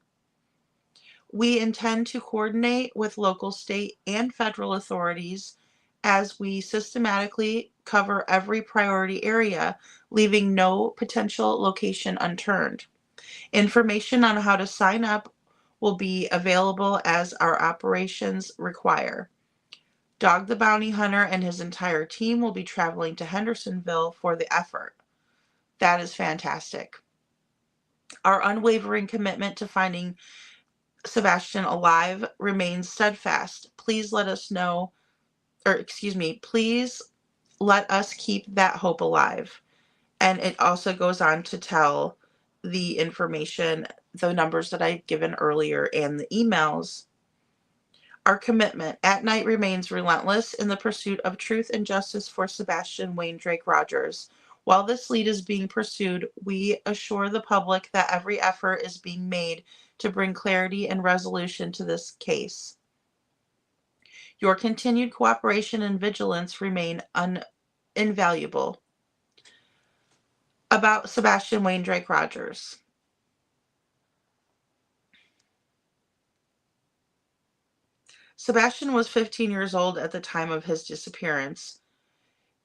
We intend to coordinate with local, state, and federal authorities as we systematically cover every priority area, leaving no potential location unturned. Information on how to sign up will be available as our operations require. Dog the Bounty Hunter and his entire team will be traveling to Hendersonville for the effort. That is fantastic. Our unwavering commitment to finding Sebastian alive remains steadfast. Please let us keep that hope alive. And it also goes on to tell the information, the numbers that I've given earlier, and the emails. Our commitment at Night remains relentless in the pursuit of truth and justice for Sebastian Wayne Drake Rogers. While this lead is being pursued, we assure the public that every effort is being made to bring clarity and resolution to this case. Your continued cooperation and vigilance remain invaluable. About Sebastian Wayne Drake Rogers. Sebastian was 15 years old at the time of his disappearance,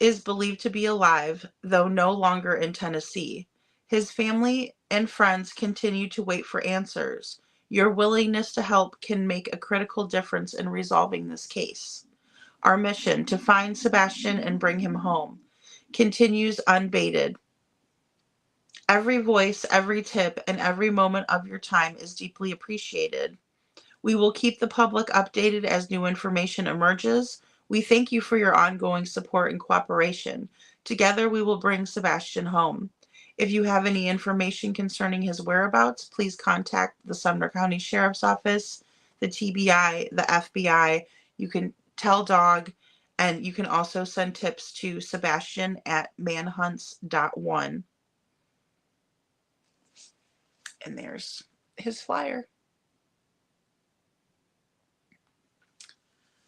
is believed to be alive, though no longer in Tennessee. His family and friends continue to wait for answers. Your willingness to help can make a critical difference in resolving this case. Our mission to find Sebastian and bring him home continues unabated. Every voice, every tip, and every moment of your time is deeply appreciated. We will keep the public updated as new information emerges. We thank you for your ongoing support and cooperation. Together, we will bring Sebastian home. If you have any information concerning his whereabouts, please contact the Sumner County Sheriff's Office, the TBI, the FBI. You can tell dog, and you can also send tips to Sebastian at manhunts.one. And there's his flyer.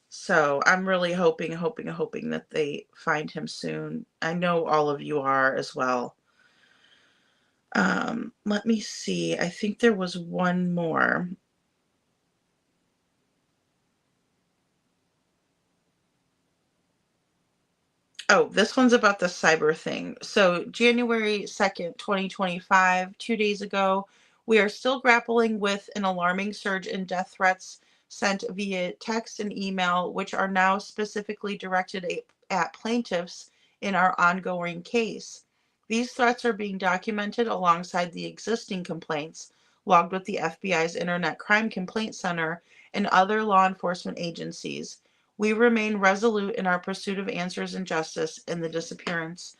So I'm really hoping that they find him soon. I know all of you are as well. Let me see. I think there was one more. Oh, this one's about the cyber thing. So January 2nd, 2025, 2 days ago, we are still grappling with an alarming surge in death threats sent via text and email, which are now specifically directed at plaintiffs in our ongoing case. These threats are being documented alongside the existing complaints logged with the FBI's Internet Crime Complaint Center and other law enforcement agencies. We remain resolute in our pursuit of answers and justice in the disappearance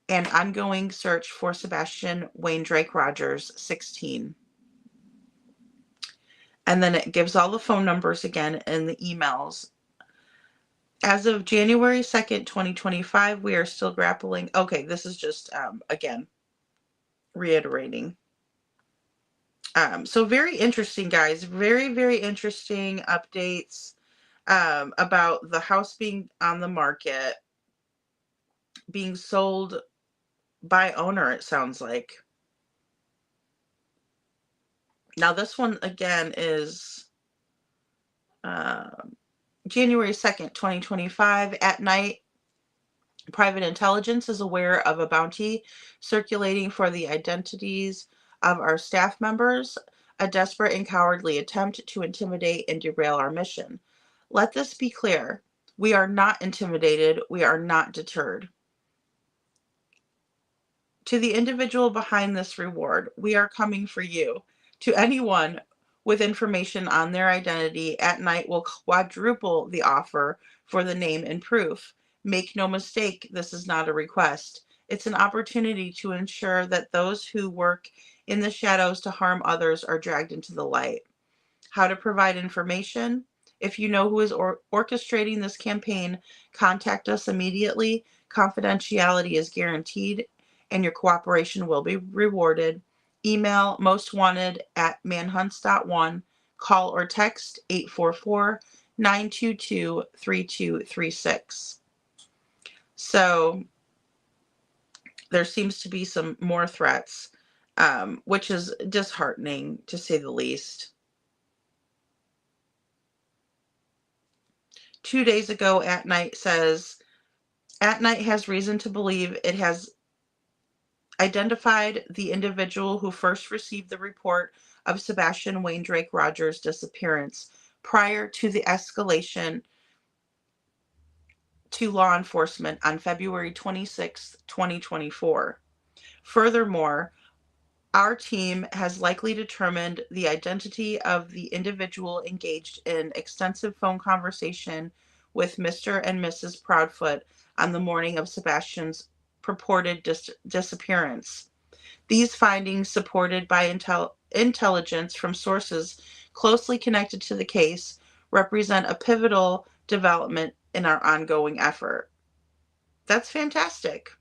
and ongoing search for Sebastian Wayne Drake Rogers, 16. And then it gives all the phone numbers again and the emails. As of January 2nd, 2025, we are still grappling. Okay, this is just, again, reiterating. So very interesting, guys. Very, very interesting updates about the house being on the market, being sold by owner, it sounds like. Now, this one, again, is January 2nd, 2025. At night, private intelligence is aware of a bounty circulating for the identities of our staff members, a desperate and cowardly attempt to intimidate and derail our mission. Let this be clear. We are not intimidated. We are not deterred. To the individual behind this reward, we are coming for you. To anyone with information on their identity, At Night will quadruple the offer for the name and proof. Make no mistake, this is not a request. It's an opportunity to ensure that those who work in the shadows to harm others are dragged into the light. How to provide information? If you know who is orchestrating this campaign, contact us immediately. Confidentiality is guaranteed and your cooperation will be rewarded. Email mostwanted@manhunts.one. Call or text 844-922-3236. So there seems to be some more threats, which is disheartening to say the least. 2 days ago, At Night says, At Night has reason to believe it has identified the individual who first received the report of Sebastian Wayne Drake Rogers' disappearance prior to the escalation to law enforcement on February 26, 2024. Furthermore, our team has likely determined the identity of the individual engaged in extensive phone conversation with Mr. and Mrs. Proudfoot on the morning of Sebastian's purported disappearance. These findings, supported by intelligence from sources closely connected to the case, represent a pivotal development in our ongoing effort. That's fantastic.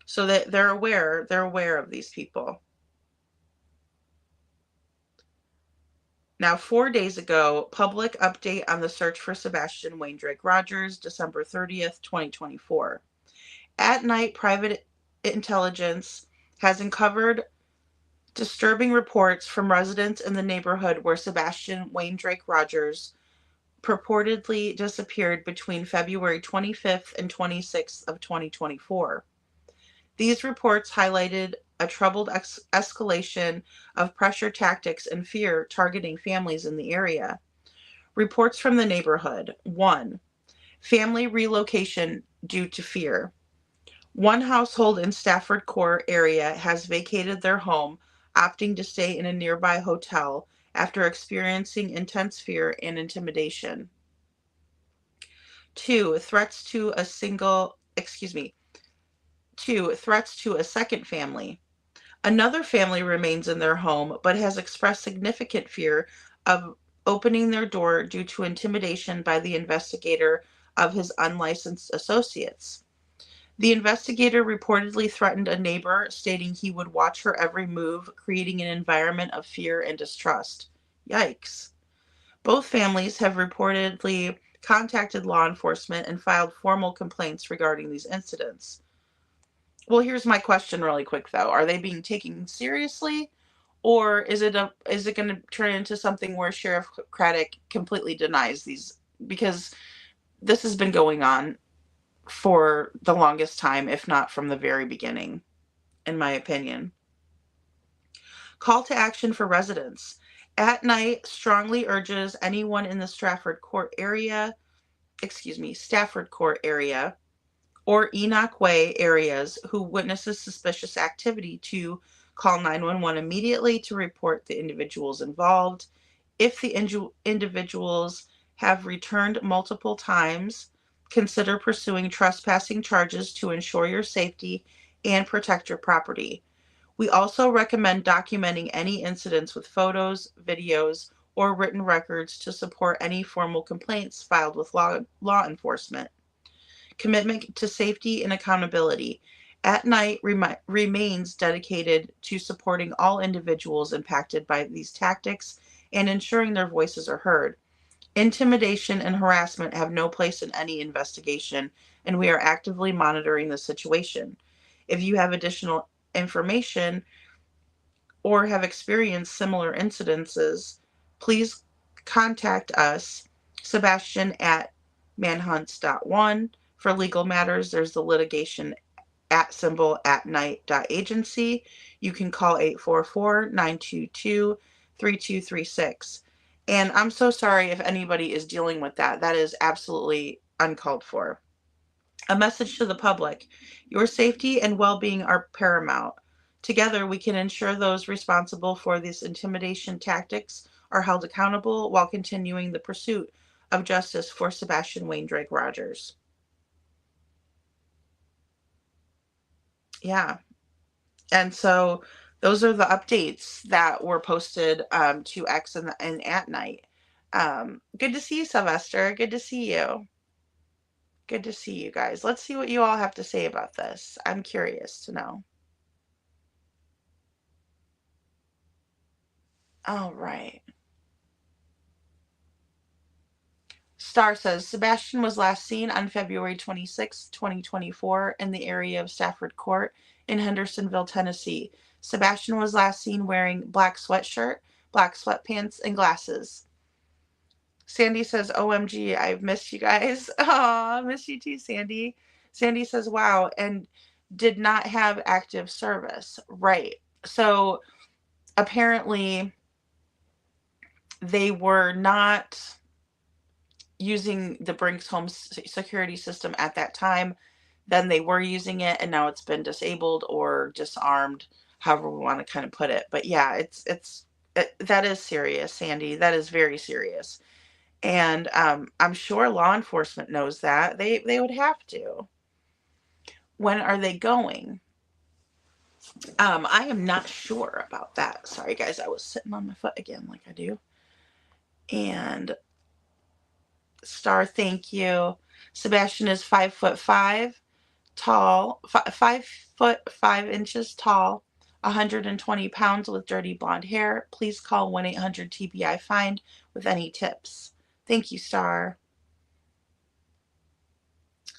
So that they're aware of these people. Now, 4 days ago, public update on the search for Sebastian Wayne Drake Rogers, December 30th, 2024. At Night, private intelligence has uncovered disturbing reports from residents in the neighborhood where Sebastian Wayne Drake Rogers purportedly disappeared between February 25th and 26th of 2024. These reports highlighted a troubled escalation of pressure tactics and fear targeting families in the area. Reports from the neighborhood. 1. Family relocation due to fear. One household in Stafford Court area has vacated their home, opting to stay in a nearby hotel after experiencing intense fear and intimidation. 2. Threats to a second family. Another family remains in their home but has expressed significant fear of opening their door due to intimidation by the investigator of his unlicensed associates. The investigator reportedly threatened a neighbor, stating he would watch her every move, creating an environment of fear and distrust. Yikes. Both families have reportedly contacted law enforcement and filed formal complaints regarding these incidents. Well, here's my question really quick, though. Are they being taken seriously? Or is it going to turn into something where Sheriff Craddock completely denies these? Because this has been going on for the longest time, if not from the very beginning, in my opinion. Call to action for residents. At Night strongly urges anyone in the Stafford Court area, or Enoch Way areas who witnesses suspicious activity to call 911 immediately to report the individuals involved. If the individuals have returned multiple times, consider pursuing trespassing charges to ensure your safety and protect your property. We also recommend documenting any incidents with photos, videos, or written records to support any formal complaints filed with law enforcement. Commitment to safety and accountability. At Night remains dedicated to supporting all individuals impacted by these tactics and ensuring their voices are heard. Intimidation and harassment have no place in any investigation, and we are actively monitoring the situation. If you have additional information or have experienced similar incidences, please contact us, Sebastian at manhunts.one. For legal matters, there's the litigation @night.agency. You can call 844-922-3236. And I'm so sorry if anybody is dealing with that. That is absolutely uncalled for. A message to the public. Your safety and well-being are paramount. Together, we can ensure those responsible for these intimidation tactics are held accountable while continuing the pursuit of justice for Sebastian Wayne Drake Rogers. Yeah. And so those are the updates that were posted to X and At Night. Good to see you, Sylvester. Good to see you. Good to see you guys. Let's see what you all have to say about this. I'm curious to know. All right. Star says, Sebastian was last seen on February 26, 2024 in the area of Stafford Court in Hendersonville, Tennessee. Sebastian was last seen wearing black sweatshirt, black sweatpants, and glasses. Sandy says, OMG, I've missed you guys. Aw, I miss you too, Sandy. Sandy says, wow, and did not have active service. Right. So apparently they were not using the Brinks home security system at that time. Then they were using it, and now it's been disabled or disarmed, however we want to kind of put it. But yeah, that is serious, Sandy. That is very serious. And I'm sure law enforcement knows that. They would have to. When are they going? I am not sure about that. Sorry, guys. I was sitting on my foot again like I do. And Star, thank you. Sebastian is 5'5" tall, 5'5" tall, 120 pounds with dirty blonde hair. Please call 1-800-TBI-FIND with any tips. Thank you, Star.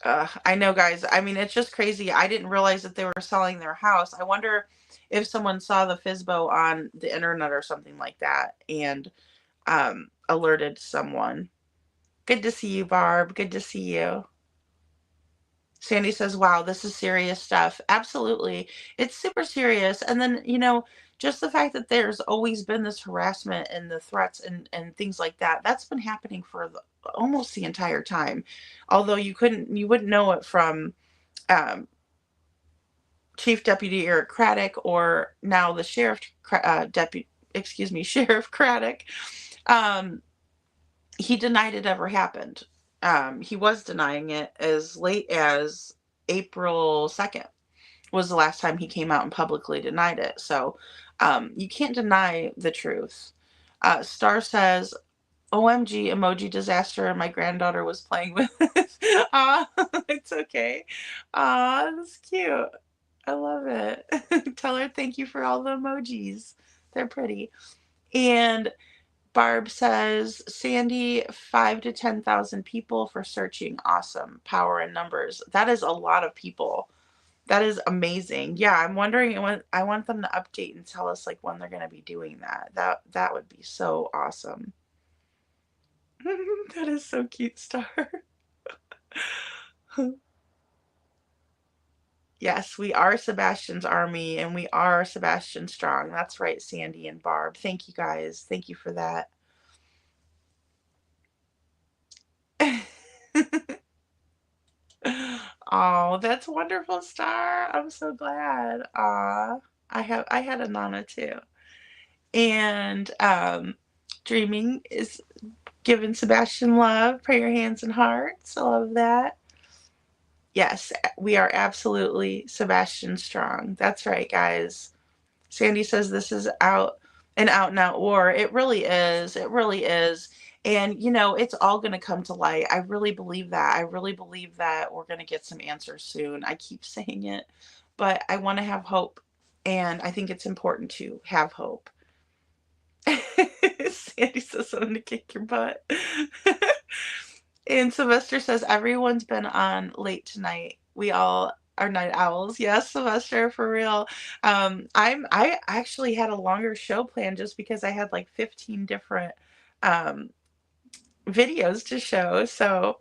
I know, guys. I mean, it's just crazy. I didn't realize that they were selling their house. I wonder if someone saw the FSBO on the internet or something like that and alerted someone. Good to see you, Barb. Good to see you. Sandy says, wow, this is serious stuff. Absolutely. It's super serious. And then, just the fact that there's always been this harassment and the threats and things like that, that's been happening for almost the entire time. Although you wouldn't know it from Chief Deputy Eric Craddock or now the Sheriff Sheriff Craddock. He denied it ever happened. He was denying it as late as April 2nd was the last time he came out and publicly denied it. So you can't deny the truth. Star says, OMG, emoji disaster, and my granddaughter was playing with it. It's okay. That's cute. I love it. Tell her thank you for all the emojis. They're pretty. And Barb says, Sandy, 5,000 to 10,000 people for searching. Awesome. Power in numbers. That is a lot of people. That is amazing. Yeah, I'm wondering when I want them to update and tell us like when they're going to be doing that. That would be so awesome. That is so cute, Star. Yes, we are Sebastian's army and we are Sebastian strong. That's right, Sandy and Barb. Thank you guys. Thank you for that. Oh, that's wonderful, Star. I'm so glad. Aw, I had a Nana too. And Dreaming is giving Sebastian love. Prayer hands and hearts. I love that. Yes, we are absolutely Sebastian strong. That's right, guys. Sandy says this is out and out war. It really is. It really is. And, it's all going to come to light. I really believe that. I really believe that we're going to get some answers soon. I keep saying it, but I want to have hope. And I think it's important to have hope. Sandy says something to kick your butt. And Sylvester says, everyone's been on late tonight. We all are night owls. Yes, Sylvester, for real. I actually had a longer show plan just because I had like 15 different videos to show. So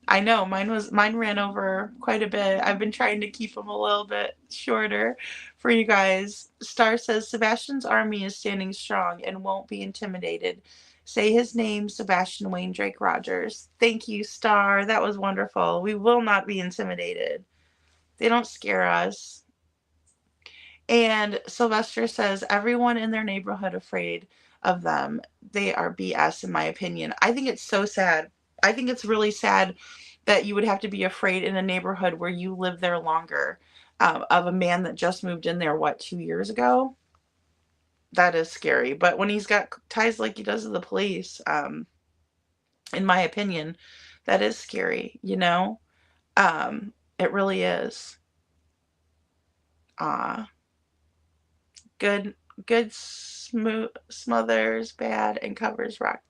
I know mine ran over quite a bit. I've been trying to keep them a little bit shorter for you guys. Star says Sebastian's army is standing strong and won't be intimidated. Say his name, Sebastian Wayne Drake Rogers. Thank you, Star. That was wonderful. We will not be intimidated. They don't scare us. And Sylvester says everyone in their neighborhood afraid of them. They are BS, in my opinion. I think it's so sad. I think it's really sad that you would have to be afraid in a neighborhood where you live there longer of a man that just moved in there, 2 years ago? That is scary. But when he's got ties like he does to the police, in my opinion, that is scary, you know? It really is. Good smothers bad and covers rock.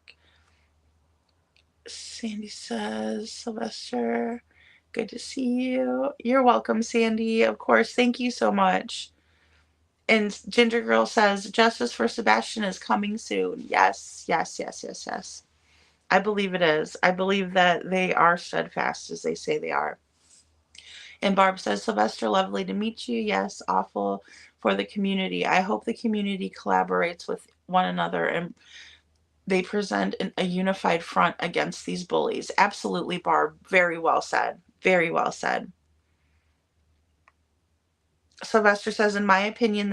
Sandy says, Sylvester, good to see you. You're welcome, Sandy. Of course. Thank you so much. And Ginger Girl says, justice for Sebastian is coming soon. Yes, yes, yes, yes, yes. I believe it is. I believe that they are steadfast as they say they are. And Barb says, Sylvester, lovely to meet you. Yes, awful for the community. I hope the community collaborates with one another and they present a unified front against these bullies. Absolutely, Barb. Very well said. Very well said. Sylvester says, in my opinion,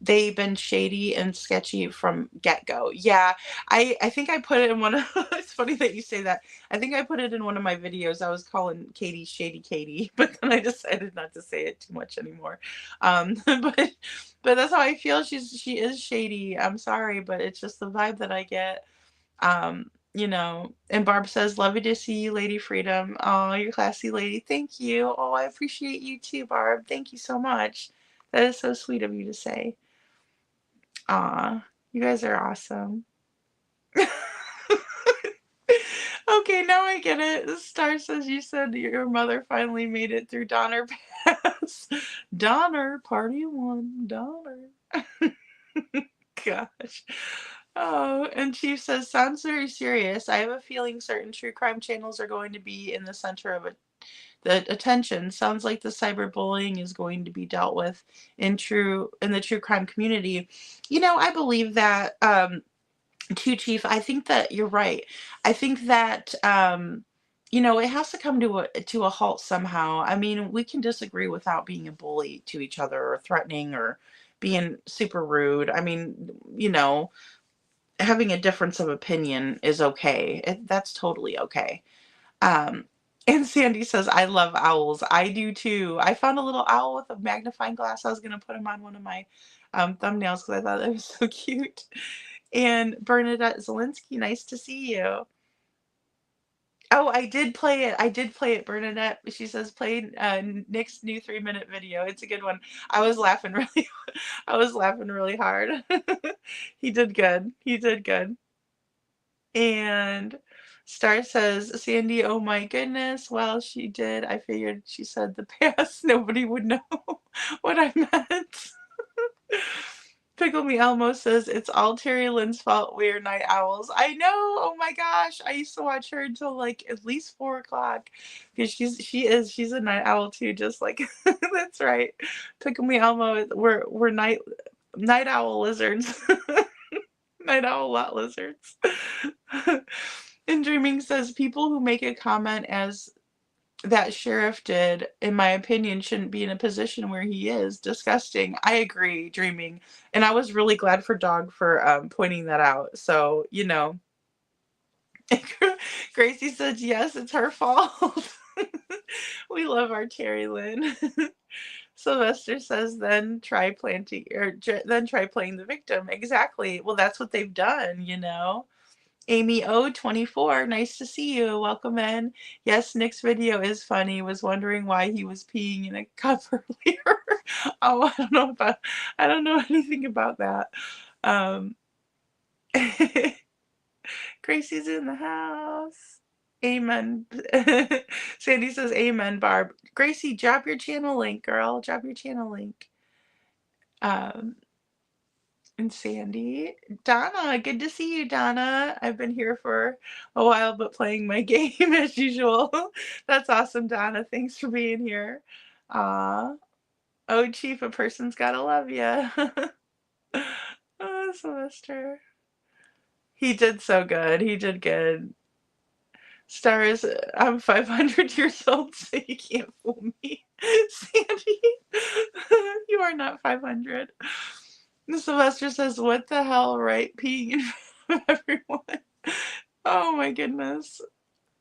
they've been shady and sketchy from get-go. Yeah, I think I put it in one of it's funny that you say that. I think I put it in one of my videos. I was calling Katie Shady Katie, but then I decided not to say it too much anymore. But that's how I feel. She is shady. I'm sorry, but it's just the vibe that I get. You know, and Barb says, lovely to see you, Lady Freedom. Oh, you're classy lady. Thank you. Oh, I appreciate you too, Barb. Thank you so much. That is so sweet of you to say. Aw, you guys are awesome. Okay, now I get it. The Star says you said your mother finally made it through Donner Pass. Donner, party one, Donner. Gosh. Oh, and Chief says, sounds very serious. I have a feeling certain true crime channels are going to be in the center of the attention. Sounds like the cyberbullying is going to be dealt with in the true crime community. You know, I believe that too, Chief. I think that you're right. I think that you know, it has to come to a halt somehow. I mean, we can disagree without being a bully to each other or threatening or being super rude. I mean, you know, having a difference of opinion is okay. That's totally okay. And Sandy says, I love owls. I do too. I found a little owl with a magnifying glass. I was going to put him on one of my thumbnails because I thought that was so cute. And Bernadette Zelinsky, nice to see you. Oh, I did play it. I did play it, Bernadette. She says, play Nick's new 3-minute video. It's a good one. I was laughing really hard. He did good. He did good. And Star says, Sandy, oh my goodness. Well, she did. I figured she said the past. Nobody would know what I meant. Pickle Me Elmo says, it's all Terry Lynn's fault. We're night owls. I know. Oh my gosh. I used to watch her until like at least 4 o'clock because she's a night owl too. Just like, that's right. Pickle Me Elmo. We're night owl lizards. Night owl lot lizards. And Dreaming says, people who make a comment as that sheriff did, in my opinion, shouldn't be in a position where he is. Disgusting. I agree, Dreaming. And I was really glad for Dog for pointing that out. So, you know. Gracie said, yes, it's her fault. We love our Terry Lynn. Sylvester says, then try playing the victim. Exactly. Well, that's what they've done, you know. Amy O 24, nice to see you. Welcome in. Yes, Nick's video is funny. Was wondering why he was peeing in a cup earlier. Oh, I don't know anything about that. Gracie's in the house. Amen. Sandy says, amen, Barb. Gracie, drop your channel link, girl. Drop your channel link. And Sandy. Donna, good to see you, Donna. I've been here for a while, but playing my game as usual. That's awesome, Donna. Thanks for being here. Oh, Chief, a person's gotta love you. Oh, Sylvester. He did so good. He did good. Stars, I'm 500 years old, so you can't fool me. Sandy, you are not 500. Sylvester says, what the hell, right? Peeing in front of everyone. Oh my goodness.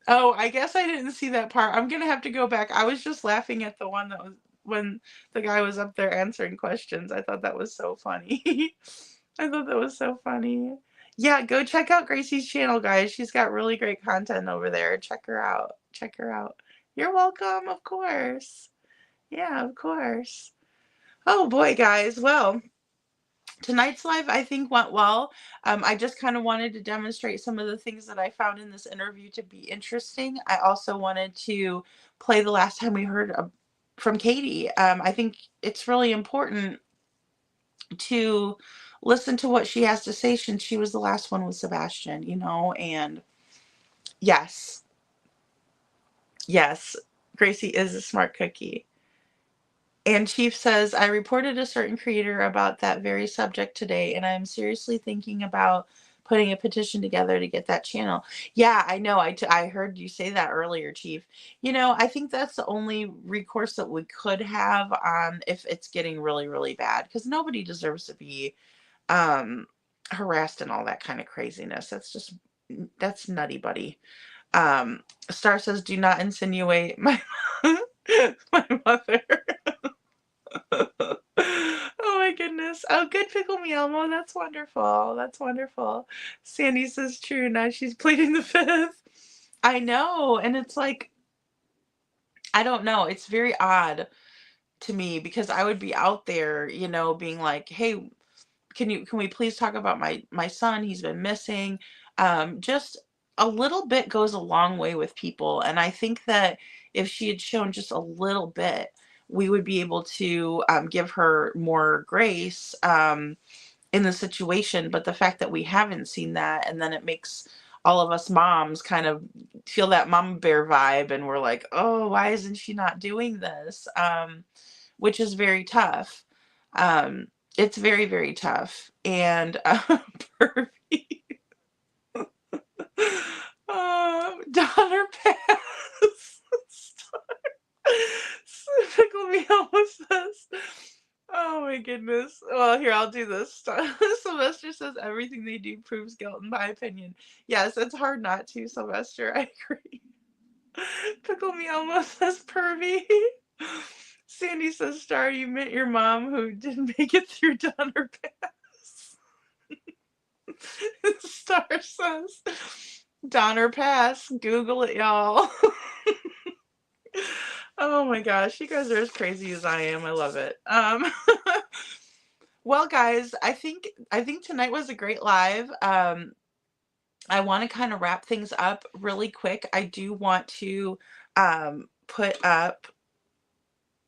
Oh, I guess I didn't see that part. I'm gonna have to go back. I was just laughing at the one that was when the guy was up there answering questions. I thought that was so funny. I thought that was so funny. Yeah, go check out Gracie's channel, guys. She's got really great content over there. Check her out. Check her out. You're welcome, of course. Yeah, of course. Oh boy, guys. Well, tonight's live, I think, went well. I just kind of wanted to demonstrate some of the things that I found in this interview to be interesting. I also wanted to play the last time we heard from Katie. I think it's really important to listen to what she has to say since she was the last one with Sebastian, you know, and yes, Gracie is a smart cookie. And Chief says, I reported a certain creator about that very subject today, and I'm seriously thinking about putting a petition together to get that channel. Yeah, I know. I heard you say that earlier, Chief. You know, I think that's the only recourse that we could have if it's getting really, really bad, because nobody deserves to be harassed and all that kind of craziness. That's nutty, buddy. Star says, do not insinuate my my mother. Oh my goodness. Oh, good pickle me, Elmo. That's wonderful. That's wonderful. Sandy says true. Now she's pleading the fifth. I know. And it's like, I don't know. It's very odd to me because I would be out there, you know, being like, hey, can we please talk about my son? He's been missing. Just a little bit goes a long way with people. And I think that if she had shown just a little bit, we would be able to give her more grace in the situation. But the fact that we haven't seen that, and then it makes all of us moms kind of feel that mama bear vibe, and we're like, oh, why isn't she not doing this? Which is very tough. It's very, very tough. And Donner Pass. Pickle me almost says. Oh my goodness. Well, here, I'll do this. Sylvester says everything they do proves guilt, in my opinion. Yes, it's hard not to, Sylvester. I agree. Pickle me almost says pervy. Sandy says, Star, you met your mom who didn't make it through Donner Pass. Star says, Donner Pass. Google it, y'all. Oh my gosh, you guys are as crazy as I am. I love it. Well, guys, I think tonight was a great live. I want to kind of wrap things up really quick. I do want to put up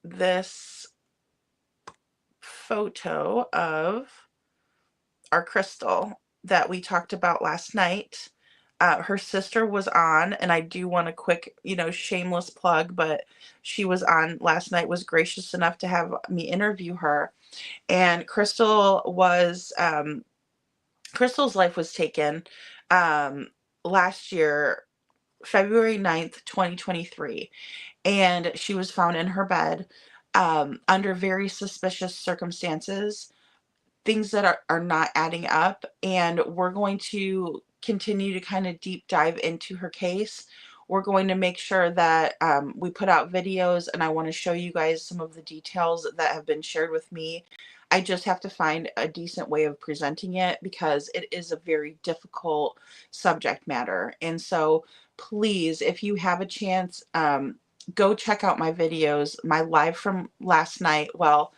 this photo of our Crystal that we talked about last night. Her sister was on, and I do want a quick, you know, shameless plug, but she was on last night, was gracious enough to have me interview her. And Crystal's life was taken last year, February 9th, 2023. And she was found in her bed under very suspicious circumstances, things that are not adding up. And we're going to continue to kind of deep dive into her case. We're going to make sure that we put out videos, and I want to show you guys some of the details that have been shared with me. I just have to find a decent way of presenting it because it is a very difficult subject matter. And so please, if you have a chance, go check out my videos, my live from last night. Well,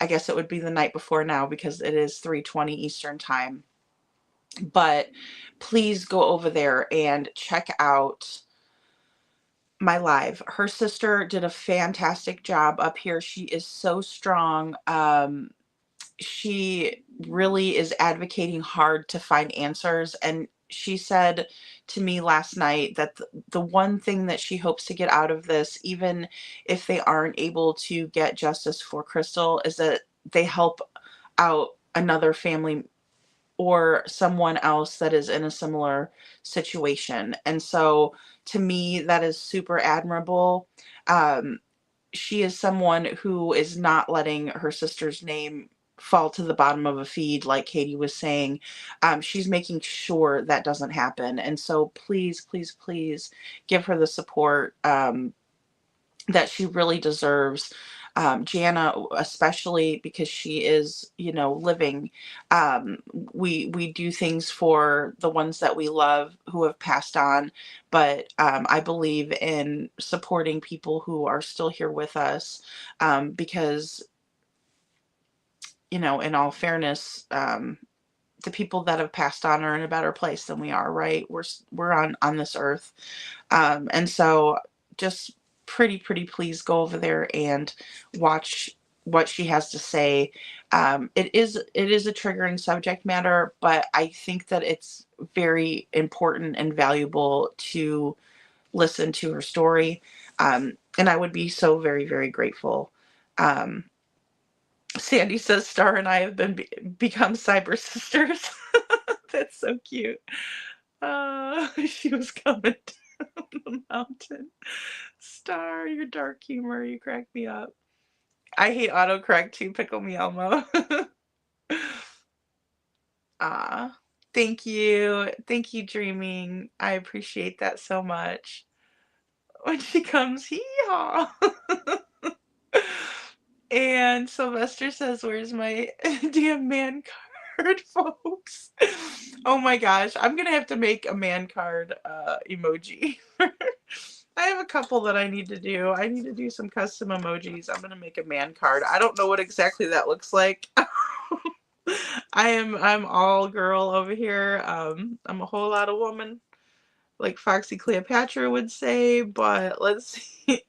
I guess it would be the night before now because it is 3:20 Eastern time. But please go over there and check out my live. Her sister did a fantastic job up here. She is so strong. She really is advocating hard to find answers. And she said to me last night that the one thing that she hopes to get out of this, even if they aren't able to get justice for Crystal, is that they help out another family or someone else that is in a similar situation. And so to me, that is super admirable. She is someone who is not letting her sister's name fall to the bottom of a feed, like Katie was saying. She's making sure that doesn't happen. And so please, please, please give her the support that she really deserves. Jana, especially because she is, living. We do things for the ones that we love who have passed on, but I believe in supporting people who are still here with us, because, in all fairness, the people that have passed on are in a better place than we are, right? We're on this earth. And so just pretty please go over there and watch what she has to say. It is a triggering subject matter, but I think that it's very important and valuable to listen to her story. And I would be so very, very grateful. Sandy says Star and I have become cyber sisters. That's so cute. She was coming down the mountain. Star, your dark humor, you crack me up. I hate autocorrect too, Pickle Me Elmo. Thank you. Thank you, Dreaming. I appreciate that so much. When she comes, hee-haw. And Sylvester says, where's my damn man card, folks? Oh my gosh, I'm gonna have to make a man card emoji. I have a couple that I need to do. I need to do some custom emojis. I'm gonna make a man card. I don't know what exactly that looks like. I'm all girl over here. I'm a whole lot of woman, like Foxy Cleopatra would say, but let's see.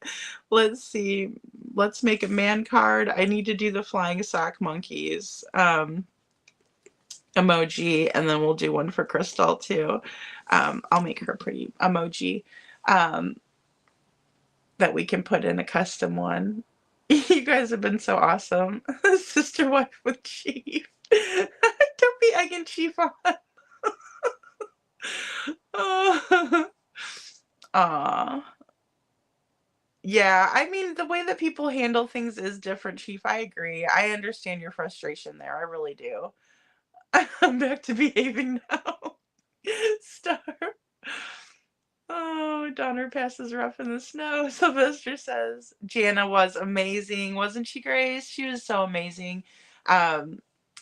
Let's make a man card. I need to do the flying sock monkeys emoji, and then we'll do one for Crystal too. I'll make her pretty emoji that we can put in a custom one. You guys have been so awesome. Sister wife with Chief. Don't be egging Chief on. Aw. Yeah, I mean, the way that people handle things is different, Chief. I agree. I understand your frustration there. I really do. I'm back to behaving now. Star. Oh, Donner passes rough in the snow. Sylvester says Jana was amazing. Wasn't she, Grace? She was so amazing.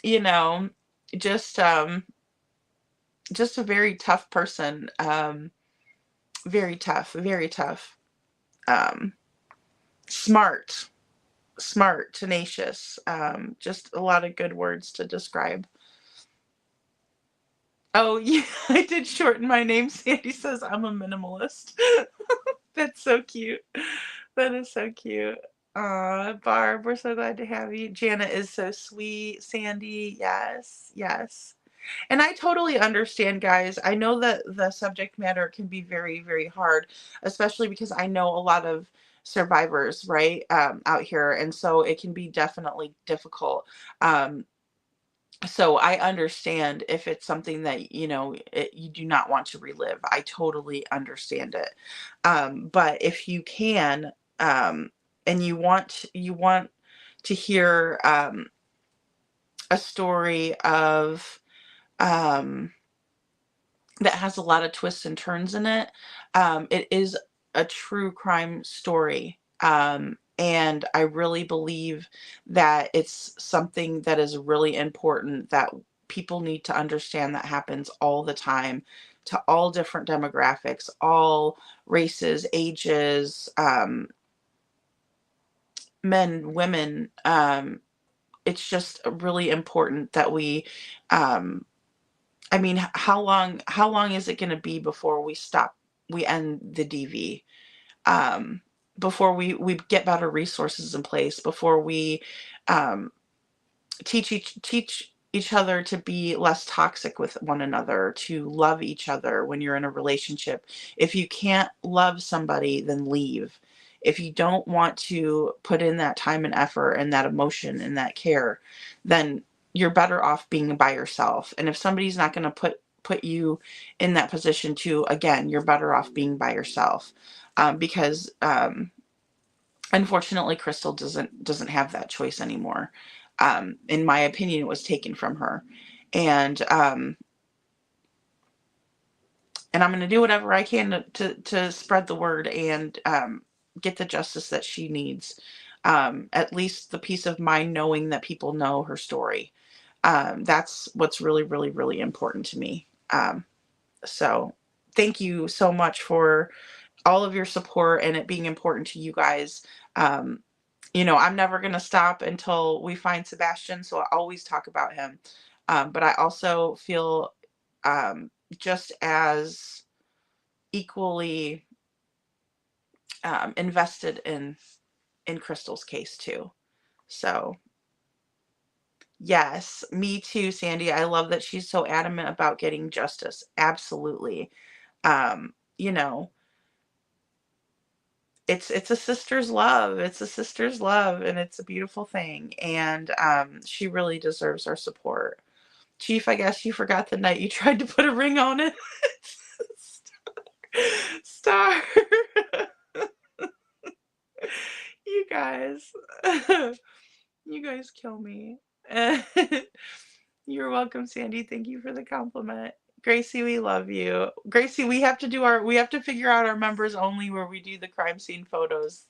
You know, just a very tough person. Very tough, very tough. Smart, tenacious. Just a lot of good words to describe. Oh, yeah, I did shorten my name. Sandy says I'm a minimalist. That's so cute. That is so cute. Barb, we're so glad to have you. Jana is so sweet. Sandy, yes, yes. And I totally understand, guys. I know that the subject matter can be very, very hard, especially because I know a lot of survivors, right, out here. And so it can be definitely difficult. So I understand if it's something that, you do not want to relive. I totally understand it. But if you can, and you want to hear a story of that has a lot of twists and turns in it. It is a true crime story. And I really believe that it's something that is really important that people need to understand, that happens all the time to all different demographics, all races, ages, men, women, it's just really important that we, I mean, how long is it going to be before we end the DV? Before we get better resources in place, before we um, teach each other to be less toxic with one another, to love each other when you're in a relationship. If you can't love somebody, then leave. If you don't want to put in that time and effort and that emotion and that care, then you're better off being by yourself. And if somebody's not going to put you in that position to, again, you're better off being by yourself. Because unfortunately, Crystal doesn't have that choice anymore. In my opinion, it was taken from her, and I'm going to do whatever I can to spread the word and get the justice that she needs. At least the peace of mind knowing that people know her story. That's what's really, really, really important to me. So thank you so much for all of your support and it being important to you guys. You know, I'm never going to stop until we find Sebastian, so I always talk about him. But I also feel just as equally invested in Crystal's case too. So yes, me too, Sandy. I love that she's so adamant about getting justice. Absolutely. You know, it's a sister's love. It's a sister's love, and it's a beautiful thing. And she really deserves our support. Chief, I guess you forgot the night you tried to put a ring on it. Star. You guys. You guys kill me. You're welcome, Sandy. Thank you for the compliment. Gracie, we love you. Gracie, we have to figure out our members only where we do the crime scene photos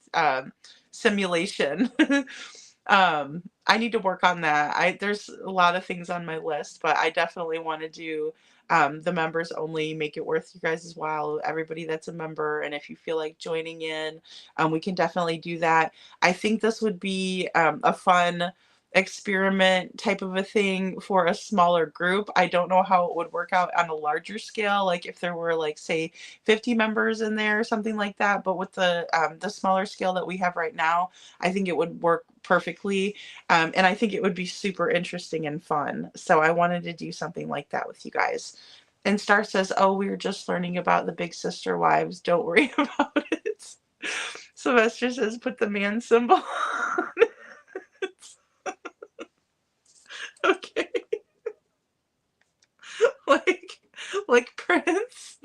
simulation. I need to work on that. There's a lot of things on my list, but I definitely want to do the members only, make it worth you guys' while, everybody that's a member. And if you feel like joining in, we can definitely do that. I think this would be a fun experiment type of a thing for a smaller group. I don't know how it would work out on a larger scale, like if there were like say 50 members in there or something like that, but with the smaller scale that we have right now, I think it would work perfectly, and I think it would be super interesting and fun. So I wanted to do something like that with you guys. And Star says, oh, we were just learning about the big sister wives, don't worry about it. Sylvester says, put the man symbol on it. Okay. like Prince.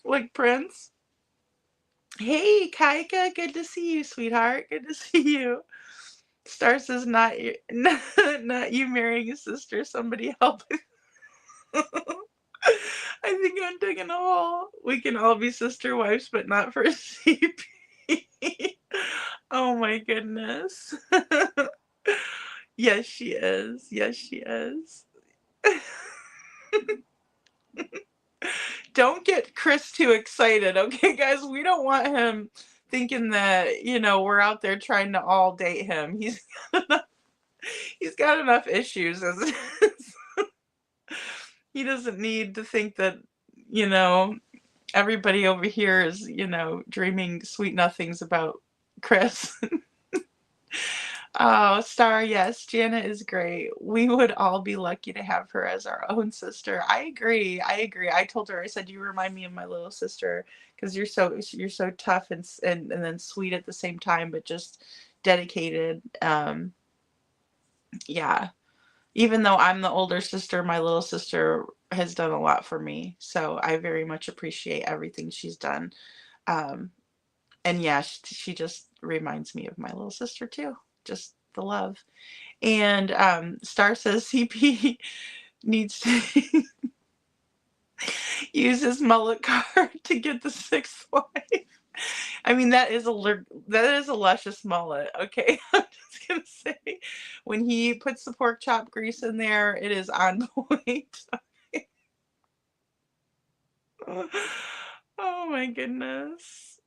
Like Prince. Hey, Kaika, good to see you, sweetheart. Good to see you. Star says, not you marrying a sister, somebody help. I think I'm digging a hole. We can all be sister wives, but not for CP. Oh my goodness. Yes, she is. Yes, she is. Don't get Chris too excited, okay, guys? We don't want him thinking that, you know, we're out there trying to all date him. He's got enough issues as it is. He doesn't need to think that, you know, everybody over here is, you know, dreaming sweet nothings about Chris. Oh, Star, yes, Janet is great. We would all be lucky to have her as our own sister. I agree. I told her, I said, you remind me of my little sister because you're so tough and then sweet at the same time, but just dedicated. Yeah. Even though I'm the older sister, my little sister has done a lot for me. So I very much appreciate everything she's done. And yeah, she just reminds me of my little sister too. Just the love. And Star says CP needs to use his mullet card to get the sixth wife. I mean, that is a luscious mullet. Okay, I'm just gonna say, when he puts the pork chop grease in there, it is on point. Oh my goodness.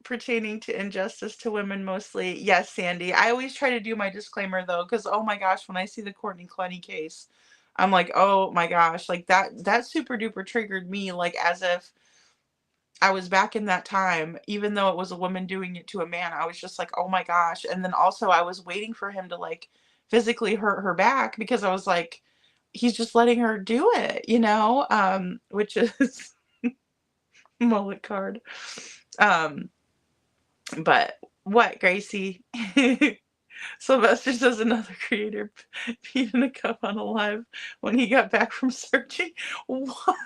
pertaining to injustice to women mostly. Yes, Sandy. I always try to do my disclaimer though, because oh my gosh, when I see the Courtney Clenny case, I'm like, oh my gosh, like that super duper triggered me, like as if I was back in that time, even though it was a woman doing it to a man. I was just like, oh my gosh. And then also I was waiting for him to like physically hurt her back because I was like, he's just letting her do it, which is mullet card. But what, Gracie? Sylvester says another creator peed in a cup on a live when he got back from searching. What?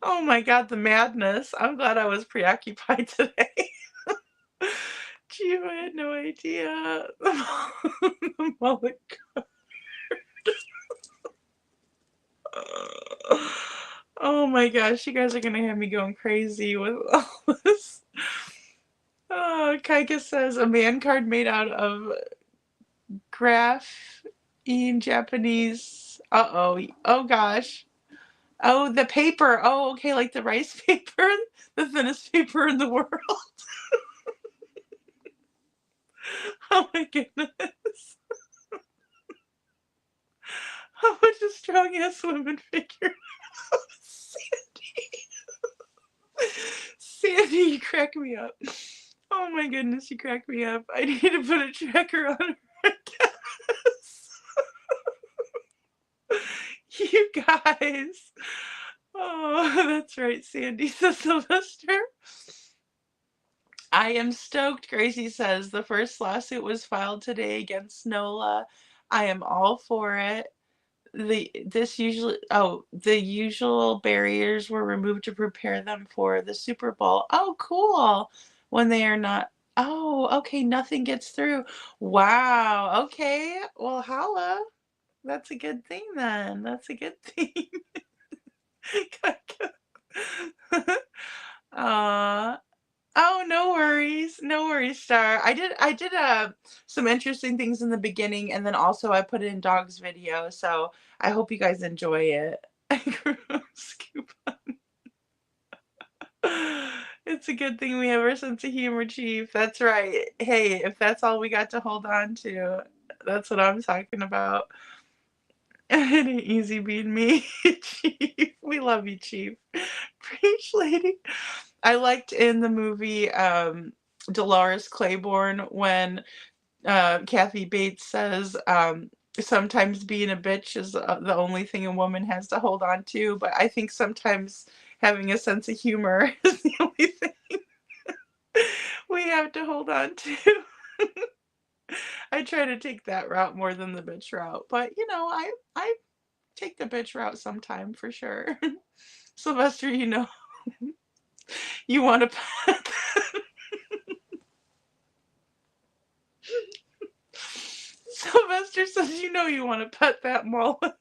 Oh my god, the madness. I'm glad I was preoccupied today. Gee, I had no idea. The mullet card. Oh my gosh, you guys are gonna have me going crazy with all this. Kaika says a man card made out of graphene Japanese. Uh-oh. Oh gosh. Oh, the paper. Oh, okay, like the rice paper. The thinnest paper in the world. Oh my goodness. How much a strong ass woman figure. Sandy, you crack me up. Oh my goodness, you crack me up. I need to put a tracker on her, I guess. You guys. Oh, that's right, Sandy says Sylvester. I am stoked, Gracie says. The first lawsuit was filed today against NOLA. I am all for it. The usual barriers were removed to prepare them for the Super Bowl. Oh, cool. When they are not. Oh, okay. Nothing gets through. Wow. Okay. Well, holla. That's a good thing then. That's a good thing. Oh, no worries. No worries, Star. I did some interesting things in the beginning, and then also I put it in Dog's video, so I hope you guys enjoy it. Scoop on. It's a good thing we have our sense of humor, Chief. That's right. Hey, if that's all we got to hold on to, that's what I'm talking about. It ain't easy being me, Chief. We love you, Chief. Preach, lady. I liked in the movie Dolores Claiborne when Kathy Bates says sometimes being a bitch is the only thing a woman has to hold on to, but I think sometimes having a sense of humor is the only thing we have to hold on to. I try to take that route more than the bitch route, but I take the bitch route sometime for sure. Sylvester, you want to pet that? Sylvester says you want to pet that mullet.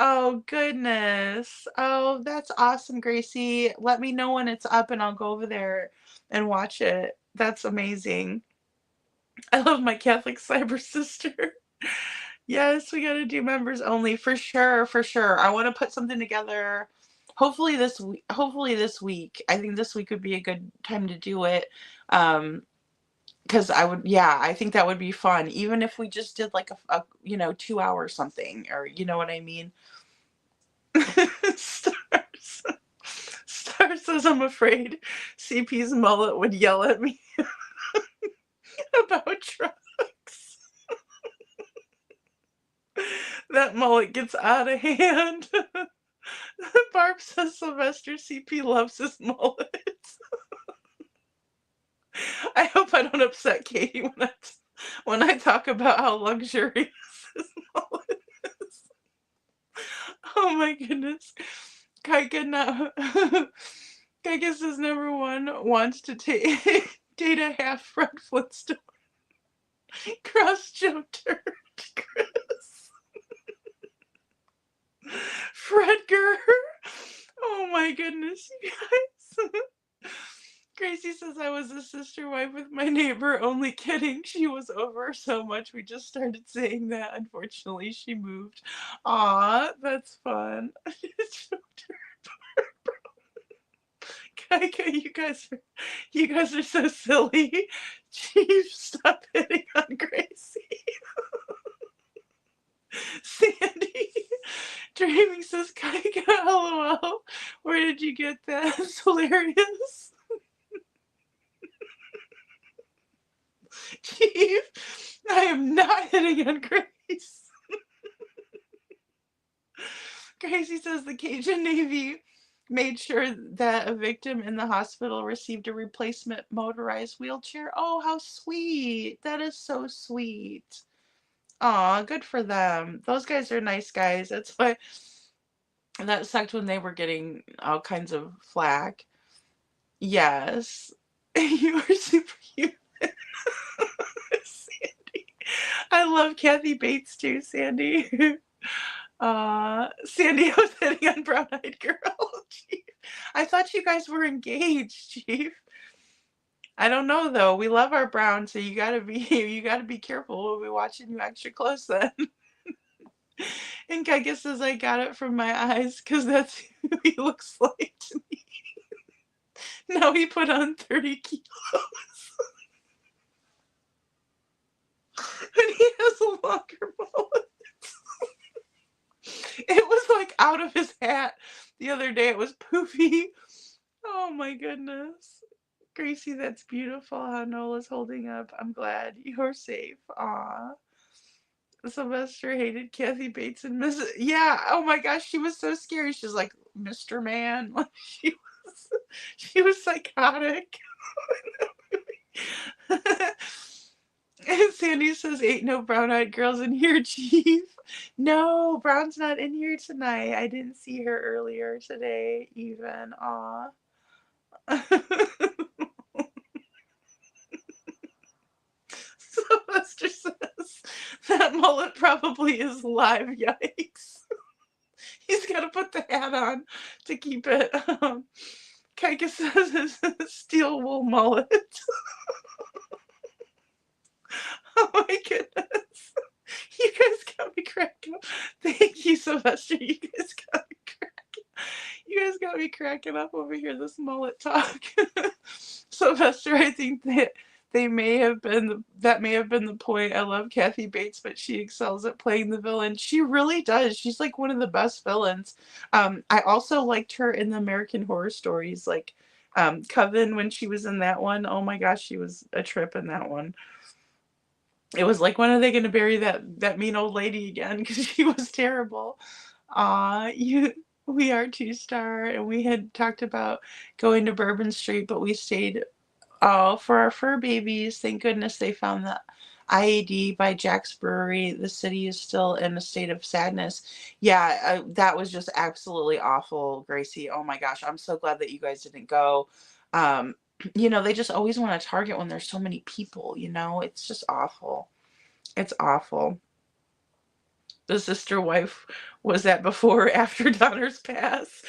Oh goodness. Oh, that's awesome, Gracie. Let me know when it's up and I'll go over there and watch it. That's amazing. I love my Catholic cyber sister. Yes, we got to do members only for sure, for sure. I want to put something together. Hopefully this week. Hopefully this week. I think this week would be a good time to do it. Because I think that would be fun. Even if we just did like a 2 hours something, or you know what I mean. Star says I'm afraid CP's mullet would yell at me about trucks. That mullet gets out of hand. Barb says Sylvester CP loves his mullet. I hope I don't upset Katie when I talk about how luxurious his mullet is. Oh my goodness. Kaika says number one wants to date a half Fred Flintstone. Cross Joe Dirt, Chris. Fredger. Oh my goodness, you guys. Gracie says I was a sister wife with my neighbor. Only kidding. She was over so much we just started saying that. Unfortunately, she moved. Aw, that's fun. Kaika, you guys are so silly. Chief, stop hitting on Gracie. Sandy, Dreaming says, Kaika, LOL. Where did you get that? It's hilarious. Chief, I am not hitting on Grace. Gracie says the Cajun Navy made sure that a victim in the hospital received a replacement motorized wheelchair. Oh, how sweet. That is so sweet. Aw, good for them. Those guys are nice guys. That's why that sucked when they were getting all kinds of flack. Yes. You are superhuman. Sandy. I love Kathy Bates too, Sandy. Sandy, I was hitting on Brown Eyed Girl. Chief. I thought you guys were engaged, Chief. I don't know though. We love our Brown, so you gotta be careful. We'll be watching you extra close then. And Kaika says I got it from my eyes because that's who he looks like to me. Now he put on 30 kilos. And he has a longer mullet. It was like out of his hat the other day. It was poofy. Oh my goodness. Gracie, that's beautiful how Nola's holding up. I'm glad you're safe. Aw. Sylvester hated Kathy Bates and Miss. Yeah, oh my gosh, she was so scary. She's like, Mr. Man. Like she was psychotic. And Sandy says, ain't no brown-eyed girls in here, Chief. No, Brown's not in here tonight. I didn't see her earlier today, even. Aw. Sylvester says, that mullet probably is live. Yikes. He's got to put the hat on to keep it. Kaika says it's a steel wool mullet. Oh my goodness. You guys got me cracking up. Thank you, Sylvester. You guys got me cracking up over here, this mullet talk. Sylvester, I think that that may have been the point. I love Kathy Bates, but she excels at playing the villain. She really does. She's like one of the best villains. I also liked her in the American Horror Stories, like Coven, when she was in that one. Oh my gosh, she was a trip in that one. It was like, when are they going to bury that mean old lady again? Because she was terrible. We are 2-star, and we had talked about going to Bourbon Street, but we stayed for our fur babies. Thank goodness they found the IAD by Jack's Brewery. The city is still in a state of sadness. Yeah, that was just absolutely awful, Gracie. Oh my gosh, I'm so glad that you guys didn't go. They just always want to target when there's so many people, it's just awful. It's awful. The sister wife, was that before or after Donner's pass?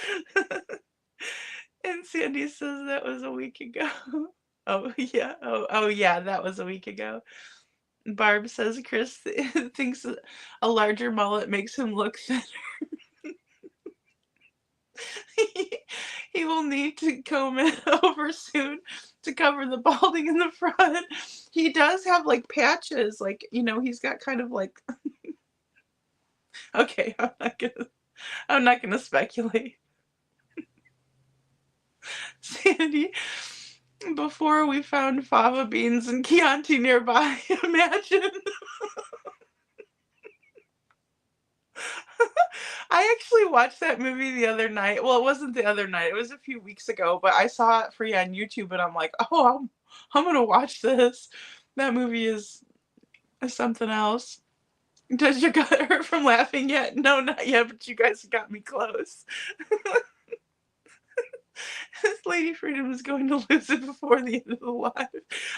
And Sandy says that was a week ago. Oh yeah. Oh yeah, that was a week ago. Barb says Chris thinks a larger mullet makes him look thinner. He will need to comb it over soon to cover the balding in the front. He does have like patches, like, he's got kind of like okay, I'm not gonna speculate. Sandy, before we found fava beans and Chianti nearby, imagine. I actually watched that movie the other night. Well, it wasn't the other night. It was a few weeks ago, but I saw it free on YouTube, and I'm like, oh, I'm gonna watch this. That movie is something else. Does your gut hurt from laughing yet? No, not yet, but you guys got me close. This Lady Freedom is going to lose it before the end of the live.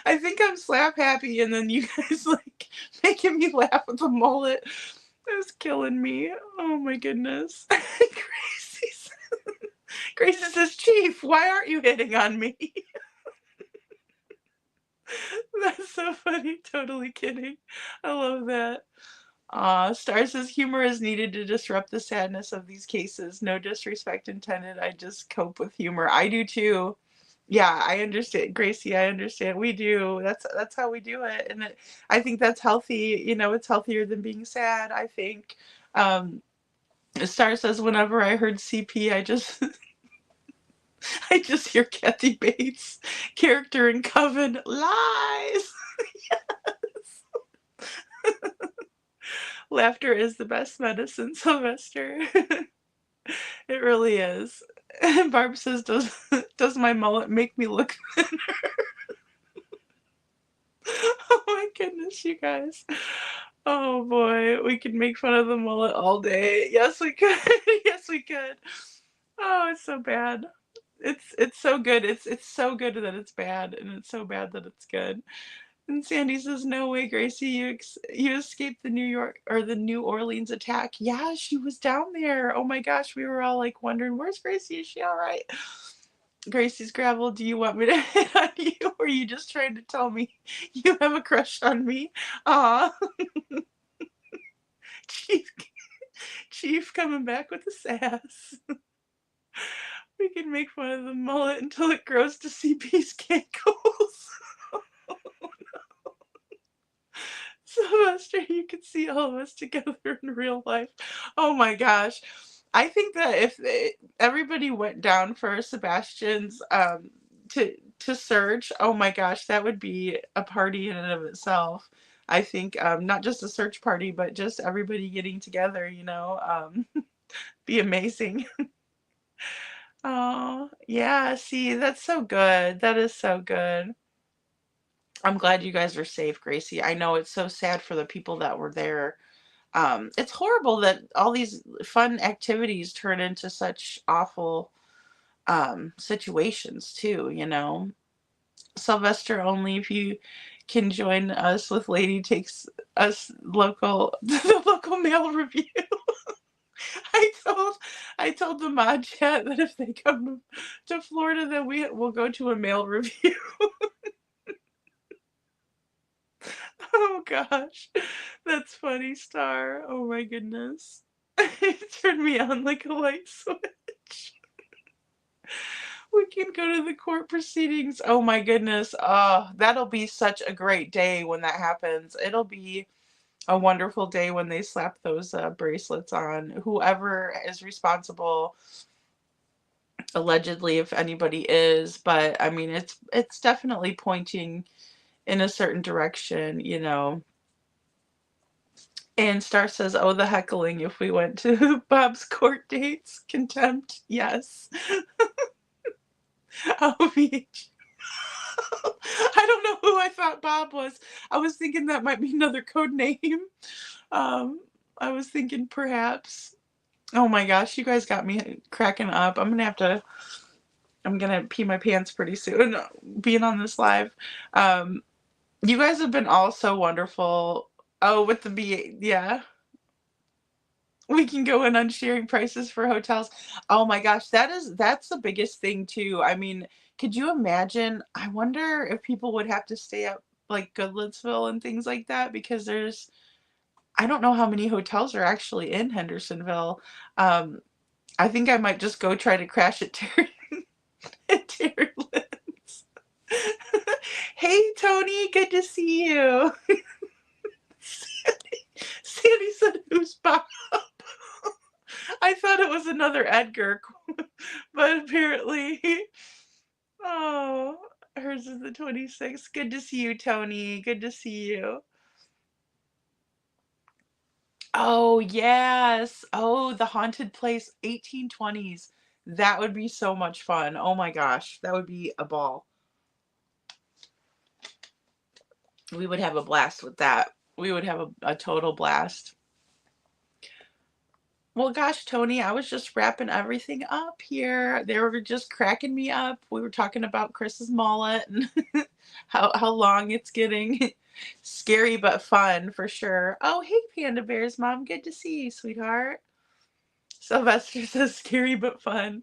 I think I'm slap happy, and then you guys like making me laugh with the mullet. It's killing me. Oh my goodness. Gracie says, Chief, why aren't you hitting on me? That's so funny. Totally kidding. I love that. Star says, humor is needed to disrupt the sadness of these cases. No disrespect intended. I just cope with humor. I do too. Yeah, I understand, Gracie. I understand. We do. That's how we do it, and I think that's healthy. It's healthier than being sad. I think. Um, Star says, whenever I heard CP, I just I just hear Kathy Bates' character in Coven lies. Yes. Laughter is the best medicine, Sylvester. It really is. And Barb says, does my mullet make me look thinner? Oh my goodness, you guys. Oh boy, we could make fun of the mullet all day. Yes, we could. Yes, we could. Oh, it's so bad. It's so good. It's so good that it's bad, and it's so bad that it's good. And Sandy says, "No way, Gracie, you escaped the New York or the New Orleans attack." Yeah, she was down there. Oh my gosh, we were all like wondering, "Where's Gracie? Is she all right?" Gracie's gravel, do you want me to hit on you, or are you just trying to tell me you have a crush on me? Aw. Chief coming back with the sass. We can make fun of the mullet until it grows to CP's cankles. Oh, no. Sylvester, you can see all of us together in real life. Oh my gosh. I think that if everybody went down for Sebastian's to search, oh my gosh, that would be a party in and of itself. I think not just a search party, but just everybody getting together, be amazing. Oh, yeah, see, that's so good. That is so good. I'm glad you guys are safe, Gracie. I know it's so sad for the people that were there. It's horrible that all these fun activities turn into such awful situations too. Sylvester, only if you can join us with Lady Takes Us local the local mail review. I told the mod chat that if they come to Florida, then we'll go to a mail review. Oh gosh, that's funny, Star. Oh my goodness. It turned me on like a light switch. We can go to the court proceedings. Oh my goodness. Oh, that'll be such a great day when that happens. It'll be a wonderful day when they slap those bracelets on. Whoever is responsible, allegedly, if anybody is, but I mean, it's definitely pointing in a certain direction. And Star says, "Oh, the heckling if we went to Bob's court dates. Contempt, yes." OBH. I don't know who I thought Bob was. I was thinking that might be another code name. I was thinking perhaps. Oh my gosh, you guys got me cracking up. I'm gonna pee my pants pretty soon being on this live. You guys have been all so wonderful. Oh, with the B, yeah. We can go in on sharing prices for hotels. Oh my gosh, that's the biggest thing too. I mean, could you imagine? I wonder if people would have to stay at like Goodlettsville and things like that because I don't know how many hotels are actually in Hendersonville. I think I might just go try to crash at Terry Lynn's. Hey Tony, good to see you. Sandy said, "Who's Bob?" I thought it was another Edgar, but apparently, oh, hers is the 26th. Good to see you, Tony. Good to see you. Oh, yes. Oh, the haunted place, 1820s. That would be so much fun. Oh my gosh, that would be a ball. We would have a blast with that. We would have a total blast. Well, gosh, Tony, I was just wrapping everything up here. They were just cracking me up. We were talking about Chris's mullet and how long it's getting. Scary but fun for sure. Oh, hey, Panda Bear's mom. Good to see you, sweetheart. Sylvester says scary but fun.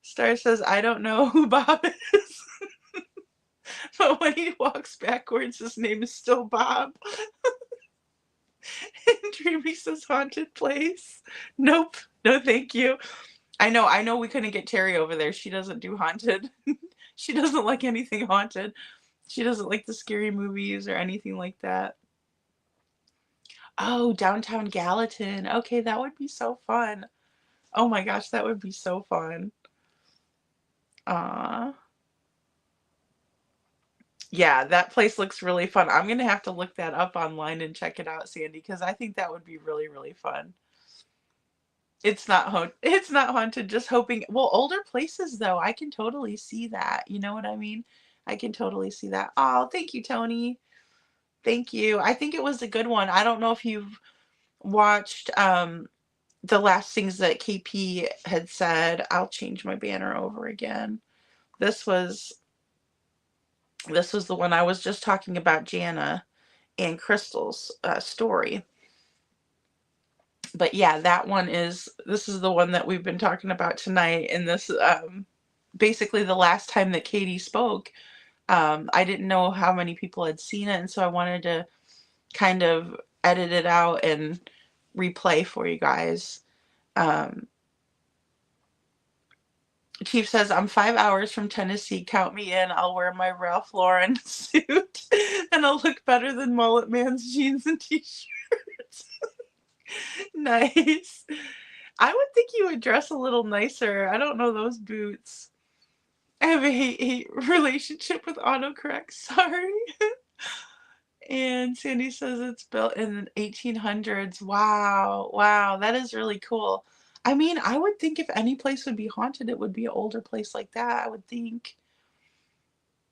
Star says, I don't know who Bob is. But when he walks backwards, his name is still Bob. And Dreamy says haunted place. Nope. No, thank you. I know we couldn't get Terry over there. She doesn't do haunted. She doesn't like anything haunted. She doesn't like the scary movies or anything like that. Oh, Downtown Gallatin. Okay, that would be so fun. Oh my gosh, that would be so fun. Yeah, that place looks really fun. I'm gonna have to look that up online and check it out, Sandy, because I think that would be really, really fun. It's not haunted, just hoping. Well, older places though, I can totally see that. You know what I mean? I can totally see that. Oh, thank you, Tony. Thank you. I think it was a good one. I don't know if you've watched the last things that KP had said. I'll change my banner over again. This was the one I was just talking about, Jana and Crystal's story. But yeah, this is the one that we've been talking about tonight. And this, basically the last time that Katie spoke, I didn't know how many people had seen it. And so I wanted to kind of edit it out and replay for you guys. Chief says, I'm 5 hours from Tennessee. Count me in. I'll wear my Ralph Lauren suit and I'll look better than Mullet Man's jeans and t-shirts. Nice. I would think you would dress a little nicer. I don't know those boots. I have a hate relationship with autocorrect. Sorry. And Sandy says it's built in the 1800s. Wow. Wow. That is really cool. I mean, I would think if any place would be haunted, it would be an older place like that, I would think.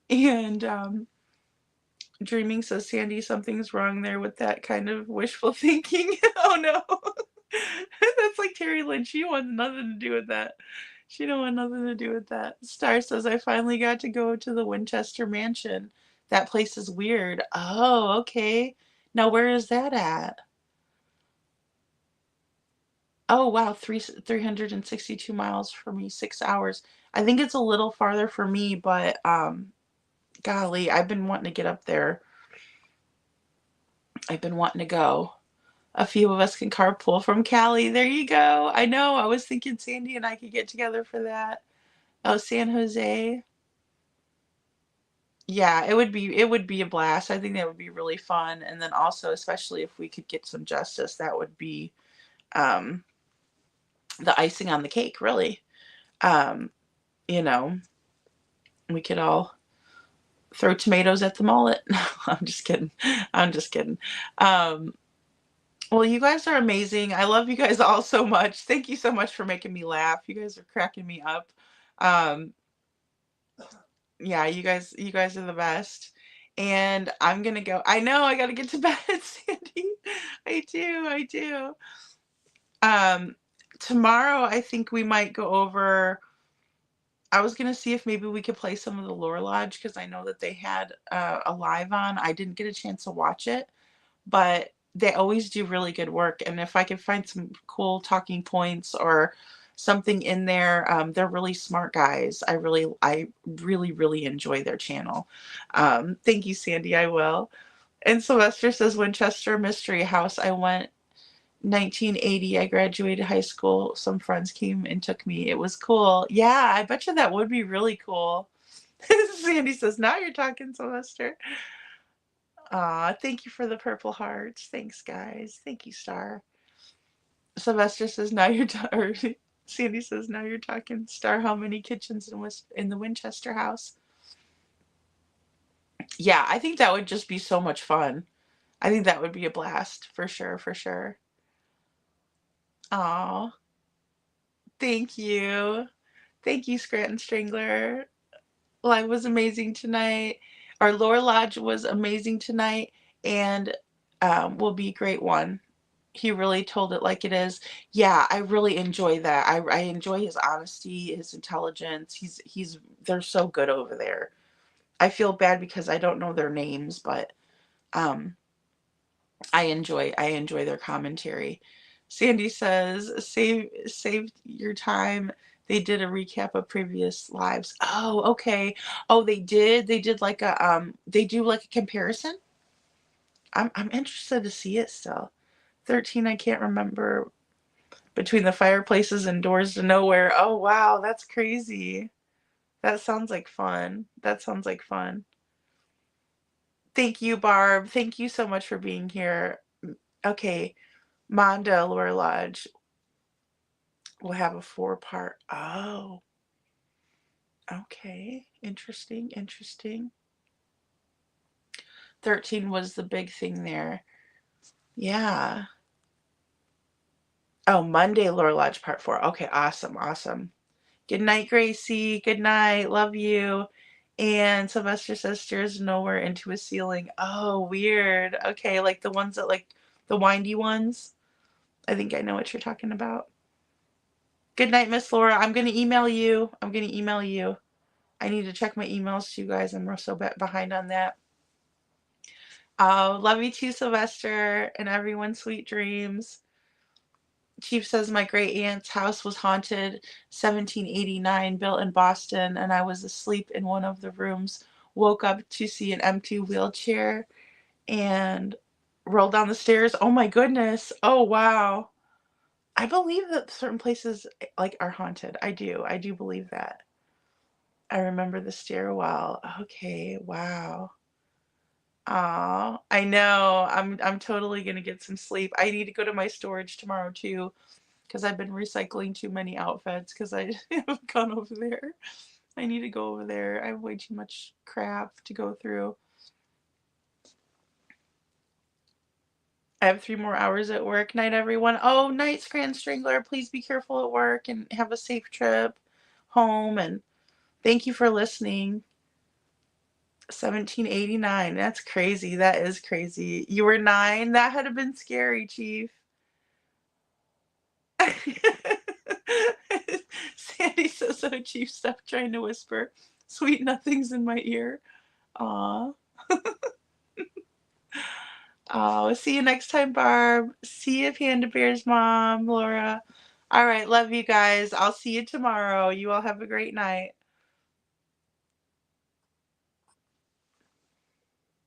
And Dreaming says, Sandy, something's wrong there with that kind of wishful thinking. Oh no. That's like Terry Lynn. She wants nothing to do with that. She don't want nothing to do with that. Star says, I finally got to go to the Winchester Mansion. That place is weird. Oh, okay. Now where is that at? Oh, wow. 362 miles for me, 6 hours. I think it's a little farther for me, but golly, I've been wanting to get up there. I've been wanting to go. A few of us can carpool from Cali. There you go. I know. I was thinking Sandy and I could get together for that. Oh, San Jose. Yeah, it would be a blast. I think that would be really fun. And then also, especially if we could get some justice, that would be the icing on the cake, really. You know, we could all throw tomatoes at the mullet. I'm just kidding. I'm just kidding. Well, you guys are amazing. I love you guys all so much. Thank you so much for making me laugh. You guys are cracking me up. Yeah, you guys are the best. And I'm gonna go. I know I gotta get to bed, Sandy. I do. Tomorrow I think we might go over. I was gonna see if maybe we could play some of the Lore Lodge because I know that they had a live on. I didn't get a chance to watch it, but they always do really good work. And if I could find some cool talking points or something in there, they're really smart guys. I really enjoy their channel. Thank you, Sandy. I will. And Sylvester says Winchester Mystery House. I went 1980. I graduated high school. Some friends came and took me. It was cool. Yeah, I bet you that would be really cool. Sandy says, now you're talking, Sylvester. Thank you for the purple hearts. Thanks, guys. Thank you, Star. Sylvester says, now you're or Sandy says, now you're talking. Star, how many kitchens in the Winchester house? Yeah, I think that would just be so much fun. I think that would be a blast, for sure, for sure. Aw. Thank you. Thank you, Scranton Strangler. Live was amazing tonight. Our Lore Lodge was amazing tonight, and will be a great one. He really told it like it is. Yeah, I really enjoy that. I enjoy his honesty, his intelligence. They're so good over there. I feel bad because I don't know their names, but I enjoy their commentary. Sandy says, save your time. They did a recap of previous lives. Oh, okay. Oh, they did like a they do like a comparison. I'm interested to see it still. 13, I can't remember. Between the fireplaces and doors to nowhere. Oh wow, that's crazy. That sounds like fun. That sounds like fun. Thank you, Barb. Thank you so much for being here. Okay, Monda Lore Lodge will have a 4-part. Oh, okay. Interesting, interesting. 13 was the big thing there. Yeah. Oh, Monday Lore Lodge Part 4. Okay, awesome, awesome. Good night, Gracie. Good night. Love you. And Sylvester says stairs nowhere into a ceiling. Oh, weird. Okay, like the ones that like the windy ones. I think I know what you're talking about. Good night, Miss Laura. I'm gonna email you. I'm gonna email you. I need to check my emails too, guys. I'm so behind on that. Love you too, Sylvester, and everyone. Sweet dreams. Chief says my great aunt's house was haunted, 1789, built in Boston, and I was asleep in one of the rooms. Woke up to see an empty wheelchair and rolled down the stairs. Oh my goodness. Oh wow. I believe that certain places like are haunted. I do. I do believe that. I remember the stairwell. Okay, wow. Aw, I know. I'm totally gonna get some sleep. I need to go to my storage tomorrow too, because I've been recycling too many outfits because I haven't gone over there. I need to go over there. I have way too much crap to go through. I have 3 more hours at work. Night, everyone. Oh, night, Grand Strangler. Please be careful at work and have a safe trip home. And thank you for listening. 1789. That's crazy. That is crazy. You were 9? That had been scary, Chief. Sandy says, oh, Chief, stop trying to whisper. Sweet nothings in my ear. Aw. Oh, see you next time, Barb. See you, Panda Bear's mom, Laura. All right, love you guys. I'll see you tomorrow. You all have a great night.